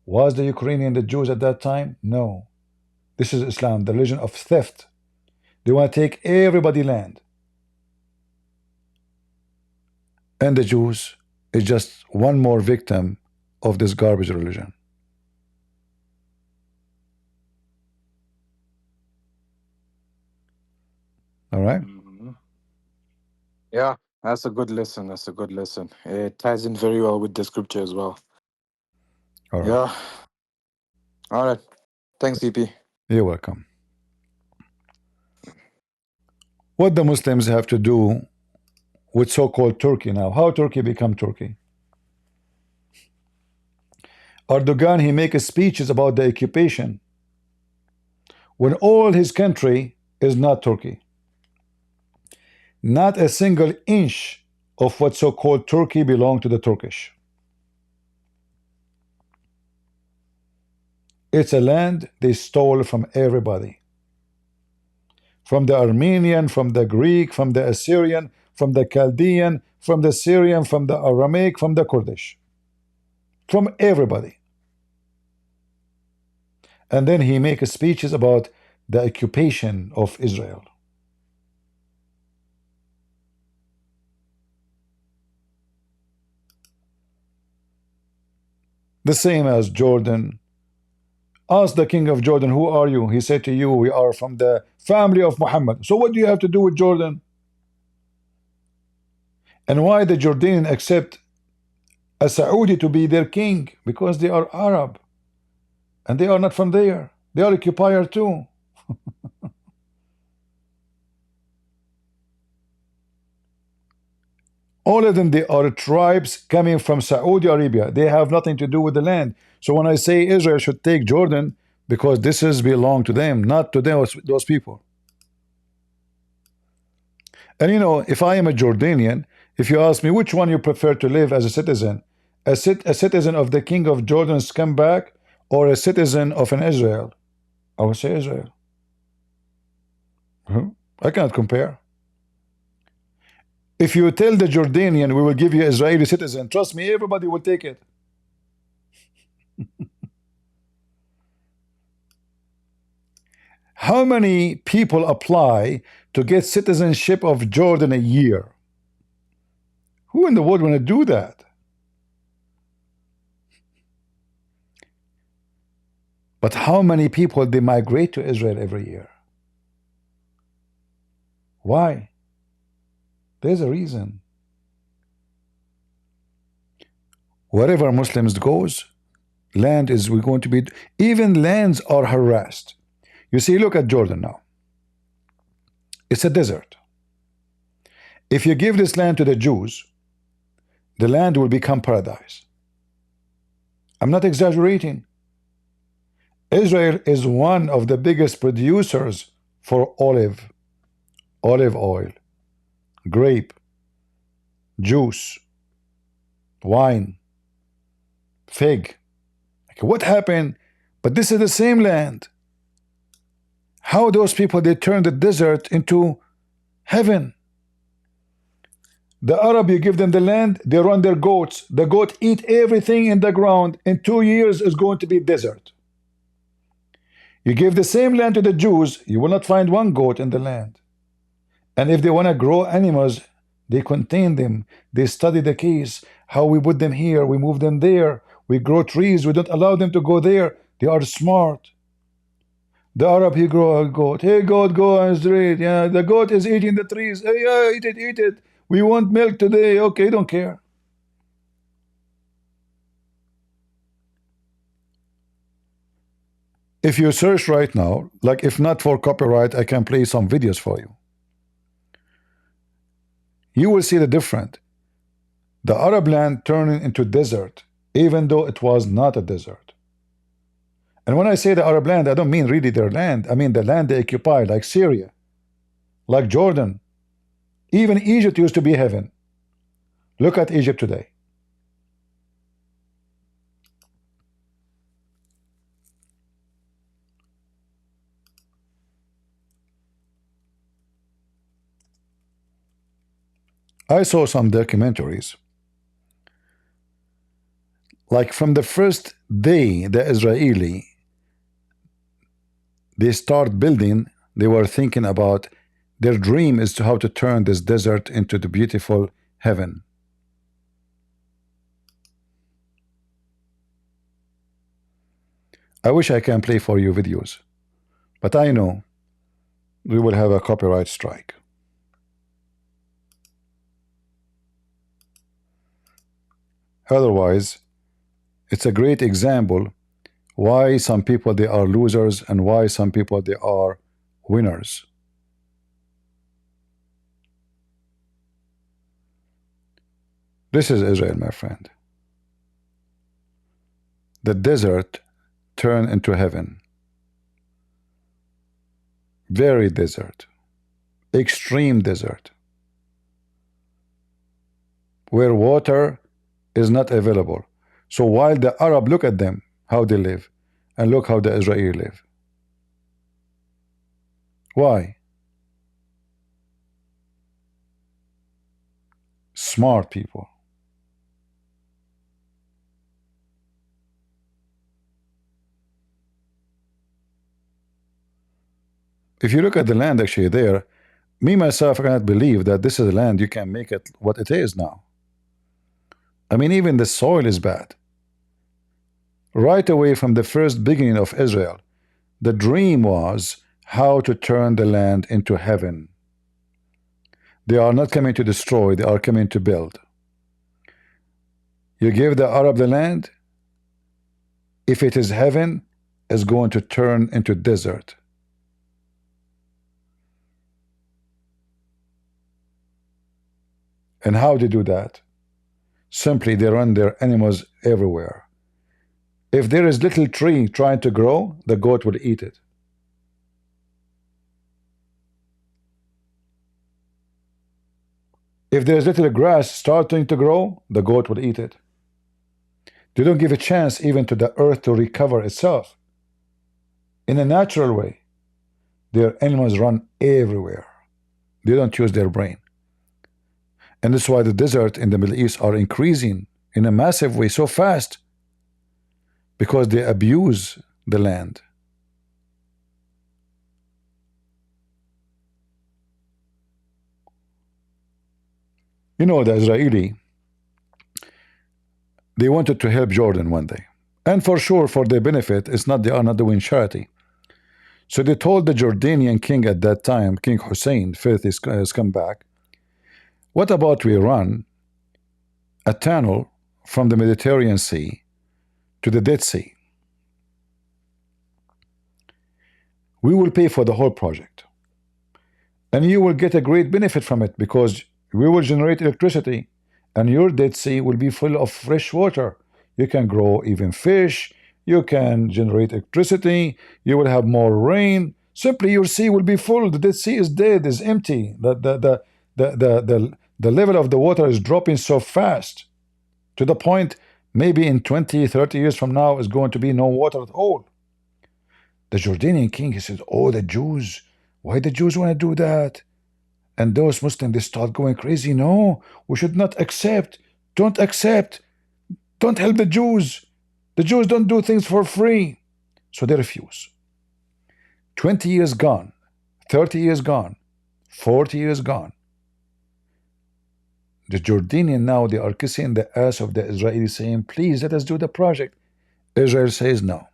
Was the Ukrainian the Jews at that time? No. This is Islam, the religion of theft. They want to take everybody land. And the Jews is just one more victim of this garbage religion. All right? Yeah, that's a good lesson. That's a good lesson. It ties in very well with the scripture as well. All right. Yeah. All right. Thanks, CP. You're welcome. What the Muslims have to do with so-called Turkey now? How Turkey become Turkey? Erdogan, he makes speeches about the occupation when all his country is not Turkey. Not a single inch of what so-called Turkey belong to the Turkish. It's a land they stole from everybody. From the Armenian, from the Greek, from the Assyrian, from the Chaldean, from the Syrian, from the Aramaic, from the Kurdish. From everybody. And then he makes speeches about the occupation of Israel. The same as Jordan. Ask the king of Jordan, who are you? He said to you, we are from the family of Muhammad. So what do you have to do with Jordan? And why the Jordanian accept a Saudi to be their king? Because they are Arab. And they are not from there. They are occupier too. All of them, they are tribes coming from Saudi Arabia. They have nothing to do with the land. So when I say Israel should take Jordan, because this is belong to them, not to those people. And you know, if I am a Jordanian, if you ask me which one you prefer to live as a citizen, a citizen of the king of Jordan's comeback, or a citizen of an Israel, I would say Israel. I cannot compare. If you tell the Jordanian we will give you Israeli citizen, trust me, everybody will take it. How many people apply to get citizenship of Jordan a year? Who in the world want to do that? But how many people they migrate to Israel every year? Why? There's a reason. Wherever Muslims goes, land is we're going to be, even lands are harassed. You see, look at Jordan now. It's a desert. If you give this land to the Jews, the land will become paradise. I'm not exaggerating. Israel is one of the biggest producers for olive oil, grape, juice, wine, fig. Okay, what happened? But this is the same land. How those people, they turn the desert into heaven. The Arab, you give them the land, they run their goats. The goat eat everything in the ground. In 2 years, is going to be desert. You give the same land to the Jews, you will not find one goat in the land. And if they want to grow animals, they contain them. They study the case, how we put them here, we move them there. We grow trees, we don't allow them to go there. They are smart. The Arab, he grow a goat. Hey, goat, go and straight. Yeah, the goat is eating the trees. Hey, yeah, eat it, eat it. We want milk today. Okay, don't care. If you search right now, like if not for copyright, I can play some videos for you. You will see the difference. The Arab land turning into desert, even though it was not a desert. And when I say the Arab land, I don't mean really their land. I mean the land they occupy, like Syria, like Jordan. Even Egypt used to be heaven. Look at Egypt today. I saw some documentaries. Like from the first day the Israeli, they start building, they were thinking about their dream is to how to turn this desert into the beautiful heaven. I wish I can play for you videos, but I know we will have a copyright strike. Otherwise, It's a great example why some people they are losers and why some people they are winners. This is Israel, my friend. The desert turned into heaven. Very desert. Extreme desert. Where water is not available. So while the Arab look at them, how they live, and look how the Israeli live. Why? Smart people. If you look at the land actually there, me myself I cannot believe that this is a land you can make it what it is now. I mean, even the soil is bad. Right away from the first beginning of Israel, the dream was how to turn the land into heaven. They are not coming to destroy, they are coming to build. You give the Arab the land, if it is heaven, it's going to turn into desert. And how they do that? Simply they run their animals everywhere. If there is little tree trying to grow, the goat will eat it. If there is little grass starting to grow, the goat will eat it. They don't give a chance even to the earth to recover itself. In a natural way, their animals run everywhere. They don't use their brain. And that's why the desert in the Middle East are increasing in a massive way so fast, because they abuse the land. You know, the Israeli, they wanted to help Jordan one day. And for sure, for their benefit, it's not they are not doing charity. So they told the Jordanian king at that time, King Hussein, filthy scumbag, what about we run a tunnel from the Mediterranean Sea to the Dead Sea? We will pay for the whole project. And you will get a great benefit from it because we will generate electricity and your Dead Sea will be full of fresh water. You can grow even fish, you can generate electricity, you will have more rain. Simply your sea will be full. The Dead Sea is dead, is empty. The level of the water is dropping so fast to the point maybe in 20, 30 years from now is going to be no water at all. The Jordanian king, he says, oh, the Jews, why the Jews want to do that? And those Muslims, they start going crazy. No, we should not accept. Don't accept. Don't help the Jews. The Jews don't do things for free. So they refuse. 20 years gone, 30 years gone, 40 years gone. The Jordanian now, they are kissing the ass of the Israelis saying, please let us do the project. Israel says no.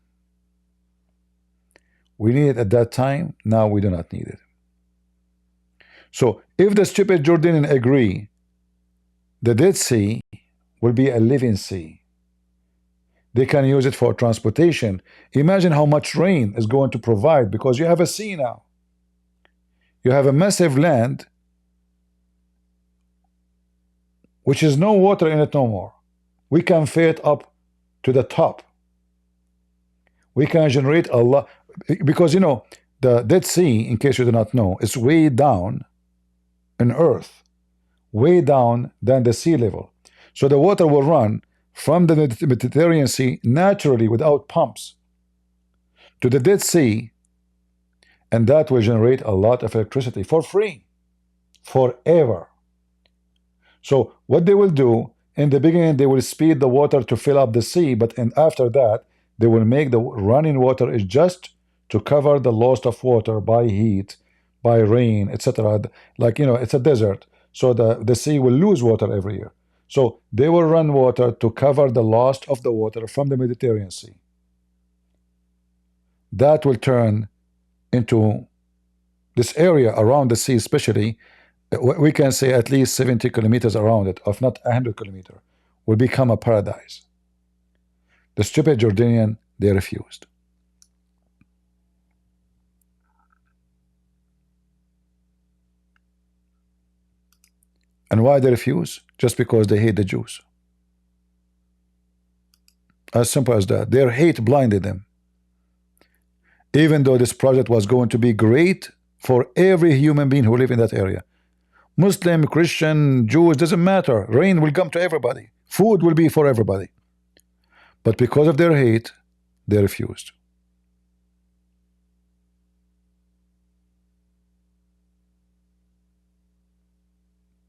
We need it at that time. Now we do not need it. So if the stupid Jordanian agree, the Dead Sea will be a living sea. They can use it for transportation. Imagine how much rain is going to provide because you have a sea now. You have a massive land which is no water in it no more. We can fill it up to the top. We can generate a lot because you know the Dead Sea, in case you do not know, is way down in earth, way down than the sea level. So the water will run from the Mediterranean Sea naturally without pumps to the Dead Sea, and that will generate a lot of electricity for free forever. So what they will do in the beginning, they will speed the water to fill up the sea, but after that they will make the running water is just to cover the loss of water by heat, by rain, etc. Like, you know, it's a desert, so the sea will lose water every year. So they will run water to cover the loss of the water from the Mediterranean Sea. That will turn into this area around the sea, especially, we can say at least 70 kilometers around it, if not 100 kilometers, will become a paradise. The stupid Jordanian, they refused. And why they refuse? Just because they hate the Jews. As simple as that. Their hate blinded them. Even though this project was going to be great for every human being who live in that area. Muslim, Christian, Jews, doesn't matter. Rain will come to everybody. Food will be for everybody. But because of their hate, they refused.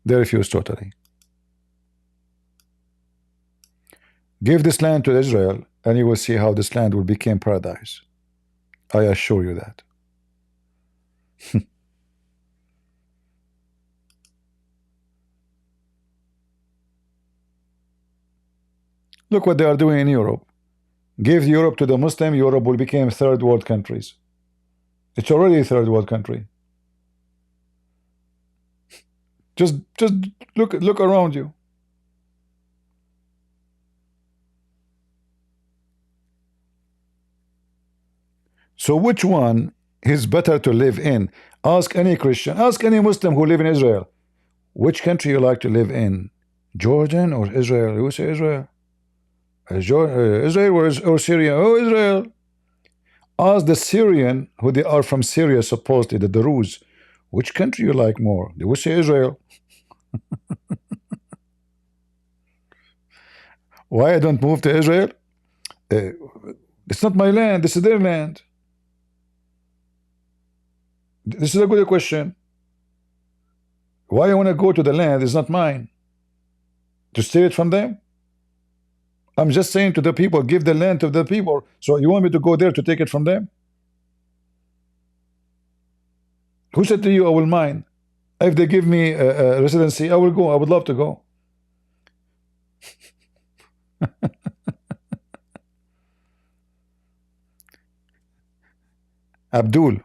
They refused totally. Give this land to Israel, and you will see how this land will become paradise. I assure you that. Look what they are doing in Europe. Give Europe to the Muslim, Europe will become third world countries. It's already a third world country. Just look around you. So which one is better to live in? Ask any Christian, ask any Muslim who live in Israel. Which country you like to live in? Jordan or Israel? You say Israel. Israel or Syria? Oh, Israel. Ask the Syrian, who they are from Syria, supposedly, the Druze. Which country you like more? They will say Israel. Why I don't move to Israel? It's not my land. This is their land. This is a good question. Why I want to go to the land is not mine. To steal it from them? I'm just saying to the people, give the land to the people. So you want me to go there to take it from them? Who said to you I will mine? If they give me a residency, I will go. I would love to go. Abdul,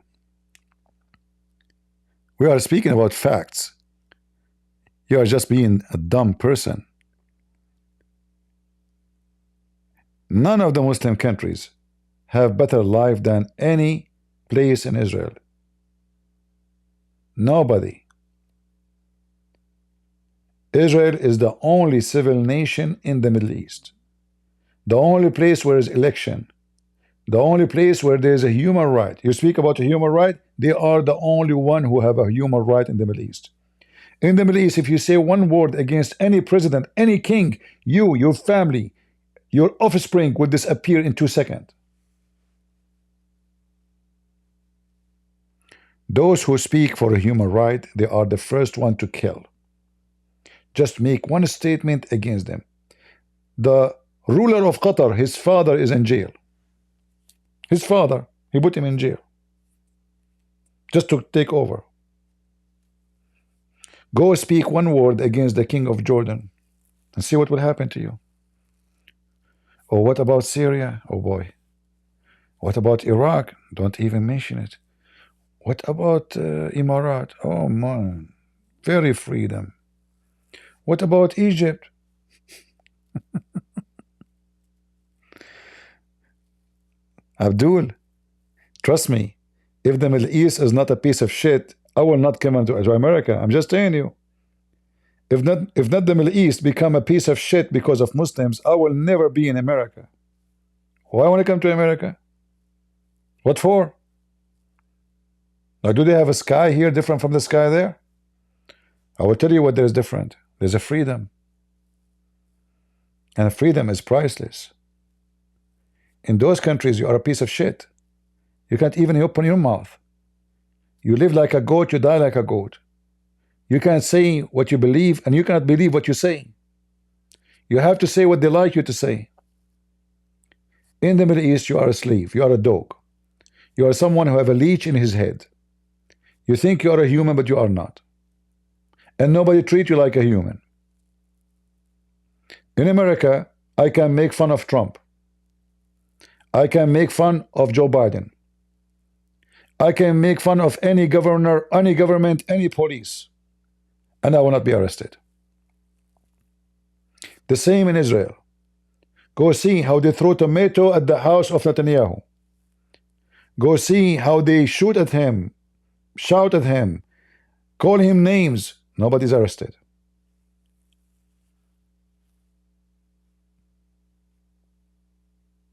we are speaking about facts. You are just being a dumb person. None of the Muslim countries have better life than any place in Israel. Nobody. Israel is the only civil nation in the Middle East. The only place where is election. The only place where there is a human right. You speak about a human right, they are the only one who have a human right in the Middle East. In the Middle East, if you say one word against any president, any king, you, your family, your offspring will disappear in 2 seconds. Those who speak for a human right, they are the first one to kill. Just make one statement against them. The ruler of Qatar, his father is in jail. His father, he put him in jail just to take over. Go speak one word against the king of Jordan and see what will happen to you. Or what about Syria? Oh boy. What about Iraq? Don't even mention it. What about Emirat? Oh man, very freedom. What about Egypt? Abdul, trust me, if the Middle East is not a piece of shit, I will not come into America. I'm just telling you. If not the Middle East become a piece of shit because of Muslims, I will never be in America. Why want to come to America? What for? Now, do they have a sky here different from the sky there? I will tell you what there is different. There's a freedom. And freedom is priceless. In those countries, you are a piece of shit. You can't even open your mouth. You live like a goat, you die like a goat. You can't say what you believe, and you cannot believe what you say. You have to say what they like you to say. In the Middle East, you are a slave. You are a dog. You are someone who have a leech in his head. You think you are a human, but you are not. And nobody treats you like a human. In America, I can make fun of Trump. I can make fun of Joe Biden. I can make fun of any governor, any government, any police, and I will not be arrested. The same in Israel. Go see how they throw tomato at the house of Netanyahu. Go see how they shoot at him, shout at him, call him names. Nobody's arrested.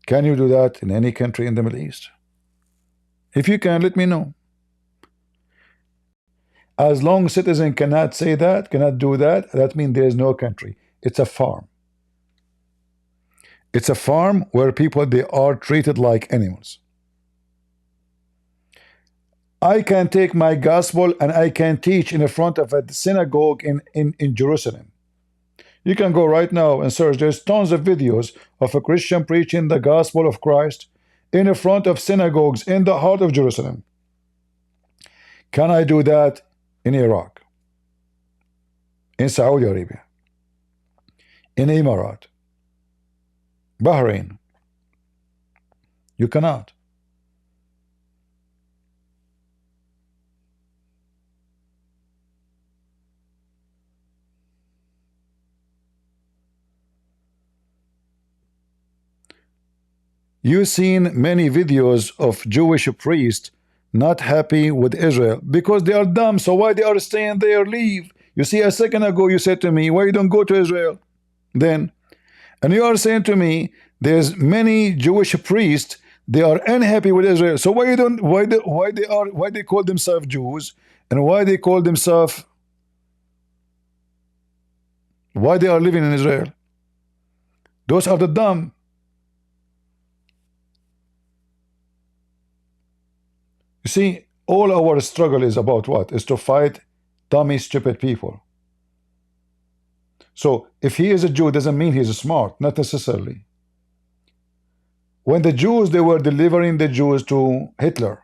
Can you do that in any country in the Middle East? If you can, let me know. As long as citizen cannot say that, cannot do that, that means there is no country. It's a farm. It's a farm where people, they are treated like animals. I can take my gospel and I can teach in the front of a synagogue in Jerusalem. You can go right now and search. There's tons of videos of a Christian preaching the gospel of Christ in the front of synagogues in the heart of Jerusalem. Can I do that in Iraq, in Saudi Arabia, in Emirat, Bahrain? You cannot. You've seen many videos of Jewish priests not happy with Israel because they are dumb. So why they are staying there? Leave. You see, a second ago you said to me, why you don't go to Israel then? And you are saying to me, there's many Jewish priests, they are unhappy with Israel. So why you don't? Why they call themselves Jews, and why they call themselves? Why they are living in Israel? Those are the dumb. You see, all our struggle is about what? Is to fight dummy, stupid people. So if he is a Jew, doesn't mean he's smart, not necessarily. When the Jews, they were delivering the Jews to Hitler.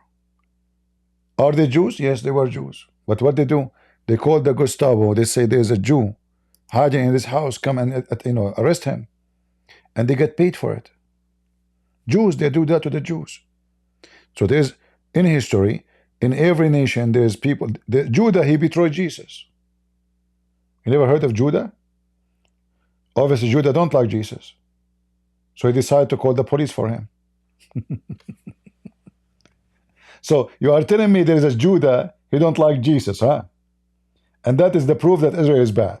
Are they Jews? Yes, they were Jews. But what they do? They call the Gestapo. They say there's a Jew hiding in this house. Come and arrest him, and they get paid for it. Jews, they do that to the Jews. So there's in history, in every nation, there's people. Judah, he betrayed Jesus. You never heard of Judah? Obviously, Judah don't like Jesus, so he decided to call the police for him. So you are telling me there is a Judah who don't like Jesus, huh? And that is the proof that Israel is bad.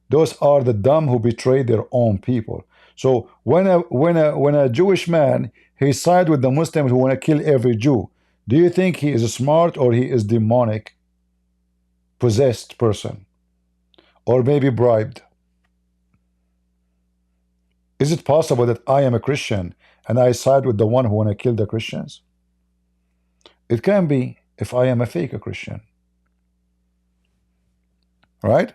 Those are the dumb who betray their own people. So when a Jewish man, he side with the Muslims who want to kill every Jew, do you think he is smart or he is demonic, possessed person, or maybe bribed? Is it possible that I am a Christian and I side with the one who want to kill the Christians? It can be if I am a fake Christian, right?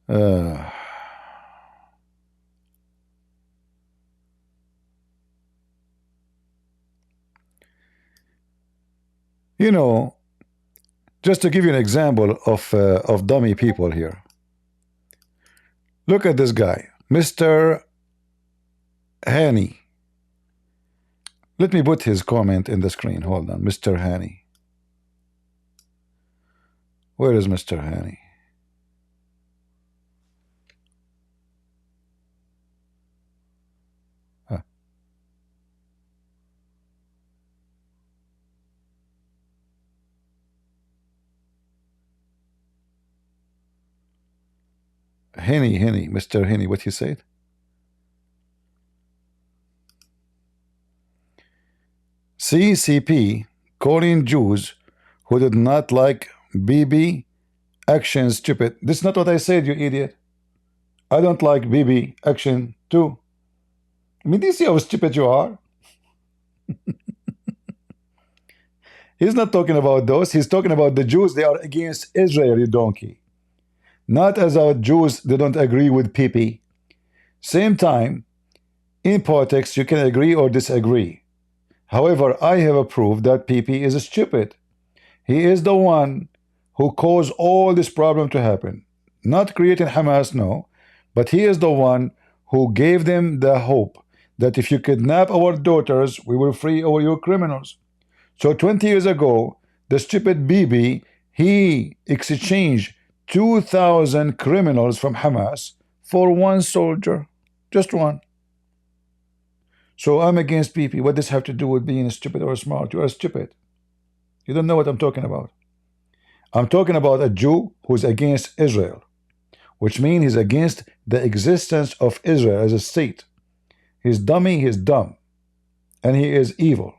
uh, you know, just to give you an example of dummy people here. Look at this guy, Mr. Haney. Let me put his comment in the screen. Hold on, Mr. Haney. Where is Mr. Haney? Huh. Henny, Mr. Henny, what he said? CCP calling Jews who did not like Bibi action stupid. This is not what I said, you idiot. I don't like Bibi action too. I mean, do you see how stupid you are? He's not talking about those. He's talking about the Jews. They are against Israel, you donkey. Not as our Jews, they don't agree with Bibi. Same time, in politics, you can agree or disagree. However, I have a proof that Bibi is stupid. He is the one who caused all this problem to happen. Not creating Hamas, no. But he is the one who gave them the hope that if you kidnap our daughters, we will free all your criminals. So 20 years ago, the stupid Bibi, he exchanged 2,000 criminals from Hamas for one soldier. Just one. So I'm against Bibi. What does this have to do with being stupid or smart? You are stupid. You don't know what I'm talking about. I'm talking about a Jew who's against Israel, which means he's against the existence of Israel as a state. He's dummy, he's dumb, and he is evil.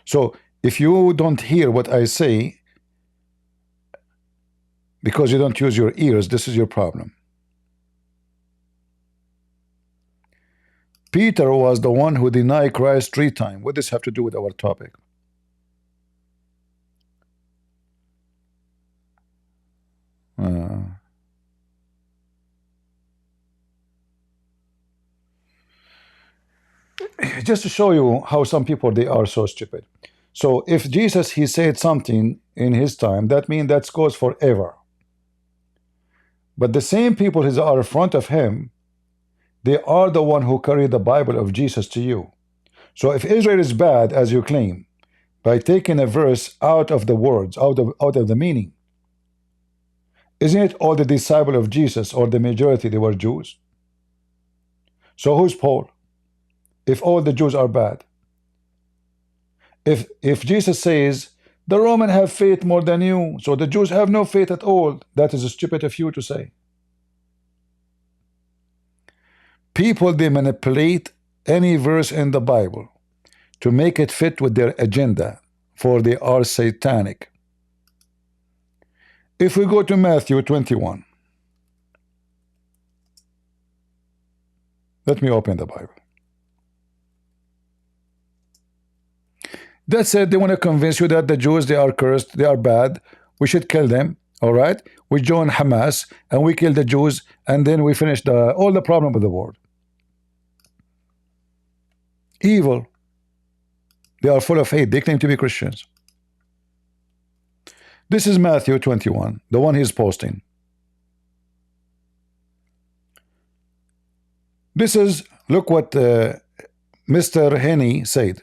So if you don't hear what I say because you don't use your ears, this is your problem. Peter was the one who denied Christ 3 times. What does this have to do with our topic? Just to show you how some people, they are so stupid. So if Jesus, he said something in his time, that means that goes forever. But the same people who are in front of him, they are the one who carry the Bible of Jesus to you. So if Israel is bad, as you claim, by taking a verse out of the words, out of the meaning, isn't it all the disciples of Jesus, or the majority, they were Jews? So who's Paul? If all the Jews are bad, if Jesus says the Romans have faith more than you, so the Jews have no faith at all, that is stupid of you to say. People, they manipulate any verse in the Bible to make it fit with their agenda, for they are satanic. If we go to Matthew 21, let me open the Bible. That said, they want to convince you that the Jews, they are cursed, they are bad, we should kill them. All right, we join Hamas and we kill the Jews, and then we finish all the problem of the world. Evil. They are full of hate. They claim to be Christians. This is Matthew 21, the one he's posting. This is, look what Mr. Henney said.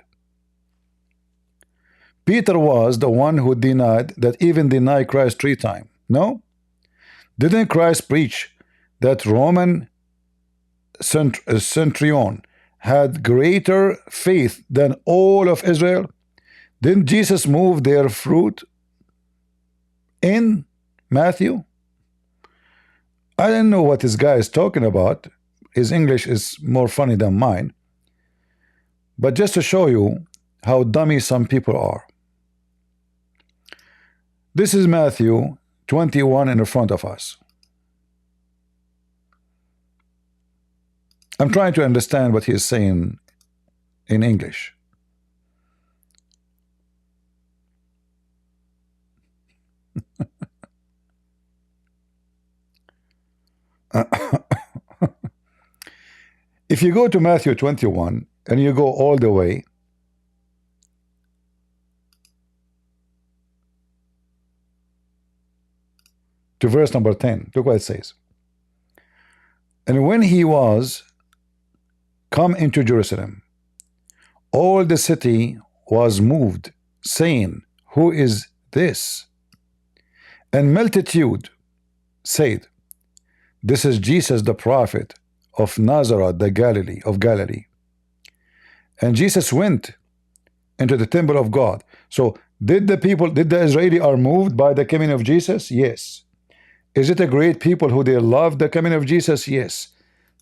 Peter was the one who denied, that even denied Christ 3 times. No? Didn't Christ preach that Roman centurion had greater faith than all of Israel? Didn't Jesus move their fruit in Matthew? I don't know what this guy is talking about. His English is more funny than mine. But just to show you how dummy some people are. This is Matthew 21 in front of us. I'm trying to understand what he is saying in English. If you go to Matthew 21 and you go all the way to verse number 10, look what it says. And when he was come into Jerusalem, all the city was moved, saying, who is this? And multitude said, this is Jesus the prophet of Nazareth, of Galilee. And Jesus went into the temple of God. So did the Israeli are moved by the coming of Jesus? Yes. Is it a great people who they love the coming of Jesus? Yes.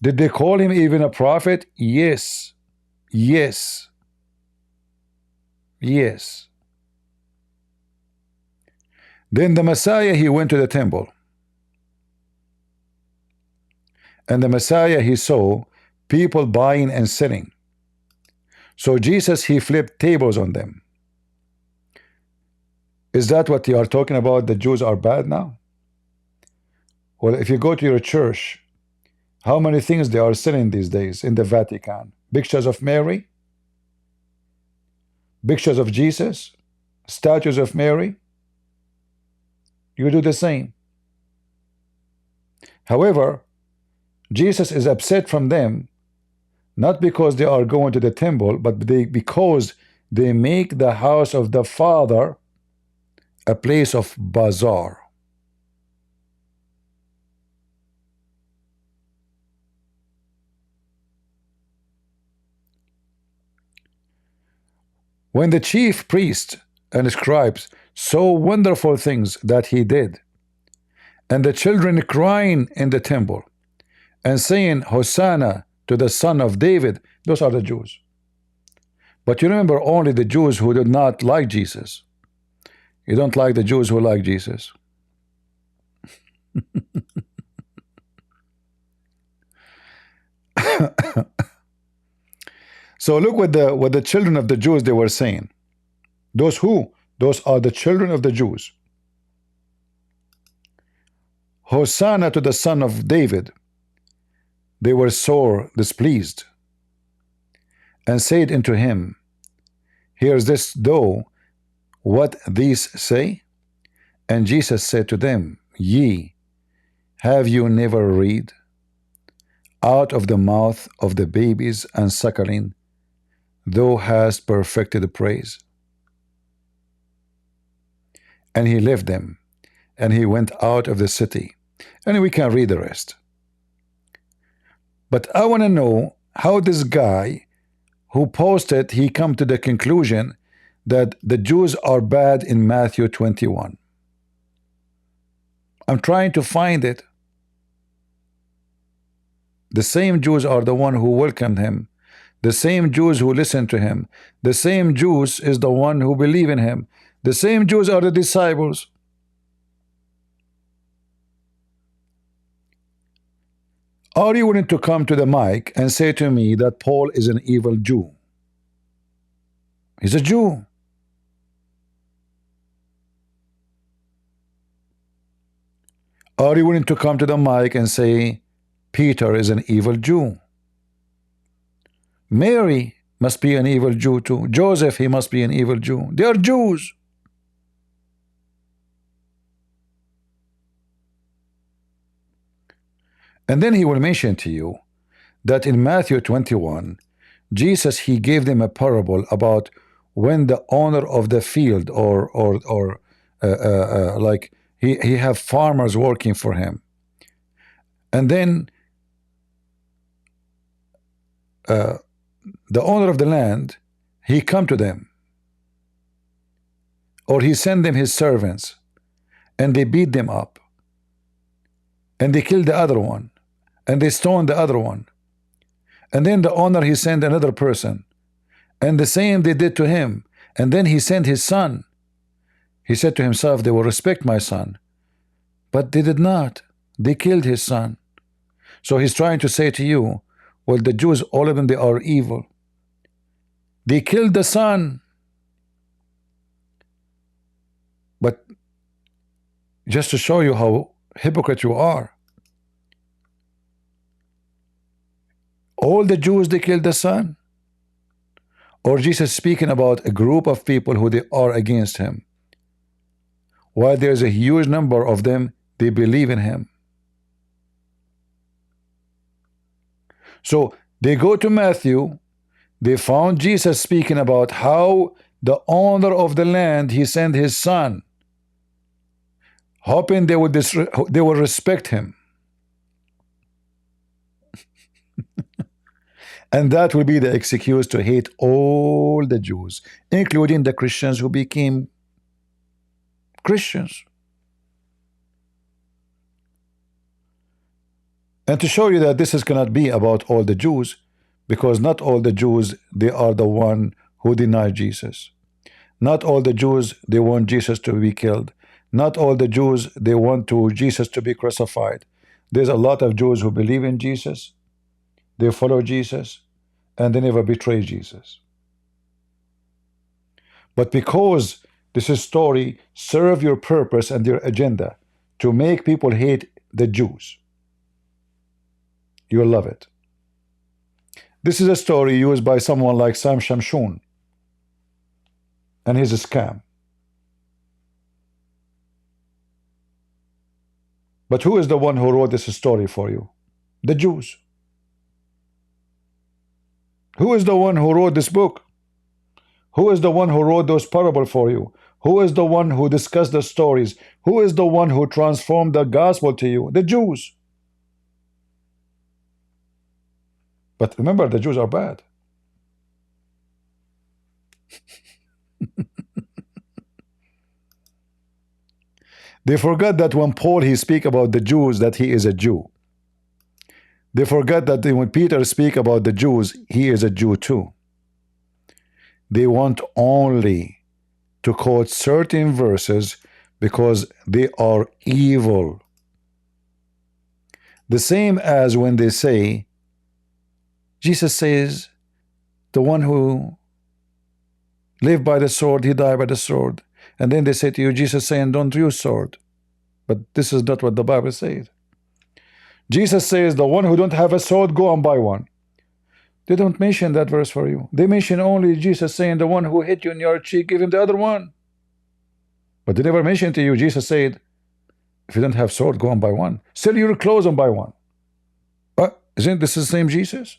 Did they call him even a prophet? Yes. Yes. Yes. Then the Messiah, he went to the temple. And the Messiah, he saw people buying and selling. So Jesus, he flipped tables on them. Is that what you are talking about? The Jews are bad now? Well, if you go to your church, how many things they are selling these days in the Vatican? Pictures of Mary? Pictures of Jesus? Statues of Mary? You do the same. However, Jesus is upset from them, not because they are going to the temple, but because they make the house of the Father a place of bazaar. When the chief priests and scribes saw wonderful things that he did, and the children crying in the temple, and saying, Hosanna to the Son of David, those are the Jews. But you remember only the Jews who did not like Jesus. You don't like the Jews who like Jesus. So look what the children of the Jews they were saying. Those who? Those are the children of the Jews. Hosanna to the Son of David. They were sore displeased, and said unto him, Here's this thou what these say? And Jesus said to them, Ye, have you never read? Out of the mouth of the babies and suckling, thou hast perfected praise. And he left them, and he went out of the city. And we can read the rest. But I want to know how this guy who posted, he come to the conclusion that the Jews are bad in Matthew 21. I'm trying to find it. The same Jews are the one who welcomed him. The same Jews who listened to him. The same Jews is the one who believe in him. The same Jews are the disciples. Are you willing to come to the mic and say to me that Paul is an evil Jew? He's a Jew. Are you willing to come to the mic and say Peter is an evil Jew? Mary must be an evil Jew too. Joseph, he must be an evil Jew. They are Jews. And then he will mention to you that in Matthew 21, Jesus, he gave them a parable about when the owner of the field like he have farmers working for him. And then the owner of the land, he come to them, or he send them his servants, and they beat them up, and they kill the other one, and they stone the other one. And then the owner, he sent another person, and the same they did to him. And then he sent his son. He said to himself, they will respect my son. But they did not. They killed his son. So he's trying to say to you, well, the Jews, all of them, they are evil. They killed the son. But just to show you how hypocrite you are, all the Jews, they killed the son? Or Jesus speaking about a group of people who they are against him, while there's a huge number of them, they believe in him. So they go to Matthew, they found Jesus speaking about how the owner of the land, he sent his son, hoping they would respect him. And that will be the excuse to hate all the Jews, including the Christians who became Christians. And to show you that this is cannot be about all the Jews, because not all the Jews, they are the one who deny Jesus. Not all the Jews, they want Jesus to be killed. Not all the Jews, they want Jesus to be crucified. There's a lot of Jews who believe in Jesus, they follow Jesus, and they never betray Jesus. But because this story serve your purpose and your agenda to make people hate the Jews, you'll love it. This is a story used by someone like Sam Shamshun and his scam. But who is the one who wrote this story for you? The Jews. Who is the one who wrote this book? Who is the one who wrote those parables for you? Who is the one who discussed the stories? Who is the one who transformed the gospel to you? The Jews. But remember, the Jews are bad. They forgot that when Paul he speak about the Jews, that he is a Jew. They forgot that when Peter speak about the Jews, he is a Jew too. They want only to quote certain verses because they are evil. The same as when they say, Jesus says, the one who lived by the sword, he died by the sword. And then they say to you, Jesus saying, don't use sword. But this is not what the Bible says. Jesus says, the one who don't have a sword, go and buy one. They don't mention that verse for you. They mention only Jesus saying, the one who hit you in your cheek, give him the other one. But they never mention to you, Jesus said, if you don't have sword, go and buy one. Sell your clothes and buy one. Isn't this the same Jesus?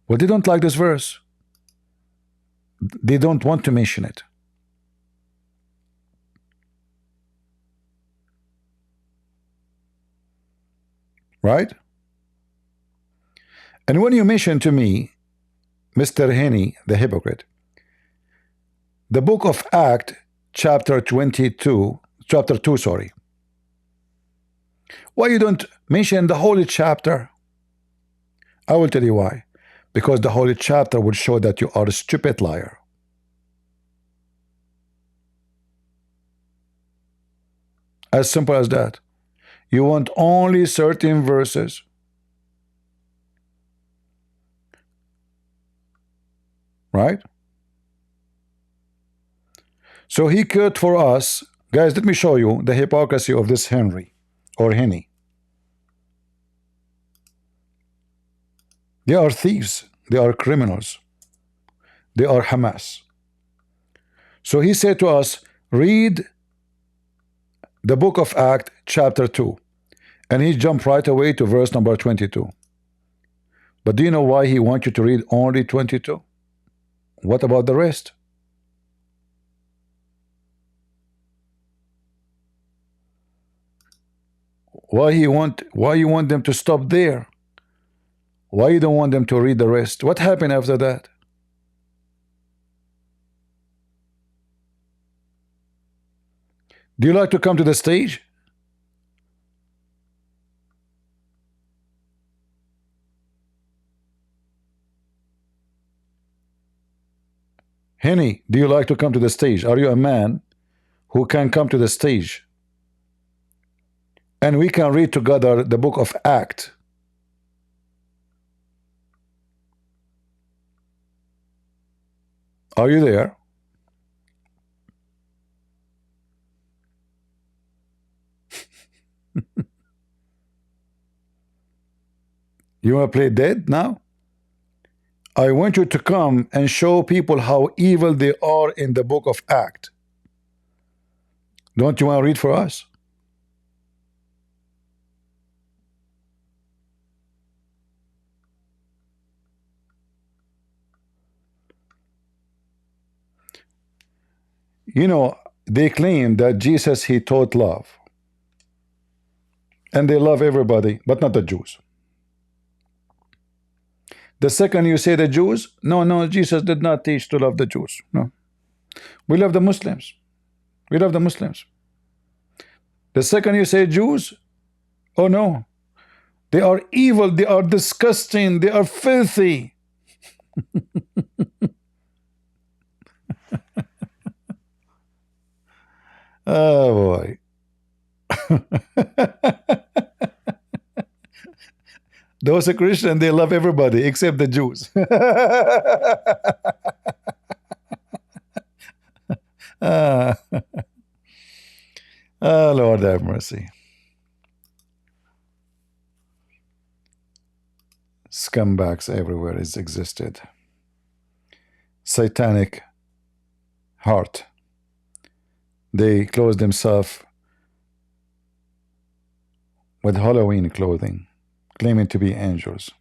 Well, they don't like this verse. They don't want to mention it. Right? And when you mention to me, Mr. Henny, the hypocrite, the book of Acts, chapter 2, sorry. Why you don't mention the holy chapter? I will tell you why. Because the holy chapter will show that you are a stupid liar. As simple as that. You want only certain verses. Right? So he could for us, guys, let me show you the hypocrisy of this Henry or Henny. They are thieves. They are criminals. They are Hamas. So he said to us, read the book of Acts, chapter 2. And he jumped right away to verse number 22. But do you know why he wants you to read only 22? What about the rest? Why you want them to stop there? Why you don't want them to read the rest? What happened after that? Do you like to come to the stage? Henny, do you like to come to the stage? Are you a man who can come to the stage? And we can read together the book of Acts. Are you there? You want to play dead now? I want you to come and show people how evil they are in the book of Acts. Don't you want to read for us? You know, they claim that Jesus, he taught love. And they love everybody, but not the Jews. The second you say the Jews, no, Jesus did not teach to love the Jews. No. We love the Muslims. We love the Muslims. The second you say Jews, oh no. They are evil, they are disgusting, they are filthy. Oh boy. Those are Christian, they love everybody except the Jews. Oh, Lord have mercy. Scumbags everywhere has existed. Satanic heart. They close themselves with Halloween clothing, claiming to be angels.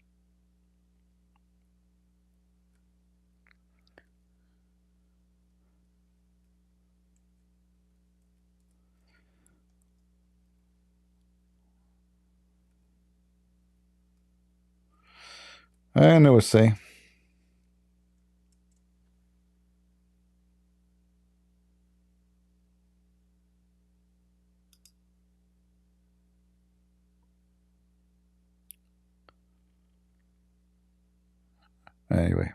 I never say. Anyway.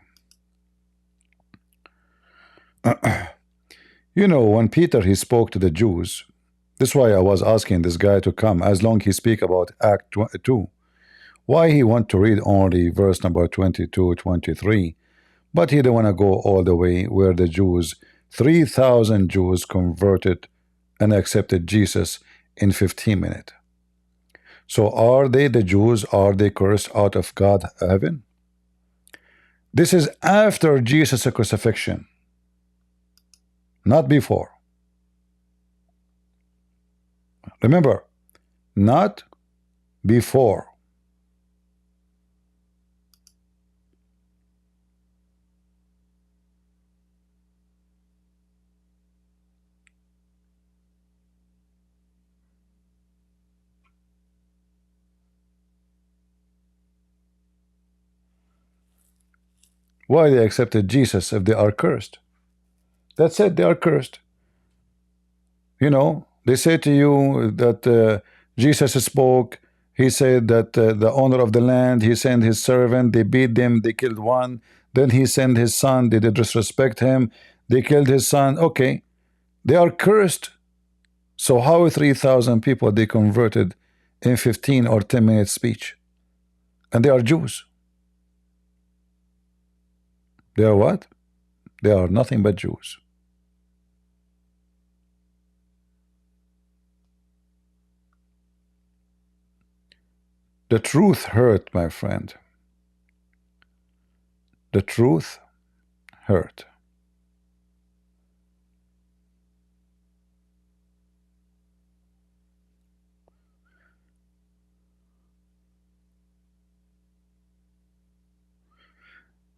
You know, when Peter he spoke to the Jews, this is why I was asking this guy to come as long he speak about Act 2. Why he want to read only verse number 22, 23, but he didn't want to go all the way where the Jews, 3,000 Jews converted and accepted Jesus in 15 minutes. So are they the Jews? Are they cursed out of God heaven? This is after Jesus' crucifixion, not before. Remember, not before. Why they accepted Jesus if they are cursed? That's it, they are cursed. You know, they say to you that Jesus spoke. He said that the owner of the land, he sent his servant, they beat them, they killed one. Then he sent his son, they did disrespect him, they killed his son. Okay, they are cursed. So how 3,000 people they converted in 15 or 10 minutes speech? And they are Jews. They are what? They are nothing but Jews. The truth hurt, my friend. The truth hurt.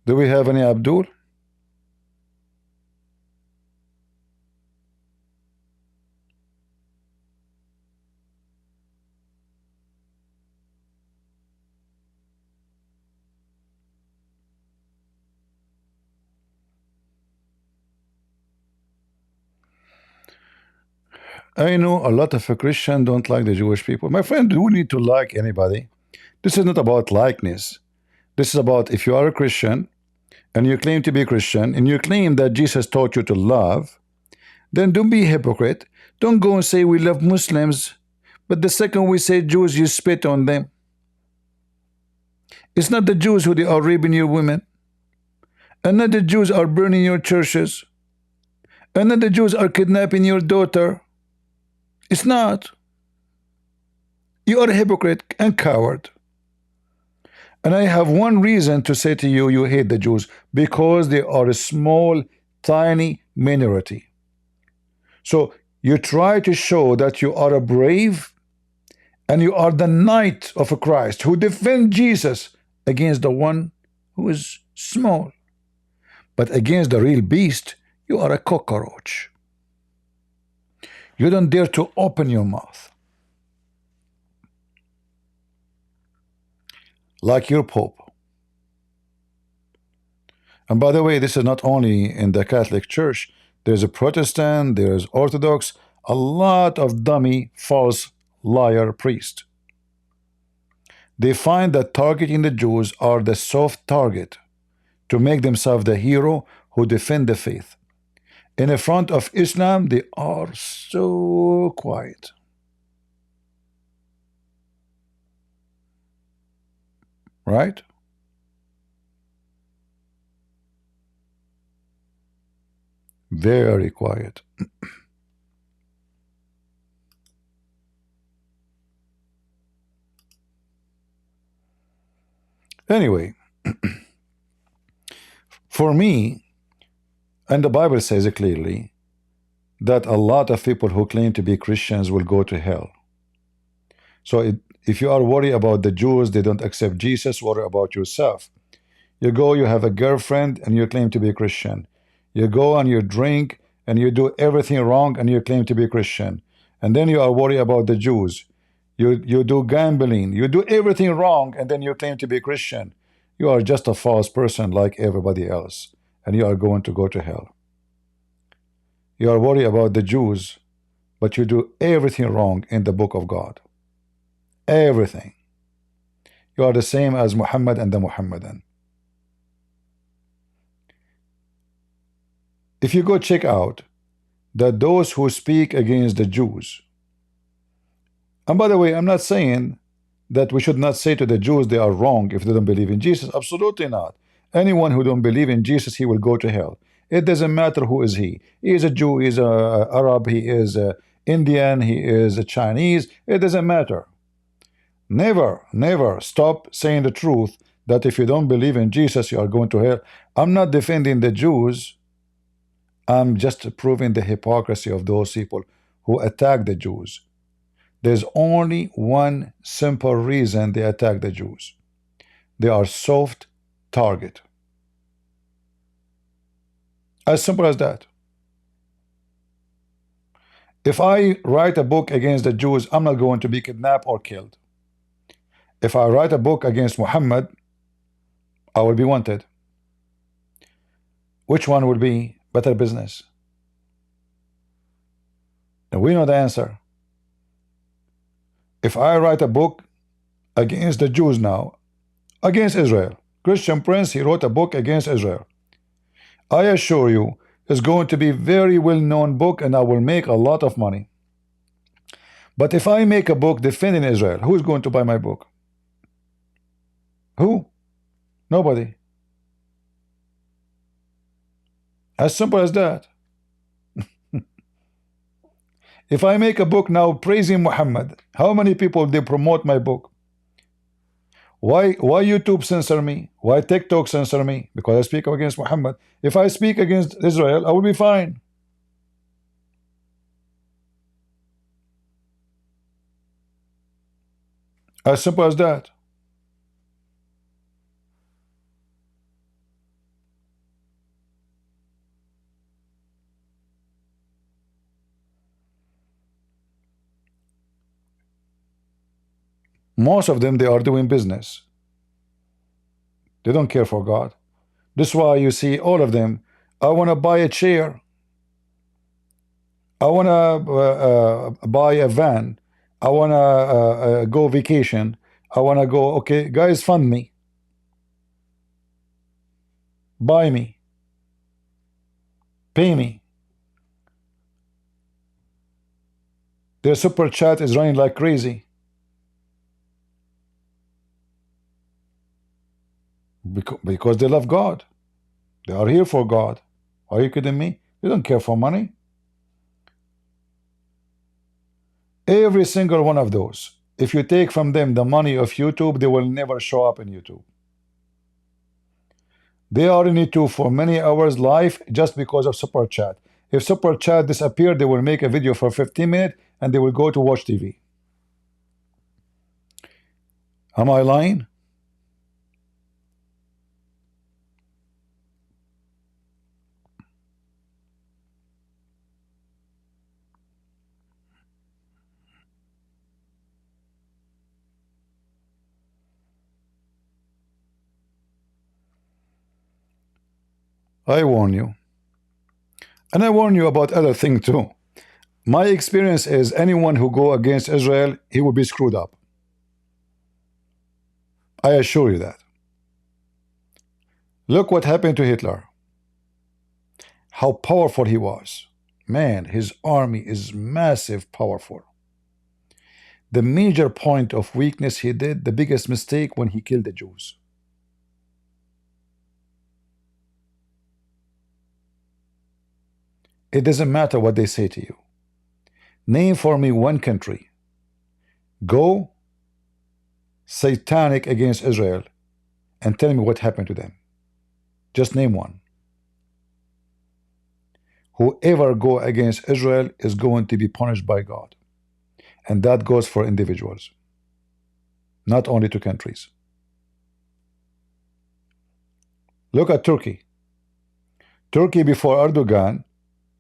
Do we have any Abdul? I know a lot of Christians don't like the Jewish people. My friend, do we need to like anybody? This is not about likeness. This is about if you are a Christian and you claim to be a Christian and you claim that Jesus taught you to love, then don't be a hypocrite. Don't go and say we love Muslims, but the second we say Jews, you spit on them. It's not the Jews who they are raping your women, and not the Jews are burning your churches, and not the Jews are kidnapping your daughter. It's not. You are a hypocrite and coward. And I have one reason to say to you, you hate the Jews, because they are a small, tiny minority. So you try to show that you are a brave and you are the knight of Christ who defend Jesus against the one who is small. But against the real beast, you are a cockroach. You don't dare to open your mouth. Like your Pope. And by the way, this is not only in the Catholic Church. There's a Protestant, there's Orthodox, a lot of dummy, false, liar priests. They find that targeting the Jews are the soft target to make themselves the hero who defend the faith. In the front of Islam, they are so quiet. Right? Very quiet. Anyway, for me, and the Bible says it clearly, that a lot of people who claim to be Christians will go to hell. So if you are worried about the Jews, they don't accept Jesus, worry about yourself. You go, you have a girlfriend, and you claim to be a Christian. You go and you drink, and you do everything wrong, and you claim to be a Christian. And then you are worried about the Jews. You do gambling, you do everything wrong, and then you claim to be a Christian. You are just a false person like everybody else, and you are going to go to hell. You are worried about the Jews, but you do everything wrong in the book of God. Everything. You are the same as Muhammad and the Muhammadan. If you go check out that those who speak against the Jews, and by the way, I'm not saying that we should not say to the Jews they are wrong if they don't believe in Jesus. Absolutely not. Anyone who don't believe in Jesus, he will go to hell. It doesn't matter who is he. He is a Jew, he is a Arab, he is a Indian, he is a Chinese. It doesn't matter. Never, never stop saying the truth that if you don't believe in Jesus, you are going to hell. I'm not defending the Jews. I'm just proving the hypocrisy of those people who attack the Jews. There's only one simple reason they attack the Jews. They are soft target. As simple as that. If I write a book against the Jews, I'm not going to be kidnapped or killed. If I write a book against Muhammad, I will be wanted. Which one will be better business? And we know the answer. If I write a book against the Jews now, against Israel, Christian Prince, he wrote a book against Israel. I assure you, it's going to be a very well-known book and I will make a lot of money. But if I make a book defending Israel, who's going to buy my book? Who? Nobody. As simple as that. If I make a book now praising Muhammad, how many people they promote my book? Why YouTube censor me? Why TikTok censor me? Because I speak against Muhammad. If I speak against Israel, I will be fine. As simple as that. Most of them, they are doing business. They don't care for God. That's why you see all of them. I want to buy a chair. I want to buy a van. I want to go vacation. I want to go, okay, guys, fund me. Buy me. Pay me. Their super chat is running like crazy. Because they love God. They are here for God. Are you kidding me? They don't care for money. Every single one of those, if you take from them the money of YouTube, they will never show up in YouTube. They are in YouTube for many hours live just because of super chat. If super chat disappear, they will make a video for 15 minutes and they will go to watch TV. Am I lying? I warn you. And I warn you about other things too. My experience is anyone who go against Israel, he will be screwed up. I assure you that. Look what happened to Hitler. How powerful he was. Man, his army is massive, powerful. The major point of weakness he did, the biggest mistake when he killed the Jews. It doesn't matter what they say to you. Name for me one country. Go satanic against Israel and tell me what happened to them. Just name one. Whoever go against Israel is going to be punished by God. And that goes for individuals. not only two countries. Look at Turkey. Turkey before Erdogan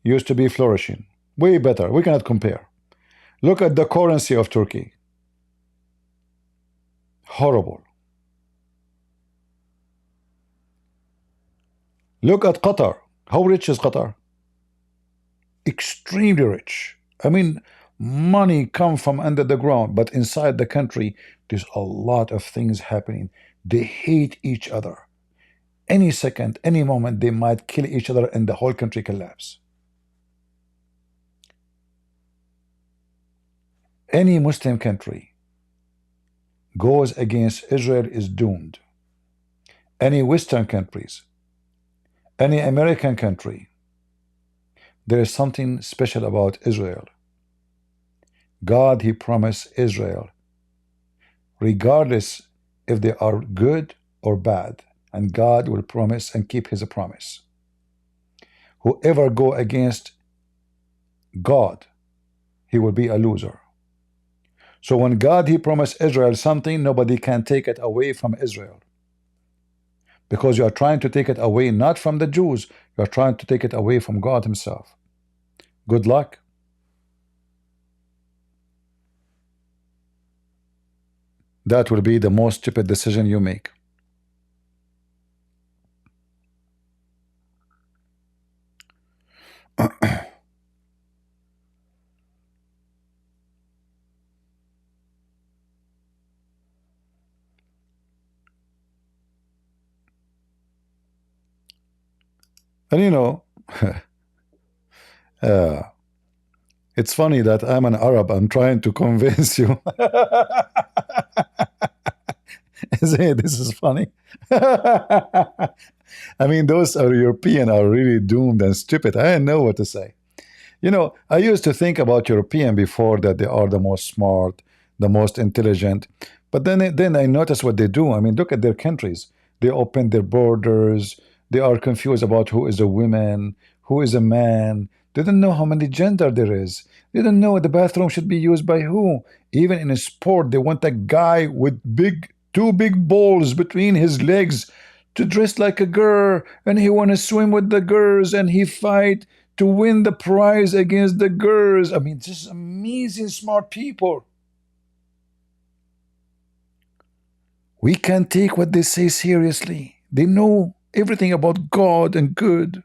used to be flourishing. Way better. We cannot compare. Look at the currency of Turkey. Horrible. Look at Qatar. How rich is Qatar? Extremely rich. I mean, money come from under the ground, but inside the country, there's a lot of things happening. They hate each other. Any second, any moment, they might kill each other and the whole country collapse. Any Muslim country goes against Israel is doomed. Any Western countries, any American country, there is something special about Israel. God, He promised Israel, regardless if they are good or bad, and God will promise and keep His promise. Whoever go against God, he will be a loser. So when God, He promised Israel something, nobody can take it away from Israel. Because you are trying to take it away not from the Jews, you are trying to take it away from God Himself. Good luck. That will be the most stupid decision you make. And you know, it's funny that I'm an Arab. I'm trying to convince you. Say this is funny. I mean, those are European are really doomed and stupid. I didn't know what to say. You know, I used to think about European before that they are the most smart, the most intelligent. But then I noticed what they do. I mean, look at their countries. They open their borders. They are confused about who is a woman, who is a man. They don't know how many gender there is. They don't know the bathroom should be used by who. Even in a sport, they want a guy with two big balls between his legs to dress like a girl, and he want to swim with the girls, and he fight to win the prize against the girls. I mean, just amazing smart people. We can't take what they say seriously. They know everything about God and good.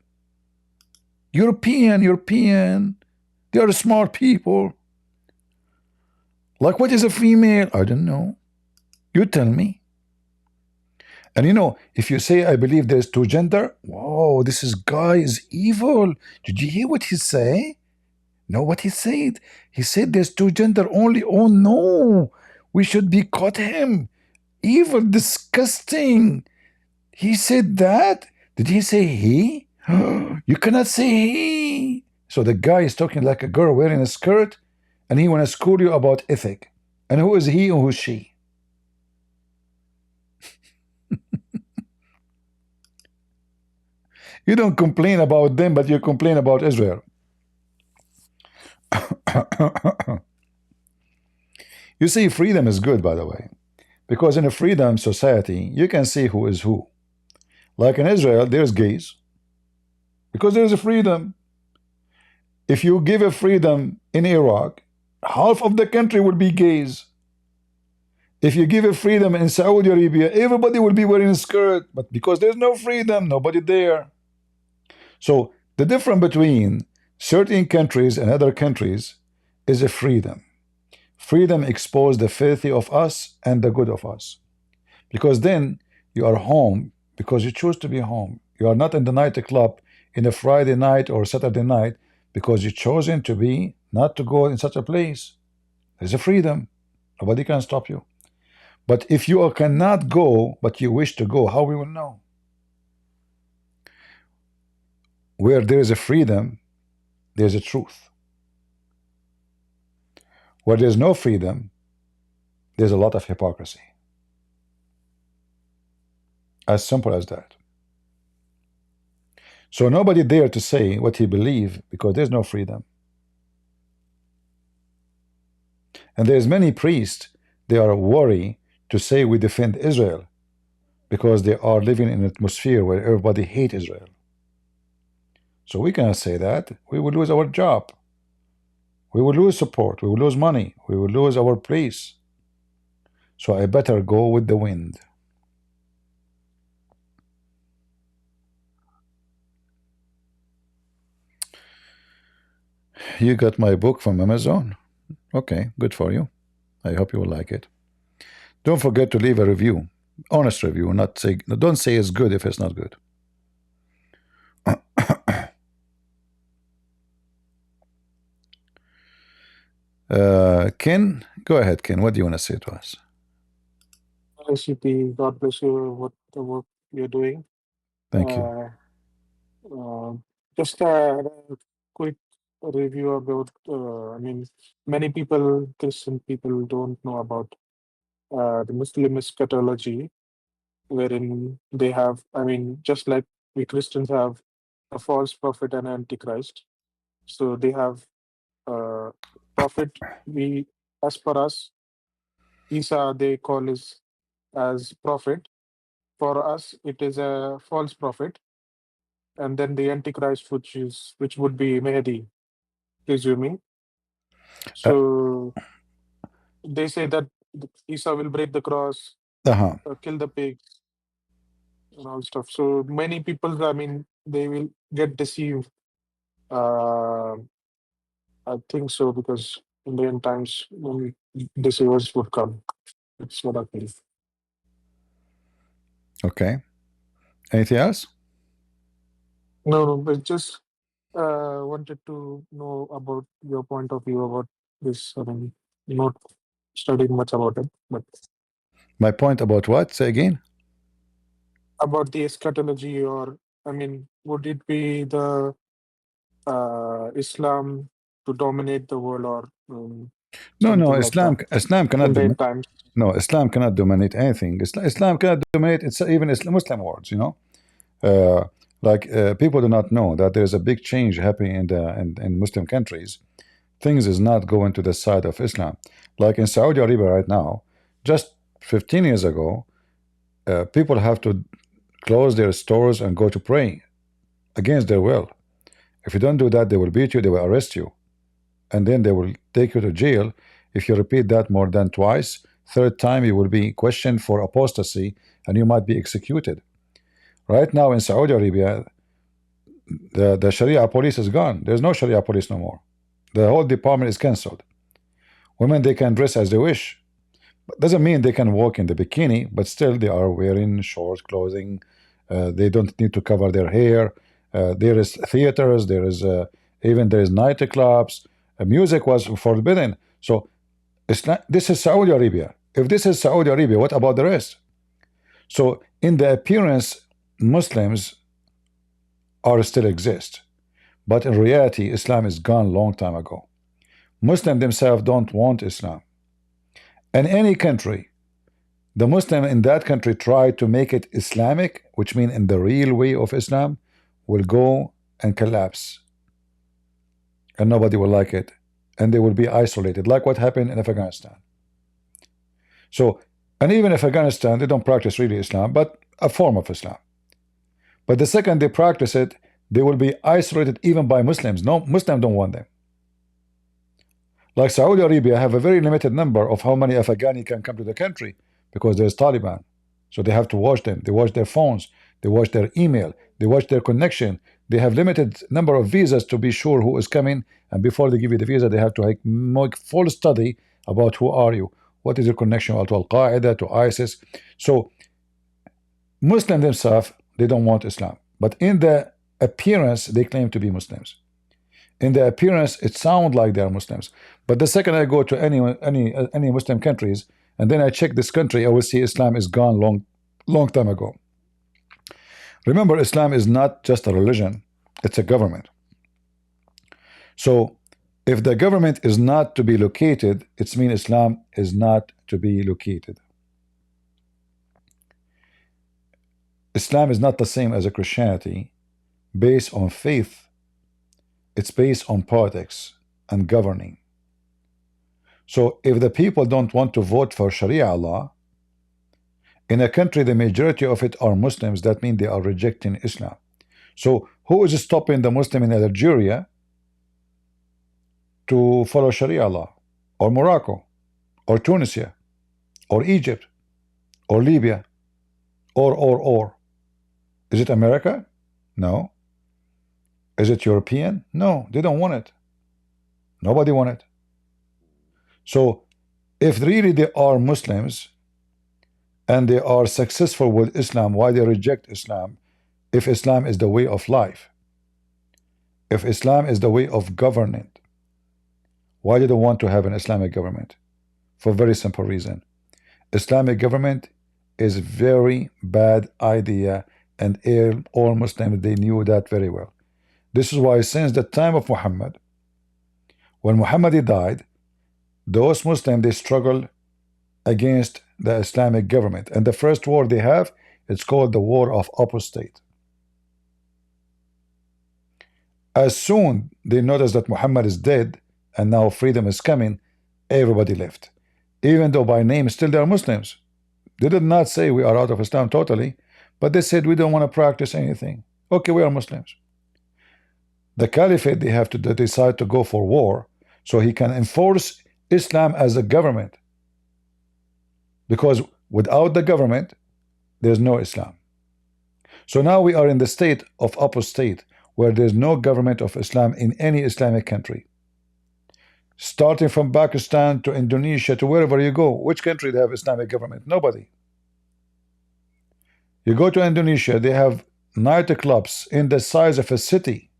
European, they are smart people. Like, what is a female? I don't know. You tell me. And you know, if you say, I believe there's two gender, whoa, guy is evil. Did you hear what he say? Know what he said? He said there's two gender only. Oh no, we should be caught him. Evil, disgusting. He said that? Did he say he? You cannot say he. So the guy is talking like a girl wearing a skirt, and he want to school you about ethic. And who is he and who is she? You don't complain about them, but you complain about Israel. You see, freedom is good, by the way, because in a freedom society, you can see who is who. Like in Israel, there's gays, because there's a freedom. If you give a freedom in Iraq, half of the country will be gays. If you give a freedom in Saudi Arabia, everybody will be wearing a skirt, but because there's no freedom, nobody there. So the difference between certain countries and other countries is a freedom. Freedom exposes the filthy of us and the good of us. Because then you are home because you choose to be home. You are not in the nightclub in a Friday night or Saturday night because you chosen to be, not to go in such a place. There's a freedom. Nobody can stop you. But if you cannot go, but you wish to go, how we will know? Where there is a freedom, there's a truth. Where there's no freedom, there's a lot of hypocrisy. As simple as that. So nobody dare to say what he believes because there's no freedom. And there's many priests, they are worried to say we defend Israel because they are living in an atmosphere where everybody hates Israel. So we cannot say that. We will lose our job. We will lose support. We will lose money. We will lose our place. So I better go with the wind. You got my book from Amazon? Okay, good for you. I hope you will like it. Don't forget to leave a review. Honest review, not say, don't say it's good if it's not good. Ken, go ahead, Ken. What do you want to say to us? ICP, God bless you, what the work you're doing. Thank you. Just a quick review about, I mean, many people, Christian people, don't know about the Muslim eschatology, wherein they have, I mean, just like we Christians have a false prophet and antichrist. So they have prophet, we, as per us, Isa, they call is as prophet. For us, it is a false prophet, and then the Antichrist, which would be Mahdi, presuming. So they say that Isa will break the cross, kill the pigs, and all stuff. So many people, I mean, they will get deceived. I think so, because in the end times when deceivers would come. That's what I believe. Okay. Anything else? No, but just wanted to know about your point of view about this. I mean, not studying much about it, but My point about what? Say again? about the eschatology, or I mean, would it be the Islam to dominate the world, or No, something like that Islam cannot in the end times? no, Islam cannot dominate anything. Islam cannot dominate it's even Muslim words, you know. People do not know that there's a big change happening in Muslim countries. Things is not going to the side of Islam. Like in Saudi Arabia right now, just 15 years ago, people have to close their stores and go to pray against their will. If you don't do that, they will beat you, they will arrest you, and then they will take you to jail. If you repeat that more than twice, third time you will be questioned for apostasy and you might be executed. Right now in Saudi Arabia, the Sharia police is gone. There's no Sharia police no more. The whole department is cancelled. Women, they can dress as they wish. But doesn't mean they can walk in the bikini, but still they are wearing short clothing. They don't need to cover their hair. There is theaters. There is nightclubs. Music was forbidden. So this is Saudi Arabia. If this is Saudi Arabia, what about the rest? So in the appearance, Muslims are still exist, but in reality, Islam is gone long time ago. Muslims themselves don't want Islam. In any country, the Muslim in that country try to make it Islamic, which means in the real way of Islam, will go and collapse. And nobody will like it. And they will be isolated, like what happened in Afghanistan. So, and even if Afghanistan, they don't practice really Islam, but a form of Islam. But the second they practice it, they will be isolated even by Muslims. No, Muslims don't want them. Like Saudi Arabia have a very limited number of how many Afghani can come to the country because there's Taliban. So they have to watch them. They watch their phones. They watch their email. They watch their connection. They have limited number of visas to be sure who is coming. And before they give you the visa, they have to make full study about who are you. What is your connection to Al-Qaeda, to ISIS? So Muslims themselves, they don't want Islam. But in the appearance, they claim to be Muslims. In the appearance, it sounds like they are Muslims. But the second I go to any Muslim countries, and then I check this country, I will see Islam is gone long time ago. Remember, Islam is not just a religion, it's a government. So if the government is not to be located, it means Islam is not to be located. Islam is not the same as a Christianity based on faith. It's based on politics and governing. So if the people don't want to vote for Sharia law, In a country, the majority of it are Muslims. That means they are rejecting Islam. So who is stopping the Muslim in Algeria to follow Sharia law, or Morocco, or Tunisia, or Egypt, or Libya, or? Is it America? No. Is it European? No, they don't want it. Nobody want it. So if really they are Muslims and they are successful with Islam, why they reject Islam? If Islam is the way of life, if Islam is the way of governing, why do they want to have an Islamic government? For a very simple reason. Islamic government is very bad idea, and all Muslims, they knew that very well. This is why since the time of Muhammad, when Muhammad died, those Muslims, they struggle against the Islamic government, and the first war they have, it's called the war of apostate. As soon they notice that Muhammad is dead and now freedom is coming, everybody left. Even though by name still they are Muslims. They did not say we are out of Islam totally, but they said we don't want to practice anything. Okay, we are Muslims. The caliphate, they have to decide to go for war so he can enforce Islam as a government. Because without the government, there's no Islam. So now we are in the state of apostate, where there's no government of Islam in any Islamic country. Starting from Pakistan to Indonesia to wherever you go, which country they have Islamic government? Nobody. You go to Indonesia, they have nightclubs in the size of a city.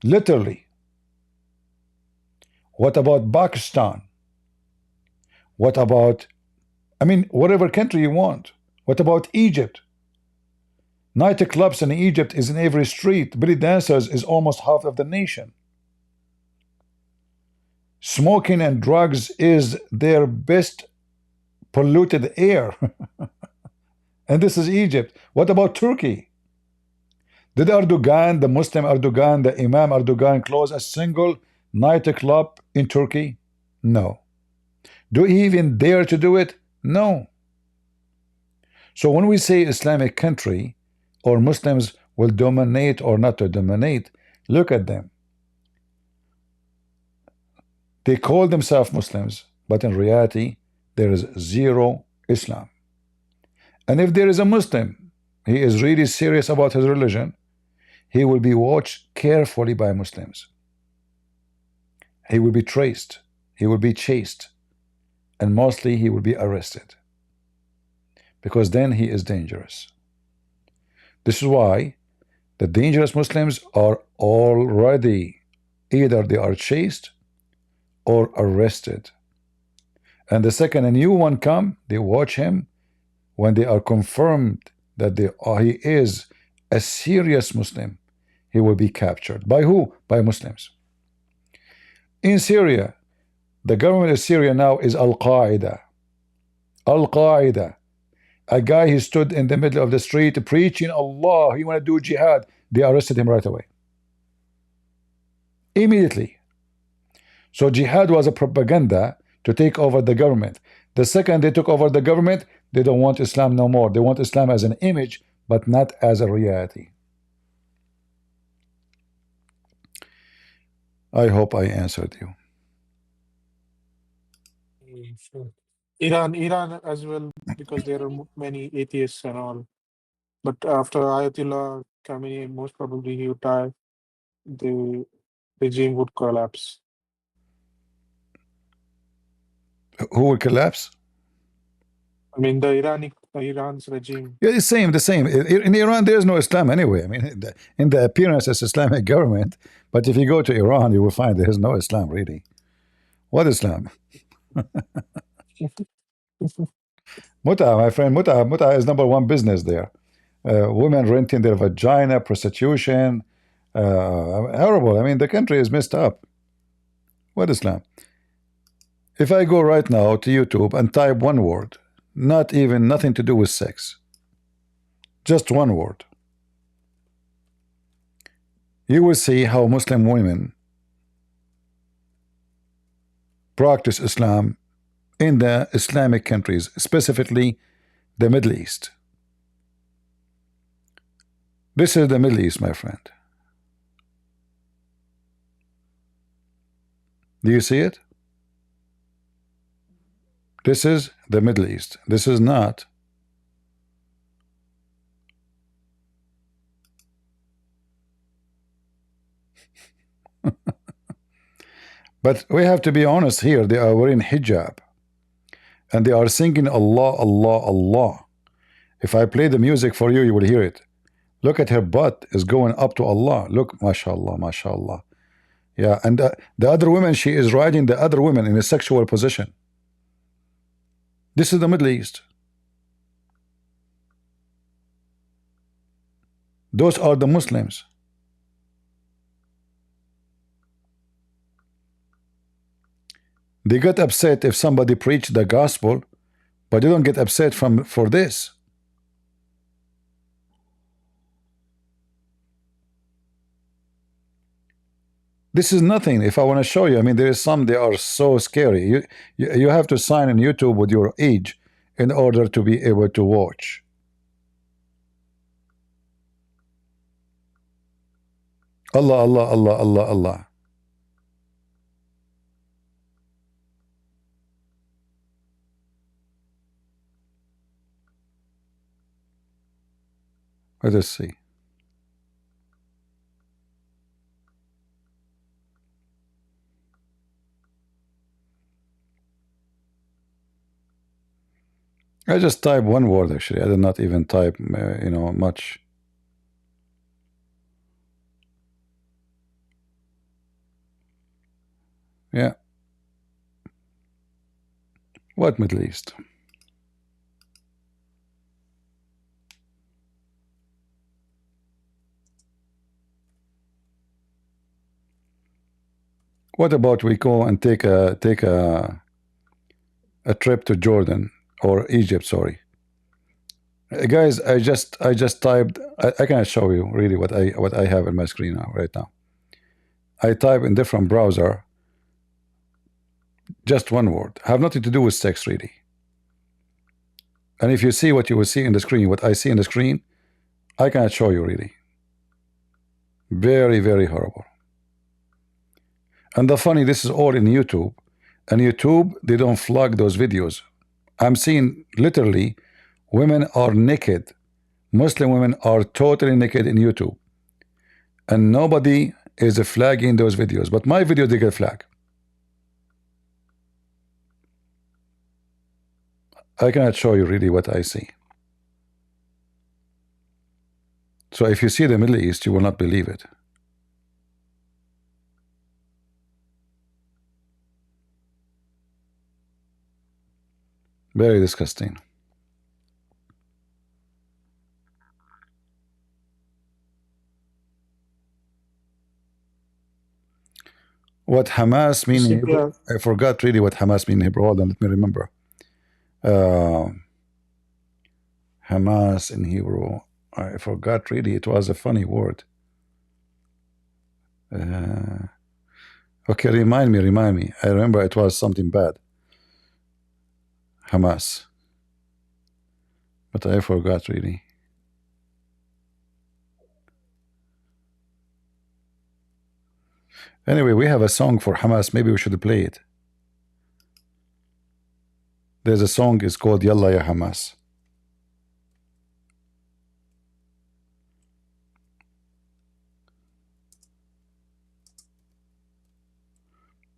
Literally. What about Pakistan? What about, I mean, whatever country you want. What about Egypt? Nightclubs in Egypt is in every street. Belly dancers is almost half of the nation. Smoking and drugs is their best polluted air. And this is Egypt. What about Turkey? Did Erdogan, the Muslim Erdogan, the Imam Erdogan close a single nightclub in Turkey? No. Do he even dare to do it? No. So when we say Islamic country or Muslims will dominate or not to dominate, look at them. They call themselves Muslims, but in reality, there is zero Islam. And if there is a Muslim, he is really serious about his religion, he will be watched carefully by Muslims. He will be traced, he will be chased, and mostly he will be arrested. Because then he is dangerous. This is why the dangerous Muslims are already, either they are chased or arrested. And the second a new one come, they watch him. When they are confirmed that he is a serious Muslim, he will be captured. By who? By Muslims. In Syria, the government of Syria now is Al-Qaeda. Al-Qaeda. A guy who stood in the middle of the street preaching Allah, he want to do jihad. They arrested him right away. Immediately. So jihad was a propaganda to take over the government. The second they took over the government, they don't want Islam no more. They want Islam as an image, but not as a reality. I hope I answered you. Sure. Iran as well, because there are many atheists and all. But after Ayatollah Khamenei, most probably he would die. The regime would collapse. Who will collapse? I mean, Iran's regime. Yeah, the same. In Iran, there is no Islam anyway. I mean, in the appearance, it's Islamic government, but if you go to Iran, you will find there is no Islam really. What Islam? Muta, my friend, Muta is #1 business there. Women renting their vagina, prostitution, horrible. I mean, the country is messed up. What Islam? If I go right now to YouTube and type one word, nothing to do with sex, just one word, you will see how Muslim women practice Islam in the Islamic countries, specifically the Middle East. This is the Middle East, my friend. Do you see it? This is the Middle East. This is not but we have to be honest here. They are wearing hijab and they are singing Allah, Allah, Allah. If I play the music for you, you will hear it. Look at her butt is going up to Allah. Look, mashallah, mashallah. Yeah, and the other women, she is riding the other women in a sexual position. This is the Middle East. Those are the Muslims. They get upset if somebody preach the gospel, but they don't get upset for this. This is nothing. If I want to show you, I mean, there is some, they are so scary. You have to sign in YouTube with your age in order to be able to watch. Allah, Allah, Allah, Allah, Allah. Let us see. I just type one word actually. I did not even type, much. Yeah. What Middle East? What about we go and take a trip to Jordan or Egypt? Sorry, guys. I just typed. I cannot show you really what I have in my screen now right now. I type in different browser. Just one word. Have nothing to do with sex really. And if you see what you will see in the screen, what I see in the screen, I cannot show you really. Very, very horrible. And the funny, this is all in YouTube. And YouTube, they don't flag those videos. I'm seeing literally women are naked. Muslim women are totally naked in YouTube. And nobody is flagging those videos. But my video, they get flagged. I cannot show you really what I see. So if you see the Middle East, you will not believe it. Very disgusting. What Hamas mean in Hebrew? I forgot really what Hamas mean in Hebrew. Hold on, let me remember. Hamas in Hebrew. I forgot really. It was a funny word. Okay, remind me. I remember it was something bad. Hamas. But I forgot really. Anyway, we have a song for Hamas. Maybe we should play it. There's a song, it's called Yalla Ya Hamas.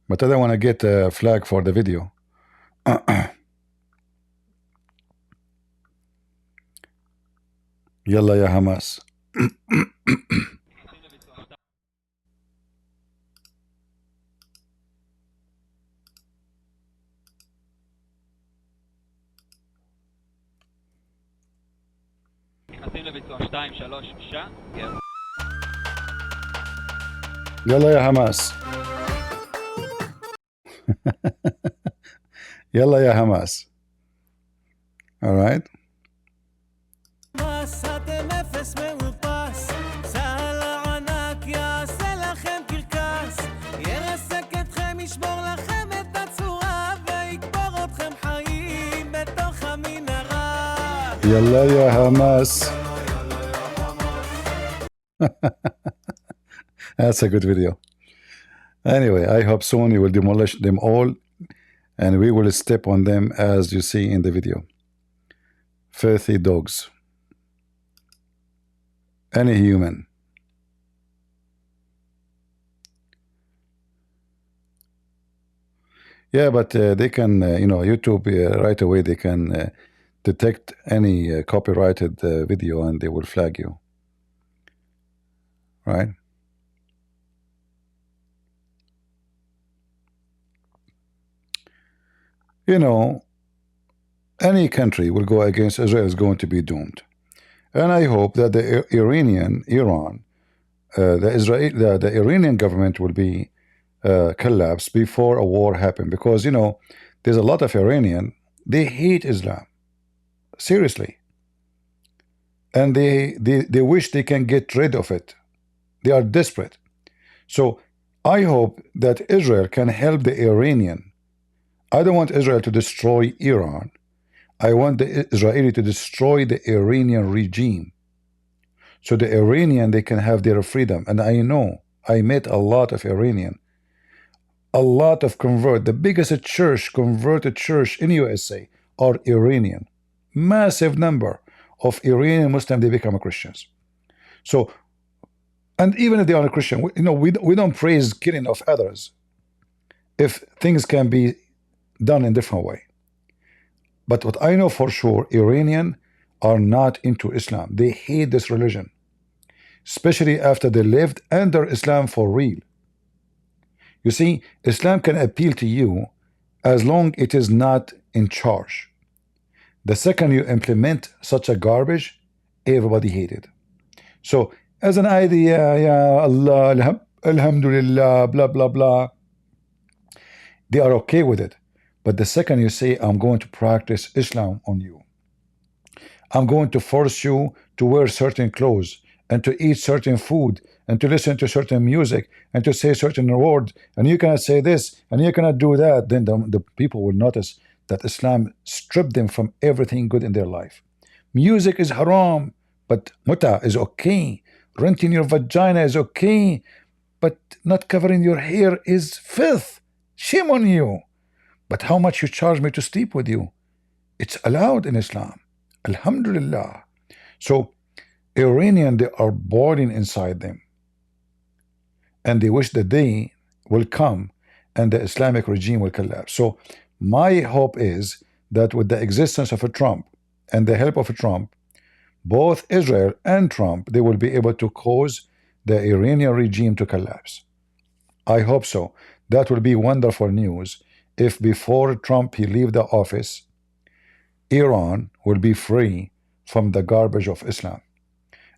But I don't want to get a flag for the video. Yalla Ya Hamas. Yalla Ya Hamas. Yalla Ya Hamas. All right. Yalla ya Hamas. That's a good video. Anyway, I hope soon you will demolish them all and we will step on them as you see in the video. Filthy dogs. Any human. Yeah, but they can, YouTube right away, they can detect any copyrighted video and they will flag you. Right? Any country will go against Israel is going to be doomed. And I hope that the Iran, the Iranian government will be collapsed before a war happen, because there's a lot of Iranian, they hate Islam seriously, and they wish they can get rid of it. They are desperate. So I hope that Israel can help the Iranian. I don't want Israel to destroy Iran. I want the Israeli to destroy the Iranian regime. So the Iranian, they can have their freedom. And I know, I met a lot of Iranian, a lot of convert. The biggest church, converted church in USA are Iranian. Massive number of Iranian Muslims, they become Christians. So, and even if they are a Christian, we don't praise killing of others if things can be done in different way. But what I know for sure, Iranian are not into Islam. They hate this religion, especially after they lived under Islam for real. You see, Islam can appeal to you as long it is not in charge. The second you implement such a garbage, everybody hate it. So as an idea, yeah, Allah, alhamdulillah, blah, blah, blah, they are okay with it. But the second you say, I'm going to practice Islam on you, I'm going to force you to wear certain clothes and to eat certain food and to listen to certain music and to say certain word, and you cannot say this and you cannot do that, then the people will notice that Islam stripped them from everything good in their life. Music is haram, but muta is okay. Renting your vagina is okay, but not covering your hair is filth. Shame on you. But how much you charge me to sleep with you? It's allowed in Islam. Alhamdulillah. So Iranian, they are boiling inside them, and they wish the day will come and the Islamic regime will collapse. So my hope is that with the existence of a Trump and the help of a Trump, both Israel and Trump, they will be able to cause the Iranian regime to collapse. I hope so. That will be wonderful news if before Trump he leave the office, Iran will be free from the garbage of Islam.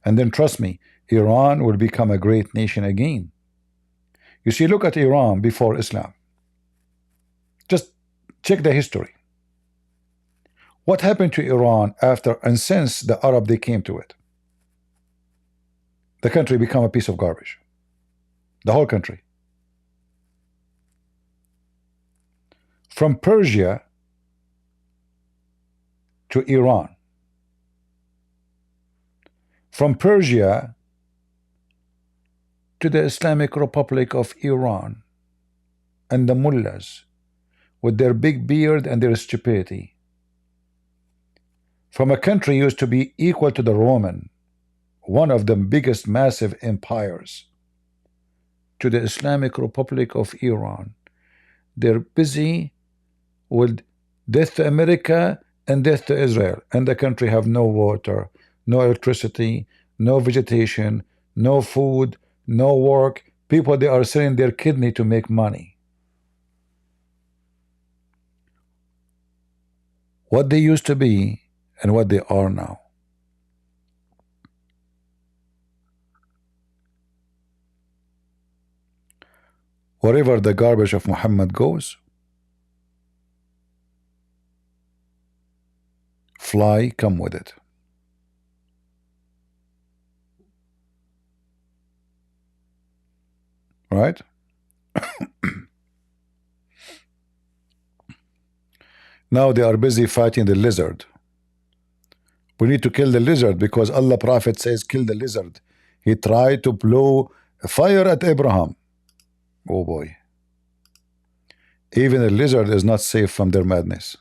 And then trust me, Iran will become a great nation again. You see, look at Iran before Islam. Just check the history. What happened to Iran after and since the Arab they came to it? The country became a piece of garbage. The whole country. From Persia to Iran. From Persia to the Islamic Republic of Iran, and the mullahs with their big beard and their stupidity. From a country used to be equal to the Roman, one of the biggest massive empires, to the Islamic Republic of Iran. They're busy with death to America and death to Israel, and the country have no water, no electricity, no vegetation, no food, no work. People, they are selling their kidney to make money. What they used to be and what they are now. Wherever the garbage of Muhammad goes, fly come with it. Right? Now they are busy fighting the lizard We need to kill the lizard because Allah Prophet says kill the lizard. He tried to blow fire at Abraham. Oh boy. Even a lizard is not safe from their madness.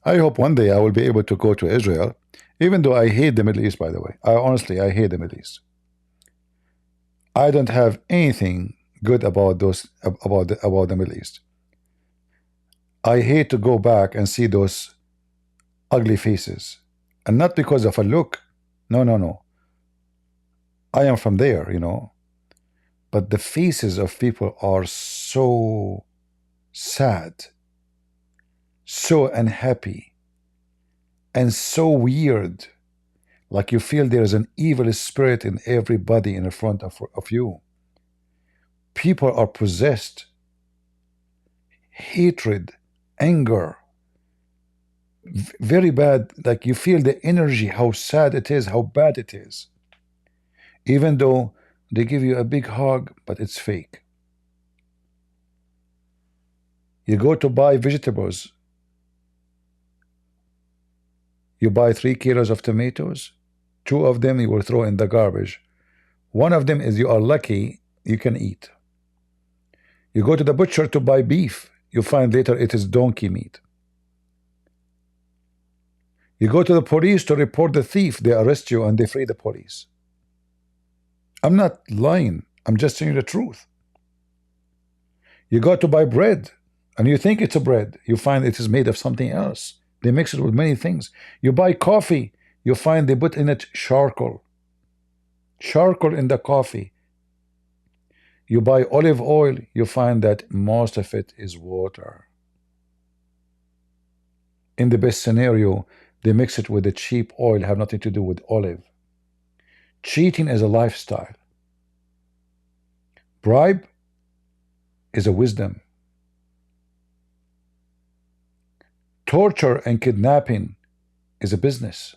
I hope one day I will be able to go to Israel, even though I hate the Middle East, by the way. Honestly, I hate the Middle East. I don't have anything good about the Middle East. I hate to go back and see those ugly faces, and not because of a look. No, no, no. I am from there, you know. But the faces of people are so sad, so unhappy, and so weird. Like you feel there is an evil spirit in everybody in front of you. People are possessed. Hatred, anger, very bad. Like you feel the energy, how sad it is, how bad it is. Even though they give you a big hug, but it's fake. You go to buy vegetables. You buy 3 kilos of tomatoes. 2 of them you will throw in the garbage. 1 of them is you are lucky you can eat. You go to the butcher to buy beef. You find later it is donkey meat. You go to the police to report the thief. They arrest you and they free the police. I'm not lying. I'm just saying the truth. You go to buy bread and you think it's a bread. You find it is made of something else. They mix it with many things. You buy coffee. You find they put in it charcoal. Charcoal in the coffee. You buy olive oil. You find that most of it is water. In the best scenario, they mix it with the cheap oil, have nothing to do with olive. Cheating is a lifestyle. Bribe is a wisdom. Torture and kidnapping is a business.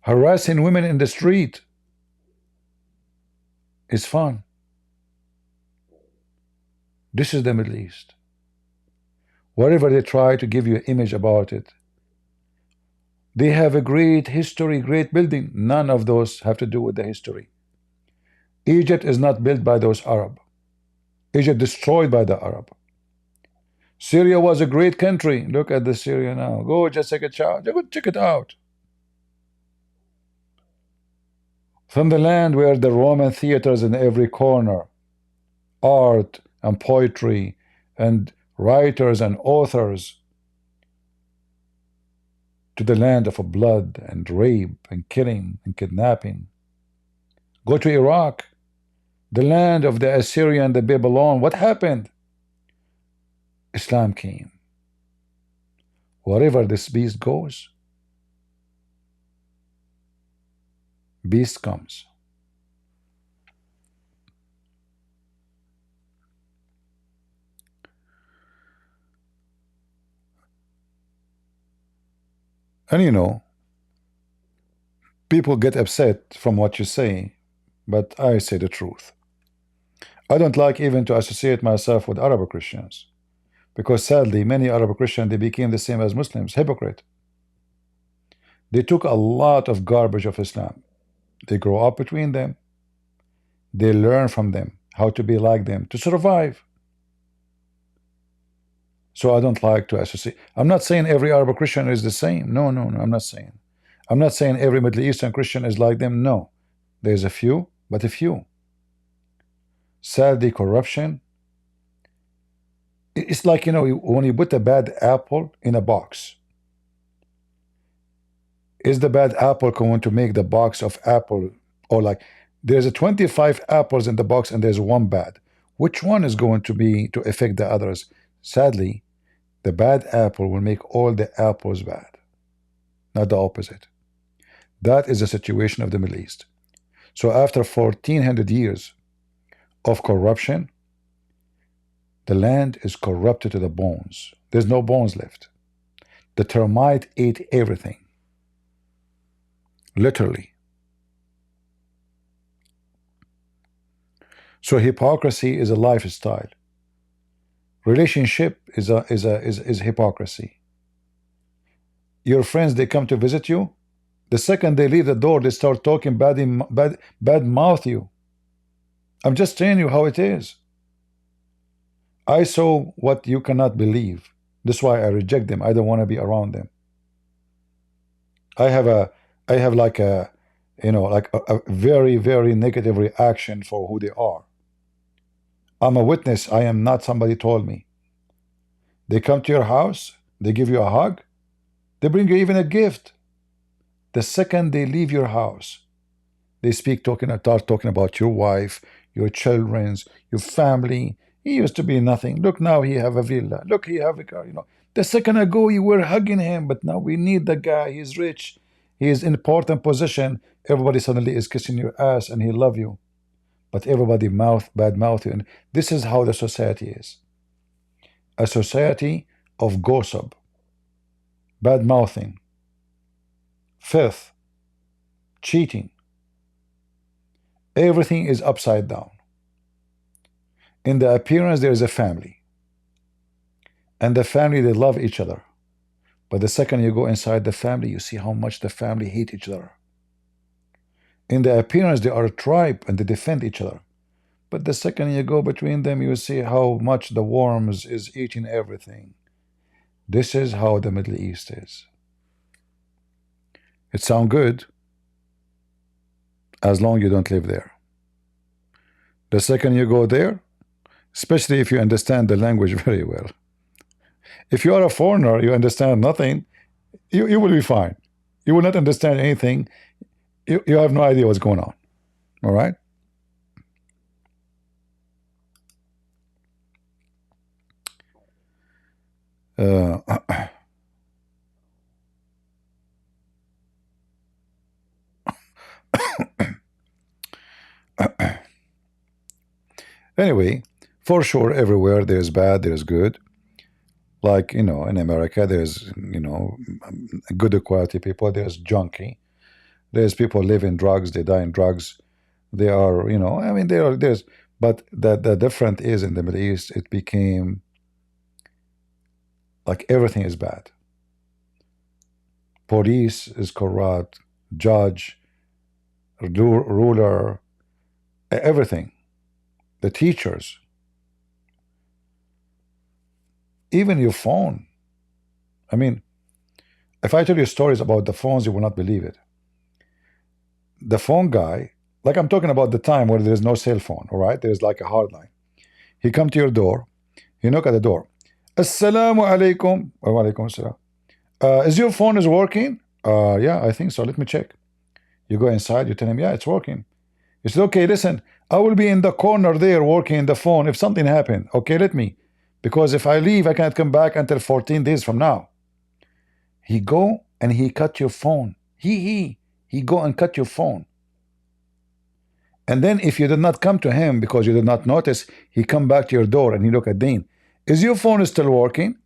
Harassing women in the street is fun. This is the Middle East. Whatever they try to give you an image about it, they have a great history, great building. None of those have to do with the history. Egypt is not built by those Arab. Egypt destroyed by the Arab. Syria was a great country. Look at the Syria now. Go just check it out. Go check it out. From the land where the Roman theaters in every corner, art and poetry and writers and authors, to the land of blood and rape and killing and kidnapping. Go to Iraq, the land of the Assyrian, the Babylon. What happened? Islam came. Wherever this beast goes, beast comes. And you know, people get upset from what you say, but I say the truth. I don't like even to associate myself with Arab Christians, because sadly many Arab Christians, they became the same as Muslims, hypocrite. They took a lot of garbage of Islam. They grow up between them. They learn from them how to be like them to survive. So I don't like to associate. I'm not saying every Arab Christian is the same. No, no, no, I'm not saying. I'm not saying every Middle Eastern Christian is like them. No. There's a few, but a few. Sadly, corruption. It's like, you know, when you put a bad apple in a box, is the bad apple going to make the box of apple, or like there's a 25 apples in the box and there's one bad? Which one is going to be to affect the others? Sadly, the bad apple will make all the apples bad, not the opposite. That is the situation of the Middle East. So after 1400 years of corruption, the land is corrupted to the bones. There's no bones left. The termite ate everything. Literally. So hypocrisy is a lifestyle. Relationship is hypocrisy. Your friends, they come to visit you. The second they leave the door, they start talking bad mouth you. I'm just telling you how it is. I saw what you cannot believe. That's why I reject them. I don't want to be around them. I have like a, like a very, very negative reaction for who they are. I'm a witness. I am not somebody told me. They come to your house, they give you a hug, they bring you even a gift. The second they leave your house, they start talking about your wife, your children's, your family. He used to be nothing. Look, now he have a villa. Look, he have a car. The second ago you were hugging him, but now we need the guy. He's rich. He is in important position. Everybody suddenly is kissing your ass and he love you. But everybody bad mouth you. And this is how the society is. A society of gossip, bad mouthing, filth, cheating. Everything is upside down. In the appearance, there is a family. And the family, they love each other. But the second you go inside the family, you see how much the family hate each other. In the appearance, they are a tribe and they defend each other. But the second you go between them, you see how much the worms is eating everything. This is how the Middle East is. It sounds good as long as you don't live there. The second you go there, especially if you understand the language very well. If you are a foreigner, you understand nothing, you will be fine. You will not understand anything. You have no idea what's going on. All right? Anyway, for sure, everywhere there's bad, there's good. Like, in America, there's, good quality people, there's junkie. There's people live in drugs, they die in drugs. They are, I mean, there's, but the difference is in the Middle East, it became like everything is bad. Police is corrupt, judge, ruler, everything. The teachers, even your phone. I mean, if I tell you stories about the phones, you will not believe it. The phone guy, like I'm talking about the time where there's no cell phone, all right? There's like a hard line. He come to your door, he knock at the door. Assalamu alaikum. Wa alaikum assalam. Is your phone is working? Yeah, I think so. Let me check. You go inside, you tell him, yeah, it's working. He said, okay, listen, I will be in the corner there working in the phone if something happened. Okay, let me. Because if I leave, I cannot come back until 14 days from now. He go and he cut your phone. He go and cut your phone. And then if you did not come to him because you did not notice, he come back to your door and he look at Dean. Is your phone still working?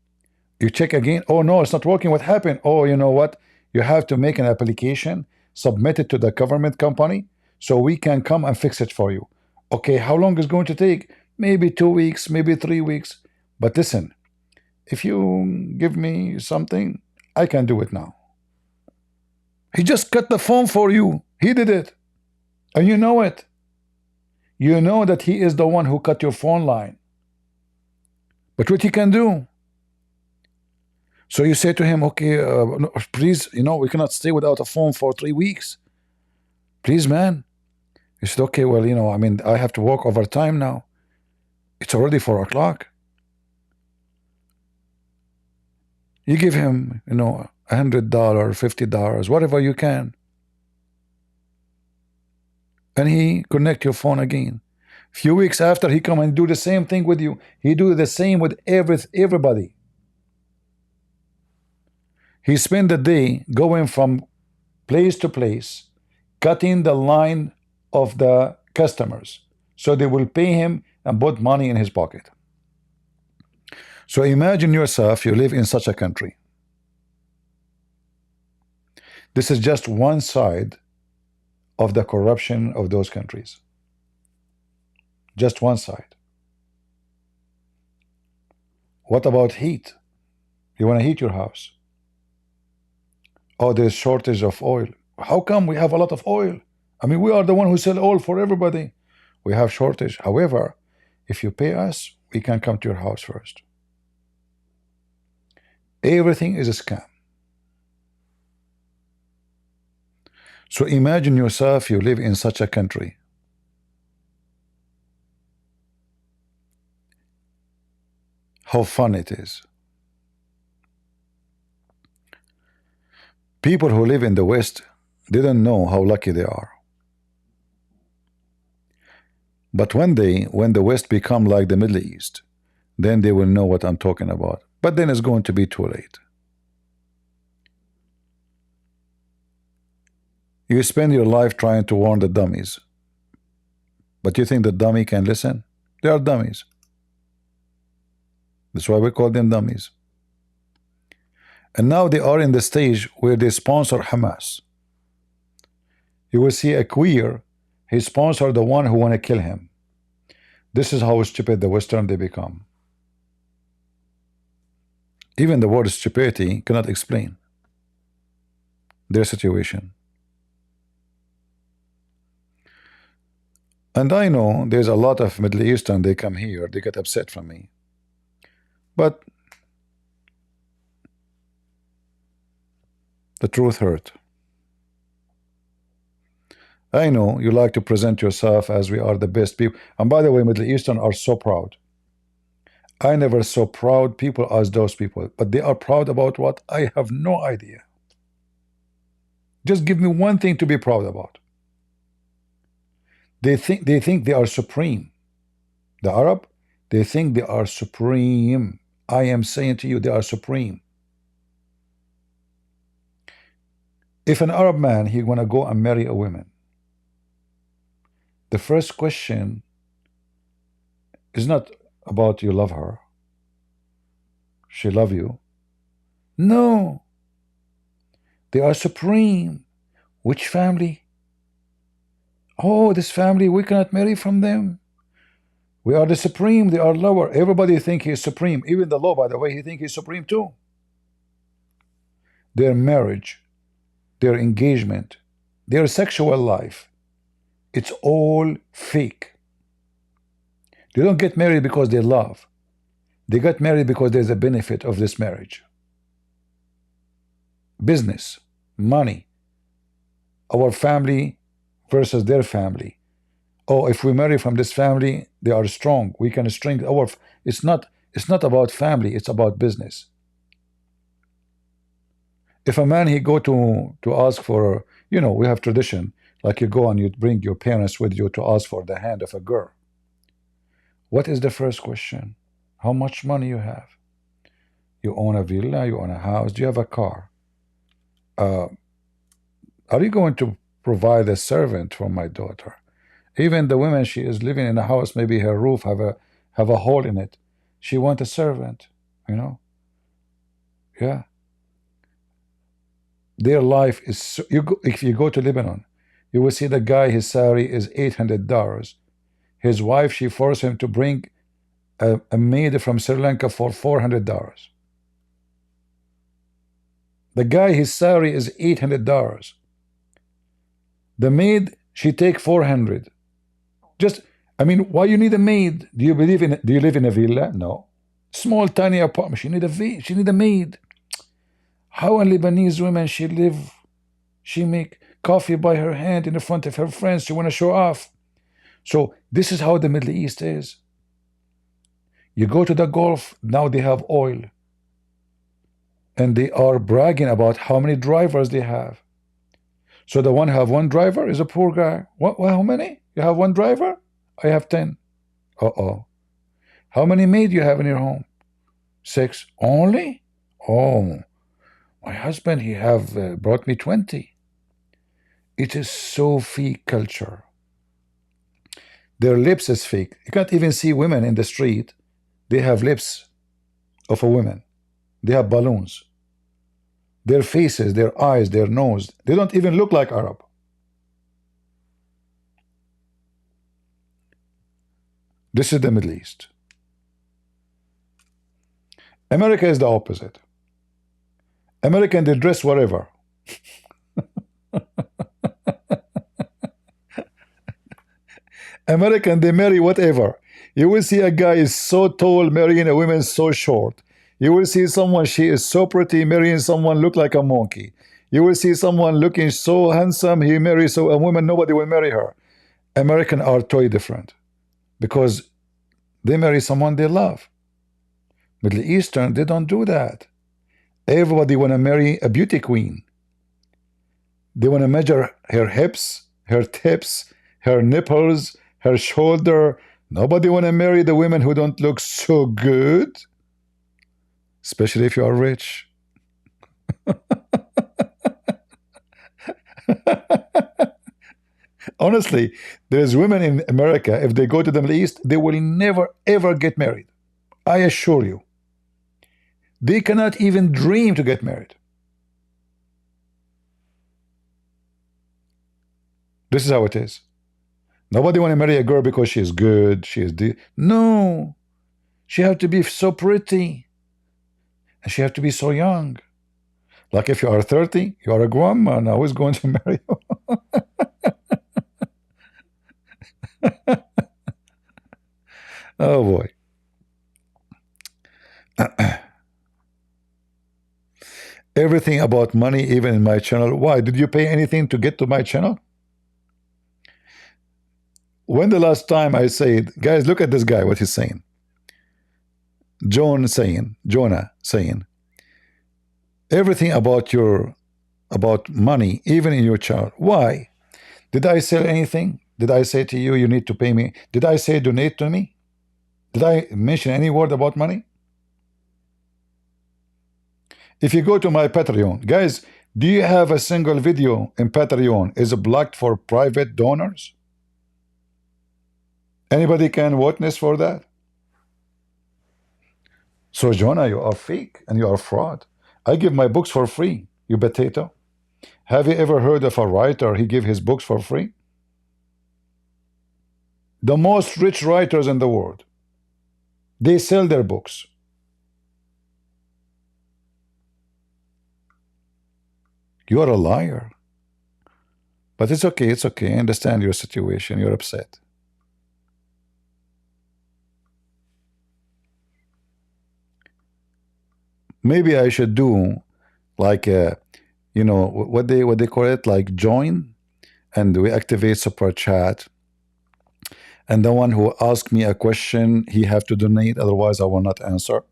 You check again. Oh, no, it's not working. What happened? Oh, you know what? You have to make an application, submit it to the government company so we can come and fix it for you. Okay, how long is it going to take? Maybe 2 weeks, maybe 3 weeks. But listen, if you give me something, I can do it now. He just cut the phone for you. He did it. And you know it. You know that he is the one who cut your phone line. But what he can do? So you say to him, okay, no, please, we cannot stay without a phone for 3 weeks. Please, man. He said, okay, well, I mean, I have to work overtime now. It's already 4 o'clock. You give him, $100, $50, whatever you can. And he connect your phone again. Few weeks after, he come and do the same thing with you. He do the same with everybody. He spend the day going from place to place, cutting the line of the customers so they will pay him and put money in his pocket. So imagine yourself, you live in such a country. This is just one side of the corruption of those countries. just one side. What about heat? You want to heat your house. Oh, there's shortage of oil. How come we have a lot of oil? I mean, we are the one who sell oil for everybody. We have shortage. However, if you pay us, we can come to your house first. Everything is a scam. So imagine yourself, you live in such a country. How fun it is. People who live in the West didn't know how lucky they are. But when the West become like the Middle East, then they will know what I'm talking about. But then it's going to be too late. You spend your life trying to warn the dummies. But you think the dummy can listen? They are dummies. That's why we call them dummies. And now they are in the stage where they sponsor Hamas. You will see a queer, he sponsored the one who want to kill him. This is how stupid the Western they become. Even the word stupidity cannot explain their situation. And I know there's a lot of Middle Eastern, they come here, they get upset from me. But the truth hurt. I know you like to present yourself as we are the best people. And by the way, Middle Eastern are so proud. I never saw proud people as those people. But they are proud about what? I have no idea. Just give me one thing to be proud about. They think they are supreme. The Arab, they think they are supreme. I am saying to you, they are supreme. If an Arab man, he wanna go and marry a woman, the first question is not about you love her, she love you. No, they are supreme. Which family? Oh, this family, we cannot marry from them. We are the supreme, they are lower. Everybody think he is supreme. Even the law, by the way, he think he's supreme too. Their marriage, their engagement, their sexual life, it's all fake. They don't get married because they love. They got married because there's a benefit of this marriage. Business, money, our family versus their family. Oh, if we marry from this family, they are strong. We can strengthen our. It's not about family. It's about business. If a man he go to ask for, you know, we have tradition, like you go and you bring your parents with you to ask for the hand of a girl. What is the first question? How much money you have? You own a villa, you own a house, do you have a car? Are you going to provide a servant for my daughter? Even the woman, she is living in a house, maybe her roof have a hole in it. She want a servant, you know? Yeah. Their life is so, if you go to Lebanon, you will see the guy, his salary is $800. His wife, she forced him to bring a maid from Sri Lanka for $400. The guy, his salary is $800. The maid, she take 400. Just, I mean, why you need a maid? Do you live in a villa? No. Small, tiny apartment. She need a maid. How a Lebanese woman, she make coffee by her hand in the front of her friends. She want to show off. So this is how the Middle East is. You go to the Gulf, now they have oil. And they are bragging about how many drivers they have. So the one who have one driver is a poor guy. What? How many? You have one driver? I have 10. Uh-oh. How many maids you have in your home? 6. Only? Oh, my husband, he have brought me 20. It is so fake culture. Their lips is fake. You can't even see women in the street. They have lips of a woman. They have balloons. Their faces, their eyes, their nose, they don't even look like Arab. This is the Middle East. America is the opposite. American, they dress whatever. American, they marry whatever. You will see a guy is so tall marrying a woman so short. You will see someone, she is so pretty, marrying someone look like a monkey. You will see someone looking so handsome, he marries so a woman, nobody will marry her. American are totally different because they marry someone they love. Middle Eastern, they don't do that. Everybody want to marry a beauty queen. They want to measure her hips, her tips, her nipples, her shoulder. Nobody want to marry the women who don't look so good, especially if you are rich. Honestly, there's women in America, if they go to the Middle East, they will never ever get married. I assure you. They cannot even dream to get married. This is how it is. Nobody want to marry a girl because she is good, she is no. She have to be so pretty. And she have to be so young. Like if you are 30, you are a grandma now. Who's going to marry you? Oh boy. Everything about money, even in my channel. Why? Did you pay anything to get to my channel? When the last time I said, guys, look at this guy, what he's saying. Jonah saying, everything about money, even in your channel. Why? Did I sell anything? Did I say to you, you need to pay me? Did I say donate to me? Did I mention any word about money? If you go to my Patreon, guys, do you have a single video in Patreon is blocked for private donors? Anybody can witness for that? So Jonah, you are fake and you are fraud. I give my books for free, you potato. Have you ever heard of a writer, he give his books for free? The most rich writers in the world, they sell their books. You are a liar. But it's okay, it's okay. I understand your situation. You're upset. Maybe I should do like you know what they call it, like join, and we activate super chat. And the one who asks me a question, he have to donate, otherwise I will not answer.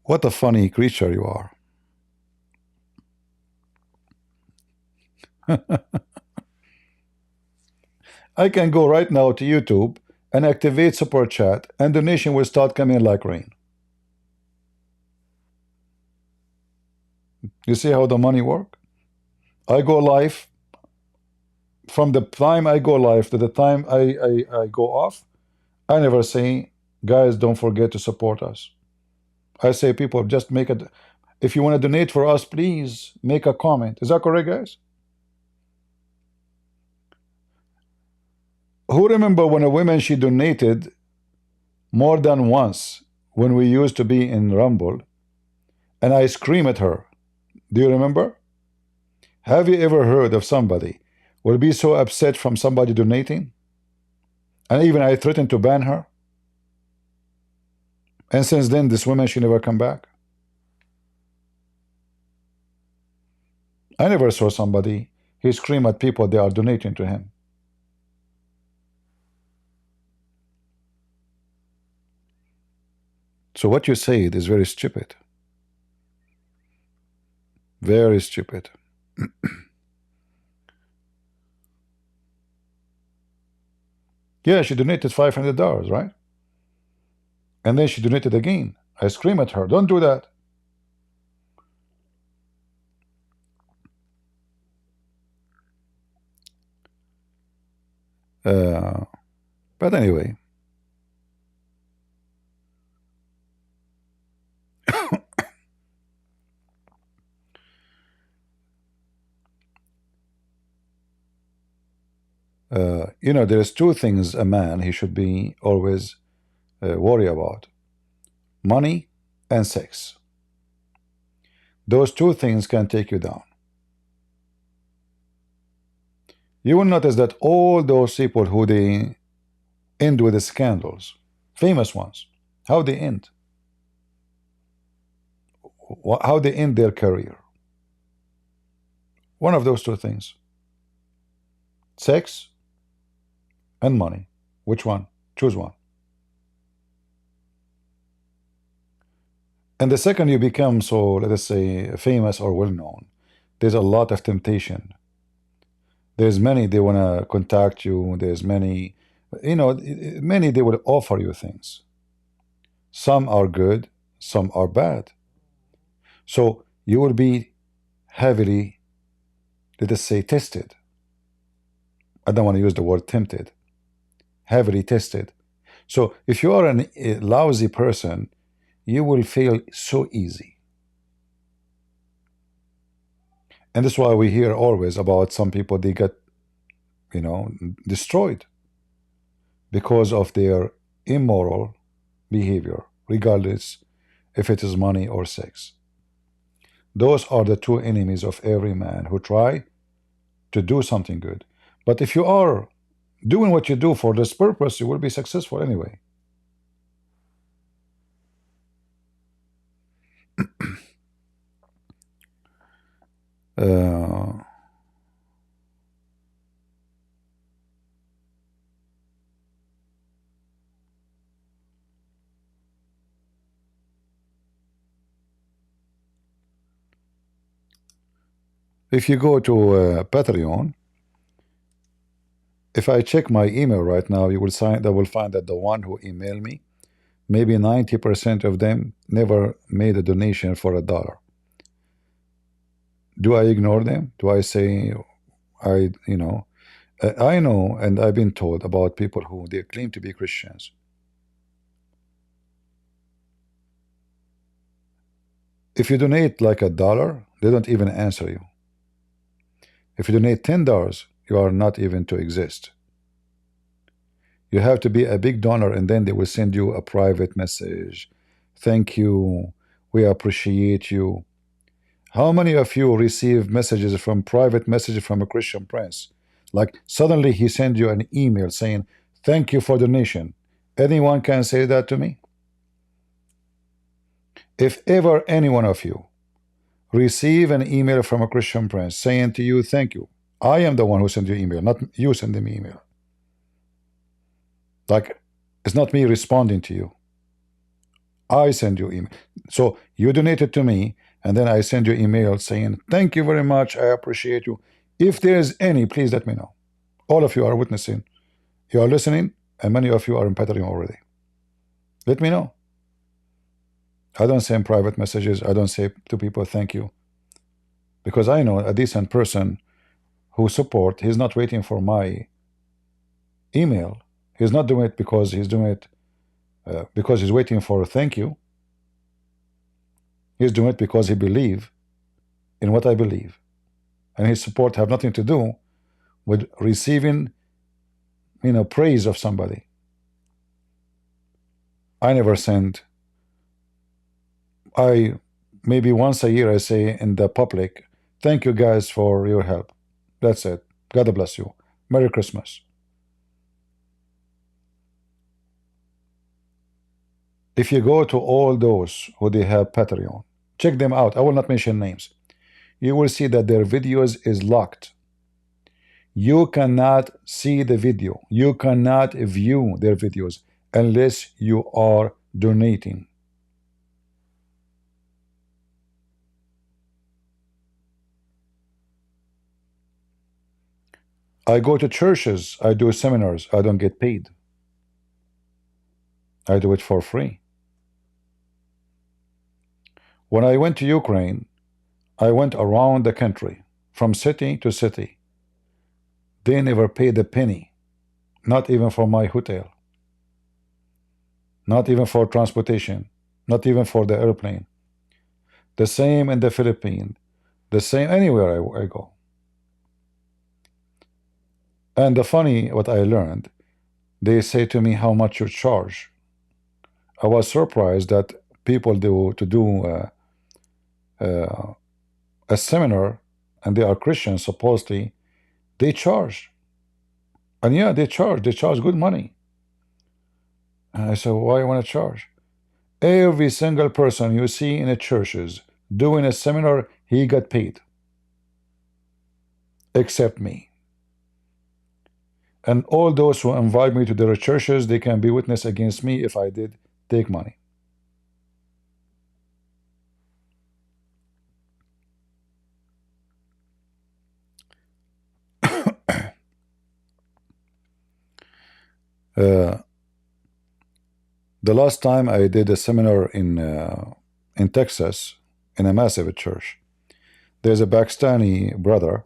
What a funny creature you are. I can go right now to YouTube and activate super chat, and donation will start coming like rain. You see how the money work? I go live. From the time I go live to the time I go off, I never say, guys, don't forget to support us. I say, people, just make it. If you want to donate for us, please make a comment. Is that correct, guys? Who remember when a woman, she donated more than once when we used to be in Rumble, and I scream at her? Do you remember? Have you ever heard of somebody will be so upset from somebody donating? And even I threatened to ban her. And since then, this woman, she never come back. I never saw somebody, he scream at people they are donating to him. So what you said is very stupid. Very stupid. Yeah, she donated $500, right? And then she donated again. I scream at her, don't do that. But anyway. You know, there's two things a man he should be always worry about: money and sex. Those two things can take you down. You will notice that all those people who they end with the scandals, famous ones, how they end, how they end their career. One of those two things: sex and money. Which one? Choose one. And the second you become, so let us say, famous or well known, there's a lot of temptation. There's many they want to contact you. There's many, you know, many they will offer you things. Some are good, some are bad. So you will be heavily, let us say, tested. I don't want to use the word tempted. Heavily tested. So if you are a lousy person, you will fail so easy. And that's why we hear always about some people, they get, you know, destroyed because of their immoral behavior, regardless if it is money or sex. Those are the two enemies of every man who try to do something good. But if you are doing what you do for this purpose, you will be successful anyway. Uh, if you go to Patreon, if I check my email right now, you will find that the one who emailed me, maybe 90% of them never made a donation for $1. Do I ignore them? Do I say you know, I know, and I've been told about people who they claim to be Christians. If you donate like $1, they don't even answer you. If you donate $10, you are not even to exist. You have to be a big donor, and then they will send you a private message. Thank you. We appreciate you. How many of you receive messages from private messages from a Christian prince? Like suddenly he sends you an email saying, thank you for donation. Anyone can say that to me? If ever any one of you receive an email from a Christian prince saying to you, thank you, I am the one who sent you email, not you sending me email. Like, it's not me responding to you. I send you email. So you donated to me, and then I send you email saying, thank you very much, I appreciate you. If there's any, please let me know. All of you are witnessing. You are listening, and many of you are in Patreon already. Let me know. I don't send private messages. I don't say to people, thank you. Because I know a decent person who support, he's not waiting for my email. He's not doing it because he's doing it because he's waiting for a thank you. He's doing it because he believes in what I believe. And his support have nothing to do with receiving, you know, praise of somebody. I never send. Maybe once a year I say in the public, thank you guys for your help. That's it. God bless you. Merry Christmas. If you go to all those who they have Patreon, check them out. I will not mention names. You will see that their videos is locked. You cannot see the video. You cannot view their videos unless you are donating. I go to churches. I do seminars. I don't get paid. I do it for free. When I went to Ukraine, I went around the country from city to city. They never paid a penny, not even for my hotel, not even for transportation, not even for the airplane. The same in the Philippines, the same anywhere I go. And the funny, what I learned, they say to me how much you charge. I was surprised that people do a seminar, and they are Christians supposedly. They charge, and yeah, they charge good money. And I said, why you want to charge? Every single person you see in the churches doing a seminar, he got paid, except me. And all those who invite me to their churches, they can be witness against me if I did take money. The last time I did a seminar in Texas, in a massive church, there's a Pakistani brother.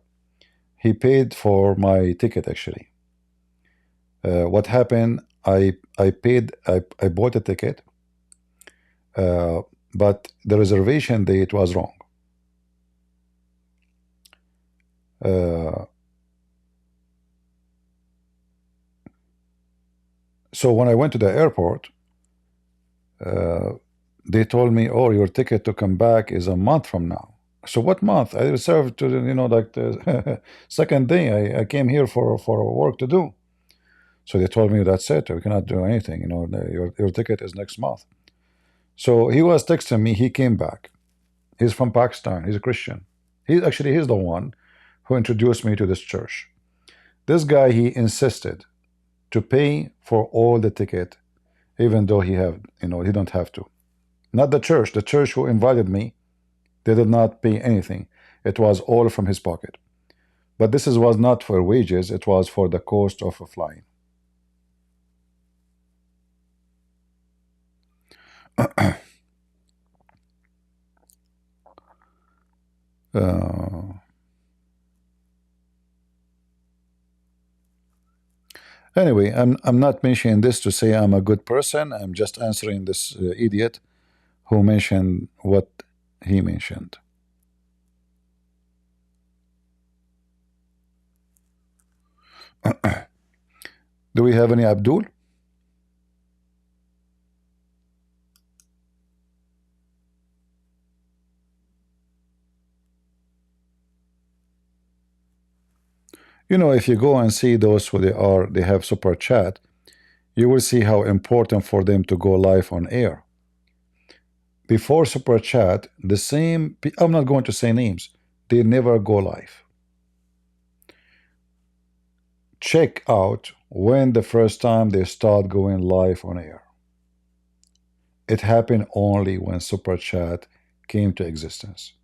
He paid for my ticket actually. What happened? I bought a ticket, but the reservation date was wrong. So when I went to the airport, they told me, "Oh, your ticket to come back is a month from now." So what month? I reserved to like the second day. I came here for work to do. So they told me that's it. We cannot do anything. Your ticket is next month. So he was texting me. He came back. He's from Pakistan. He's a Christian. He's the one who introduced me to this church. This guy, he insisted to pay for all the ticket, even though he don't have to. Not the church. The church who invited me, they did not pay anything. It was all from his pocket. But this was not for wages. It was for the cost of flying. Anyway, I'm not mentioning this to say I'm a good person. I'm just answering this idiot who mentioned what he mentioned. Do we have any Abdul? If you go and see those who they have super chat, you will see how important for them to go live on air. Before super chat, the same, I'm not going to say names, they never go live. Check out when the first time they start going live on air. It happened only when super chat came to existence.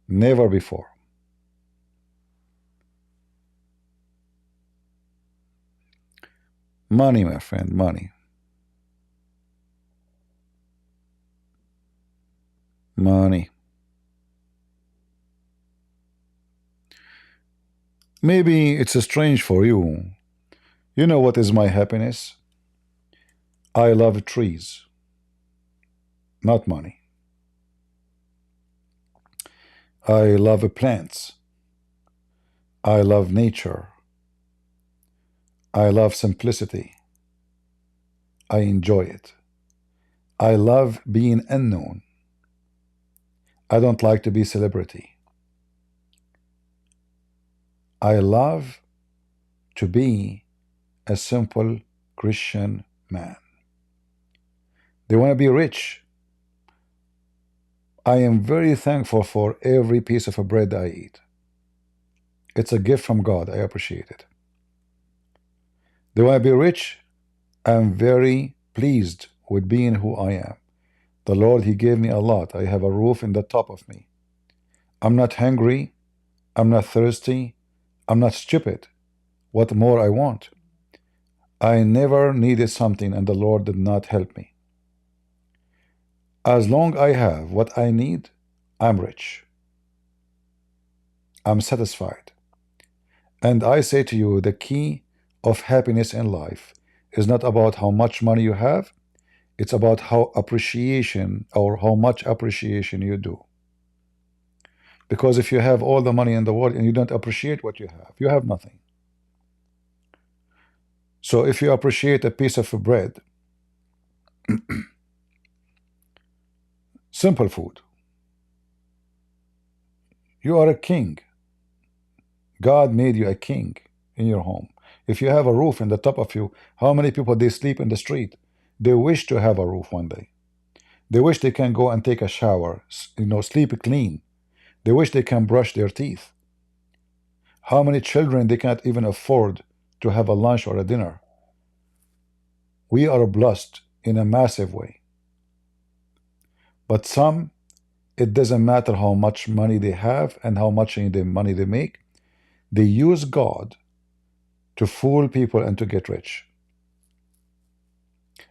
Never before. Money, my friend, money. Money. Maybe it's strange for you. You know what is my happiness? I love trees, not money. I love plants. I love nature. I love simplicity. I enjoy it. I love being unknown. I don't like to be celebrity. I love to be a simple Christian man. They want to be rich. I am very thankful for every piece of bread I eat. It's a gift from God. I appreciate it. They want to be rich. I'm very pleased with being who I am. The Lord, He gave me a lot. I have a roof in the top of me. I'm not hungry. I'm not thirsty. I'm not stupid. What more I want? I never needed something and the Lord did not help me. As long I have what I need, I'm rich. I'm satisfied. And I say to you, the key of happiness in life is not about how much money you have. It's about how much appreciation you do. Because if you have all the money in the world and you don't appreciate what you have nothing. So if you appreciate a piece of bread, simple food, you are a king. God made you a king in your home. If you have a roof in the top of you, how many people they sleep in the street? They wish to have a roof one day. They wish they can go and take a shower, sleep clean. They wish they can brush their teeth. How many children they can't even afford to have a lunch or a dinner? We are blessed in a massive way. But some, it doesn't matter how much money they have and how much money they make. They use God to fool people and to get rich.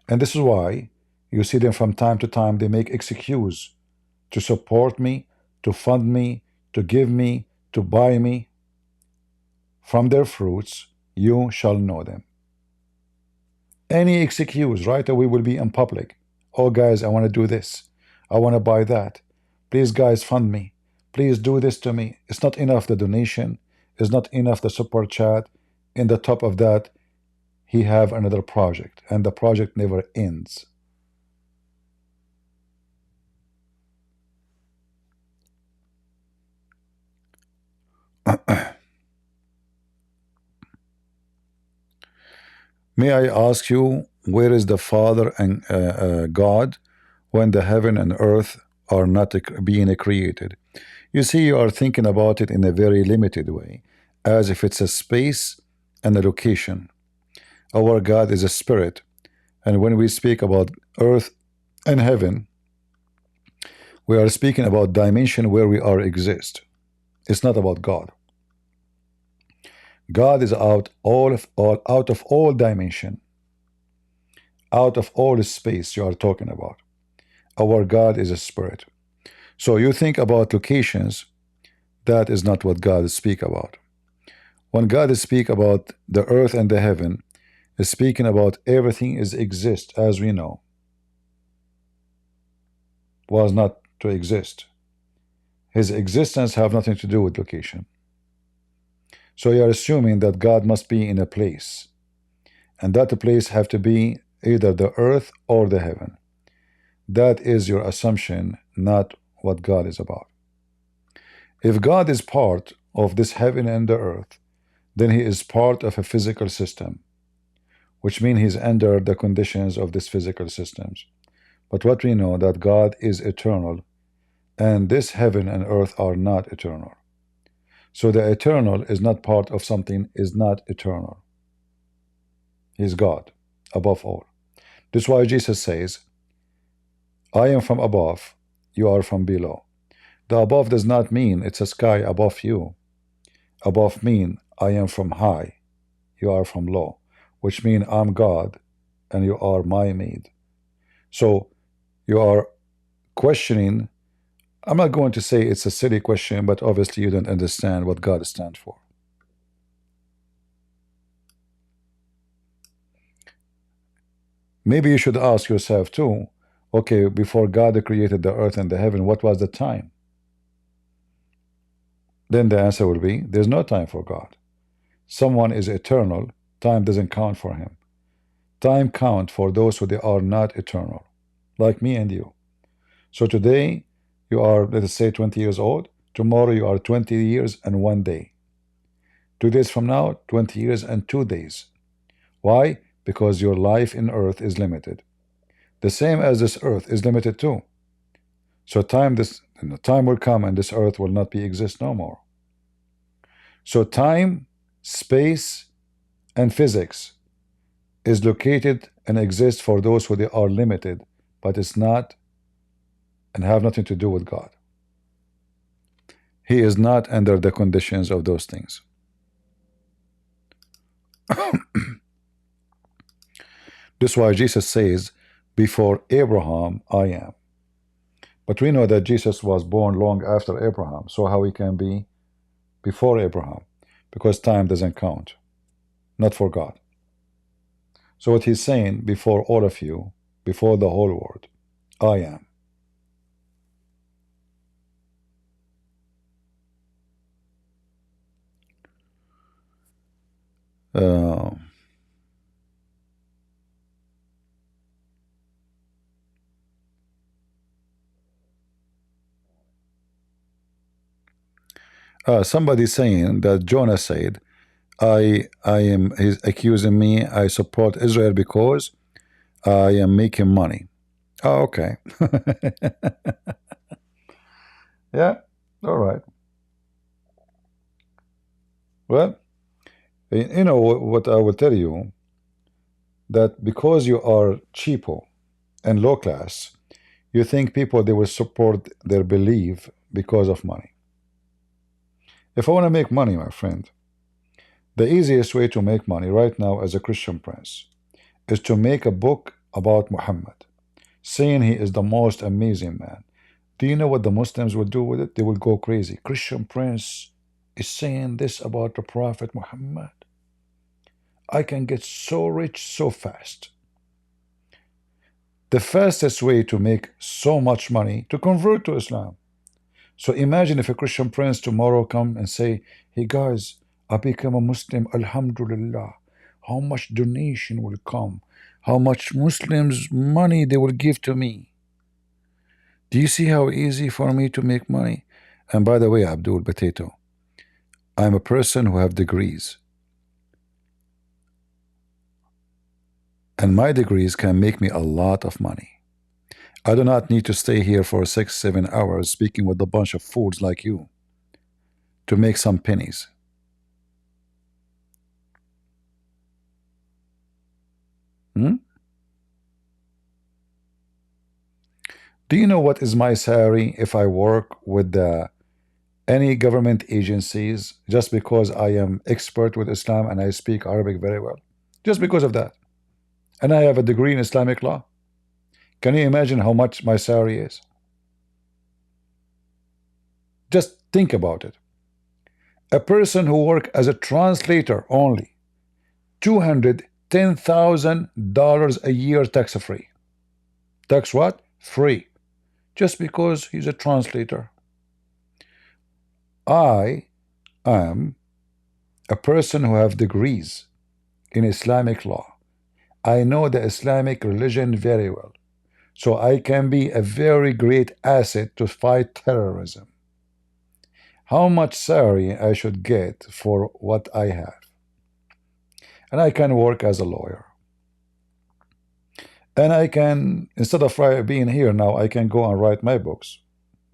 And this is why you see them from time to time, they make excuse to support me, to fund me, to give me, to buy me. From their fruits you shall know them. Any excuse right away will be in public. Oh guys, I want to do this. I want to buy that. Please guys, fund me. Please do this to me. It's not enough the donation. It's not enough the super chat. In the top of that, he have another project, and the project never ends. May I ask you, where is the Father and God when the heaven and earth are not being created? You see, you are thinking about it in a very limited way, as if it's a space and a location. Our God is a spirit, and when we speak about earth and heaven, we are speaking about dimension where we are exist. It's not about God. God is out of all dimension, out of all space you are talking about. Our God is a spirit. So you think about locations, that is not what God speak about. When God speak about the earth and the heaven, is speaking about everything is exist as we know. Was not to exist. His existence have nothing to do with location. So you are assuming that God must be in a place, and that place have to be either the earth or the heaven. That is your assumption, not what God is about. If God is part of this heaven and the earth, then he is part of a physical system, which means he's under the conditions of this physical systems. But what we know that God is eternal, and this heaven and earth are not eternal. So the eternal is not part of something is not eternal. He's God above all. This is why Jesus says, I am from above, you are from below. The above does not mean it's a sky above you. Above mean I am from high, you are from low, which mean I'm God and you are my maid. So you are questioning. I'm not going to say it's a silly question, but obviously you don't understand what God stands for. Maybe you should ask yourself too, okay, before God created the earth and the heaven, what was the time? Then the answer will be, there's no time for God. Someone is eternal, time doesn't count for him. Time count for those who they are not eternal, like me and you. So today you are, let us say, 20 years old. Tomorrow you are 20 years and 1 day. 2 days from now, 20 years and 2 days. Why? Because your life in earth is limited. The same as this earth is limited too. So time will come and this earth will not be exist no more. So time, space, and physics is located and exists for those who they are limited, but it's not and have nothing to do with God. He is not under the conditions of those things. This is why Jesus says, before Abraham, I am. But we know that Jesus was born long after Abraham, so how he can be before Abraham? Because time doesn't count, not for God. So what he's saying, before all of you, before the whole world, I am. Uh, somebody saying that Jonah said, I am, he's accusing me, I support Israel because I am making money. Oh, okay. Yeah, all right. Well, you know what I will tell you, that because you are cheapo and low class, you think people they will support their belief because of money. If I want to make money, my friend, the easiest way to make money right now as a Christian prince is to make a book about Muhammad, saying he is the most amazing man. Do you know what the Muslims will do with it? They will go crazy. Christian prince is saying this about the Prophet Muhammad. I can get so rich so fast. The fastest way to make so much money to convert to Islam. So imagine if a Christian prince tomorrow come and say, hey guys, I become a Muslim, Alhamdulillah. How much donation will come? How much Muslims money they will give to me? Do you see how easy for me to make money? And by the way, Abdul Potato, I'm a person who have degrees. And my degrees can make me a lot of money. I do not need to stay here for 6-7 hours speaking with a bunch of fools like you to make some pennies. Hmm? Do you know what is my salary if I work with any government agencies just because I am expert with Islam and I speak Arabic very well? Just because of that. And I have a degree in Islamic law. Can you imagine how much my salary is? Just think about it. A person who works as a translator only, $210,000 a year tax-free. Tax what? Free. Just because he's a translator. I am a person who have degrees in Islamic law. I know the Islamic religion very well. So I can be a very great asset to fight terrorism. How much salary I should get for what I have? And I can work as a lawyer. And I can, instead of being here now, I can go and write my books.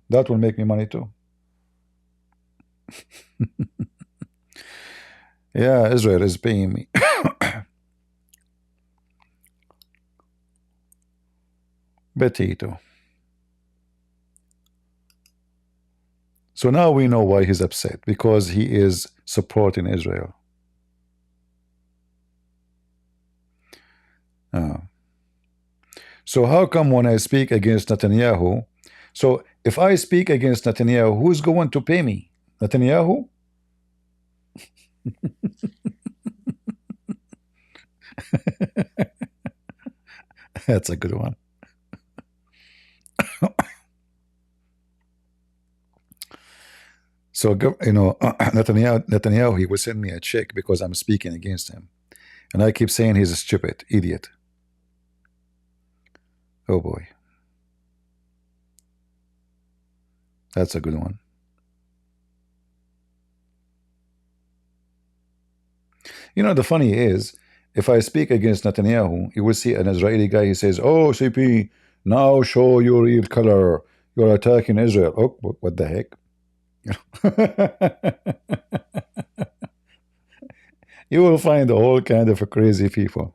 That will make me money too. Yeah, Israel is paying me. Betito. So now we know why he's upset, because he is supporting Israel. So how come when I speak against Netanyahu, so if I speak against Netanyahu, who's going to pay me? Netanyahu? That's a good one. So, you know, Netanyahu, he will send me a check because I'm speaking against him. And I keep saying he's a stupid idiot. Oh boy. That's a good one. You know, the funny is, if I speak against Netanyahu, you will see an Israeli guy, he says, oh, CP, now show your real color. You're attacking Israel. Oh, what the heck? You will find all kind of crazy people.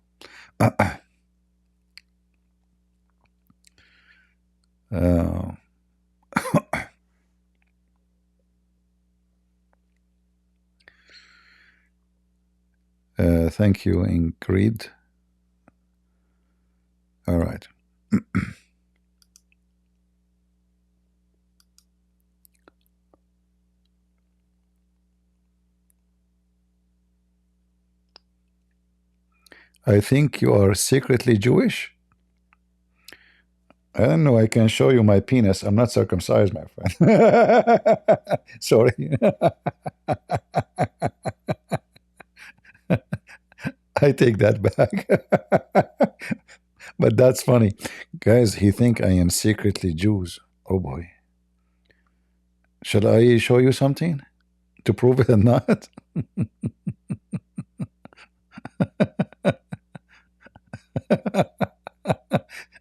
Thank you, Ingrid. All right. I think you are secretly Jewish. I don't know. I can show you my penis. I'm not circumcised, my friend. Sorry. I take that back. But that's funny. Guys, he think I am secretly Jews. Oh boy. Should I show you something to prove it or not?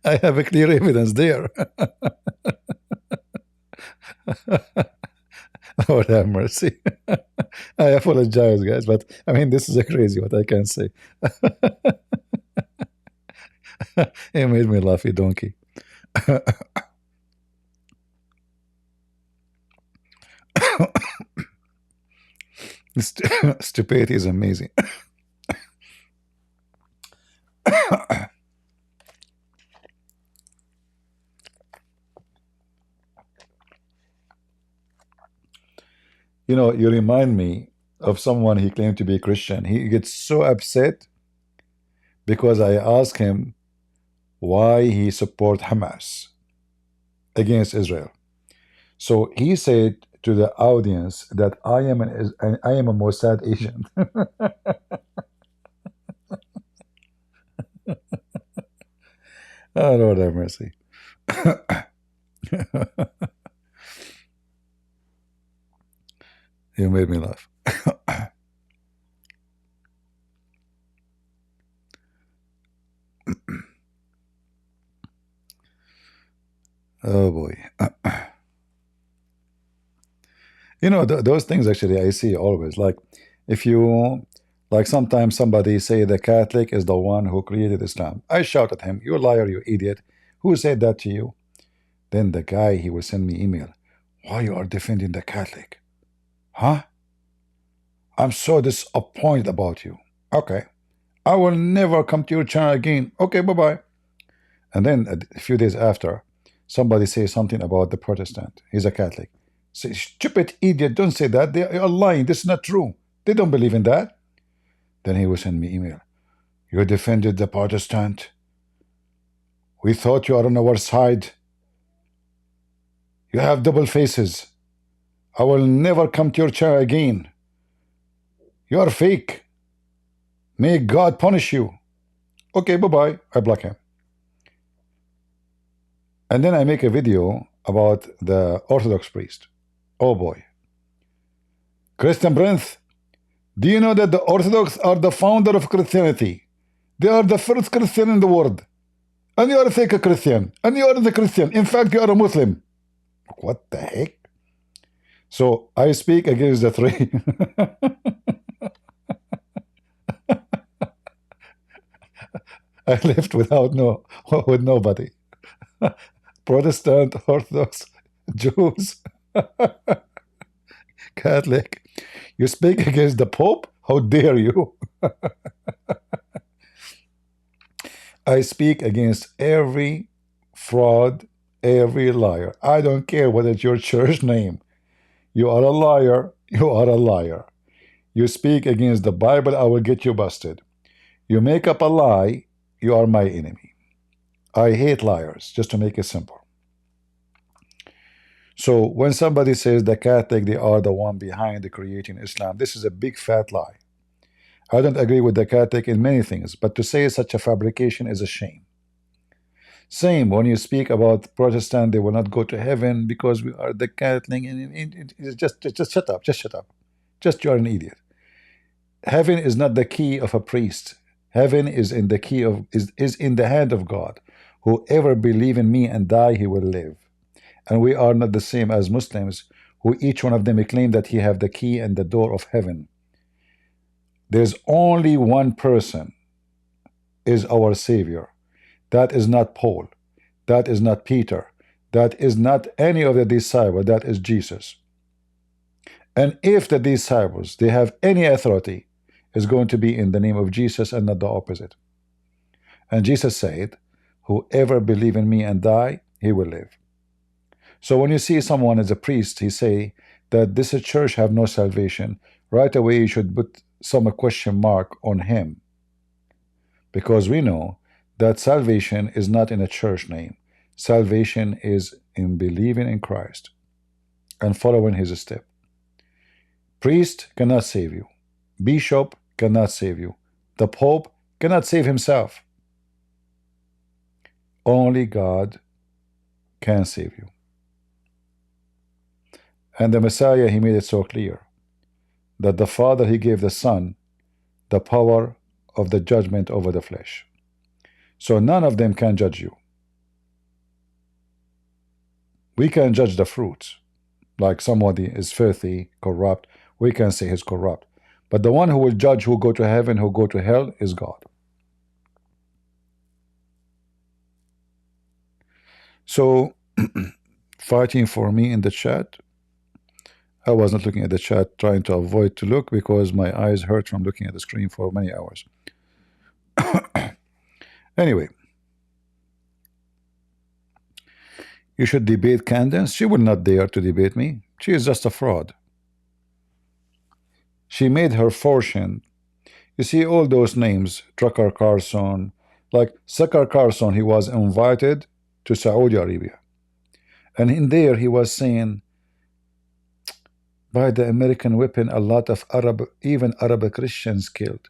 I have a clear evidence there. Lord have mercy. I apologize, guys, but I mean, this is a crazy what I can say. It made me laugh, you donkey. Stupidity is amazing. You know, you remind me of someone he claimed to be a Christian. He gets so upset because I ask him why he support Hamas against Israel. So he said to the audience that I am a Mossad agent. Oh Lord have mercy. You made me laugh. Oh boy. You know, those things actually I see always. Like, if you, like, sometimes somebody say the Catholic is the one who created Islam. I shout at him, "You liar, you idiot! Who said that to you?" Then the guy, he will send me email. "Why you are defending the Catholic? Huh? I'm so disappointed about you. Okay, I will never come to your channel again. Okay, bye bye." And then a few days after, somebody says something about the Protestant. He's a Catholic. Say, "Stupid idiot, don't say that. They are lying. This is not true. They don't believe in that." Then he will send me email. "You defended the Protestant. We thought you are on our side. You have double faces. I will never come to your channel again. You are fake. May God punish you." Okay, bye-bye. I block him. And then I make a video about the Orthodox priest. Oh boy. Christian Prince, do you know that the Orthodox are the founder of Christianity? They are the first Christian in the world. And you are a fake Christian. And you are the Christian. In fact, you are a Muslim. What the heck? So I speak against the three. I left without with nobody. Protestant, Orthodox, Jews, Catholic. You speak against the Pope? How dare you? I speak against every fraud, every liar. I don't care what is your church name. You are a liar. You are a liar. You speak against the Bible, I will get you busted. You make up a lie, you are my enemy. I hate liars, just to make it simple. So when somebody says the Catholic, they are the one behind the creating Islam, this is a big fat lie. I don't agree with the Catholic in many things, but to say such a fabrication is a shame. Same when you speak about Protestant, they will not go to heaven because we are the Catholic. And just shut up, just shut up. Just you're an idiot. Heaven is not the key of a priest. Heaven is in the key of is in the hand of God. Whoever believe in me and die, he will live. And we are not the same as Muslims, who each one of them claim that he have the key and the door of heaven. There's only one person is our Savior. That is not Paul. That is not Peter. That is not any of the disciples. That is Jesus. And if the disciples, they have any authority, is going to be in the name of Jesus and not the opposite. And Jesus said, whoever believe in me and die, he will live. So when you see someone as a priest, he say that this church have no salvation, right away you should put some question mark on him. Because we know that salvation is not in a church name. Salvation is in believing in Christ and following his step. Priest cannot save you. Bishop cannot save you. The Pope cannot save himself. Only God can save you. And the Messiah, he made it so clear that the Father, he gave the Son the power of the judgment over the flesh. So none of them can judge you. We can judge the fruits. Like somebody is filthy, corrupt, we can say he's corrupt. But the one who will judge who go to heaven, who go to hell, is God. So, fighting for me in the chat, I was not looking at the chat, trying to avoid to look because my eyes hurt from looking at the screen for many hours. Anyway, you should debate Candace. She will not dare to debate me. She is just a fraud. She made her fortune. You see all those names, Tucker Carlson, like Tucker Carlson, he was invited to Saudi Arabia. And in there he was saying, by the American weapon, a lot of Arab, even Arab Christians killed.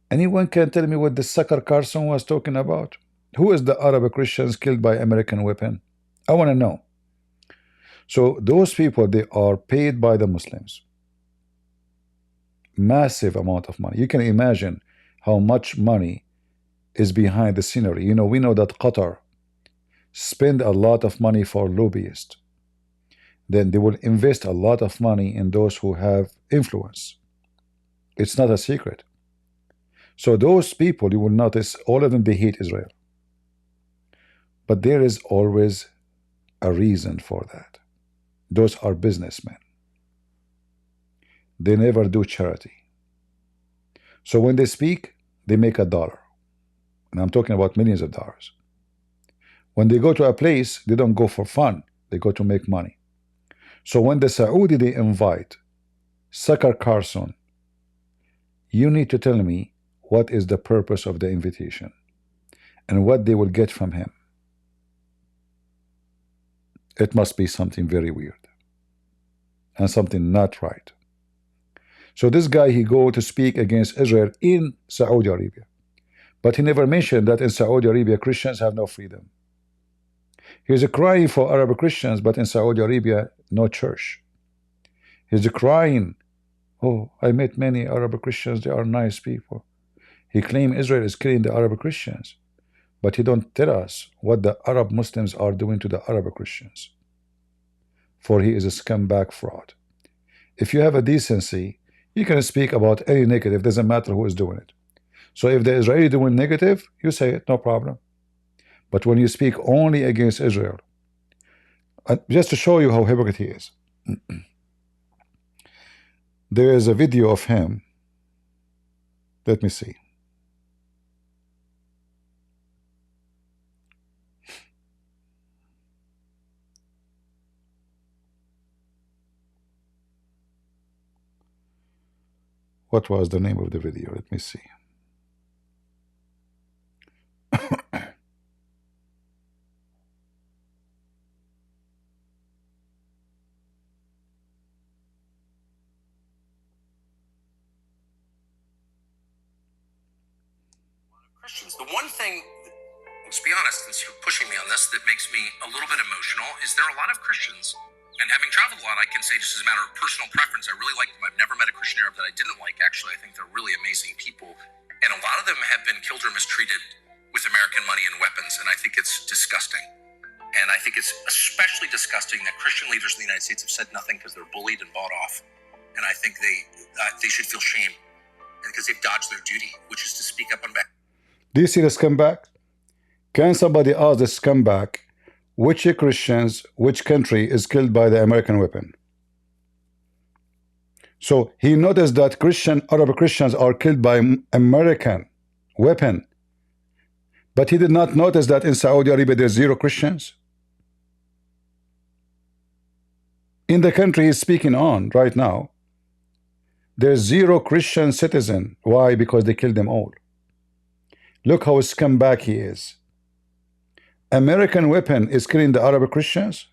Anyone can tell me what the Tucker Carlson was talking about? Who is the Arab Christians killed by American weapon? I want to know. So those people, they are paid by the Muslims. Massive amount of money. You can imagine how much money is behind the scenery. You know, we know that Qatar spend a lot of money for lobbyists. Then they will invest a lot of money in those who have influence. It's not a secret. So those people, you will notice, all of them, they hate Israel. But there is always a reason for that. Those are businessmen. They never do charity. So when they speak, they make $1. And I'm talking about millions of dollars. When they go to a place, they don't go for fun. They go to make money. So when the Saudi, they invite Tucker Carlson, you need to tell me what is the purpose of the invitation and what they will get from him. It must be something very weird and something not right. So this guy, he go to speak against Israel in Saudi Arabia. But he never mentioned that in Saudi Arabia, Christians have no freedom. He's crying for Arab Christians, but in Saudi Arabia, no church. He's crying, oh, I met many Arab Christians, they are nice people. He claims Israel is killing the Arab Christians, but he don't tell us what the Arab Muslims are doing to the Arab Christians. For he is a scumbag fraud. If you have a decency, you can speak about any negative, doesn't matter who is doing it. So if the Israeli doing negative, you say it, no problem. But when you speak only against Israel, just to show you how hypocrite he is, there is a video of him. Let me see. What was the name of the video? Let me see. Christians. The one thing, let's be honest, since you're pushing me on this, that makes me a little bit emotional is there are a lot of Christians, and having traveled a lot, I can say just as a matter of personal preference, I really like them. I've never met a Christian Arab that I didn't like. Actually, I think they're really amazing people, and a lot of them have been killed or mistreated with American money and weapons, and I think it's disgusting. And I think it's especially disgusting that Christian leaders in the United States have said nothing because they're bullied and bought off, and I think they should feel shame because they've dodged their duty, which is to speak up on behalf. Do you see the scumbag? Can somebody ask the scumbag which Christians, which country is killed by the American weapon? So he noticed that Arab Christians are killed by American weapon. But he did not notice that in Saudi Arabia there's 0 Christians. In the country he's speaking on right now, there's 0 Christian citizen. Why? Because they killed them all. Look how scumbag he is. American weapon is killing the Arab Christians.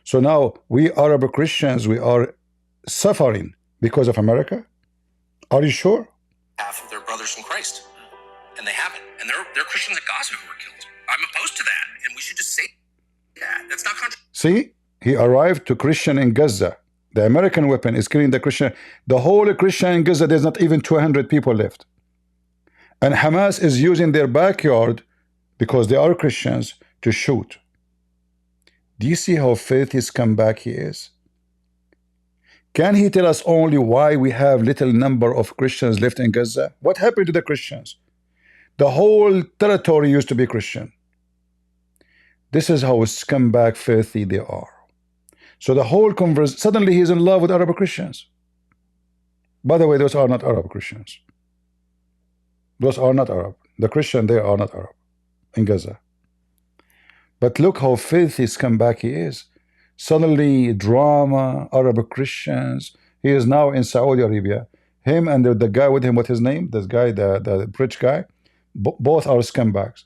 So now we Arab Christians, we are suffering because of America. Are you sure? Half of their brothers brothers in Christ, and they haven't. And there are Christians at Gaza who were killed. I'm opposed to that, and we should just say that. That's not controversial. See, he arrived to Christian in Gaza. The American weapon is killing the Christian. The whole Christian in Gaza, there's not even 200 people left. And Hamas is using their backyard, because they are Christians, to shoot. Do you see how filthy scumbag he is? Can he tell us only why we have little number of Christians left in Gaza? What happened to the Christians? The whole territory used to be Christian. This is how scumbag filthy they are. So the whole conversation, suddenly he's in love with Arab Christians. By the way, those are not Arab Christians. Those are not Arab. The Christian there are not Arab in Gaza. But look how filthy scumbag he is. Suddenly drama, Arab Christians. He is now in Saudi Arabia. Him and the guy with him, what's his name? This guy, the rich guy. Both are scumbags.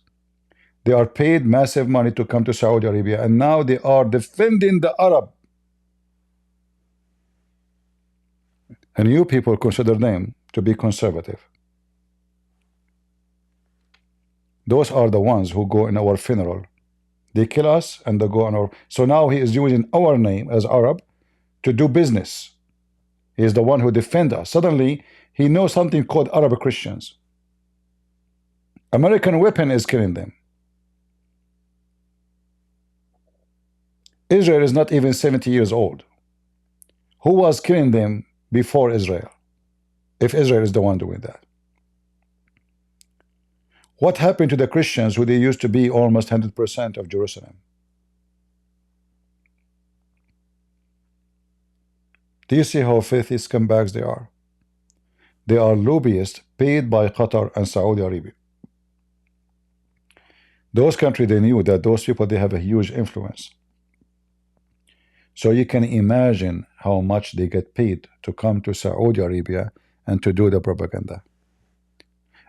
They are paid massive money to come to Saudi Arabia, and now they are defending the Arab. And you people consider them to be conservative. Those are the ones who go in our funeral. They kill us and they go on our... So now he is using our name as Arab to do business. He is the one who defends us. Suddenly, he knows something called Arab Christians. American weapon is killing them. Israel is not even 70 years old. Who was killing them before Israel? If Israel is the one doing that. What happened to the Christians who they used to be almost 100% of Jerusalem? Do you see how filthy scumbags they are? They are lobbyists paid by Qatar and Saudi Arabia. Those countries, they knew that those people, they have a huge influence. So you can imagine how much they get paid to come to Saudi Arabia and to do the propaganda.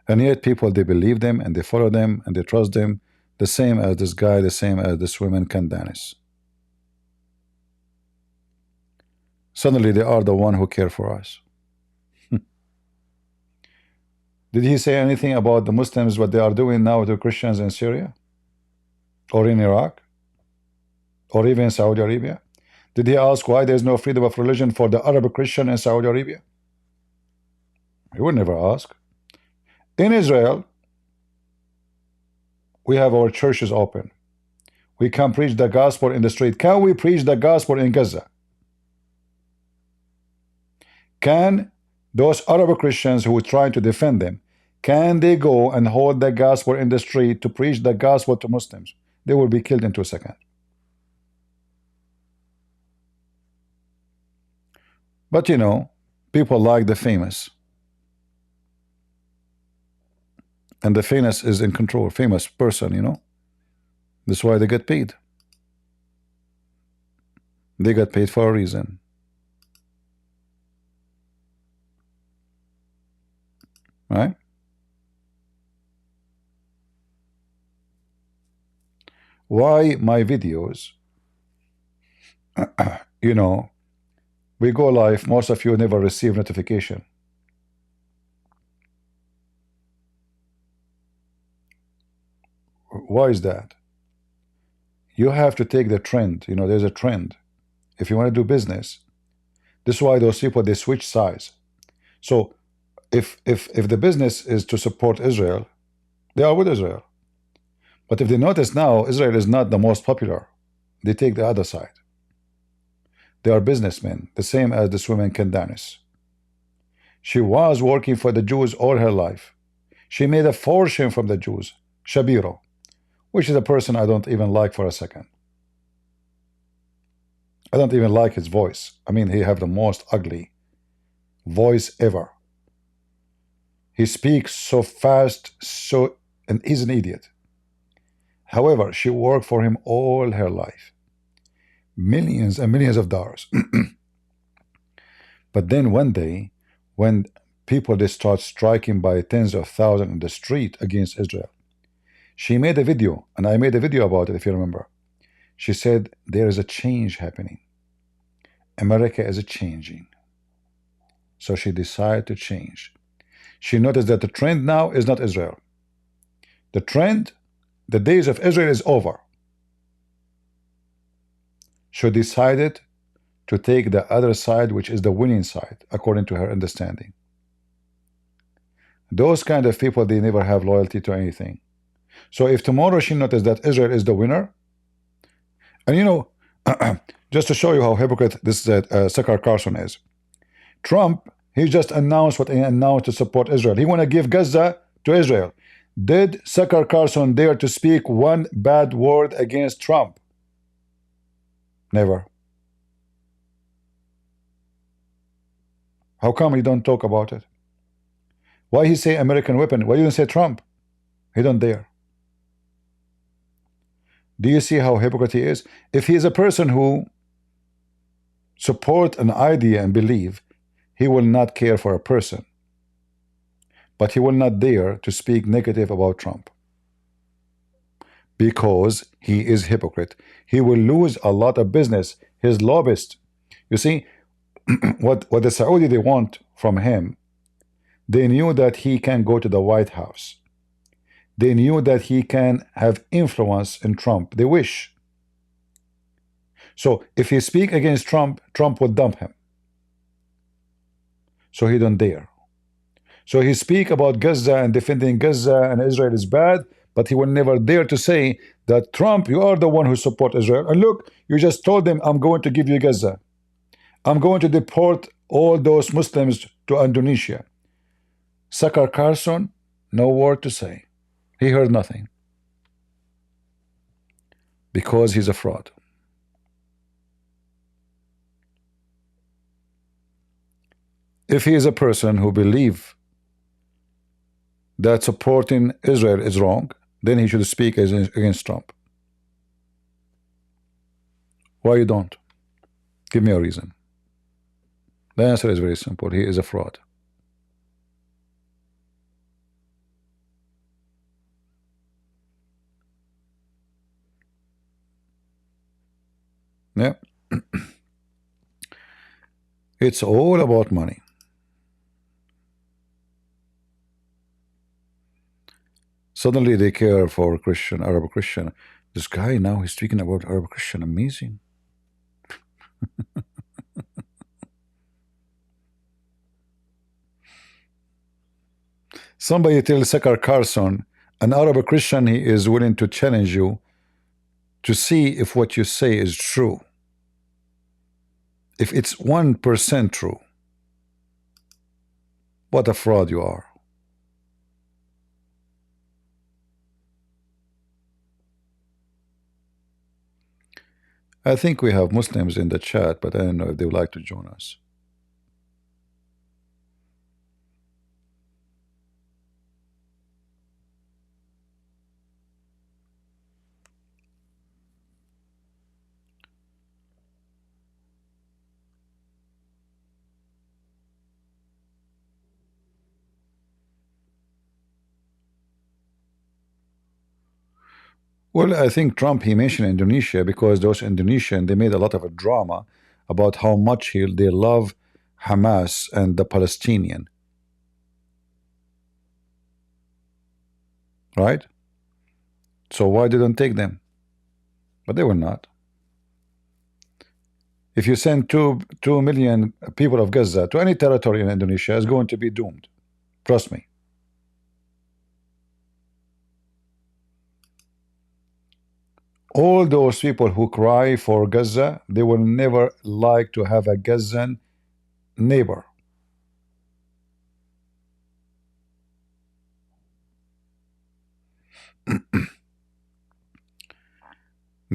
And yet people, they believe them and they follow them and they trust them, the same as this guy, the same as this woman, Candanis. Suddenly they are the one who care for us. Did he say anything about the Muslims, what they are doing now to Christians in Syria? Or in Iraq? Or even in Saudi Arabia? Did he ask why there's no freedom of religion for the Arab Christian in Saudi Arabia? He would never ask. In Israel, we have our churches open. We can preach the gospel in the street. Can we preach the gospel in Gaza? Can those Arab Christians who are trying to defend them, can they go and hold the gospel in the street to preach the gospel to Muslims? They will be killed in 2 seconds. But you know, people like the famous. And the famous is in control, famous person, you know. That's why they get paid. They get paid for a reason. Right? Why my videos, you know, we go live, most of you never receive notification. Why is that? You have to take the trend. You know, there's a trend. If you want to do business, this is why those people, they switch sides. So if the business is to support Israel, they are with Israel. But if they notice now, Israel is not the most popular, they take the other side. They are businessmen, the same as this woman Candanis. She was working for the Jews all her life. She made a fortune from the Jews. Shabiro, which is a person I don't even like for a second. I don't even like his voice. I mean, he have the most ugly voice ever. He speaks so fast, and he's an idiot. However, she worked for him all her life. Millions and millions of dollars. But then one day, when people, they start striking by tens of thousands in the street against Israel, she made a video, and I made a video about it, if you remember. She said, there is a change happening. America is changing. So she decided to change. She noticed that the trend now is not Israel. The trend, the days of Israel is over. She decided to take the other side, which is the winning side, according to her understanding. Those kind of people, they never have loyalty to anything. So if tomorrow she noticed that Israel is the winner, and you know, just to show you how hypocrite this Tucker Carlson is, Trump, he just announced what he announced to support Israel. He want to give Gaza to Israel. Did Tucker Carlson dare to speak one bad word against Trump? Never. How come he don't talk about it? Why he say American weapon? Why you don't say Trump? He don't dare. Do you see how hypocrite he is? If he is a person who support an idea and believe, he will not care for a person. But he will not dare to speak negative about Trump. Because he is hypocrite. He will lose a lot of business. His lobbyist. You see, what the Saudi they want from him, they knew that he can go to the White House. They knew that he can have influence in Trump. They wish. So if he speak against Trump, Trump would dump him. So he don't dare. So he speak about Gaza and defending Gaza and Israel is bad, but he will never dare to say that Trump, you are the one who support Israel. And look, you just told them, I'm going to give you Gaza. I'm going to deport all those Muslims to Indonesia. Tucker Carlson, no word to say. He heard nothing. Because he's a fraud. If he is a person who believes that supporting Israel is wrong, then he should speak against Trump. Why you don't? Give me a reason. The answer is very simple. He is a fraud. Yeah. It's all about money. Suddenly they care for Christian, Arab Christian. This guy now he's speaking about Arab Christian. Amazing. Somebody tells Tucker Carlson, an Arab Christian, he is willing to challenge you to see if what you say is true. If it's 1% true, what a fraud you are. I think we have Muslims in the chat, but I don't know if they would like to join us. Well, I think Trump, he mentioned Indonesia because those Indonesian, they made a lot of a drama about how much they love Hamas and the Palestinian. Right? So why didn't take them? But they will not. If you send 2 million people of Gaza to any territory in Indonesia, it's going to be doomed. Trust me. All those people who cry for Gaza, they will never like to have a Gazan neighbor.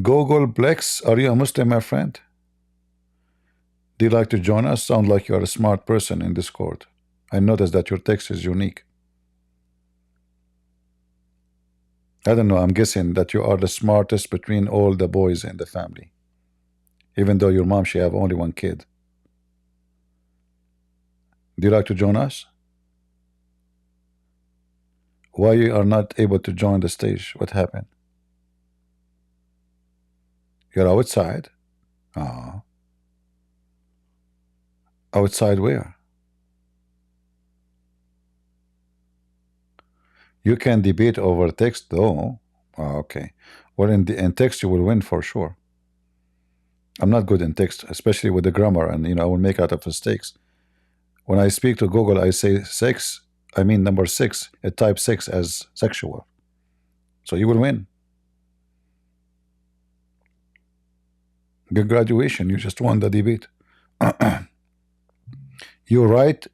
Google Plex, are you a Muslim, my friend? Do you like to join us? Sound like you are a smart person in Discord. I noticed that your text is unique. I don't know, I'm guessing that you are the smartest between all the boys in the family. Even though your mom, she have only one kid. Do you like to join us? Why you are not able to join the stage? What happened? You're outside? Ah. Outside where? You can debate over text though. Oh, okay. Well, in text you will win for sure. I'm not good in text, especially with the grammar, and I will make out of mistakes. When I speak to Google, I say sex. I mean number 6. It types 6 as sexual. So you will win. Good graduation. You just won the debate. You write,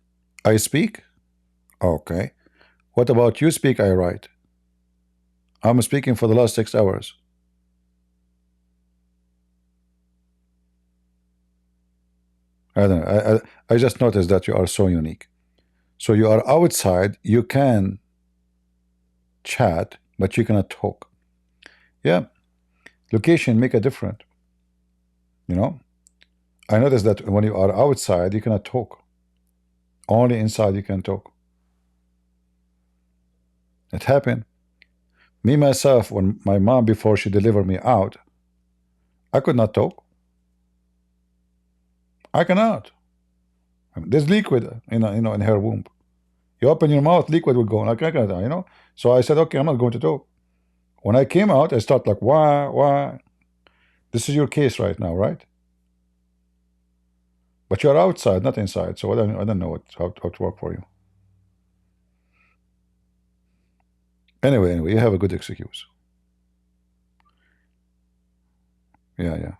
I speak. Okay. What about you speak, I write? I'm speaking for the last 6 hours. I don't know. I just noticed that you are so unique. So you are outside, you can chat, but you cannot talk. Yeah. Location make a difference. I noticed that when you are outside, you cannot talk. Only inside you can talk. It happened. Me, myself, when my mom, before she delivered me out, I could not talk. I cannot. There's liquid, in her womb. You open your mouth, liquid will go. I cannot. So I said, okay, I'm not going to talk. When I came out, I start like, why? This is your case right now, right? But you're outside, not inside. So I don't know how to work for you. Anyway, you have a good excuse. Yeah.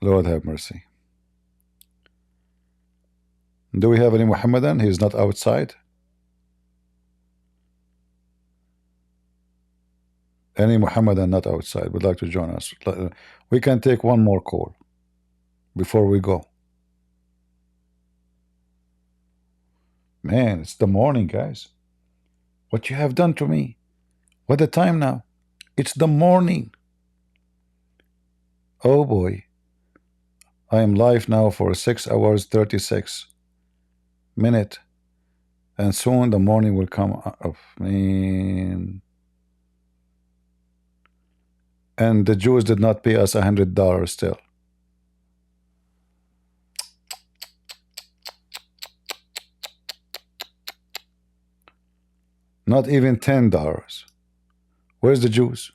Lord have mercy. Do we have any Muhammadan? He's not outside. Any Muhammadan not outside would like to join us. We can take one more call before we go. Man, it's the morning, guys. What you have done to me. What the time now? It's the morning. Oh boy. I am live now for 6 hours 36 minutes, and soon the morning will come up. Man. And the Jews did not pay us $100 still. Not even $10. Where's the Jews?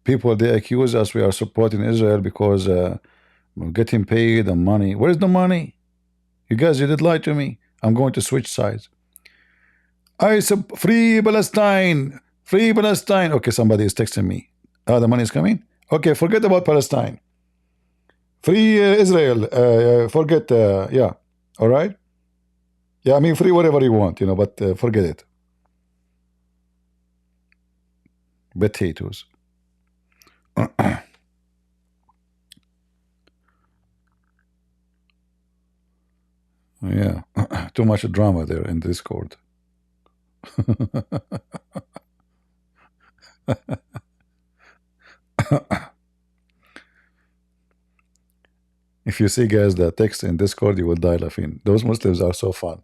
People, they accuse us we are supporting Israel because we're getting paid the money. Where's the money? You guys, you did lie to me. I'm going to switch sides. Free Palestine. Free Palestine. Okay, somebody is texting me. The money is coming? Okay, forget about Palestine. Free Israel. Forget, yeah. All right? Yeah, I mean, free whatever you want, but forget it. Potatoes. Yeah, too much drama there in Discord. If you see guys that text in Discord, you will die laughing. Those Muslims are so fun.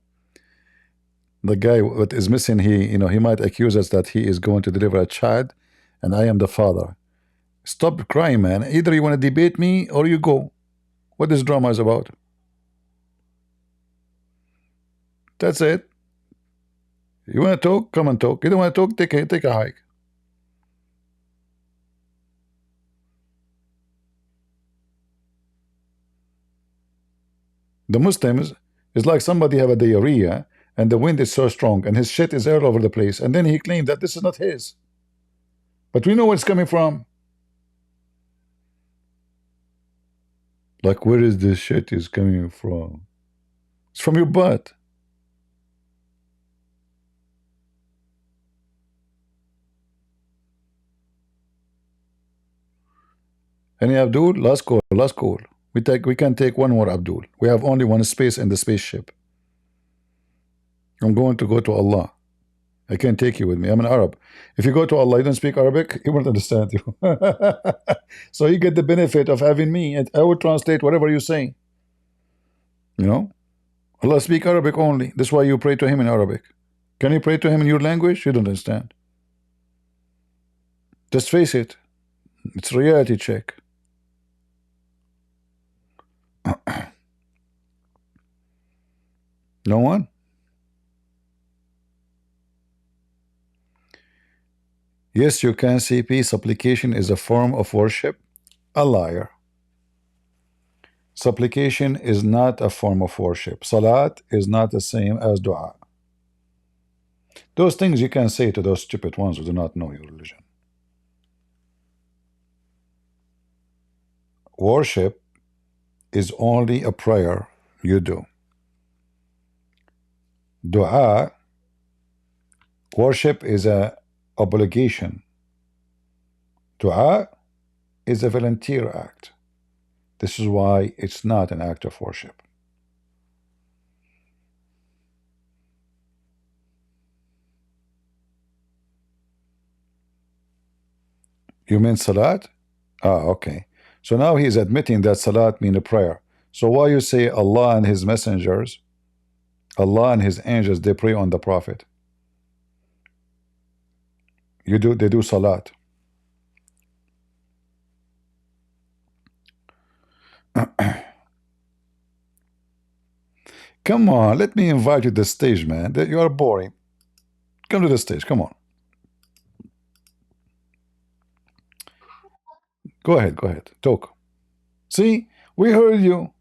The guy what is missing, he might accuse us that he is going to deliver a child, and I am the father. Stop crying, man. Either you want to debate me or you go. What this drama is about? That's it. You want to talk? Come and talk. You don't want to talk? Take a hike. The Muslims is like somebody have a diarrhea and the wind is so strong and his shit is all over the place, and then he claimed that this is not his. But we know where it's coming from. Like, where is this shit is coming from? It's from your butt. Any Abdul? Last call. We can take one more Abdul. We have only one space in the spaceship. I'm going to go to Allah. I can't take you with me. I'm an Arab. If you go to Allah, you don't speak Arabic, He won't understand you. So you get the benefit of having me, and I will translate whatever you say. Allah speak Arabic only. That's why you pray to Him in Arabic. Can you pray to Him in your language? You don't understand. Just face it. It's reality check. No one? Yes, you can, CP. Supplication is a form of worship. A liar. Supplication is not a form of worship. Salat is not the same as dua. Those things you can say to those stupid ones who do not know your religion. Worship is only a prayer you do. Dua, worship is a obligation. Dua is a volunteer act. This is why it's not an act of worship. You mean salat? Ah, okay. So now he's admitting that salat mean a prayer. So why you say Allah and his messengers, Allah and his angels, they pray on the Prophet? They do salat. Come on, let me invite you to the stage, man. You are boring. Come to the stage, come on. Go ahead, talk. See, we heard you.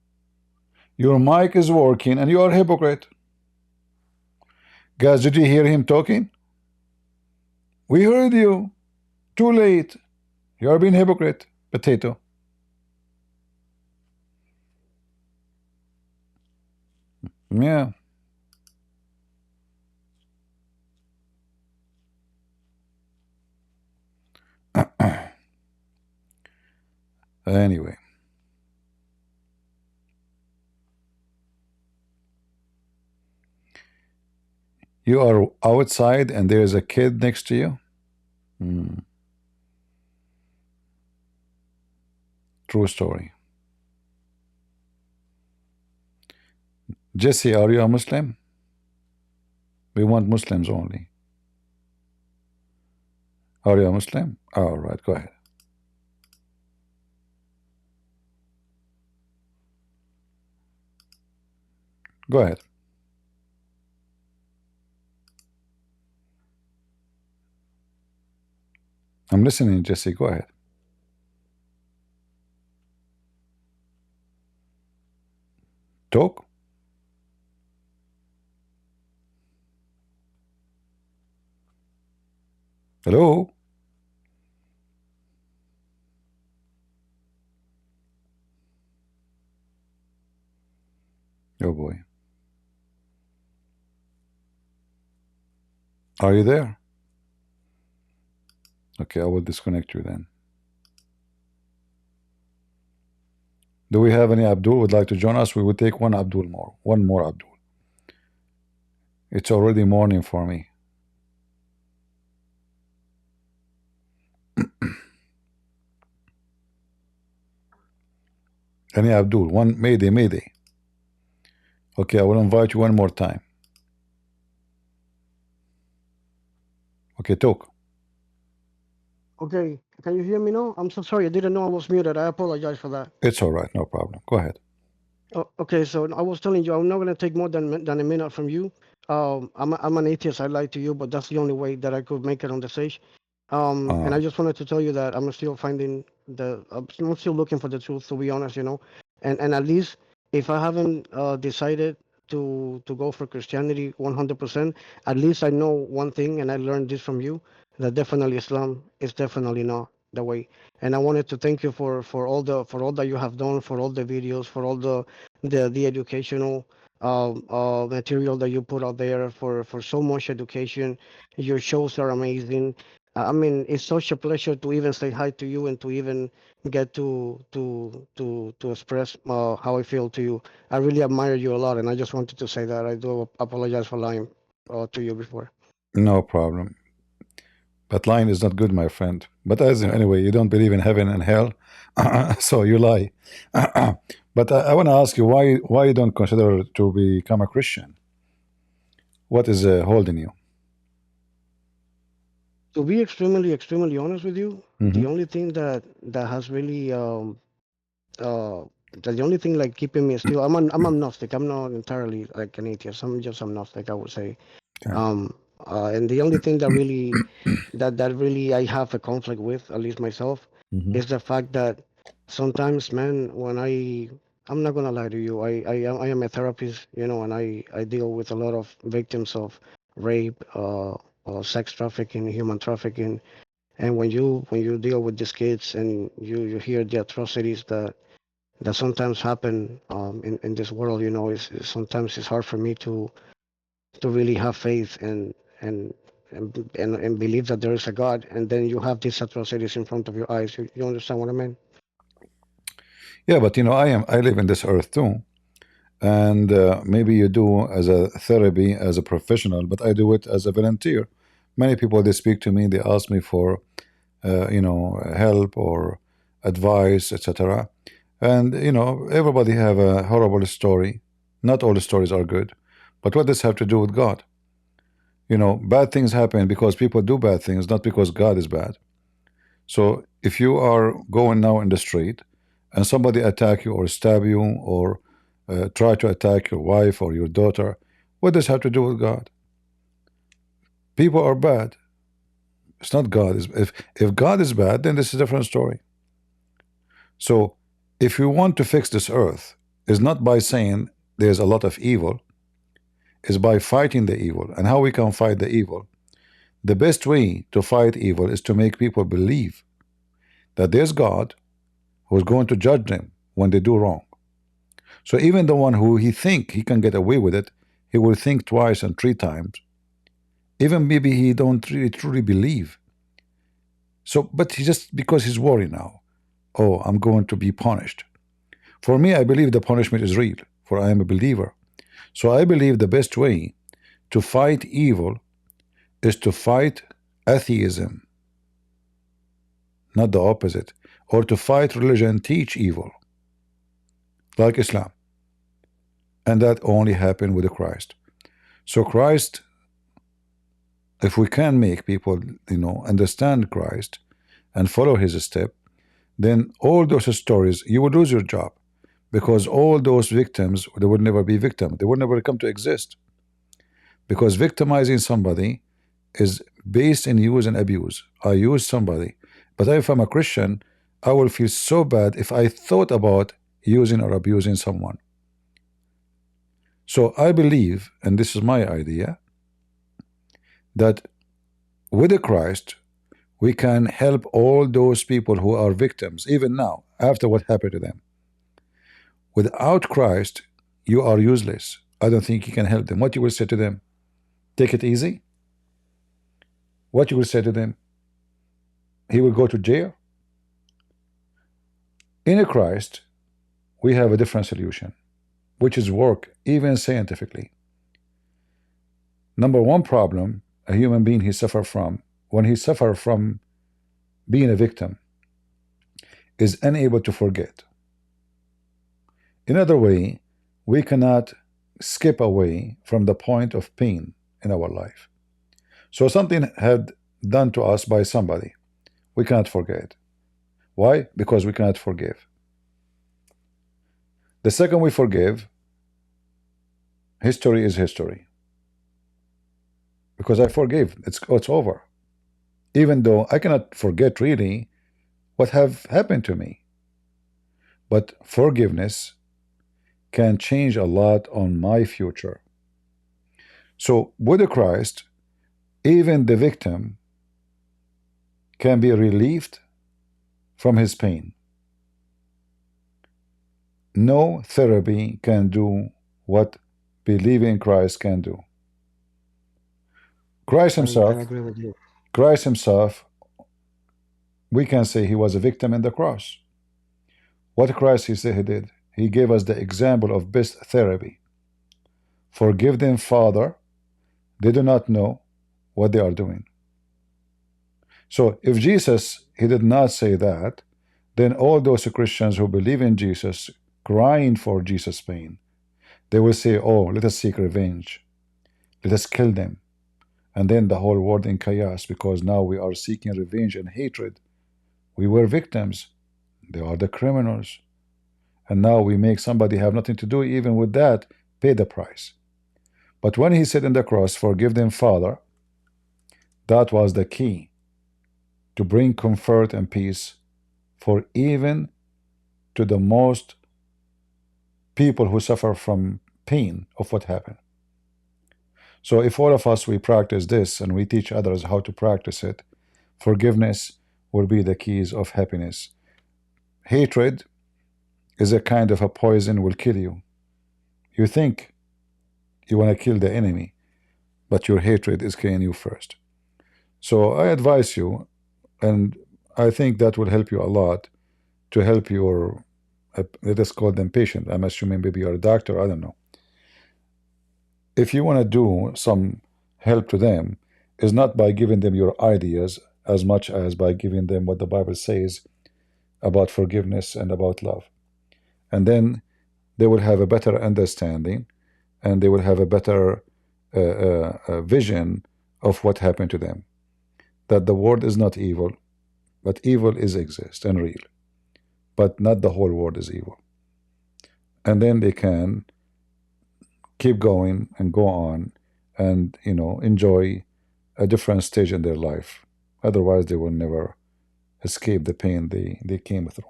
Your mic is working and you are a hypocrite. Guys, did you hear him talking? We heard you. Too late. You are being hypocrite. Potato. Yeah. Anyway. You are outside and there's a kid next to you? True story. Jesse, are you a Muslim? We want Muslims only. Are you a Muslim? All right, go ahead. Go ahead. I'm listening, Jesse. Go ahead. Talk. Hello? Oh boy. Are you there? Okay, I will disconnect you then. Do we have any Abdul would like to join us? We will take one Abdul more. One more Abdul. It's already morning for me. Any Abdul? One Mayday, Mayday. Okay, I will invite you one more time. Okay, talk. Okay, can you hear me now? I'm so sorry, I didn't know I was muted. I apologize for that. It's all right, no problem. Go ahead. Okay, so I was telling you, I'm not going to take more than a minute from you. I'm an atheist. I lied to you, but that's the only way that I could make it on the stage. And I just wanted to tell you that I'm still I'm still looking for the truth, to be honest, and at least if I haven't decided to go for Christianity 100%, at least I know one thing, and I learned this from you, that definitely Islam is definitely not the way. And I wanted to thank you for all that you have done, for all the videos, for all the educational material that you put out there, for so much education. Your shows are amazing. I mean, it's such a pleasure to even say hi to you and to even get to express how I feel to you. I really admire you a lot, and I just wanted to say that. I do apologize for lying to you before. No problem. But lying is not good, my friend. But anyway, you don't believe in heaven and hell, so you lie. But I want to ask you why you don't consider to become a Christian? What is holding you? To be extremely honest with you, the Hmm. only thing that has really uh the only thing like keeping me still, I'm agnostic. I'm not entirely like an atheist. I'm just agnostic, I would say. Okay. And the only thing that really that really I have a conflict with, at least myself, Hmm. is the fact that sometimes, man, when I'm not gonna lie to you, I am a therapist, you know, and I deal with a lot of victims of rape, sex trafficking, human trafficking, and when you deal with these kids and you hear the atrocities that sometimes happen in this world, you know, sometimes it's hard for me to really have faith and and believe that there is a God, and then you have these atrocities in front of your eyes. You understand what I mean? Yeah, but I live in this earth too, and maybe you do as a therapy as a professional, but I do it as a volunteer. Many people, they speak to me, they ask me for help or advice, etc. And everybody have a horrible story. Not all the stories are good, but what does have to do with God? Bad things happen because people do bad things, not because God is bad. So if you are going now in the street and somebody attack you or stab you or try to attack your wife or your daughter, what does have to do with God? People are bad. It's not God. If God is bad, then this is a different story. So if we want to fix this earth, is not by saying there's a lot of evil, is by fighting the evil. And how we can fight the evil? The best way to fight evil is to make people believe that there's God who's going to judge them when they do wrong. So even the one who he think he can get away with it, he will think twice and three times. Even maybe he don't really truly believe. So, but he just because he's worried now. Oh, I'm going to be punished. For me, I believe the punishment is real, for I am a believer. So I believe the best way to fight evil is to fight atheism, not the opposite, or to fight religion teach evil, like Islam. And that only happened with Christ. So Christ, if we can make people, understand Christ and follow his step, then all those stories, you will lose your job because all those victims, they would never be victims. They would never come to exist because victimizing somebody is based in use and abuse. I use somebody, but if I'm a Christian, I will feel so bad if I thought about using or abusing someone. So I believe, and this is my idea, that with the Christ, we can help all those people who are victims, even now, after what happened to them. Without Christ, you are useless. I don't think you can help them. What you will say to them? Take it easy? What you will say to them? He will go to jail? In a Christ, we have a different solution, which is work, even scientifically. Number one problem a human being he suffer from, when he suffer from being a victim, is unable to forget. In other way, we cannot skip away from the point of pain in our life. So something had done to us by somebody, we cannot forget. Why? Because we cannot forgive. The second we forgive, history is history. Because I forgive, it's over. Even though I cannot forget really what have happened to me. But forgiveness can change a lot on my future. So with the Christ, even the victim can be relieved from his pain. No therapy can do what believing in Christ can do. Christ I himself, agree with you. Christ himself, we can say he was a victim in the cross. What Christ he said he did? He gave us the example of best therapy. Forgive them, Father, they do not know what they are doing. So if Jesus, he did not say that, then all those Christians who believe in Jesus, crying for Jesus' pain, they will say, oh, let us seek revenge. Let us kill them. and then the whole world in chaos because now we are seeking revenge and hatred. We were victims, they are the criminals, and now we make somebody have nothing to do even with that pay the price. But when he said in the cross, forgive them, Father, that was the key to bring comfort and peace for even to the most people who suffer from pain of what happened. So if all of us we practice this and we teach others how to practice it, forgiveness will be the keys of happiness. Hatred is a kind of a poison will kill you. You think you want to kill the enemy, but your hatred is killing you first. So I advise you, and I think that will help you a lot to help your, let us call them patient. I'm assuming maybe you're a doctor, I don't know. If you want to do some help to them, is not by giving them your ideas as much as by giving them what the Bible says about forgiveness and about love. And then they will have a better understanding and they will have a better vision of what happened to them. That the world is not evil, but evil is exist and real. But not the whole world is evil. And then they can keep going and go on and, you know, enjoy a different stage in their life. Otherwise, they will never escape the pain they came through.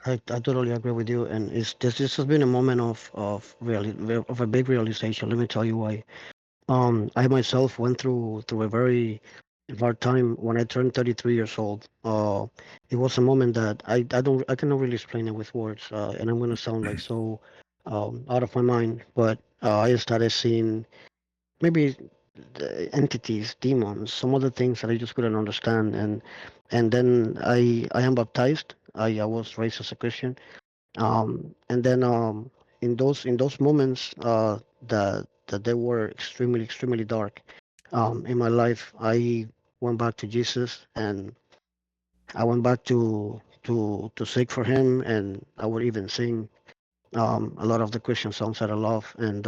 I totally agree with you, and this has been a moment of a big realization. Let me tell you why. I myself went through a very hard time when I turned 33 years old. It was a moment that I cannot really explain it with words, and I'm gonna sound like so out of my mind. But I started seeing maybe the entities, demons, some other things that I just couldn't understand, and then I am baptized. I was raised as a Christian, and then in those moments that they were extremely dark in my life, I went back to Jesus, and I went back to seek for Him, and I would even sing a lot of the Christian songs that I love, and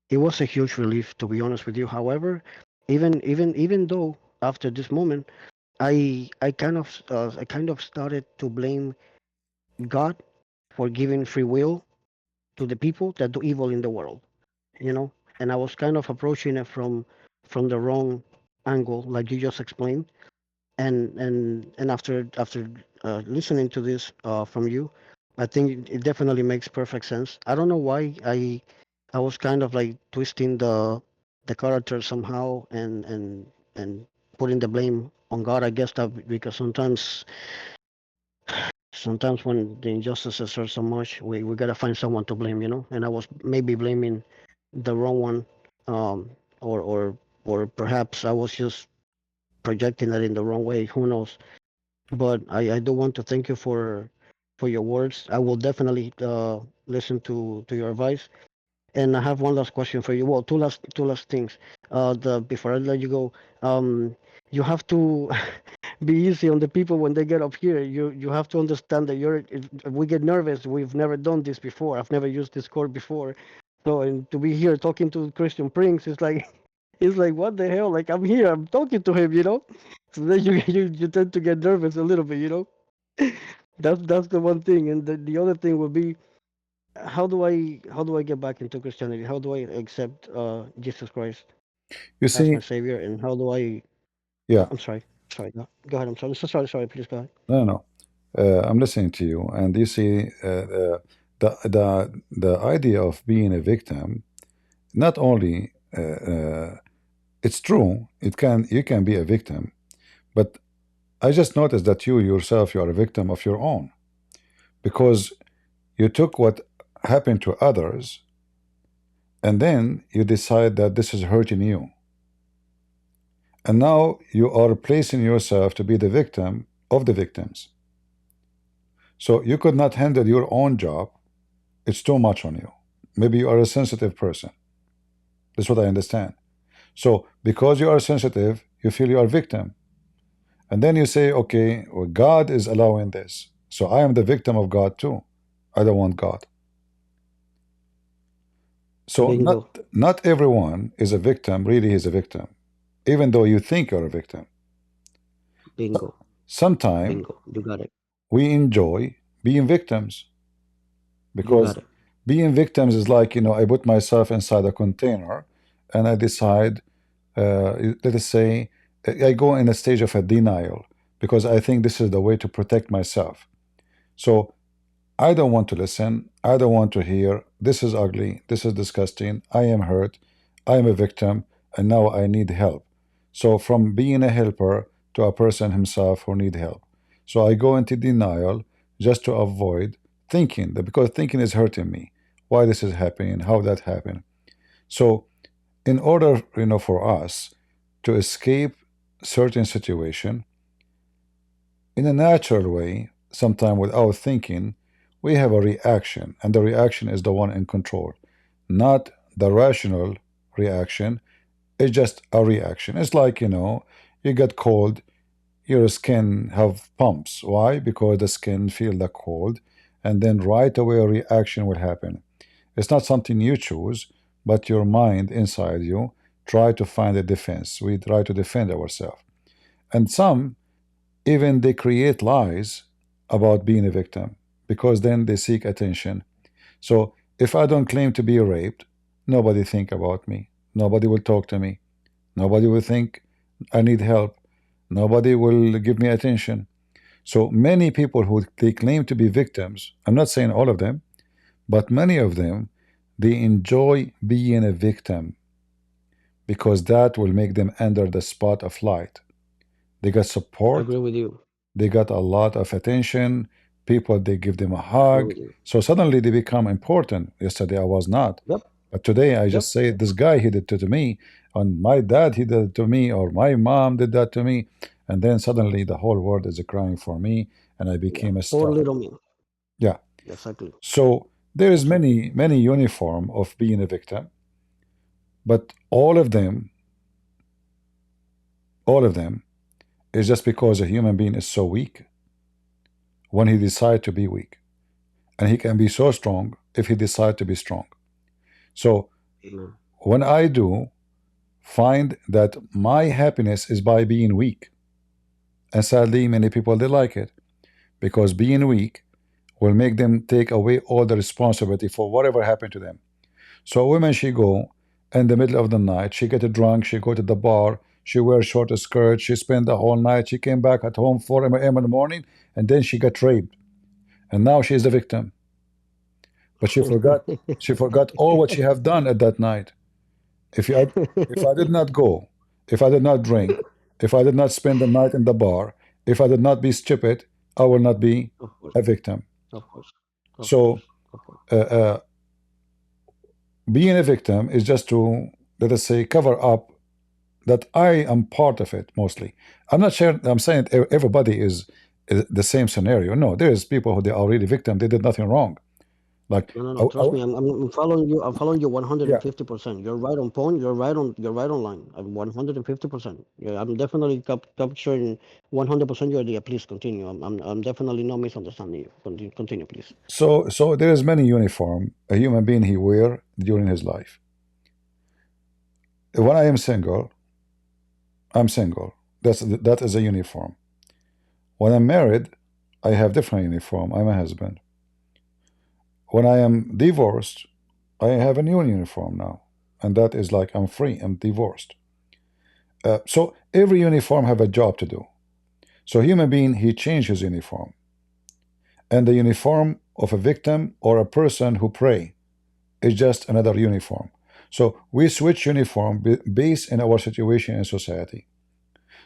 it was a huge relief, to be honest with you. However, even though after this moment, I kind of started to blame God for giving free will to the people that do evil in the world, you know. And I was kind of approaching it from the wrong angle, like you just explained. And after listening to this from you, I think it definitely makes perfect sense. I don't know why I was kind of like twisting the character somehow and putting the blame on God. I guess that because sometimes when the injustices are so much, we gotta find someone to blame, you know. And I was maybe blaming the wrong one, um, or or or perhaps I was just projecting it in the wrong way. Who knows? But I do want to thank you for your words. I will definitely listen to your advice. And I have one last question for you. Well, two last things. The before I let you go, you have to be easy on the people when they get up here. You have to understand that if we get nervous. We've never done this before. I've never used Discord before. So and to be here talking to Christian Prince is like it's like what the hell? Like I'm here, I'm talking to him, you know. So then you tend to get nervous a little bit, you know. That's the one thing, and the other thing would be how do I get back into Christianity? How do I accept Jesus Christ You as my see, savior? And how do I? yeah, I'm sorry, sorry. Go ahead. I'm sorry. So sorry. Please go ahead. no, no, no. I'm listening to you, and you see, the idea of being a victim. Not only it's true, it can you can be a victim, but I just noticed that you yourself you are a victim of your own because you took what happened to others and then you decide that this is hurting you. And now you are placing yourself to be the victim of the victims. So you could not handle your own job. It's too much on you. Maybe you are a sensitive person. That's what I understand. So because you are sensitive, you feel you are a victim. And then you say, okay, well, God is allowing this. So I am the victim of God too. I don't want God. So Bingo. not everyone is a victim, really is a victim, even though you think you're a victim. Bingo. Sometimes Bingo. You got it. we enjoy being victims You got because it. being victims is like, I put myself inside a container and I decide, let us say, I go in a stage of a denial because I think this is the way to protect myself. So I don't want to listen. I don't want to hear. This is ugly. This is disgusting. I am hurt. I am a victim. And now I need help. So from being a helper to a person himself who need help. So I go into denial just to avoid thinking that because thinking is hurting me. Why this is happening, how that happened. So in order, for us to escape certain situation, in a natural way, sometime without thinking, we have a reaction, and the reaction is the one in control, not the rational reaction. It's just a reaction. It's like, you get cold, your skin have pumps. Why? Because the skin feel the cold, and then right away a reaction will happen. It's not something you choose, but your mind inside you try to find a defense. We try to defend ourselves. And some even they create lies about being a victim because then they seek attention. So if I don't claim to be raped, nobody think about me. Nobody will talk to me. Nobody will think I need help. Nobody will give me attention. So many people who they claim to be victims, I'm not saying all of them, but many of them, they enjoy being a victim because that will make them under the spot of light. They got I support. agree with you. They got a lot of attention. People, they give them a I agree hug. with you. So suddenly they become important. Yesterday I was not. Yep. But today I Yep. just say, this guy, he did it to me. And my dad, he did it to me. Or my mom did that to me. And then suddenly the whole world is crying for me. And I Yeah. became a Poor star. little me. Yeah. Exactly. So there is Exactly. many uniform of being a victim. But all of them is just because a human being is so weak when he decides to be weak. And he can be so strong if he decides to be strong. So Amen. when I do find that my happiness is by being weak, and sadly many people they like it because being weak will make them take away all the responsibility for whatever happened to them. So women, she go in the middle of the night, she get drunk, she go to the bar, she wear short skirt, she spend the whole night, she came back at home 4 a.m. in the morning, and then she got raped, and now she is the victim. But she forgot all what she have done at that night. If I did not go, if I did not drink, if I did not spend the night in the bar, if I did not be stupid, I will not be Of course. a victim. Of course. Of So course. Of course. being a victim is just to, let us say, cover up that I am part of it mostly. I'm not sure. I'm saying everybody is the same scenario. No, there is people who they are really victim. They did nothing wrong. Like, No, no, no. Trust me. I'm following you. I'm following you yeah. 150%. You're right on point. You're right on line. I'm 150%. Yeah, I'm definitely capturing 100% your idea. Please continue. I'm definitely not misunderstanding you. Continue, please. So there is many uniform a human being he wear during his life. When I am single, I'm single. That is a uniform. When I'm married, I have different uniform. I'm a husband. When I am divorced, I have a new uniform now, and that is like I'm free. I'm divorced. So every uniform have a job to do. So human being he changed his uniform, and the uniform of a victim or a person who pray is just another uniform. So we switch uniform based in our situation in society.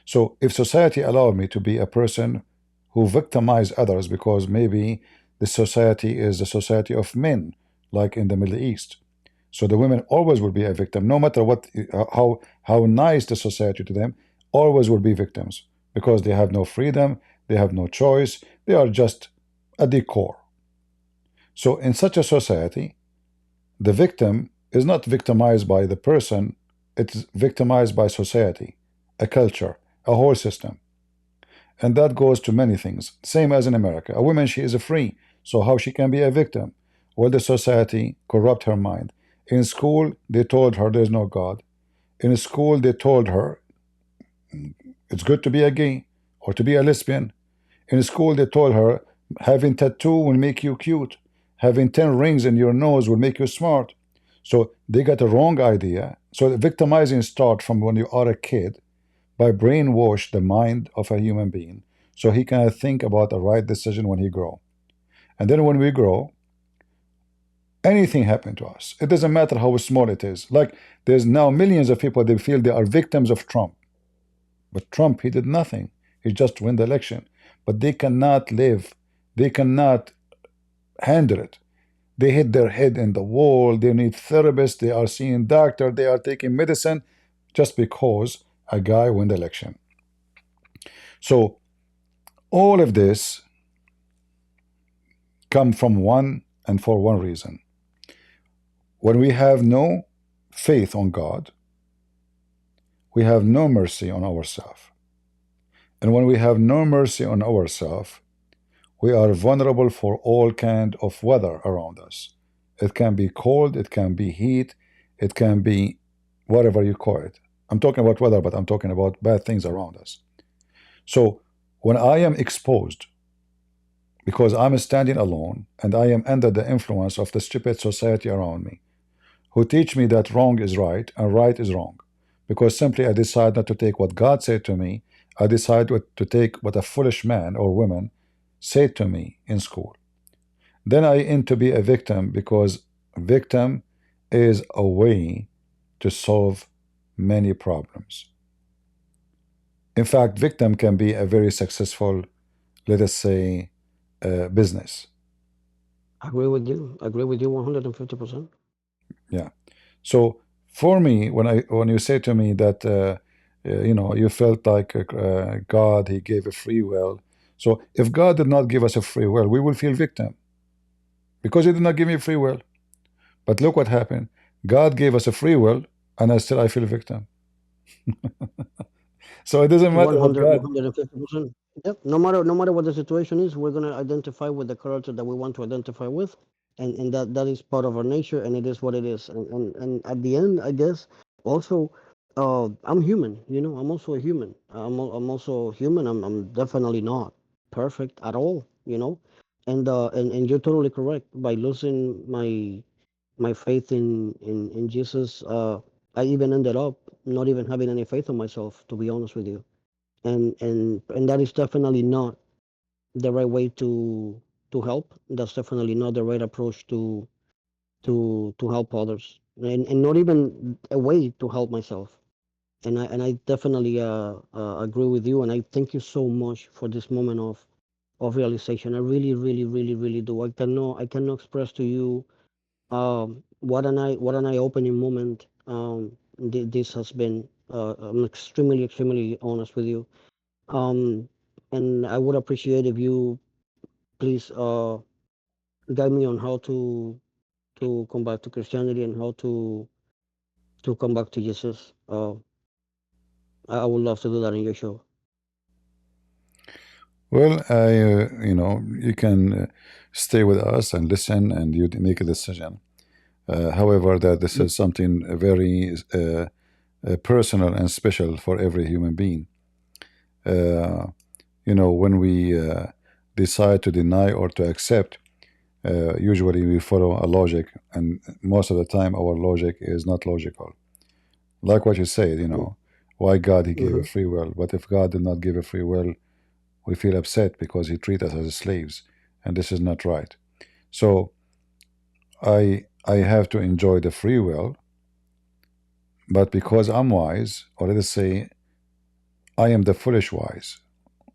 So if society allowed me to be a person who victimize others because maybe the society is a society of men, like in the Middle East. So the women always will be a victim, no matter what, how nice the society to them, always will be victims because they have no freedom, they have no choice, they are just a decor. So in such a society, the victim is not victimized by the person, it's victimized by society, a culture, a whole system. And that goes to many things. Same as in America. A woman, she is free. So how she can be a victim? Well, the society corrupt her mind. In school, they told her there's no God. In school, they told her it's good to be a gay or to be a lesbian. In school, they told her having tattoo will make you cute. Having 10 rings in your nose will make you smart. So they got a wrong idea. So the victimizing start from when you are a kid by brainwash the mind of a human being so he can think about the right decision when he grow. And then when we grow, anything happen to us. It doesn't matter how small it is. Like there's now millions of people they feel they are victims of Trump. But Trump, he did nothing. He just won the election. But they cannot live. They cannot handle it. They hit their head in the wall. They need therapists. They are seeing doctor. They are taking medicine just because a guy won the election. So all of this come from one and for one reason. When we have no faith on God, we have no mercy on ourselves. And when we have no mercy on ourselves, we are vulnerable for all kind of weather around us. It can be cold, it can be heat, it can be whatever you call it. I'm talking about weather, but I'm talking about bad things around us. So when I am exposed, because I'm standing alone and I am under the influence of the stupid society around me, who teach me that wrong is right and right is wrong, because simply I decide not to take what God said to me, I decide to take what a foolish man or woman said to me in school. Then I end to be a victim, because victim is a way to solve many problems. In fact, victim can be a very successful, let us say, business. I agree with you. I agree with you 150%. Yeah. So for me, when you say to me that you felt like God, He gave a free will. So if God did not give us a free will, we will feel victim because He did not give me free will. But look what happened. God gave us a free will, and I feel victim. So it doesn't matter what 100, God. 150%. Yep. No matter what the situation is, we're gonna identify with the character that we want to identify with, and that is part of our nature, and it is what it is. And at the end, I guess also, I'm human. I'm also a human. I'm also human. I'm definitely not perfect at all. And you're totally correct. By losing my faith in Jesus, I even ended up not even having any faith in myself, to be honest with you. And that is definitely not the right way to help. That's definitely not the right approach to help others, and not even a way to help myself. And I definitely agree with you, and I thank you so much for this moment of realization. I really, really, really, really do. I cannot express to you what an eye-opening moment this has been. I'm extremely, extremely honest with you. Um, and I would appreciate if you please guide me on how to come back to Christianity and how to come back to Jesus. I would love to do that in your show. Well, you can stay with us and listen, and you make a decision. However, that this is something very personal and special for every human being. Uh, when we decide to deny or to accept, usually we follow a logic, and most of the time our logic is not logical. Like what you said, why God He gave a Mm-hmm. free will, but if God did not give a free will, we feel upset because He treat us as slaves, and this is not right. So I have to enjoy the free will, but because I'm wise, or let us say I am the foolish wise,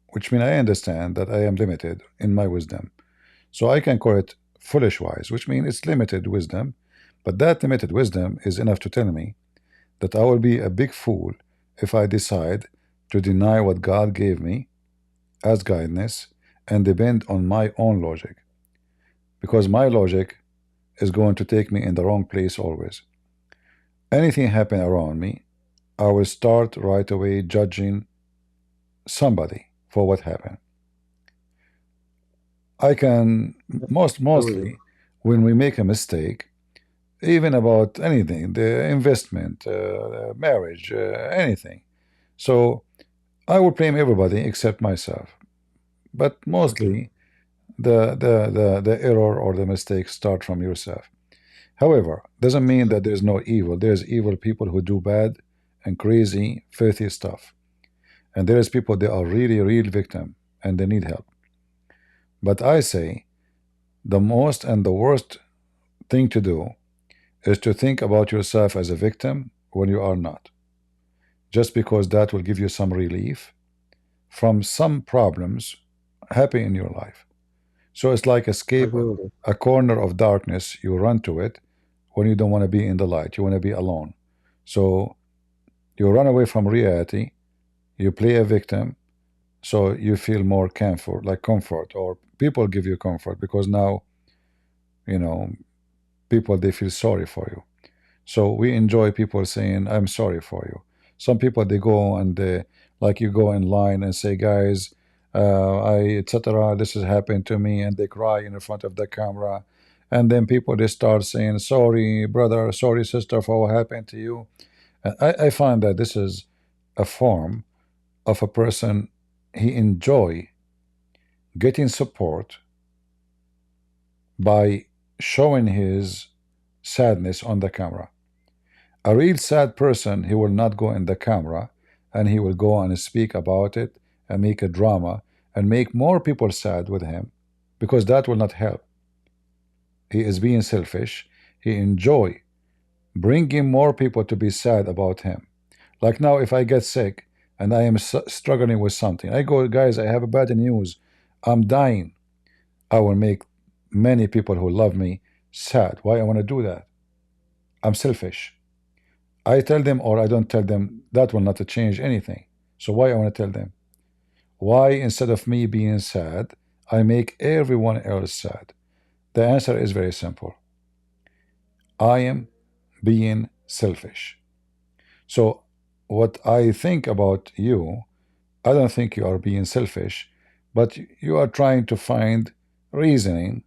which means I understand that I am limited in my wisdom. So I can call it foolish wise, which means it's limited wisdom, but that limited wisdom is enough to tell me that I will be a big fool if I decide to deny what God gave me as guidance and depend on my own logic, because my logic is going to take me in the wrong place always. Anything happen around me, I will start right away judging somebody for what happened. I can I agree with mostly you. when we make a mistake, even about anything, the investment, marriage, anything. So I would blame everybody except myself. But Okay. mostly the error or the mistake start from yourself. However, doesn't mean that there's no evil. There's evil people who do bad and crazy, filthy stuff. And there's people that are really real victim and they need help. But I say the most and the worst thing to do is to think about yourself as a victim when you are not. Just because that will give you some relief from some problems happen in your life. So it's like I escape agree with you. a corner of darkness, you run to it when you don't want to be in the light, you want to be alone. So you run away from reality, you play a victim, so you feel more comfort, like comfort, or people give you comfort because now, you know, people they feel sorry for you. So we enjoy people saying, I'm sorry for you. Some people they go and they, like you go in line and say, guys, etc. This has happened to me, and they cry in front of the camera. And then people they start saying, sorry, brother, sorry, sister, for what happened to you. And I find that this is a form of a person he enjoy getting support by showing his sadness on the camera. A real sad person, he will not go in the camera and he will go and speak about it and make a drama and make more people sad with him because that will not help. He is being selfish. He enjoy bringing more people to be sad about him. Like now, if I get sick and I am struggling with something, I go, guys, I have a bad news. I'm dying. I will make many people who love me sad. Why I want to do that? I'm selfish. I tell them or I don't tell them, that will not change anything. So why I want to tell them? Why instead of me being sad, I make everyone else sad? The answer is very simple. I am being selfish. So what I think about you, I don't think you are being selfish, but you are trying to find reasoning,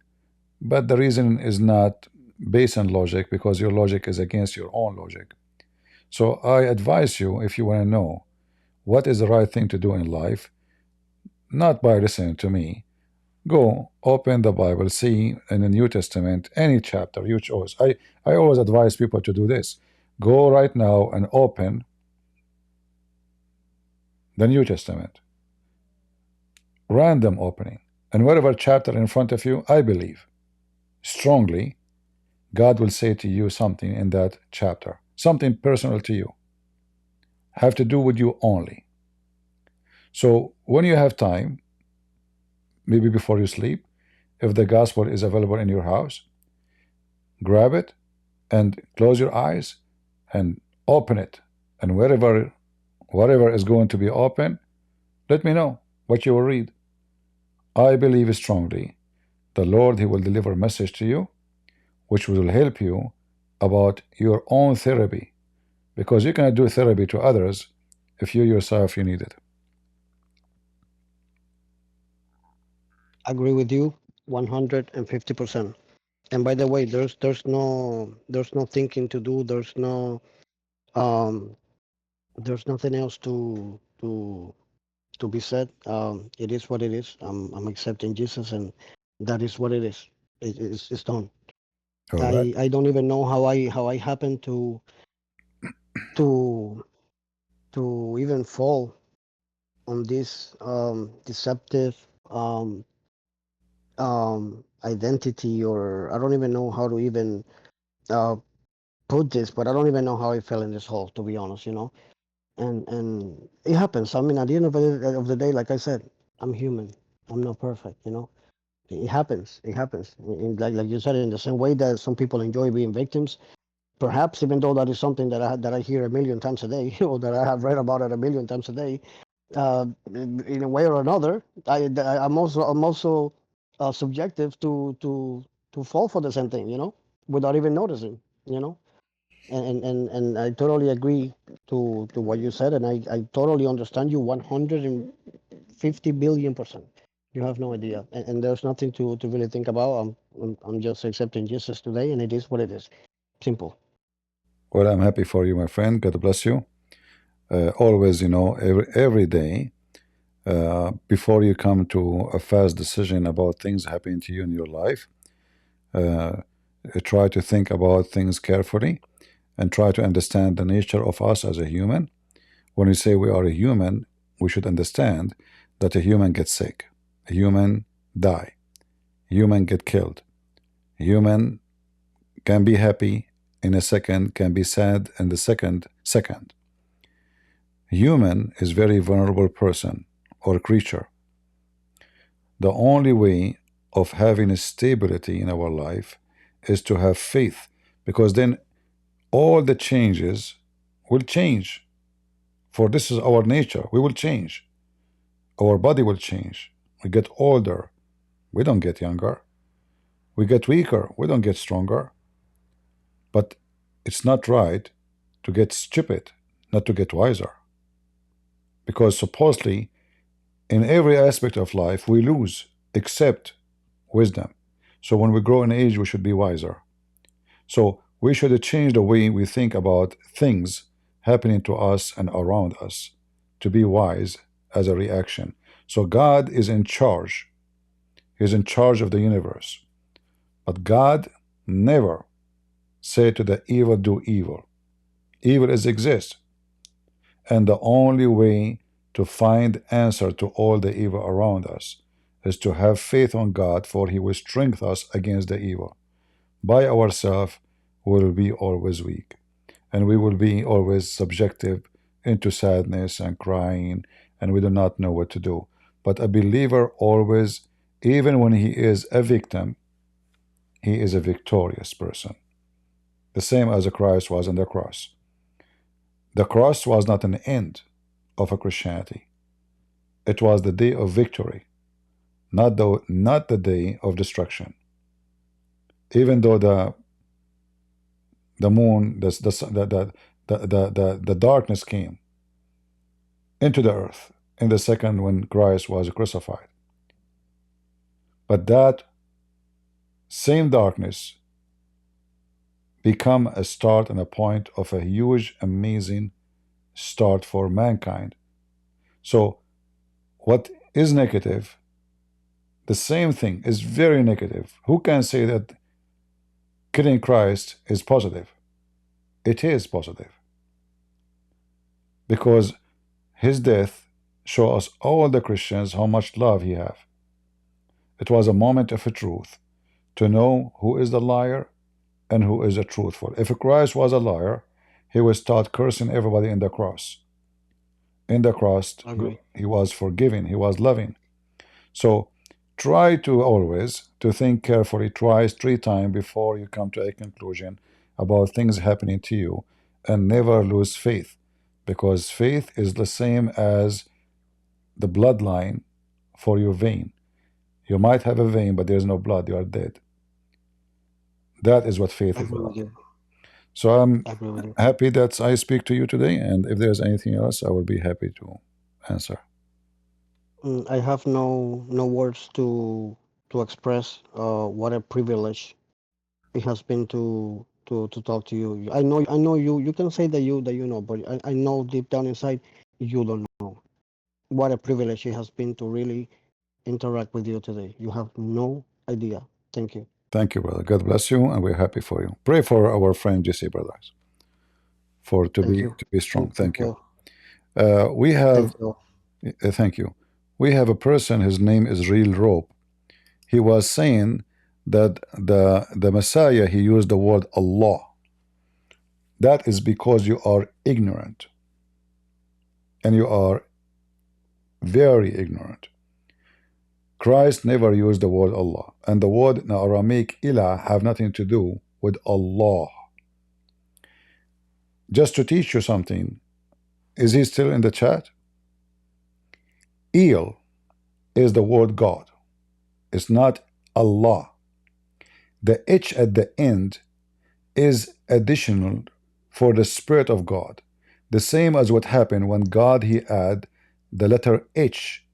but the reason is not based on logic because your logic is against your own logic. So I advise you, if you want to know what is the right thing to do in life, not by listening to me, go open the Bible, see in the New Testament, any chapter you chose. I always advise people to do this. Go right now and open the New Testament, random opening. And whatever chapter in front of you, I believe strongly God will say to you something in that chapter, something personal to you, have to do with you only. So when you have time, maybe before you sleep, if the gospel is available in your house, grab it and close your eyes and open it. And whatever is going to be open, let me know what you will read. I believe strongly the Lord he will deliver a message to you which will help you about your own therapy because you cannot do therapy to others if you yourself you need it. Agree with you 150%. And by the way, there's no thinking to do. Um there's nothing else to be said. It is what it is. I'm accepting Jesus, and that is what it is. It's done. All right. I don't even know how I happened to to even fall on this deceptive identity, or I don't even know how to even uh, put this, but I don't even know how I fell in this hole, to be honest, and it happens. I mean, at the end of the day, like I said, I'm human. I'm not perfect, It happens. It happens. Like you said, in the same way that some people enjoy being victims, perhaps even though that is something that I hear a million times a day, or that I have read about it a million times a day, in a way or another, I'm also subjective to fall for the same thing, without even noticing, you know. And I totally agree to what you said, and I totally understand you 150 billion%. You have no idea, and there's nothing to really think about. I'm just accepting Jesus today, and it is what it is. Simple. Well, I'm happy for you, my friend. God bless you. Always, every day, before you come to a fast decision about things happening to you in your life, uh, try to think about things carefully and try to understand the nature of us as a human. When we say we are a human, we should understand that a human gets sick, a human die, a human get killed, a human can be happy in a second, can be sad in the second. Human is very vulnerable person or creature. The only way of having a stability in our life is to have faith, because then all the changes will change. For this is our nature. We will change. Our body will change. We get older. We don't get younger. We get weaker. We don't get stronger. But it's not right to get stupid, not to get wiser. Because supposedly, in every aspect of life, we lose except wisdom. So when we grow in age, we should be wiser. So we should change the way we think about things happening to us and around us to be wise as a reaction. So God is in charge. He's in charge of the universe. But God never said to the evil, do evil. Evil is exist. And the only way to find answer to all the evil around us is to have faith on God, for he will strengthen us against the evil. By ourselves, we will be always weak, and we will be always subjective into sadness and crying, and we do not know what to do. But a believer always, even when he is a victim, he is a victorious person. The same as Christ was on the cross. The cross was not an end of a Christianity. It was the day of victory, not the day of destruction. Even though the moon, the darkness came into the earth in the second when Christ was crucified. But that same darkness become a start and a point of a huge, amazing start for mankind. So what is negative, the same thing is very negative. Who can say that killing Christ is positive? It is positive. Because his death shows us all the Christians how much love he have. It was a moment of a truth to know who is the liar and who is the truthful. If Christ was a liar, he would start cursing everybody in the cross. In the cross, he was forgiving, he was loving. So try to always to think carefully twice, 3 times before you come to a conclusion about things happening to you, and never lose faith, because faith is the same as the bloodline for your vein. You might have a vein, but there's no blood, you are dead. That is what faith I is agree with about. you. So I'm I agree with you. happy that I speak to you today, and if there's anything else, I will be happy to answer. I have no words to express what a privilege it has been to talk to you. I know you can say that you know, but I know deep down inside you don't know. What a privilege it has been to really interact with you today. You have no idea. Thank you. Thank you, brother. God bless you, and we're happy for you. Pray for our friend Jesse, brothers, for to Thank be you. to be strong. Thank Thank you. you. We have Thank you. thank you. We have a person. His name is Real Rope. He was saying that the Messiah, he used the word Allah. That is because you are ignorant, and you are very ignorant. Christ never used the word Allah, and the word in Aramaic ilah have nothing to do with Allah. Just to teach you something, is he still in the chat? El is the word God. It's not Allah. The H at the end is additional for the Spirit of God. The same as what happened when God he add the letter H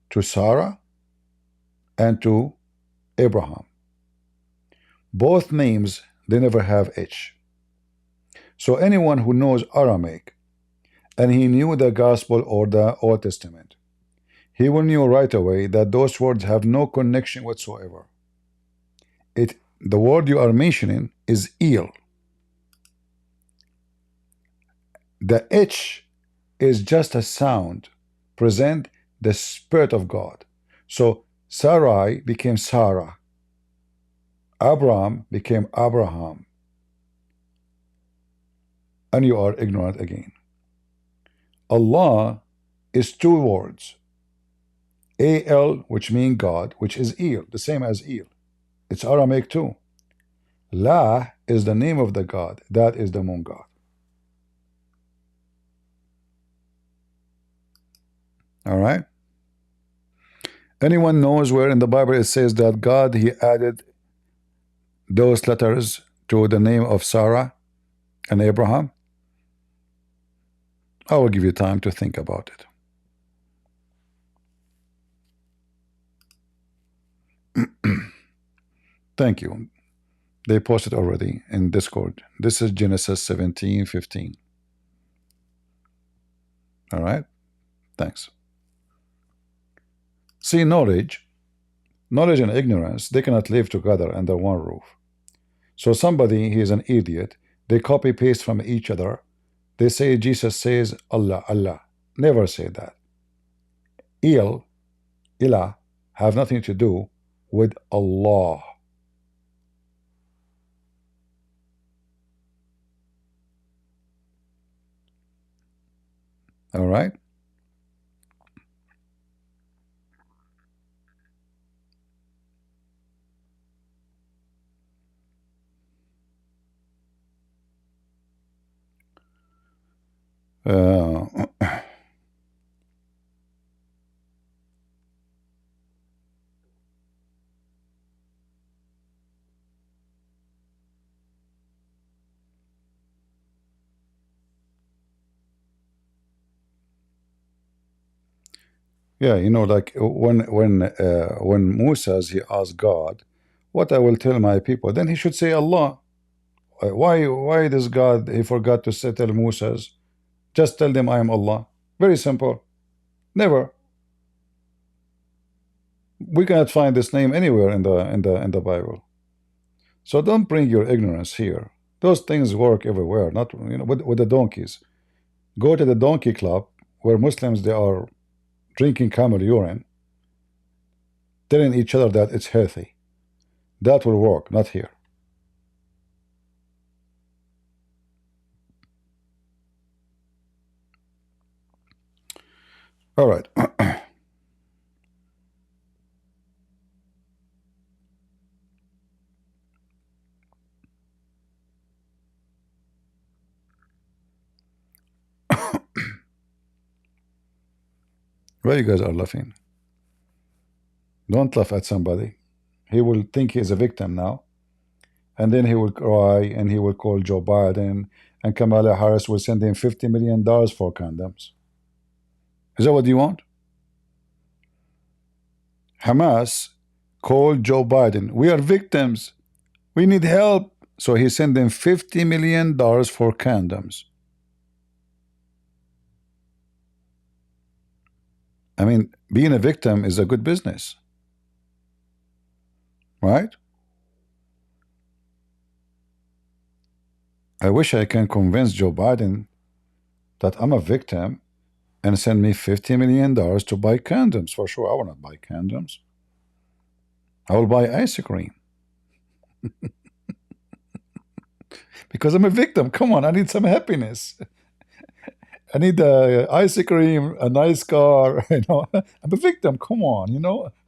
to Sarah and to Abraham. Both names, they never have H. So anyone who knows Aramaic and he knew the Gospel or the Old Testament, he will knew right away that those words have no connection whatsoever. The word you are mentioning is eel. The H is just a sound, present the Spirit of God. So Sarai became Sarah. Abraham became Abraham. And you are ignorant again. Allah is two words. A-L, which means God, which is eel, the same as eel. It's Aramaic too. La is the name of the God. That is the moon God. All right? Anyone knows where in the Bible it says that God, he added those letters to the name of Sarah and Abraham? I will give you time to think about it. Thank you. They posted already in Discord. This is Genesis 17:15. All right? Thanks. See, knowledge and ignorance, they cannot live together under one roof. So somebody, he is an idiot, they copy paste from each other. They say Jesus says Allah, Allah. Never say that. Ilah, have nothing to do with Allah. All right? Yeah, you know, like when Moses he asked God, "What I will tell my people?" Then he should say Allah. Why this God he forgot to say tell Moses? Just tell them I am Allah. Very simple. Never. We cannot find this name anywhere in the Bible. So don't bring your ignorance here. Those things work everywhere. Not with the donkeys. Go to the donkey club where Muslims they are drinking camel urine, telling each other that it's healthy. That will work, not here. All right. Why you guys are laughing? Don't laugh at somebody. He will think he is a victim now, and then he will cry and he will call Joe Biden, and Kamala Harris will send him $50 million for condoms. Is that what you want? Hamas called Joe Biden. We are victims. We need help. So he sent them $50 million for condoms. I mean, being a victim is a good business. Right? I wish I can convince Joe Biden that I'm a victim and send me $50 million to buy condoms. For sure, I will not buy condoms. I will buy ice cream. Because I'm a victim. Come on, I need some happiness. I need ice cream, a nice car. I'm a victim. Come on,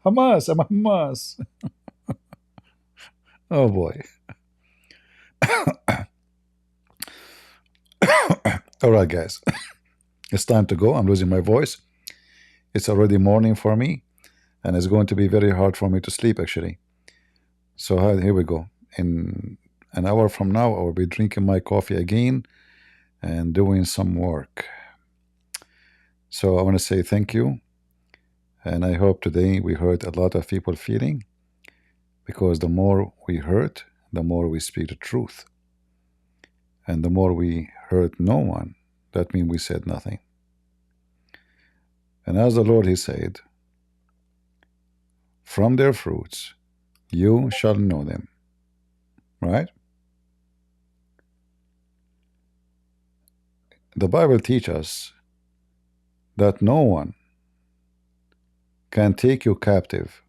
Hamas. I'm a Hamas. Oh boy. All right, guys. It's time to go. I'm losing my voice. It's already morning for me, and it's going to be very hard for me to sleep, actually. So here we go. In an hour from now, I will be drinking my coffee again and doing some work. So I want to say thank you. And I hope today we hurt a lot of people feeling, because the more we hurt, the more we speak the truth. And the more we hurt no one, that means we said nothing. And as the Lord, he said, from their fruits you shall know them. Right? The Bible teaches us that no one can take you captive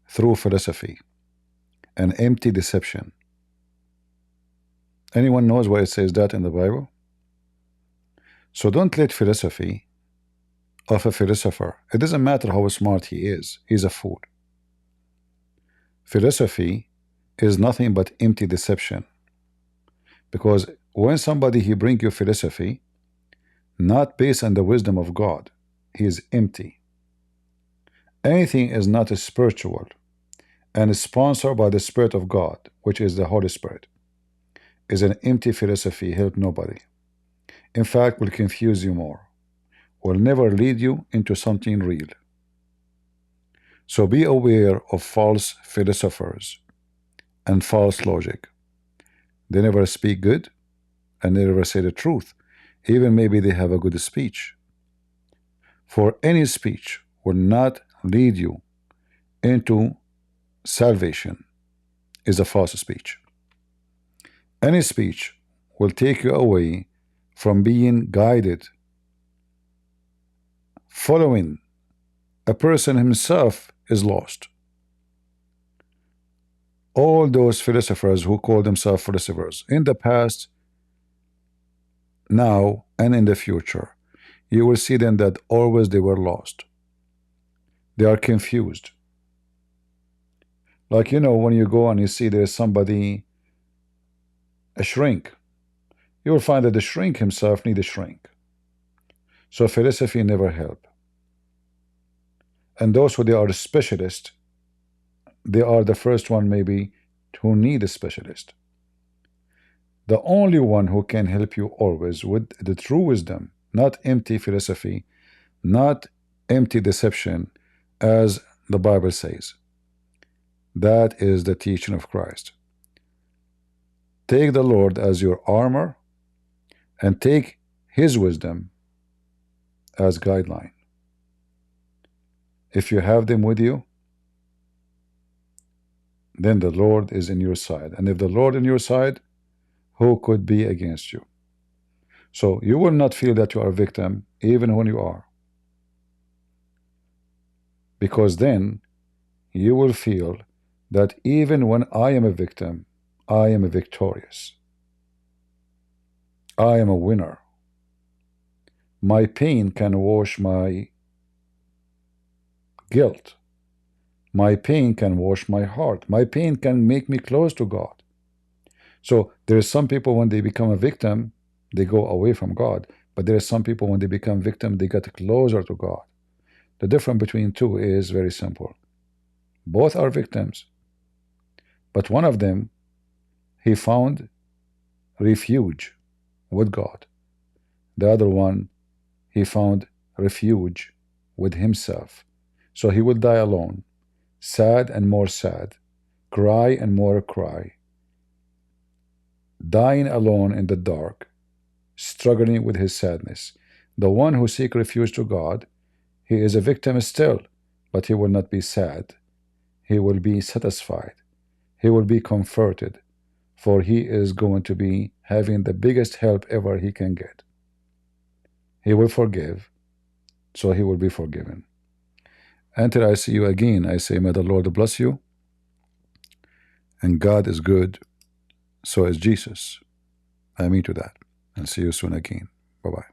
through philosophy and empty deception. Anyone knows why it says that in the Bible? So don't let philosophy of a philosopher, it doesn't matter how smart he is, he's a fool. Philosophy is nothing but empty deception. Because when somebody he bring you philosophy, not based on the wisdom of God, he is empty. Anything is not spiritual and is sponsored by the Spirit of God, which is the Holy Spirit, is an empty philosophy, help nobody. In fact, will confuse you more, will never lead you into something real. So be aware of false philosophers and false logic. They never speak good and they never say the truth. Even maybe they have a good speech. For any speech will not lead you into salvation is a false speech. Any speech will take you away from being guided, following a person himself is lost. All those philosophers who call themselves philosophers in the past, now, and in the future, you will see them that always they were lost. They are confused. Like, you know, when you go and you see there's somebody, a shrink, you will find that the shrink himself need a shrink. So philosophy never help. And those who they are the specialist, they are the first one maybe who need a specialist. The only one who can help you always with the true wisdom, not empty philosophy, not empty deception, as the Bible says. That is the teaching of Christ. Take the Lord as your armor and take his wisdom as guideline. If you have them with you, then the Lord is in your side. And if the Lord in your side, who could be against you? So you will not feel that you are a victim even when you are. Because then you will feel that even when I am a victim, I am a victorious. I am a winner. My pain can wash my guilt. My pain can wash my heart. My pain can make me close to God. So there are some people when they become a victim, they go away from God. But there are some people when they become victim, they get closer to God. The difference between two is very simple. Both are victims. But one of them, he found refuge with God. The other one, he found refuge with himself. So he will die alone, sad and more sad, cry and more cry, dying alone in the dark, struggling with his sadness. The one who seeks refuge to God, he is a victim still, but he will not be sad. He will be satisfied. He will be comforted, for he is going to be having the biggest help ever he can get. He will forgive, so he will be forgiven. Until I see you again, I say, may the Lord bless you. And God is good, so is Jesus. I mean to that. And see you soon again. Bye-bye.